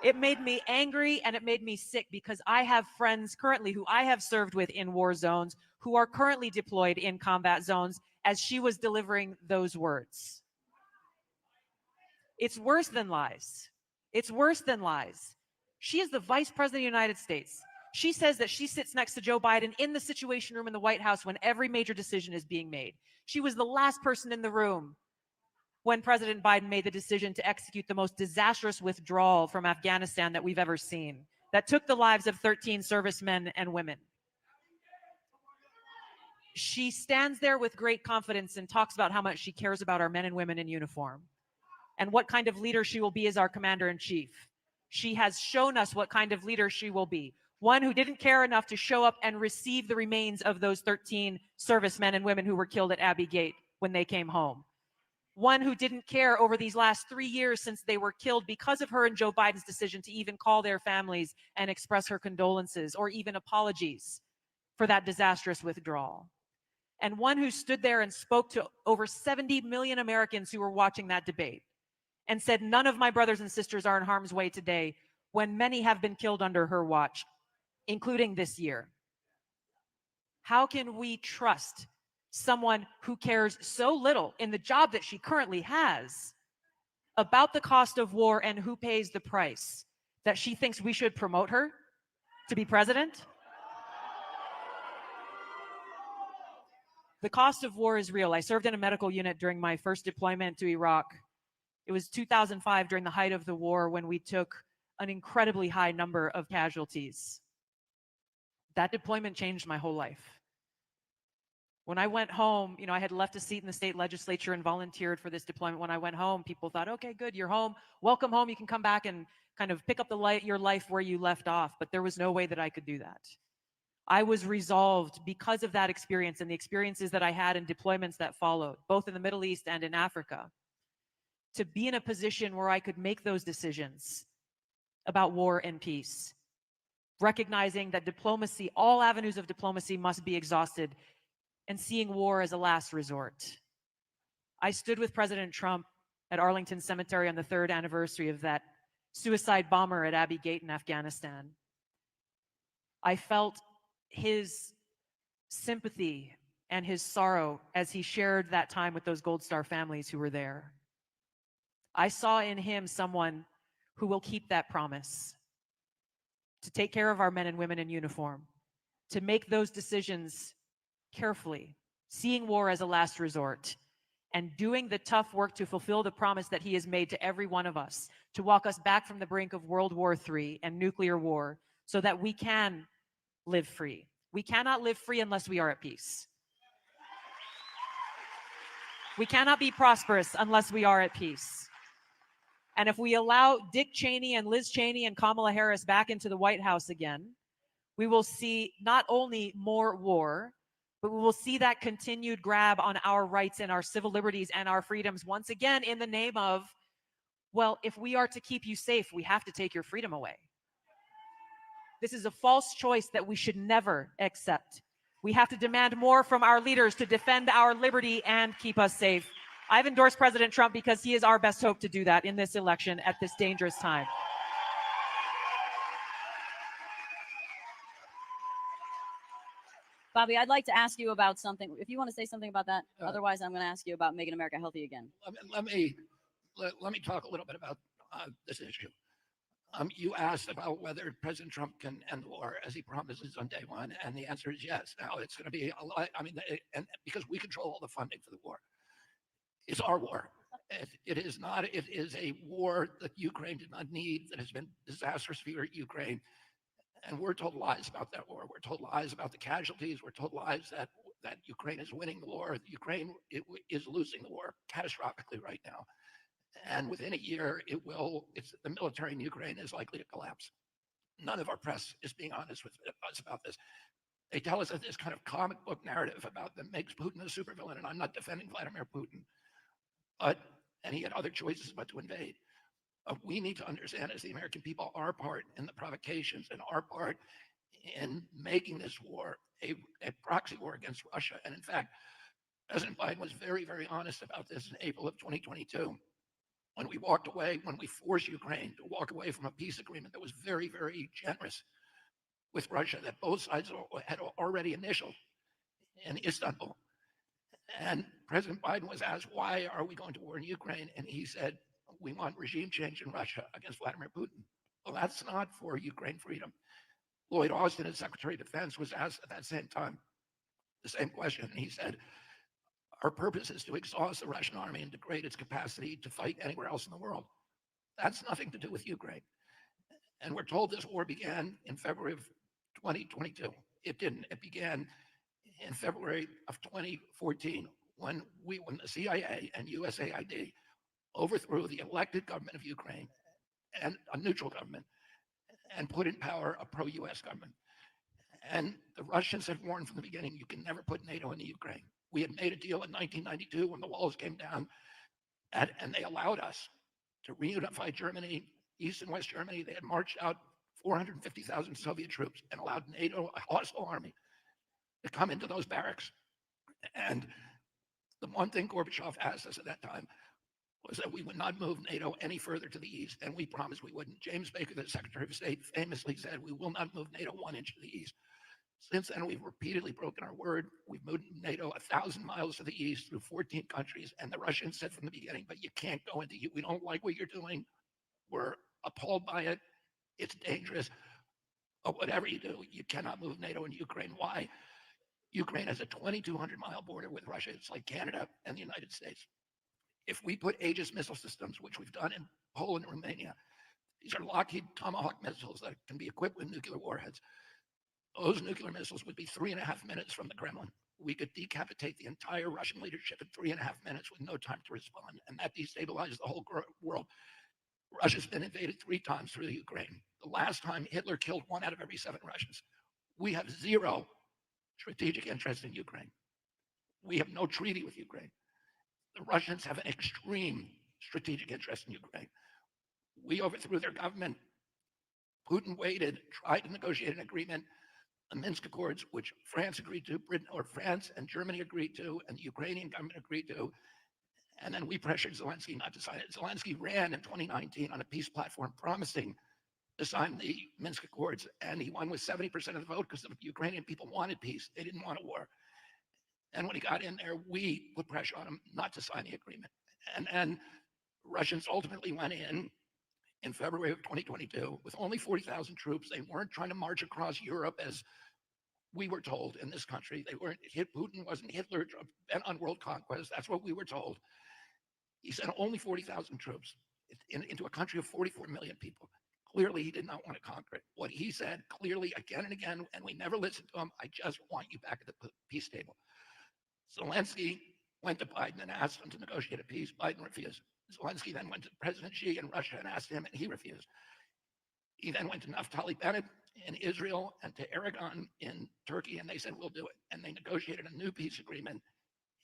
It made me angry and it made me sick because I have friends currently who I have served with in war zones who are currently deployed in combat zones as she was delivering those words. It's worse than lies. It's worse than lies. She is the Vice President of the United States. She says that she sits next to Joe Biden in the Situation Room in the White House when every major decision is being made. She was the last person in the room when President Biden made the decision to execute the most disastrous withdrawal from Afghanistan that we've ever seen, that took the lives of 13 servicemen and women. She stands there with great confidence and talks about how much she cares about our men and women in uniform and what kind of leader she will be as our commander-in-chief. She has shown us what kind of leader she will be. One who didn't care enough to show up and receive the remains of those 13 servicemen and women who were killed at Abbey Gate when they came home. One who didn't care over these last 3 years since they were killed because of her and Joe Biden's decision to even call their families and express her condolences or even apologies for that disastrous withdrawal. And one who stood there and spoke to over 70 million Americans who were watching that debate and said, none of my brothers and sisters are in harm's way today when many have been killed under her watch, including this year. How can we trust someone who cares so little in the job that she currently has about the cost of war and who pays the price that she thinks we should promote her to be president? The cost of war is real. I served in a medical unit during my first deployment to Iraq. It was 2005 during the height of the war when we took an incredibly high number of casualties. That deployment changed my whole life. When I went home, I had left a seat in the state legislature and volunteered for this deployment. When I went home, people thought, okay, good, you're home. Welcome home. You can come back and kind of pick up your life where you left off. But there was no way that I could do that. I was resolved because of that experience and the experiences that I had in deployments that followed, both in the Middle East and in Africa, to be in a position where I could make those decisions about war and peace, recognizing that diplomacy, all avenues of diplomacy must be exhausted, and seeing war as a last resort. I stood with President Trump at Arlington Cemetery on the 3rd anniversary of that suicide bomber at Abbey Gate in Afghanistan. I felt his sympathy and his sorrow as he shared that time with those Gold Star families who were there. I saw in him someone who will keep that promise to take care of our men and women in uniform, to make those decisions carefully, seeing war as a last resort, and doing the tough work to fulfill the promise that he has made to every one of us, to walk us back from the brink of World War III and nuclear war so that we can live free. We cannot live free unless we are at peace. We cannot be prosperous unless we are at peace. And if we allow Dick Cheney and Liz Cheney and Kamala Harris back into the White House again, we will see not only more war, but we will see that continued grab on our rights and our civil liberties and our freedoms once again in the name of, well, if we are to keep you safe, we have to take your freedom away. This is a false choice that we should never accept. We have to demand more from our leaders to defend our liberty and keep us safe. I've endorsed President Trump because he is our best hope to do that in this election at this dangerous time. Bobby, I'd like to ask you about something. If you want to say something about that, otherwise I'm going to ask you about making America healthy again. Let me talk a little bit about this issue. You asked about whether President Trump can end the war as he promises on day one, and the answer is yes. Now it's going to be a lot. And because we control all the funding for the war, it's our war. It is not. It is a war that Ukraine did not need. That has been disastrous for Ukraine, And we're told lies about that war. We're told lies about the casualties. We're told lies that Ukraine is winning the war. Ukraine is losing the war catastrophically right now. And within a year, the military in Ukraine is likely to collapse. None of our press is being honest with us about this. They tell us that this kind of comic book narrative about them makes Putin a supervillain, and I'm not defending Vladimir Putin, and he had other choices but to invade. We need to understand, as the American people, our part in the provocations and our part in making this war a proxy war against Russia. And in fact, President Biden was very, very honest about this in April of 2022, when we forced Ukraine to walk away from a peace agreement that was very, very generous with Russia, that both sides had already initialed in Istanbul. And President Biden was asked, why are we going to war in Ukraine? And he said, we want regime change in Russia against Vladimir Putin. Well, that's not for Ukraine freedom. Lloyd Austin, as Secretary of Defense, was asked at that same time the same question. And he said, our purpose is to exhaust the Russian army and degrade its capacity to fight anywhere else in the world. That's nothing to do with Ukraine. And we're told this war began in February of 2022. It didn't. It began in February of 2014 when the CIA and USAID overthrew the elected government of Ukraine and a neutral government and put in power a pro-US government. And the Russians had warned from the beginning, you can never put NATO into Ukraine. We had made a deal in 1992 when the walls came down, and they allowed us to reunify Germany, East and West Germany. They had marched out 450,000 Soviet troops and allowed NATO, a hostile army, to come into those barracks. And the one thing Gorbachev asked us at that time was that we would not move NATO any further to the east, and we promised we wouldn't. James Baker, the Secretary of State, famously said, we will not move NATO 1 inch to the east. Since then, we've repeatedly broken our word. We've moved NATO 1,000 miles to the east through 14 countries, and the Russians said from the beginning, but you can't go into, we don't like what you're doing. We're appalled by it. It's dangerous. But whatever you do, you cannot move NATO into Ukraine. Why? Ukraine has a 2,200-mile border with Russia. It's like Canada and the United States. If we put Aegis missile systems, which we've done in Poland and Romania, these are Lockheed Tomahawk missiles that can be equipped with nuclear warheads. Those nuclear missiles would be 3.5 minutes from the Kremlin. We could decapitate the entire Russian leadership in 3.5 minutes with no time to respond, and that destabilizes the whole world. Russia's been invaded 3 times through Ukraine. The last time, Hitler killed 1 out of every 7 Russians. We have 0 strategic interest in Ukraine. We have no treaty with Ukraine. The Russians have an extreme strategic interest in Ukraine. We overthrew their government. Putin waited, tried to negotiate an agreement, the Minsk Accords, which France agreed to, France and Germany agreed to, and the Ukrainian government agreed to. And then we pressured Zelensky not to sign it. Zelensky ran in 2019 on a peace platform promising to sign the Minsk Accords, and he won with 70% of the vote because the Ukrainian people wanted peace. They didn't want a war. And when he got in there, we put pressure on him not to sign the agreement. And Russians ultimately went in February of 2022 with only 40,000 troops. They weren't trying to march across Europe as we were told in this country. Putin wasn't Hitler bent on world conquest. That's what we were told. He sent only 40,000 troops into a country of 44 million people. Clearly, he did not want to conquer it. What he said clearly again and again, and we never listened to him, I just want you back at the peace table. Zelensky went to Biden and asked him to negotiate a peace. Biden refused. Zelensky then went to President Xi in Russia and asked him, and he refused. He then went to Naftali Bennett in Israel and to Erdogan in Turkey, and they said, we'll do it. And they negotiated a new peace agreement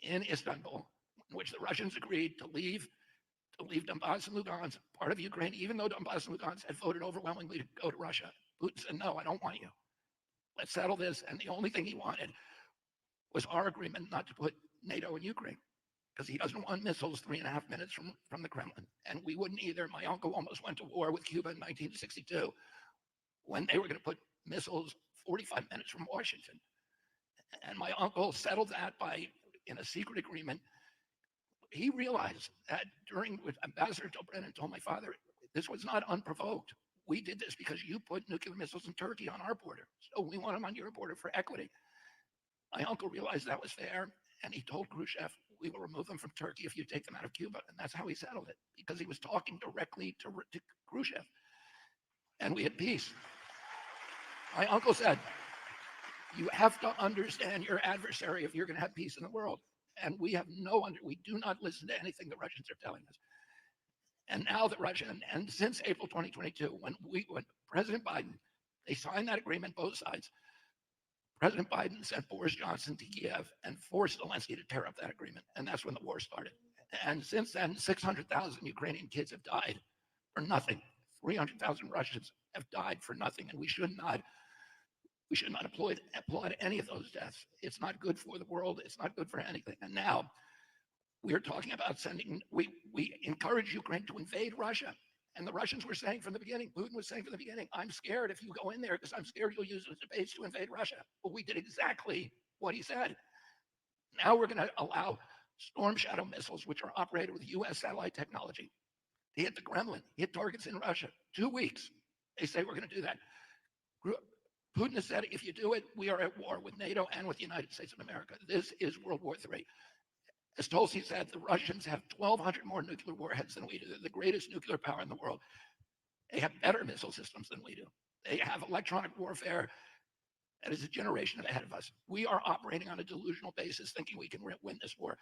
in Istanbul, in which the Russians agreed to leave Donbass and Lugansk, part of Ukraine, even though Donbass and Lugansk had voted overwhelmingly to go to Russia. Putin said, no, I don't want you. Let's settle this. And the only thing he wanted was our agreement not to put NATO in Ukraine, because he doesn't want missiles 3.5 minutes from the Kremlin. And we wouldn't either. My uncle almost went to war with Cuba in 1962 when they were going to put missiles 45 minutes from Washington. And my uncle settled that in a secret agreement. He realized that with Ambassador Dobrynin told my father, this was not unprovoked. We did this because you put nuclear missiles in Turkey on our border. So we want them on your border for equity. My uncle realized that was fair, and he told Khrushchev, we will remove them from Turkey if you take them out of Cuba. And that's how he settled it, because he was talking directly to Khrushchev. And we had peace. My uncle said, you have to understand your adversary if you're going to have peace in the world. And we have we do not listen to anything the Russians are telling us. And now that Russia, and since April 2022, when President Biden, they signed that agreement, both sides, President Biden sent Boris Johnson to Kiev and forced Zelensky to tear up that agreement. And that's when the war started. And since then, 600,000 Ukrainian kids have died for nothing. 300,000 Russians have died for nothing. And we should not applaud any of those deaths. It's not good for the world. It's not good for anything. And now we're talking about we encourage Ukraine to invade Russia. And the Russians were saying from the beginning, Putin was saying from the beginning, I'm scared if you go in there because I'm scared you'll use it as a base to invade Russia. Well, we did exactly what he said. Now we're going to allow Storm Shadow missiles, which are operated with U.S. satellite technology, to hit the Kremlin, hit targets in Russia. 2 weeks. They say we're going to do that. Putin has said, if you do it, we are at war with NATO and with the United States of America. This is World War III. As Tulsi said, the Russians have 1,200 more nuclear warheads than we do. They're the greatest nuclear power in the world. They have better missile systems than we do. They have electronic warfare that is a generation ahead of us. We are operating on a delusional basis, thinking we can win this war.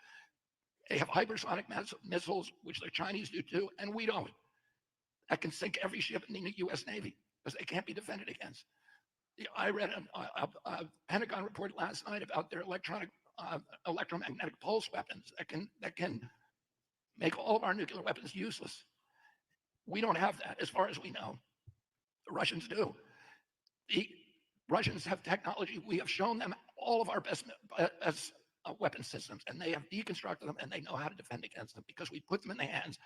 They have hypersonic missiles, which the Chinese do too, and we don't. That can sink every ship in the U.S. Navy because they can't be defended against. I read a Pentagon report last night about their electromagnetic pulse weapons that can make all of our nuclear weapons useless. We don't have that, as far as we know. The Russians do. The Russians have technology. We have shown them all of our best weapon systems, and they have deconstructed them, and they know how to defend against them because we put them in the hands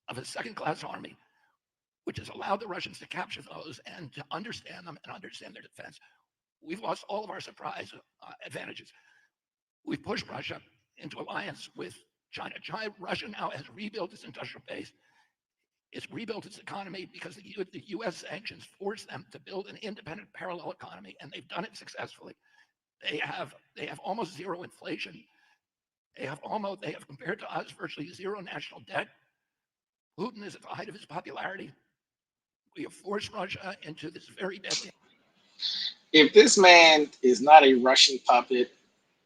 of a second-class army, which has allowed the Russians to capture those and to understand them and understand their defense. We've lost all of our surprise advantages. We've pushed Russia into alliance with China. Russia now has rebuilt its industrial base. It's rebuilt its economy because the U.S. sanctions forced them to build an independent parallel economy, and they've done it successfully. They have almost zero inflation. They have compared to us virtually zero national debt. Putin is at the height of his popularity. We have forced Russia into this very deadly. If this man is not a Russian puppet,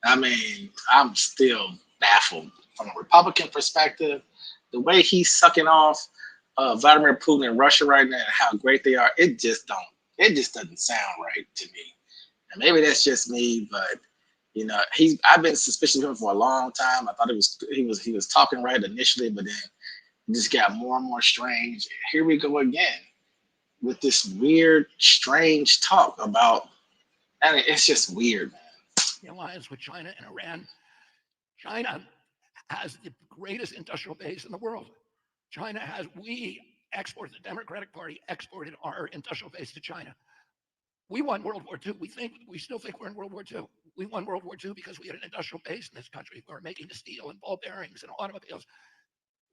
I mean, I'm still baffled from a Republican perspective. The way he's sucking off Vladimir Putin in Russia right now and how great they are, it just doesn't sound right to me. And maybe that's just me, but you know, I've been suspicious of him for a long time. I thought he was talking right initially, but then it just got more and more strange. And here we go again with this weird, strange talk about. I mean, it's just weird, man. The alliance with China and Iran. China has the greatest industrial base in the world. We exported, the Democratic Party exported our industrial base to China. We won World War II. We still think we're in World War II. We won World War II because we had an industrial base in this country. We were making the steel and ball bearings and automobiles.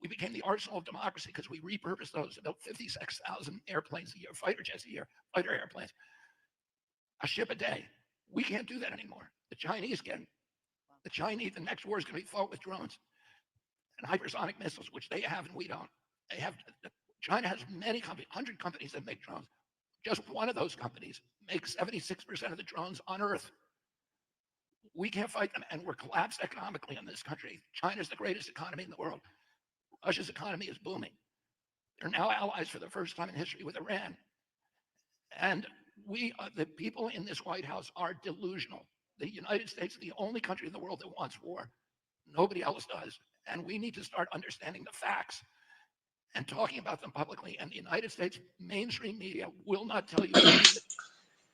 We became the arsenal of democracy because we repurposed those, about 56,000 airplanes a year, fighter jets a year, fighter airplanes, a ship a day. We can't do that anymore. The Chinese can. The next war is going to be fought with drones and hypersonic missiles, which they have and we don't. China has many companies, 100 companies that make drones. Just one of those companies makes 76% of the drones on Earth. We can't fight them, and we're collapsed economically in this country. China's the greatest economy in the world. Russia's economy is booming. They're now allies for the first time in history with Iran. And the people in this White House are delusional. The United States is the only country in the world that wants war. Nobody else does. And we need to start understanding the facts and talking about them publicly. And the United States mainstream media will not tell you anything.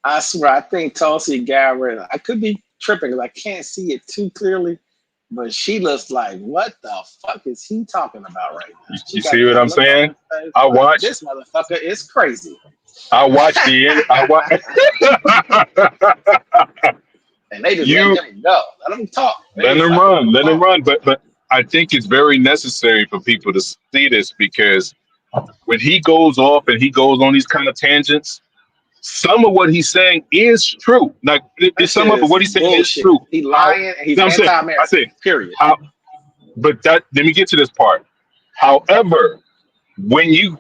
I swear, I think Tulsi Gabbard, I could be tripping because I can't see it too clearly, but she looks like, what the fuck is he talking about right now? You see what I'm saying? I watch. This motherfucker is crazy. I watch and they just let him go. Let him talk. Let him run. But I think it's very necessary for people to see this because when he goes off and he goes on these kind of tangents, some of what he's saying is true. Like some of what he's saying is true. He's lying and he's anti-American. Period. But let me get to this part. However, when you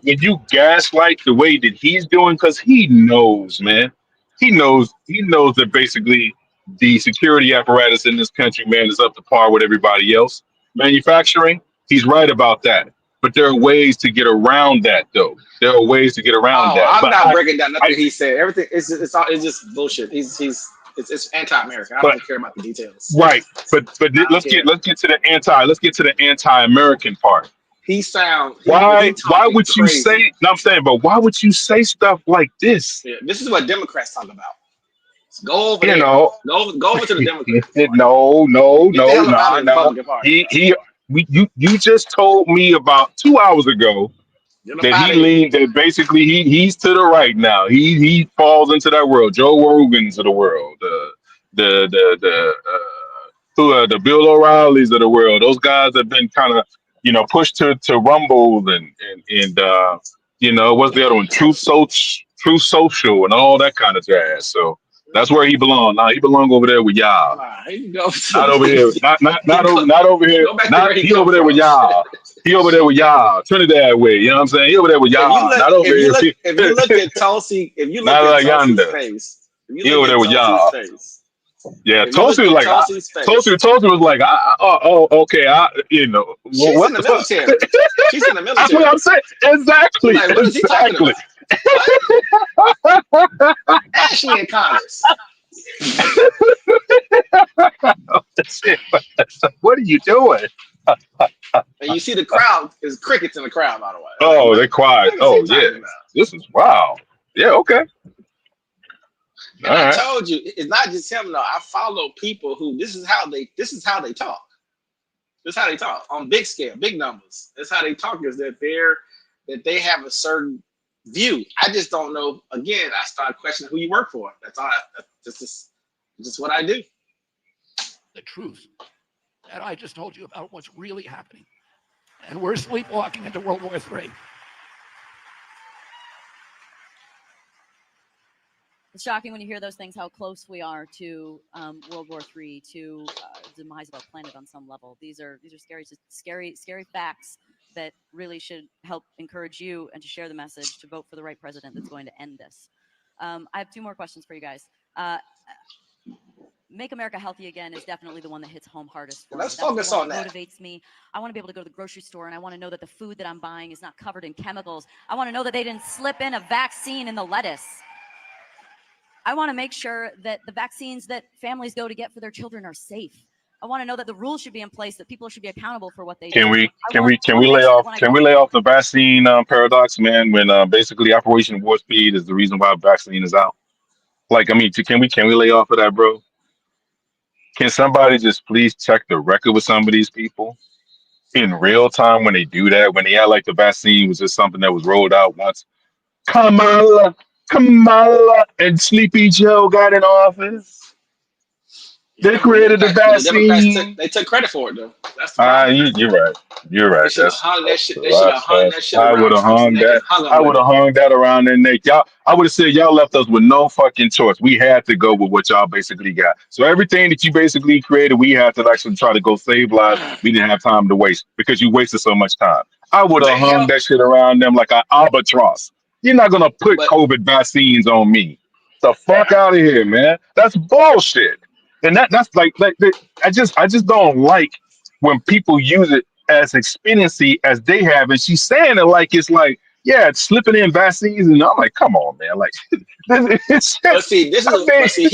gaslight the way that he's doing, because he knows, man, he knows that basically the security apparatus in this country, man, is up to par with everybody else. Manufacturing, he's right about that. But there are ways to get around that, though. There are ways to get around that. I'm But not breaking down nothing he said. Everything it's just bullshit. It's anti-American. I don't care about the details. right. But let's get to the anti-American part. Why would you say? No, I'm saying, but why would you say stuff like this? Yeah, this is what Democrats talk about. Go over You there. know, Go over to the Democrats. no, Get the hell out of the Republican Party. You just told me about 2 hours ago that basically he's to the right now. He falls into that world. Joe Rogan's of the world. The Bill O'Reillys of the world. Those guys have been kind of pushed to Rumble and what's the other one? Truth Social and all that kind of jazz. So that's where he belongs. Now he belongs over there with y'all. Not over here. Not over here. He over there with y'all. He over there with y'all. Trinidad way. You know what I'm saying? He over there with y'all. Not over here. If you look at Tulsi, Tulsi's face, he over there with y'all. Yeah, Tulsi was like, Tulsi was like, okay, She's in the military. She's in the military. That's what I'm saying. Exactly. Like, what is he talking Exactly. Ashley and Connors. What are you doing? And you see the crowd is crickets in the crowd, by the way. Oh, they're quiet. Oh, yeah. This is wow. Yeah, okay. And I told you, it's not just him though. I follow people who this is how they talk. This is how they talk on big scale, big numbers. That's how they talk, is that they have a certain view. I just don't know. Again, I start questioning who you work for. That's all. That's just what I do. The truth that I just told you about what's really happening. And we're sleepwalking into World War III. It's shocking when you hear those things, how close we are to World War III, to the demise of our planet on some level. These are scary facts that really should help encourage you and to share the message to vote for the right president that's going to end this. I have two more questions for you guys. Make America Healthy Again is definitely the one that hits home hardest for me. Let's focus on that. Motivates me. I want to be able to go to the grocery store and I want to know that the food that I'm buying is not covered in chemicals. I want to know that they didn't slip in a vaccine in the lettuce. I want to make sure that the vaccines that families go to get for their children are safe. I want to know that the rules should be in place, that people should be accountable for what they do. Can we lay off the vaccine paradox, man? When basically Operation Warp Speed is the reason why vaccine is out. Like, I mean, can we lay off of that, bro? Can somebody just please check the record with some of these people in real time when they do that? When they act like the vaccine was just something that was rolled out once. Kamala and Sleepy Joe got in office. They created the vaccine. They took credit for it, though. That's the problem. You're right. You're right. They should have hung that shit. They should have hung that shit. I would have hung that. I would have hung that around their neck. I would have said y'all left us with no fucking choice. We had to go with what y'all basically got. So everything that you basically created, we had to actually try to go save lives. We didn't have time to waste because you wasted so much time. I would have hung that shit around them like an albatross. You're not gonna put COVID vaccines on me. The fuck out of here, man. That's bullshit. And that's like I just don't like when people use it as expediency as they have. And she's saying it like it's like, yeah, it's slipping in vaccines, and I'm like, come on, man. Like, it's he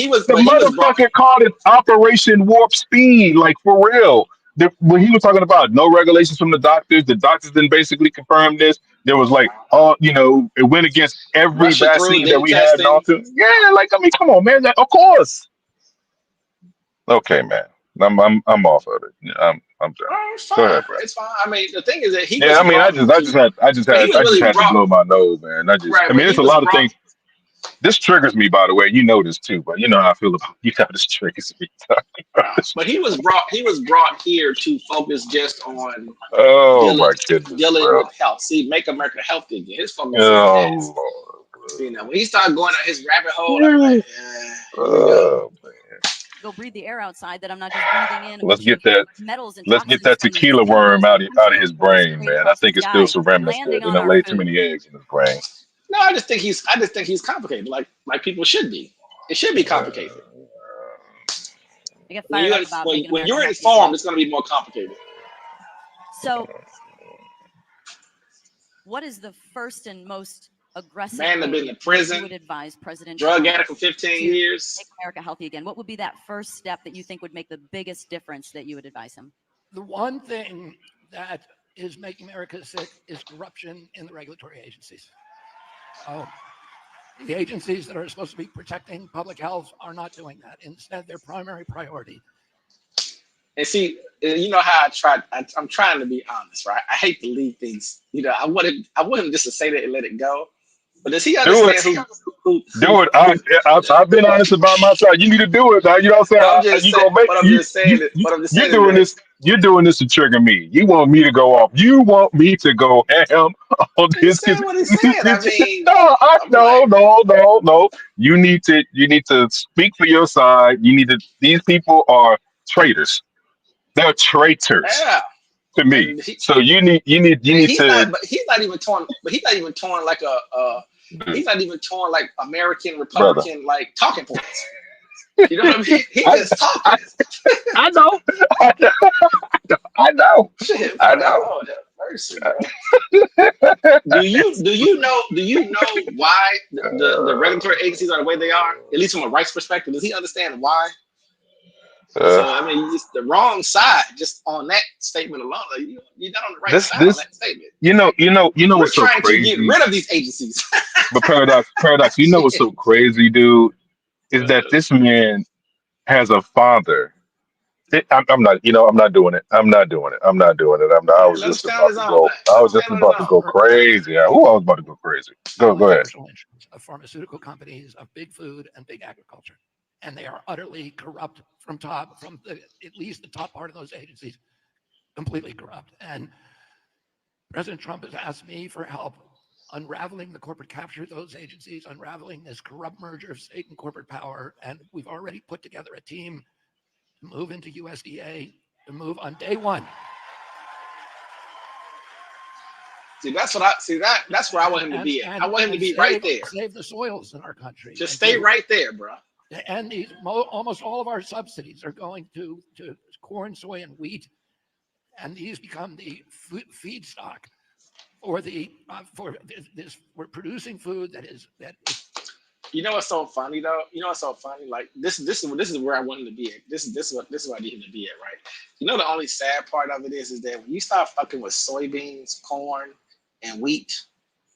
was the motherfucker called it Operation Warp Speed, like for real. When he was talking about no regulations from the doctors didn't basically confirm this. There was like, it went against every vaccine that we had. Yeah, like, I mean, come on, man. Of course. Okay, man. I'm off of it. I'm done. It's fine. Go ahead, bro. It's fine. I mean, the thing is that he. Yeah, I mean, I just had to blow my nose, man. I mean, it's a lot of things. This triggers me, by the way. You know this too, but you know how I feel about this triggers me. But he was brought here to focus just on dealing with health. See, make America healthy again. His focus is Lord. when he started going down his rabbit hole, I'm like, go breathe the air outside that I'm not just breathing in. Let's get that tequila worm out of his brain, man. I think it's still ceramic. Laid too many eggs in his brain. No, I just think he's complicated, like people should be. It should be complicated. I get When fired you're, up about when, making when America you're healthy informed, again. it's going to be more complicated. So, what is the first and most aggressive Man that way been in that prison, you would advise President drug Trump addict for 15 to years. make America healthy again? What would be that first step that you think would make the biggest difference that you would advise him? The one thing that is making America sick is corruption in the regulatory agencies. The agencies that are supposed to be protecting public health are not doing that. Instead, their primary priority. And see, you know how I'm trying to be honest, right? I hate to leave things. You know, I want him just to say that and let it go. But does he Do it. understand who Do it. I've been honest about my side. You need to do it. Now, you know what I'm saying? You gonna make you're doing this. You're doing this to trigger me. You want me to go off. You want me to go ham on this. what he's saying. I mean, No. You need to speak for your side. These people are traitors. They're traitors to me. So you need to. But he's not even torn. But he's not even torn like he's not even torn like American Brother. Republican like talking points. You know what I mean? He just talking. I know. I know. Shit, I know. Lord have mercy, bro. Do you know why the regulatory agencies are the way they are? At least from a rights perspective, does he understand why? So I mean, just the wrong side, just on that statement alone, like, you're not on the right side on that statement. You know We're what's so trying crazy? to get rid of these agencies. But paradox. You know what's so crazy, dude, is that this man has a father. I'm not doing it. I'm not doing it. I was just about to go. I was just about to go crazy. I was about to go crazy. Go ahead. Of pharmaceutical companies, of big food and big agriculture. And they are utterly corrupt at least the top part of those agencies, completely corrupt. And President Trump has asked me for help unraveling the corporate capture of those agencies, unraveling this corrupt merger of state and corporate power. And we've already put together a team to move into USDA, to move on day one. That's where I want him to be at. I want him to be right there. Save the soils in our country. Just stay right there, bro. And almost all of our subsidies are going to corn, soy, and wheat, and these become the feedstock for we're producing food that is. You know what's so funny though? Like this is where I want him to be at. This is what I need him to be at, right? You know, the only sad part of it is that when you start fucking with soybeans, corn, and wheat,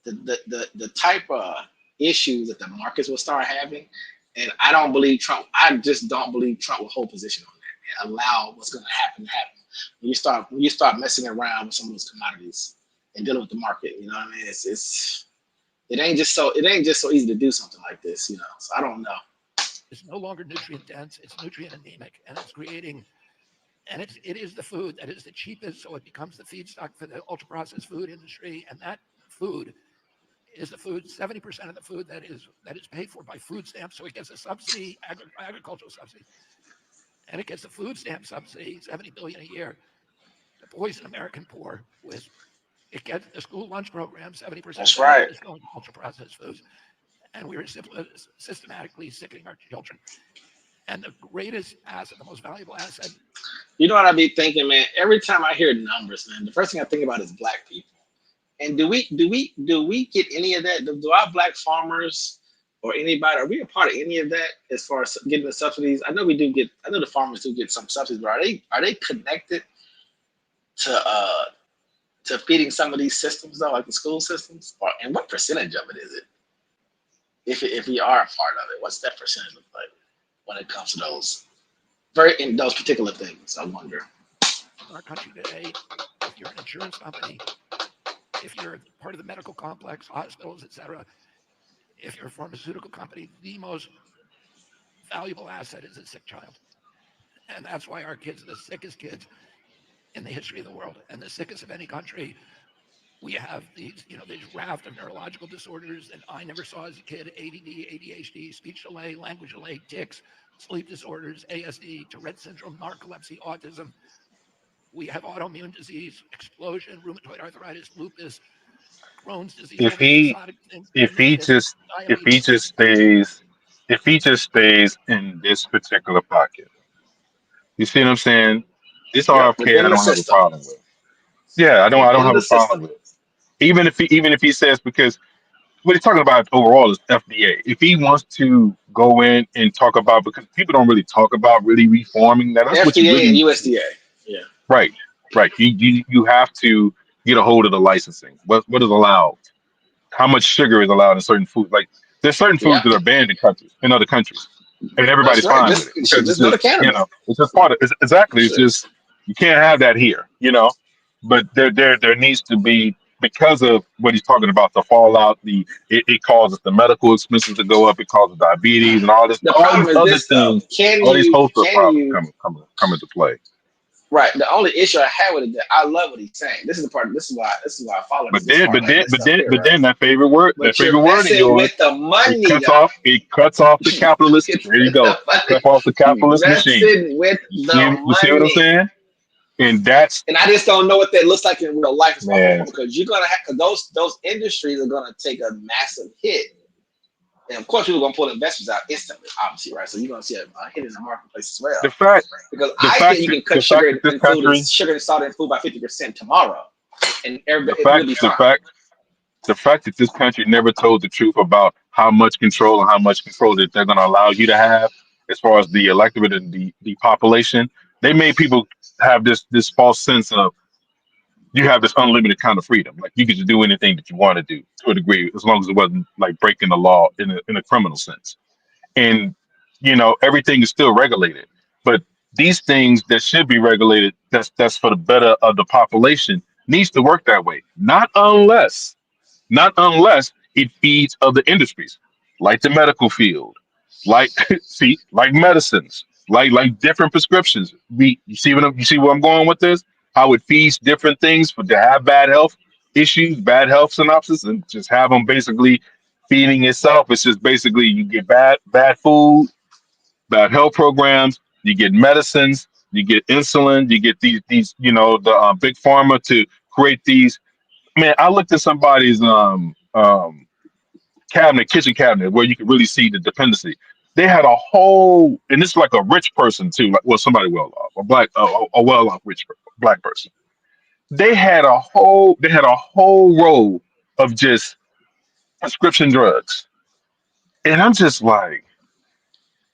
the type of issues that the markets will start having. And I don't believe Trump. I just don't believe Trump will hold position on that and allow what's going to happen to happen. When you start messing around with some of those commodities and dealing with the market, you know what I mean? It ain't just so easy to do something like this, you know. So I don't know. It's no longer nutrient dense. It's nutrient anemic, and it's creating. And it is the food that is the cheapest, so it becomes the feedstock for the ultra processed food industry, and that food is the food, 70% of the food that is paid for by food stamps. So it gets a subsidy, agricultural subsidy, and it gets the food stamp subsidy, $70 billion a year, to poison American poor with. It gets the school lunch program, 70%. That's right. Is going to ultra processed foods, and we are systematically sickening our children. And the greatest asset, the most valuable asset. You know what I be thinking, man? Every time I hear numbers, man, the first thing I think about is black people. And do we get any of that? Do our black farmers or anybody, are we a part of any of that as far as getting the subsidies? I know the farmers do get some subsidies, but are they connected to feeding some of these systems though, like the school systems? And what percentage of it is it? If we are a part of it, what's that percentage look like when it comes to those particular things? I wonder. In our country today, if you're an insurance company, if you're part of the medical complex, hospitals, etc., if you're a pharmaceutical company, the most valuable asset is a sick child. And that's why our kids are the sickest kids in the history of the world, and the sickest of any country. We have these raft of neurological disorders that I never saw as a kid: ADD, ADHD, speech delay, language delay, tics, sleep disorders, ASD, Tourette syndrome, narcolepsy, autism. We have autoimmune disease, explosion, rheumatoid arthritis, lupus, Crohn's disease. If he just stays if he just stays in this particular pocket. You see what I'm saying? This Yep, RFK, I within the don't have a system. problem with. Yeah, I don't Within have the a problem system. with. Even if he says, because what he's talking about overall is FDA. If he wants to go in and talk about, because people don't really talk about really reforming that. That's what you FDA and really USDA. Yeah. right. Right. You have to get a hold of the licensing. What is allowed? How much sugar is allowed in certain foods? Like there's certain foods Yeah. that are banned in other countries, and That's everybody's right. fine with it because it's Just go to just Canada. it's just part of it's, exactly. It's Sure. just you can't have that here, But there needs to be, because of what he's talking about, the fallout. It causes the medical expenses to go up. It causes diabetes and all The these problem is other this though. things. All these host of Can problems you come into play. right? The only issue I have with it, that I love what he's saying. This is the part. This is why I follow But this then, part but like then, this but up then, here, but right? then that But favorite you're word of messing yours, with the money, it cuts off the capitalist. There you go. Cut off the You capitalist machine. messing with You the see what I'm money. saying? And that's, And I just don't know what that looks like in real life as far man. as, because you're gonna have those industries are gonna take a massive hit, and of course people are gonna pull investors out instantly, obviously, right? So you're gonna see a hit in the marketplace as well. The fact, Because the I fact think you can that cut sugar this and food country, and sugar and salt and food by 50% tomorrow, and everybody the will be fine. fact that this country never told the truth about how much control that they're going to allow you to have as far as the electorate and the population. They made people have this false sense of you have this unlimited kind of freedom. Like you get to do anything that you want to do to a degree, as long as it wasn't like breaking the law in a criminal sense. And everything is still regulated. But these things that should be regulated, that's for the better of the population, needs to work that way. Not unless it feeds other industries, like the medical field, like like medicines, like different prescriptions. You see where I'm going with this? How it feeds different things to have bad health issues, bad health synopsis, and just have them basically feeding itself. It's just basically you get bad food, bad health programs, you get medicines, you get insulin, you get these the big pharma to create these. Man, I looked at somebody's kitchen cabinet, where you could really see the dependency. They had a whole, and this is like a rich person too, somebody well off, a well off black person. They had a whole row of just prescription drugs, and I'm just like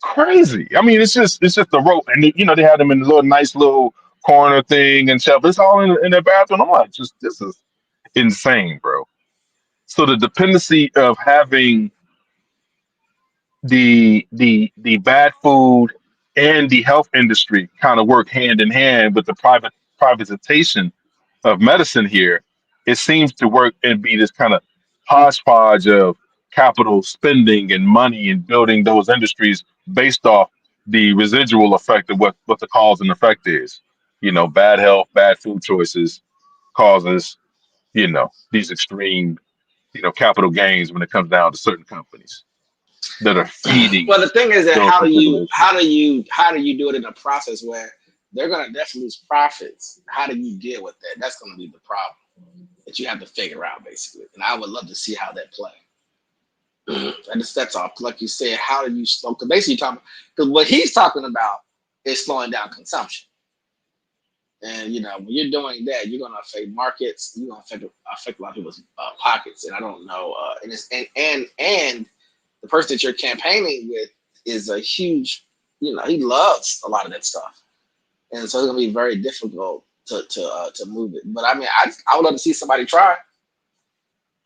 crazy. I mean, it's just the row, and they had them in a nice little corner thing and stuff. It's all in their bathroom. I'm like, this is insane, bro. So the dependency of having the bad food and the health industry kind of work hand in hand with the privatization of medicine here, it seems to work and be this kind of hodgepodge of capital spending and money and building those industries based off the residual effect of what the cause and effect is. Bad health, bad food choices causes, these extreme, capital gains when it comes down to certain companies that are feeding. Well, the thing is that those how do particular you do it in a process where they're gonna definitely lose profits? How do you deal with that? That's gonna be the problem that you have to figure out basically. And I would love to see how that play. And that's all. Like you said, how do you slow? Because basically, because what he's talking about is slowing down consumption. And when you're doing that, you're gonna affect markets. You're gonna affect a lot of people's pockets. And I don't know. And it's and the person that you're campaigning with is a huge, he loves a lot of that stuff, and so it's gonna be very difficult to move it. But I mean, I would love to see somebody try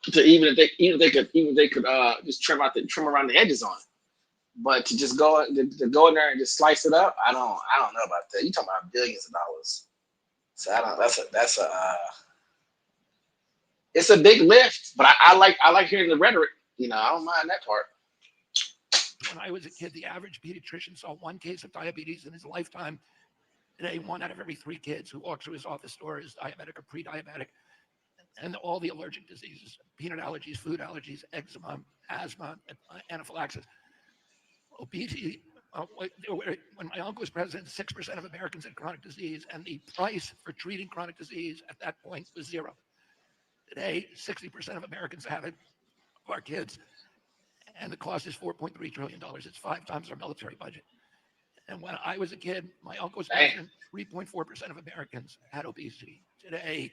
to even if they could just trim around the edges on it. But to just go in there and just slice it up, I don't know about that. You talking about billions of dollars, so I don't. It's a big lift, but I like hearing the rhetoric. I don't mind that part. When I was a kid, the average pediatrician saw one case of diabetes in his lifetime. Today, 1 out of every 3 kids who walk through his office door is diabetic or pre-diabetic. And all the allergic diseases, peanut allergies, food allergies, eczema, asthma, anaphylaxis, obesity. When my uncle was president, 6% of Americans had chronic disease, and the price for treating chronic disease at that point was 0. Today, 60% of Americans have it, our kids. and the cost is $4.3 trillion. It's 5 times our military budget. And when I was a kid, my uncle was president, 3.4% of Americans had obesity. Today,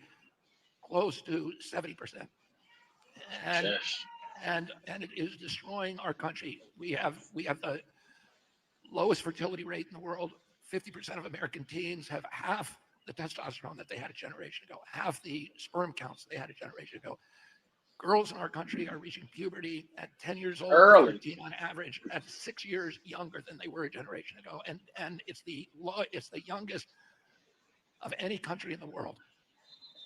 close to 70%. And it is destroying our country. We have the lowest fertility rate in the world. 50% of American teens have half the testosterone that they had a generation ago, half the sperm counts they had a generation ago. Girls in our country are reaching puberty at 10 years old, 13 on average, at 6 years younger than they were a generation ago. And it's the youngest of any country in the world.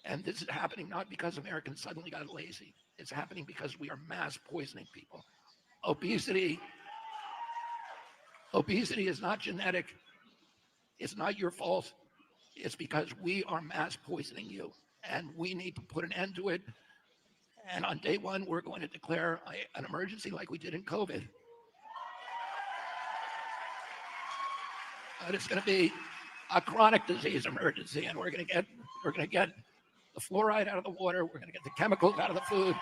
And this is happening not because Americans suddenly got lazy. It's happening because we are mass poisoning people. Obesity is not genetic. It's not your fault. It's because we are mass poisoning you, and we need to put an end to it. And on day one, we're going to declare an emergency like we did in COVID. But it's going to be a chronic disease emergency, and we're going to get the fluoride out of the water. We're going to get the chemicals out of the food.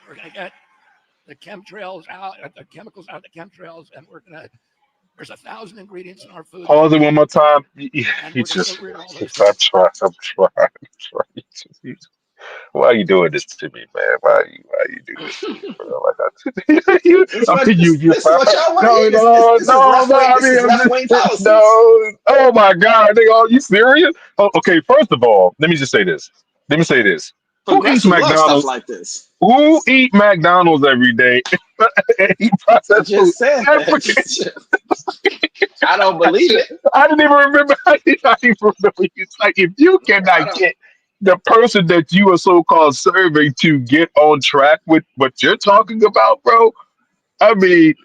We're going to get the chemtrails out, the chemicals out of the chemtrails, and there's 1,000 ingredients in our food. Pause it one more time. You just, I'm trying. Why are you doing this to me, man? Why are you doing this to me, bro? Like no. Oh my God, nigga, are you serious? Oh, okay, first of all, let me just say this. Who eats McDonald's like this? Who eat McDonald's every day? Eat processed food. I don't believe it. I didn't even remember. It's like if you cannot get the person that you are so-called serving to get on track with what you're talking about, bro. I mean,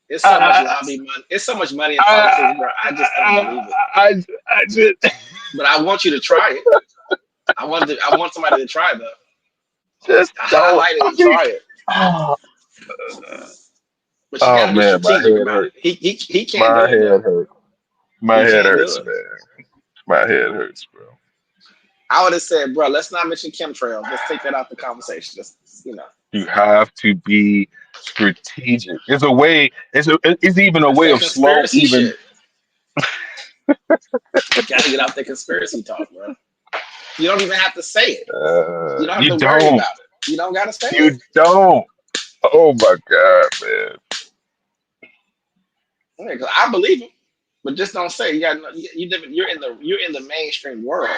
it's so much lobby money. It's so much money in politics, bro. I just don't believe it. I just. But I want you to try it. I want somebody to try though. Just highlight it and try it. But you gotta be strategic about it. He can't My do it. head hurts. My head hurts, man. My head hurts, bro. I would have said, bro, let's not mention chemtrails. Let's take that out the conversation. Just, You have to be strategic. It's a way. It's even a way of slow. Even. You gotta get out the conspiracy talk, bro. You don't even have to say it. You don't have to worry about it. You don't gotta say it. You don't. Oh my God, man. Yeah, 'cause I believe him, but just don't say it. You're in the mainstream world.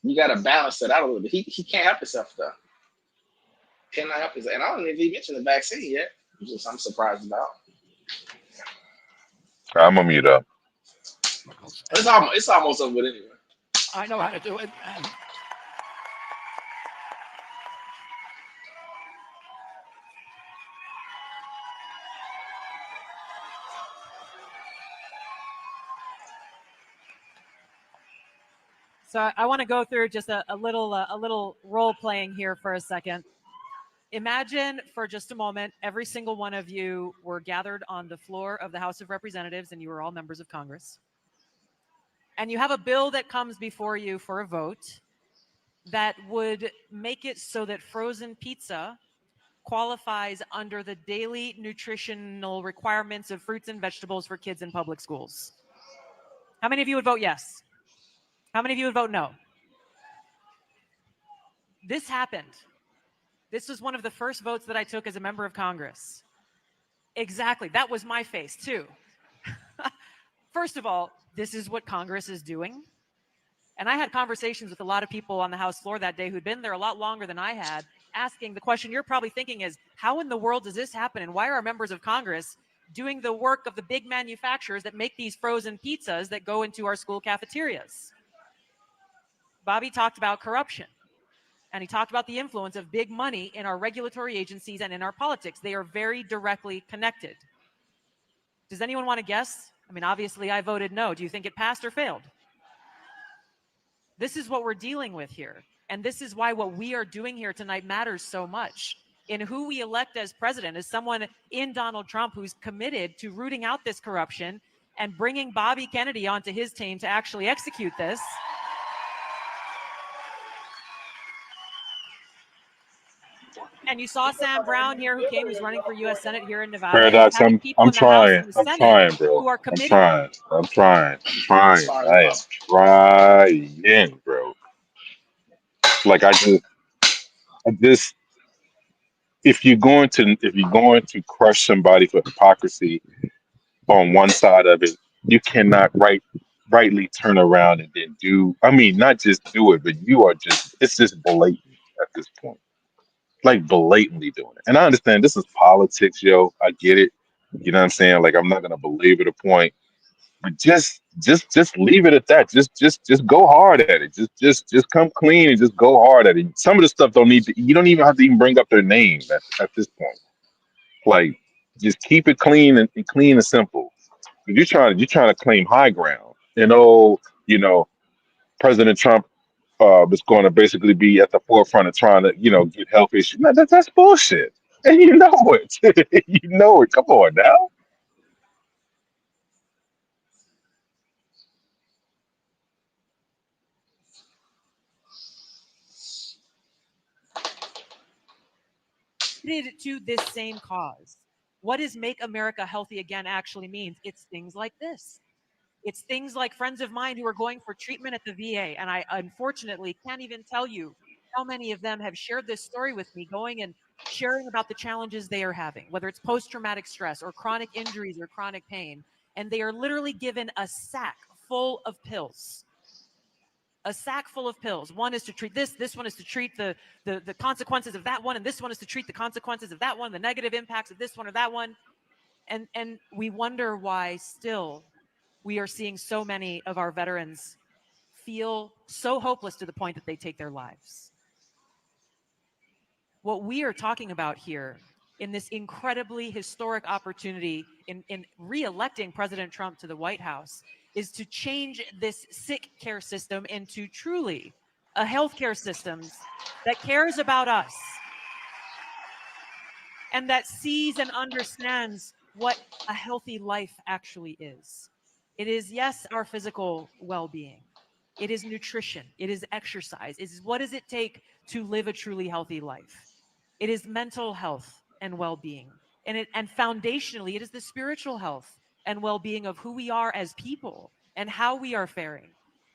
You gotta balance it out a little bit. He can't help himself though. Cannot help himself. And I don't even mention the vaccine yet, which is I'm surprised about. I'm gonna mute up. It's almost over with anyway. I know how to do it. And So I want to go through just a little role playing here for a second. Imagine for just a moment, every single one of you were gathered on the floor of the House of Representatives and you were all members of Congress. And you have a bill that comes before you for a vote that would make it so that frozen pizza qualifies under the daily nutritional requirements of fruits and vegetables for kids in public schools. How many of you would vote yes? How many of you would vote no? This happened. This was one of the first votes that I took as a member of Congress. Exactly. That was my face, too. First of all, this is what Congress is doing. And I had conversations with a lot of people on the House floor that day who'd been there a lot longer than I had, asking the question you're probably thinking is, how in the world does this happen? And why are our members of Congress doing the work of the big manufacturers that make these frozen pizzas that go into our school cafeterias? Bobby talked about corruption. And he talked about the influence of big money in our regulatory agencies and in our politics. They are very directly connected. Does anyone want to guess? I mean, obviously I voted no. Do you think it passed or failed? This is what we're dealing with here. And this is why what we are doing here tonight matters so much. In who we elect as president is someone in Donald Trump who's committed to rooting out this corruption and bringing Bobby Kennedy onto his team to actually execute this. and you saw Sam Brown here, who came, who's running for U.S. Senate here in Nevada. Paradox, Having people I'm in the House and trying. the I'm Senate trying, who bro. are I'm committed. trying. I'm trying. I am trying, bro. Like I just if you're going to crush somebody for hypocrisy on one side of it, you cannot rightly turn around and then do. I mean, not just do it, but you are just. It's just blatant at this point, like blatantly doing it. And I understand this is politics, yo. I get it. You know what I'm saying? Like I'm not gonna belabor the point, but just leave it at that. Just go hard at it. Just come clean and just go hard at it. Some of the stuff don't need to. You don't even have to even bring up their name at this point. Like just keep it clean and clean and simple. You're trying to claim high ground. President Trump is going to basically be at the forefront of trying to get health issues. No, that's bullshit, and you know it. You know it. Come on now. To this same cause. What does Make America Healthy Again actually means? It's things like this. It's things like friends of mine who are going for treatment at the VA. And I unfortunately can't even tell you how many of them have shared this story with me, going and sharing about the challenges they are having, whether it's post-traumatic stress or chronic injuries or chronic pain. And they are literally given a sack full of pills. A sack full of pills. One is to treat this one is to treat the consequences of that one, and this one is to treat the consequences of that one, the negative impacts of this one or that one. And we wonder why still we are seeing so many of our veterans feel so hopeless to the point that they take their lives. What we are talking about here in this incredibly historic opportunity in re-electing President Trump to the White House is to change this sick care system into truly a healthcare system that cares about us and that sees and understands what a healthy life actually is. It is, yes, our physical well-being. It is nutrition. It is exercise. It is what does it take to live a truly healthy life? It is mental health and well-being. And foundationally, it is the spiritual health and well-being of who we are as people and how we are faring.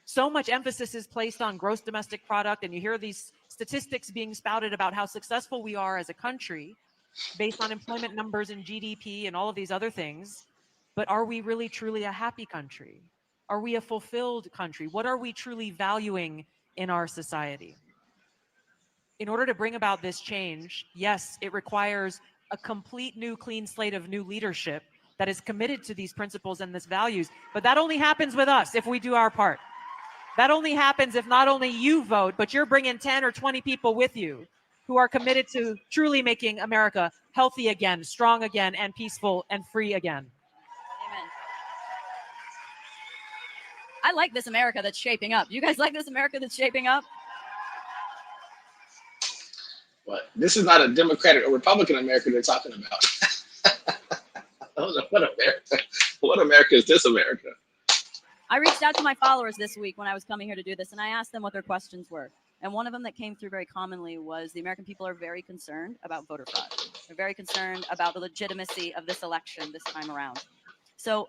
So much emphasis is placed on gross domestic product, and you hear these statistics being spouted about how successful we are as a country based on employment numbers and GDP and all of these other things. But are we really truly a happy country? Are we a fulfilled country? What are we truly valuing in our society? In order to bring about this change, yes, it requires a complete new clean slate of new leadership that is committed to these principles and these values. But that only happens with us if we do our part. That only happens if not only you vote, but you're bringing 10 or 20 people with you who are committed to truly making America healthy again, strong again, and peaceful and free again. Amen. I like this America that's shaping up. You guys like this America that's shaping up? But this is not a Democratic or Republican America they're talking about. What America is this America? I reached out to my followers this week when I was coming here to do this, and I asked them what their questions were. And one of them that came through very commonly was the American people are very concerned about voter fraud. They're very concerned about the legitimacy of this election this time around. So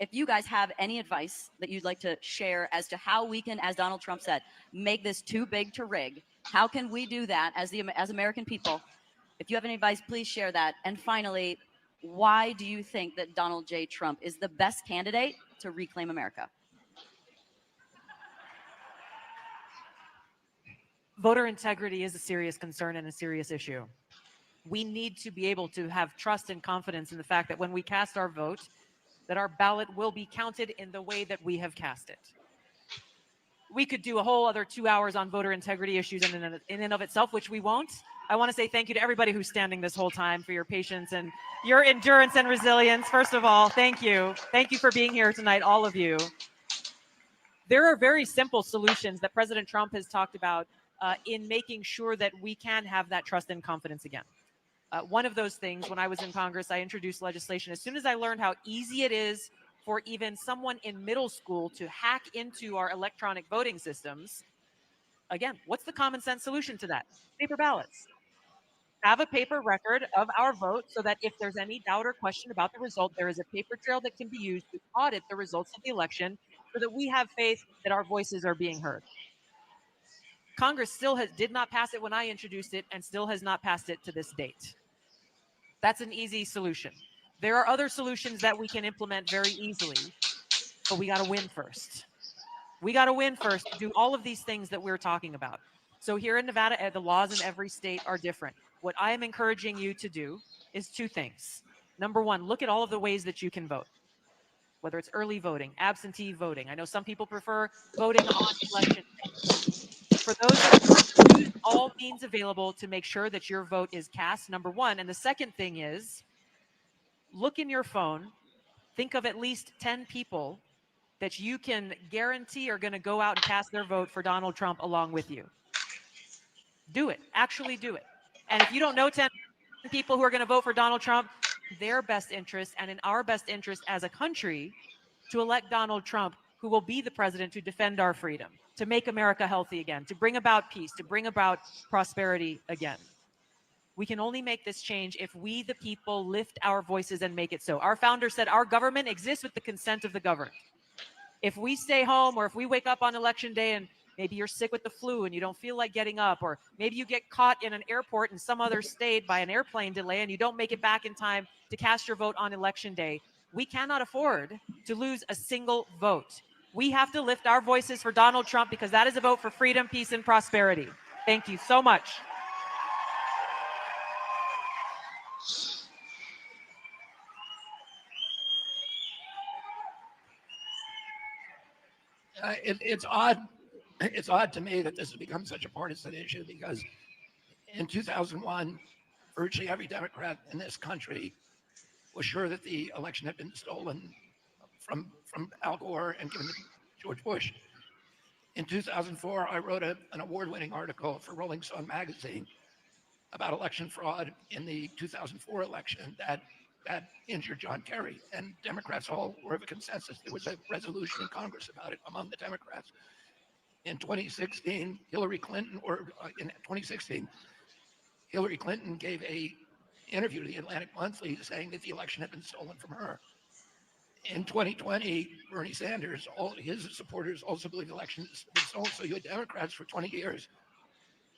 if you guys have any advice that you'd like to share as to how we can, as Donald Trump said, make this too big to rig, how can we do that as American people? If you have any advice, please share that. And finally, why do you think that Donald J. Trump is the best candidate to reclaim America? Voter integrity is a serious concern and a serious issue. We need to be able to have trust and confidence in the fact that when we cast our vote, that our ballot will be counted in the way that we have cast it. We could do a whole other 2 hours on voter integrity issues in and of itself, which we won't. I want to say thank you to everybody who's standing this whole time for your patience and your endurance and resilience. First of all, thank you. Thank you for being here tonight, all of you. There are very simple solutions that President Trump has talked about in making sure that we can have that trust and confidence again. One of those things, when I was in Congress, I introduced legislation. As soon as I learned how easy it is for even someone in middle school to hack into our electronic voting systems, again, what's the common sense solution to that? Paper ballots. have a paper record of our vote so that if there's any doubt or question about the result, there is a paper trail that can be used to audit the results of the election so that we have faith that our voices are being heard. Congress still did not pass it when I introduced it and still has not passed it to this date. That's an easy solution. There are other solutions that we can implement very easily, but we got to win first. We got to win first to do all of these things that we're talking about. So here in Nevada, the laws in every state are different. What I am encouraging you to do is two things. Number one, look at all of the ways that you can vote, whether it's early voting, absentee voting. I know some people prefer voting on election day. For those that use all means available to make sure that your vote is cast, number one. And the second thing is, look in your phone, think of at least 10 people that you can guarantee are going to go out and cast their vote for Donald Trump along with you. Do it. Actually do it. And if you don't know 10 people who are going to vote for Donald Trump, their best interest and in our best interest as a country to elect Donald Trump, who will be the president to defend our freedom, to make America healthy again, to bring about peace, to bring about prosperity again. We can only make this change if we, the people, lift our voices and make it so. Our founder said our government exists with the consent of the governed. If we stay home or if we wake up on election day and maybe you're sick with the flu and you don't feel like getting up, or maybe you get caught in an airport in some other state by an airplane delay and you don't make it back in time to cast your vote on election day, we cannot afford to lose a single vote. We have to lift our voices for Donald Trump because that is a vote for freedom, peace, and prosperity. Thank you so much. It's odd. It's odd to me that this has become such a partisan issue because in 2001, virtually every Democrat in this country was sure that the election had been stolen from Al Gore and given to George Bush. In 2004, I wrote an award-winning article for Rolling Stone magazine about election fraud in the 2004 election that injured John Kerry, and Democrats all were of a consensus. There was a resolution in Congress about it among the Democrats. In 2016, Hillary Clinton gave a interview to the Atlantic Monthly saying that the election had been stolen from her. In 2020, Bernie Sanders, all his supporters also believe the election has been stolen. So you had Democrats for 20 years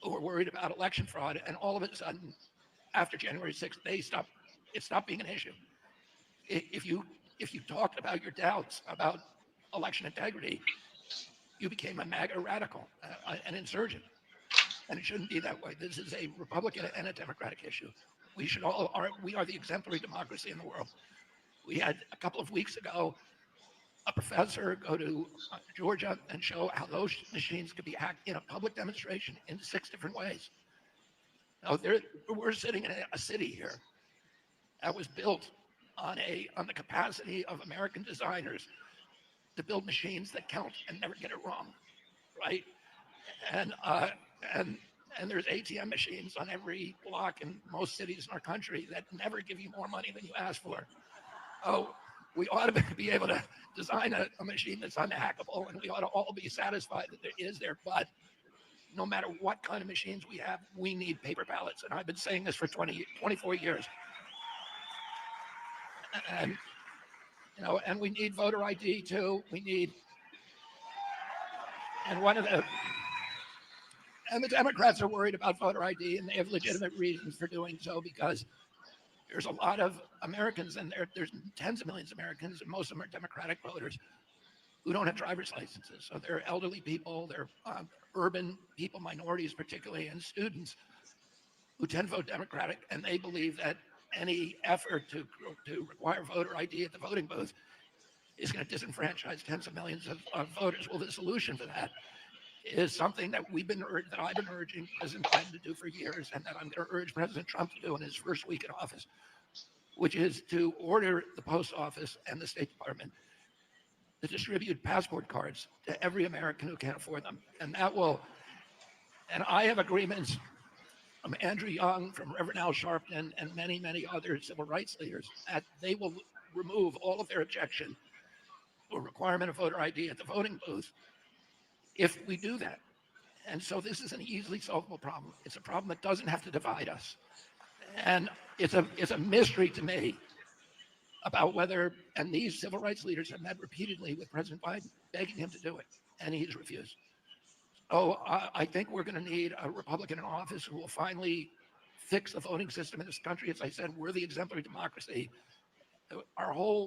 who were worried about election fraud, and all of a sudden, after January 6th, it stopped being an issue. If you talked about your doubts about election integrity, you became a MAGA radical, an insurgent. And it shouldn't be that way. This is a Republican and a Democratic issue. We are the exemplary democracy in the world. We had a couple of weeks ago a professor go to Georgia and show how those machines could be hacked in a public demonstration in 6 different ways. Now, we're sitting in a city here that was built on the capacity of American designers to build machines that count and never get it wrong, right? And there's ATM machines on every block in most cities in our country that never give you more money than you ask for. Oh, we ought to be able to design a machine that's unhackable, and we ought to all be satisfied that there is there. But no matter what kind of machines we have, we need paper ballots. And I've been saying this for 24 years. And, and we need voter ID too. And the Democrats are worried about voter ID, and they have legitimate reasons for doing so because there's a lot of Americans, and there's tens of millions of Americans, and most of them are Democratic voters who don't have driver's licenses. So they're elderly people, they're urban people, minorities particularly, and students who tend to vote Democratic, and they believe that any effort to require voter ID at the voting booth is going to disenfranchise tens of millions of voters. Well, the solution to that is something that I've been urging President Biden to do for years, and that I'm going to urge President Trump to do in his first week in office, which is to order the post office and the State Department to distribute passport cards to every American who can't afford them. And I have agreements from Andrew Young, from Reverend Al Sharpton, and many, many other civil rights leaders that they will remove all of their objection to a requirement of voter ID at the voting booth if we do that. And so this is an easily solvable problem. It's a problem that doesn't have to divide us. And it's a mystery to me about whether, and these civil rights leaders have met repeatedly with President Biden, begging him to do it, and he's refused. So I think we're going to need a Republican in office who will finally fix the voting system in this country. As I said, we're the exemplary democracy.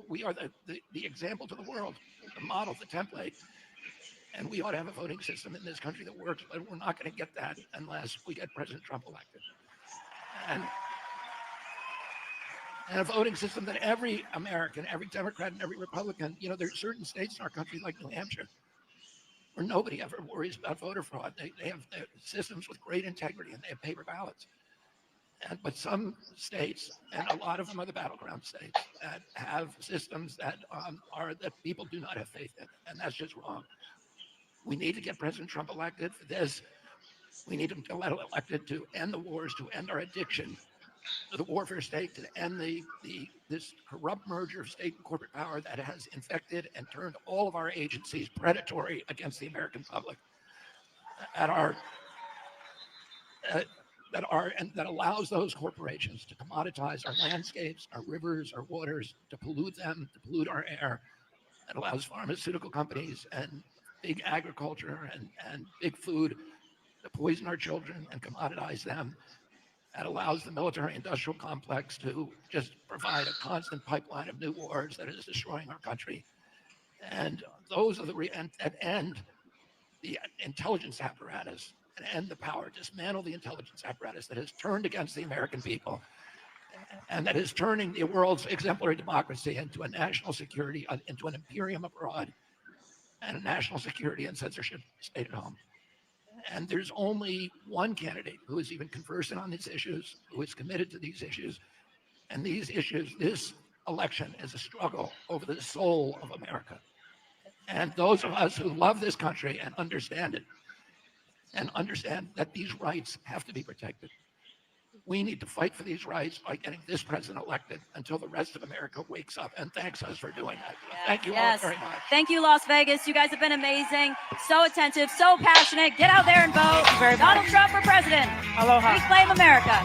We are the example to the world, the model, the template. And we ought to have a voting system in this country that works, but we're not going to get that unless we get President Trump elected. And a voting system that every American, every Democrat, and every Republican, there's certain states in our country like New Hampshire where nobody ever worries about voter fraud. They have systems with great integrity and they have paper ballots. But some states, and a lot of them are the battleground states, that have systems that that people do not have faith in, and that's just wrong. We need to get President Trump elected for this. We need him elected to end the wars, to end our addiction to the warfare state, to end this corrupt merger of state and corporate power that has infected and turned all of our agencies predatory against the American public. That allows those corporations to commoditize our landscapes, our rivers, our waters, to pollute them, to pollute our air. That allows pharmaceutical companies and big agriculture and big food to poison our children and commoditize them. That allows the military-industrial complex to just provide a constant pipeline of new wars that is destroying our country. And those are and end the intelligence apparatus and end the power, dismantle the intelligence apparatus that has turned against the American people and that is turning the world's exemplary democracy into a national security, into an imperium abroad and a national security and censorship state at home. And there's only one candidate who is even conversant on these issues, who is committed to these issues. And these issues, this election is a struggle over the soul of America. And those of us who love this country and understand it, and understand that these rights have to be protected, we need to fight for these rights by getting this president elected until the rest of America wakes up and thanks us for doing that. Thank you all very much. Thank you, Las Vegas. You guys have been amazing, so attentive, so passionate. Get out there and vote. Donald Trump for president. Aloha. Reclaim America.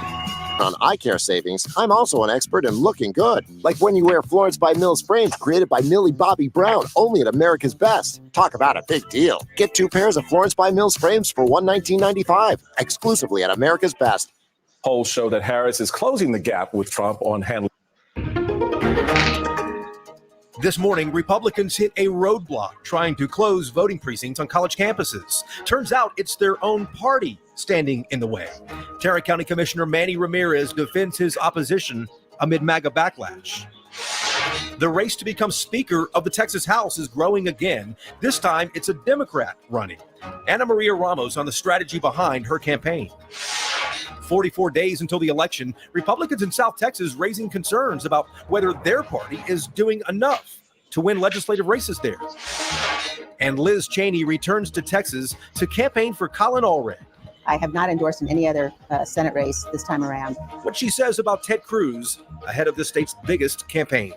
On eye care savings, I'm also an expert in looking good. Like when you wear Florence by Mills frames created by Millie Bobby Brown, only at America's Best. Talk about a big deal. Get 2 pairs of Florence by Mills frames for $119.95, exclusively at America's Best. Polls show that Harris is closing the gap with Trump on handling. This morning, Republicans hit a roadblock trying to close voting precincts on college campuses. Turns out it's their own party standing in the way. Tarrant County Commissioner Manny Ramirez defends his opposition amid MAGA backlash. The race to become Speaker of the Texas House is growing again. This time, it's a Democrat running. Ana Maria Ramos on the strategy behind her campaign. 44 days until the election, Republicans in South Texas raising concerns about whether their party is doing enough to win legislative races there. And Liz Cheney returns to Texas to campaign for Colin Allred. I have not endorsed in any other Senate race this time around. What she says about Ted Cruz ahead of the state's biggest campaign.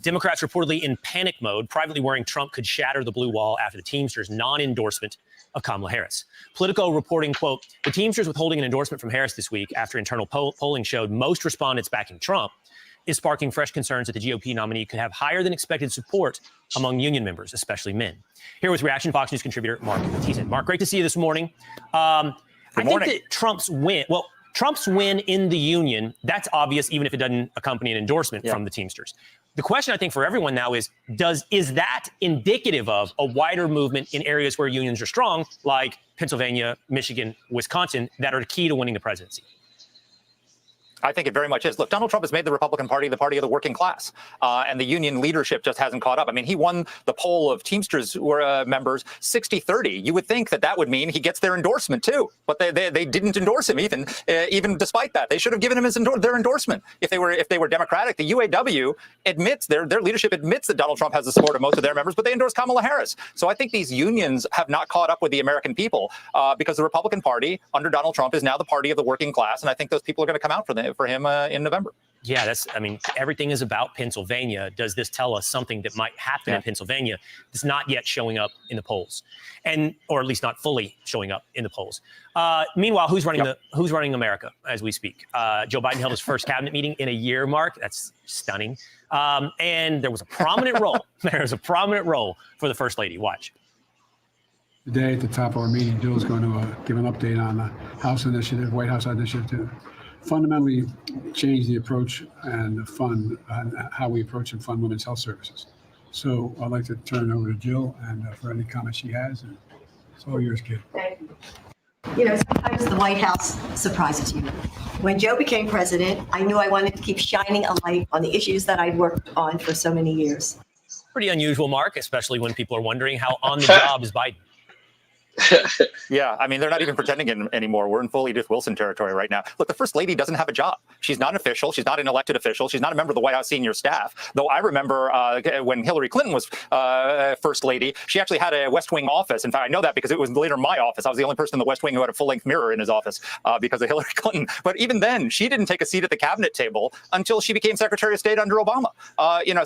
Democrats reportedly in panic mode, privately worrying Trump could shatter the blue wall after the Teamsters' non-endorsement of Kamala Harris. Politico reporting, quote, the Teamsters withholding an endorsement from Harris this week after internal polling showed most respondents backing Trump is sparking fresh concerns that the GOP nominee could have higher than expected support among union members, especially men. Here with Reaction Fox News contributor Mark Thiessen. Mark, great to see you this morning. I think that Trump's win in the union, that's obvious even if it doesn't accompany an endorsement from the Teamsters. The question I think for everyone now is that indicative of a wider movement in areas where unions are strong, like Pennsylvania, Michigan, Wisconsin, that are key to winning the presidency? I think it very much is. Look, Donald Trump has made the Republican Party the party of the working class, and the union leadership just hasn't caught up. I mean, he won the poll of Teamsters members 60-30. You would think that would mean he gets their endorsement too, but they didn't endorse him even despite that. They should have given him their endorsement if they were Democratic. The UAW admits their leadership admits that Donald Trump has the support of most of their members, but they endorse Kamala Harris. So I think these unions have not caught up with the American people because the Republican Party under Donald Trump is now the party of the working class, and I think those people are going to come out for him in November. Yeah, I mean, everything is about Pennsylvania. Does this tell us something that might happen in Pennsylvania that's not yet showing up in the polls, or at least not fully showing up in the polls? Meanwhile, who's running America as we speak? Joe Biden held his first cabinet meeting in a year, Mark. That's stunning. And there was a prominent role. There was a prominent role for the First Lady. Watch. Today at the top of our meeting, Jill's going to give an update on the House initiative, White House initiative to fundamentally change the approach and the fund and how we approach and fund women's health services. So I'd like to turn it over to Jill and for any comments she has. And it's all yours, kid. Thank you. You know, sometimes the White House surprises you. When Joe became president, I knew I wanted to keep shining a light on the issues that I'd worked on for so many years. Pretty unusual, Mark, especially when people are wondering how on the job is Biden. Yeah, I mean, they're not even pretending anymore. We're in full Edith Wilson territory right now. Look, the First Lady doesn't have a job. She's not an official. She's not an elected official. She's not a member of the White House senior staff. Though I remember when Hillary Clinton was First Lady, she actually had a West Wing office. In fact, I know that because it was later my office. I was the only person in the West Wing who had a full-length mirror in his office because of Hillary Clinton. But even then, she didn't take a seat at the cabinet table until she became Secretary of State under Obama.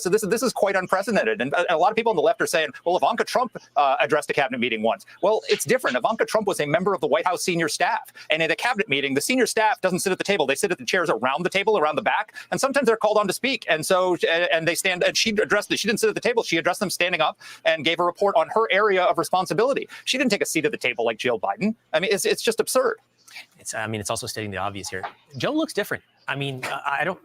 So this is quite unprecedented. And a lot of people on the left are saying, well, Ivanka Trump addressed a cabinet meeting once. Well, it's different. Ivanka Trump was a member of the White House senior staff. And in a cabinet meeting, the senior staff doesn't sit at the table. They sit at the chairs around the table, around the back. And sometimes they're called on to speak. And so, and they stand, and she addressed it. She didn't sit at the table. She addressed them standing up and gave a report on her area of responsibility. She didn't take a seat at the table like Jill Biden. I mean, it's just absurd. It's also stating the obvious here. Joe looks different. I mean, I don't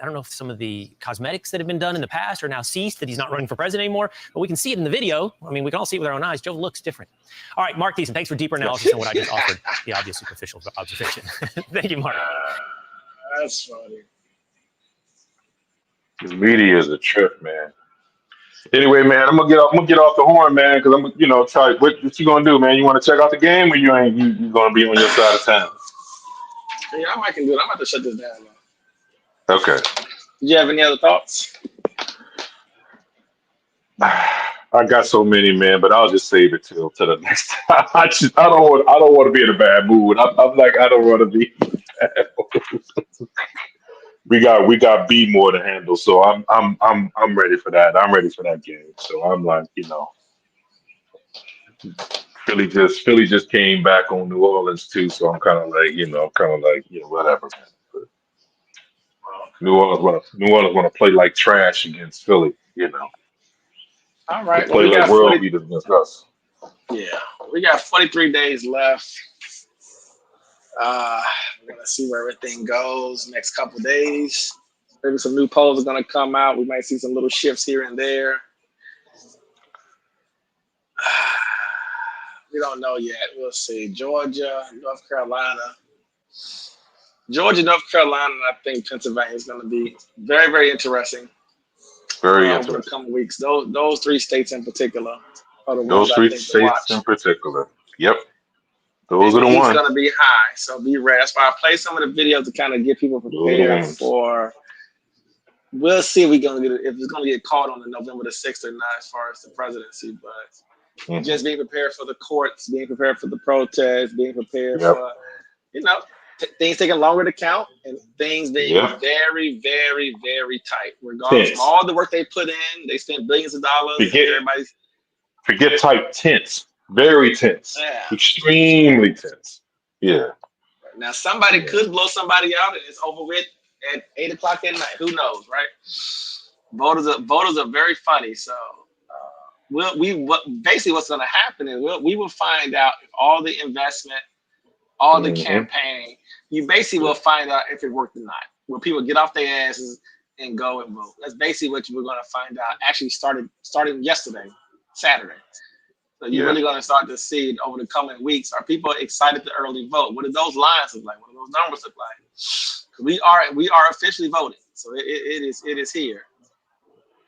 know if some of the cosmetics that have been done in the past are now ceased, that he's not running for president anymore, but we can see it in the video. I mean, we can all see it with our own eyes. Joe looks different. All right, Mark Thiessen, thanks for deeper analysis on what I just offered, the obvious superficial observation. Thank you, Mark. That's funny. This media is a trip, man. Anyway, man, I'm gonna get off the horn, man, because I'm try what you gonna do, man? You want to check out the game, or you gonna be on your side of town? Yeah, I can do it. I'm about to shut this down now. Okay. Did you have any other thoughts? I got so many, man, but I'll just save it till the next time. I don't want to be in a bad mood. I'm like, I don't want to be in a bad mood. We got B more to handle, so I'm ready for that. I'm ready for that game. So I'm like, Philly just came back on New Orleans too, so I'm kind of like, whatever. But New Orleans want to play like trash against Philly, All right. They play like world beaters against us. Yeah, we got 43 days left. We're gonna see where everything goes next couple days. Maybe some new polls are gonna come out. We might see some little shifts here and there. We don't know yet. We'll see. Georgia, North Carolina. Georgia, North Carolina, and I think Pennsylvania is going to be very, very interesting. Very over interesting. the coming weeks. Those three states in particular are the Those ones three I think to states watch. in particular. Yep. Those are the He's ones. going to be high, so be ready. That's why I play some of the videos to kind of get people prepared ones. for. We'll see if it's going to get called on the November the 6th or not as far as the presidency, but just being prepared for the courts, being prepared for the protests, being prepared for, things taking longer to count and things being very, very, very tight. Regardless of all the work they put in, they spent billions of dollars. Forget type tense. Very tense. Yeah. Extremely tense. Yeah. Now somebody could blow somebody out and it's over with at 8 o'clock at night. Who knows, right? Voters are very funny. So basically what's going to happen is we will find out if all the investment, all the campaigning, you basically will find out if it worked or not. Will people get off their asses and go and vote? That's basically what you were going to find out. Actually, starting yesterday, Saturday. So you're really going to start to see it over the coming weeks. Are people excited to early vote? What do those lines look like? What do those numbers look like? We are officially voting, so it is here.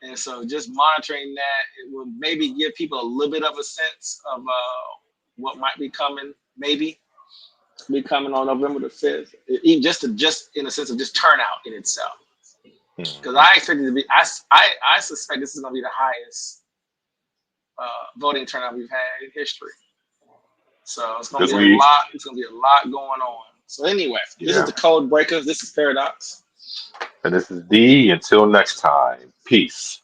And so just monitoring that, it will maybe give people a little bit of a sense of what might be coming, on November the 5th, even just in a sense of just turnout in itself. Because I expect it to be, I suspect this is going to be the highest voting turnout we've had in history. So it's going to be a lot. It's going to be a lot going on. So anyway, this is the Code Breakers. This is Paradox. And this is D. Until next time, peace.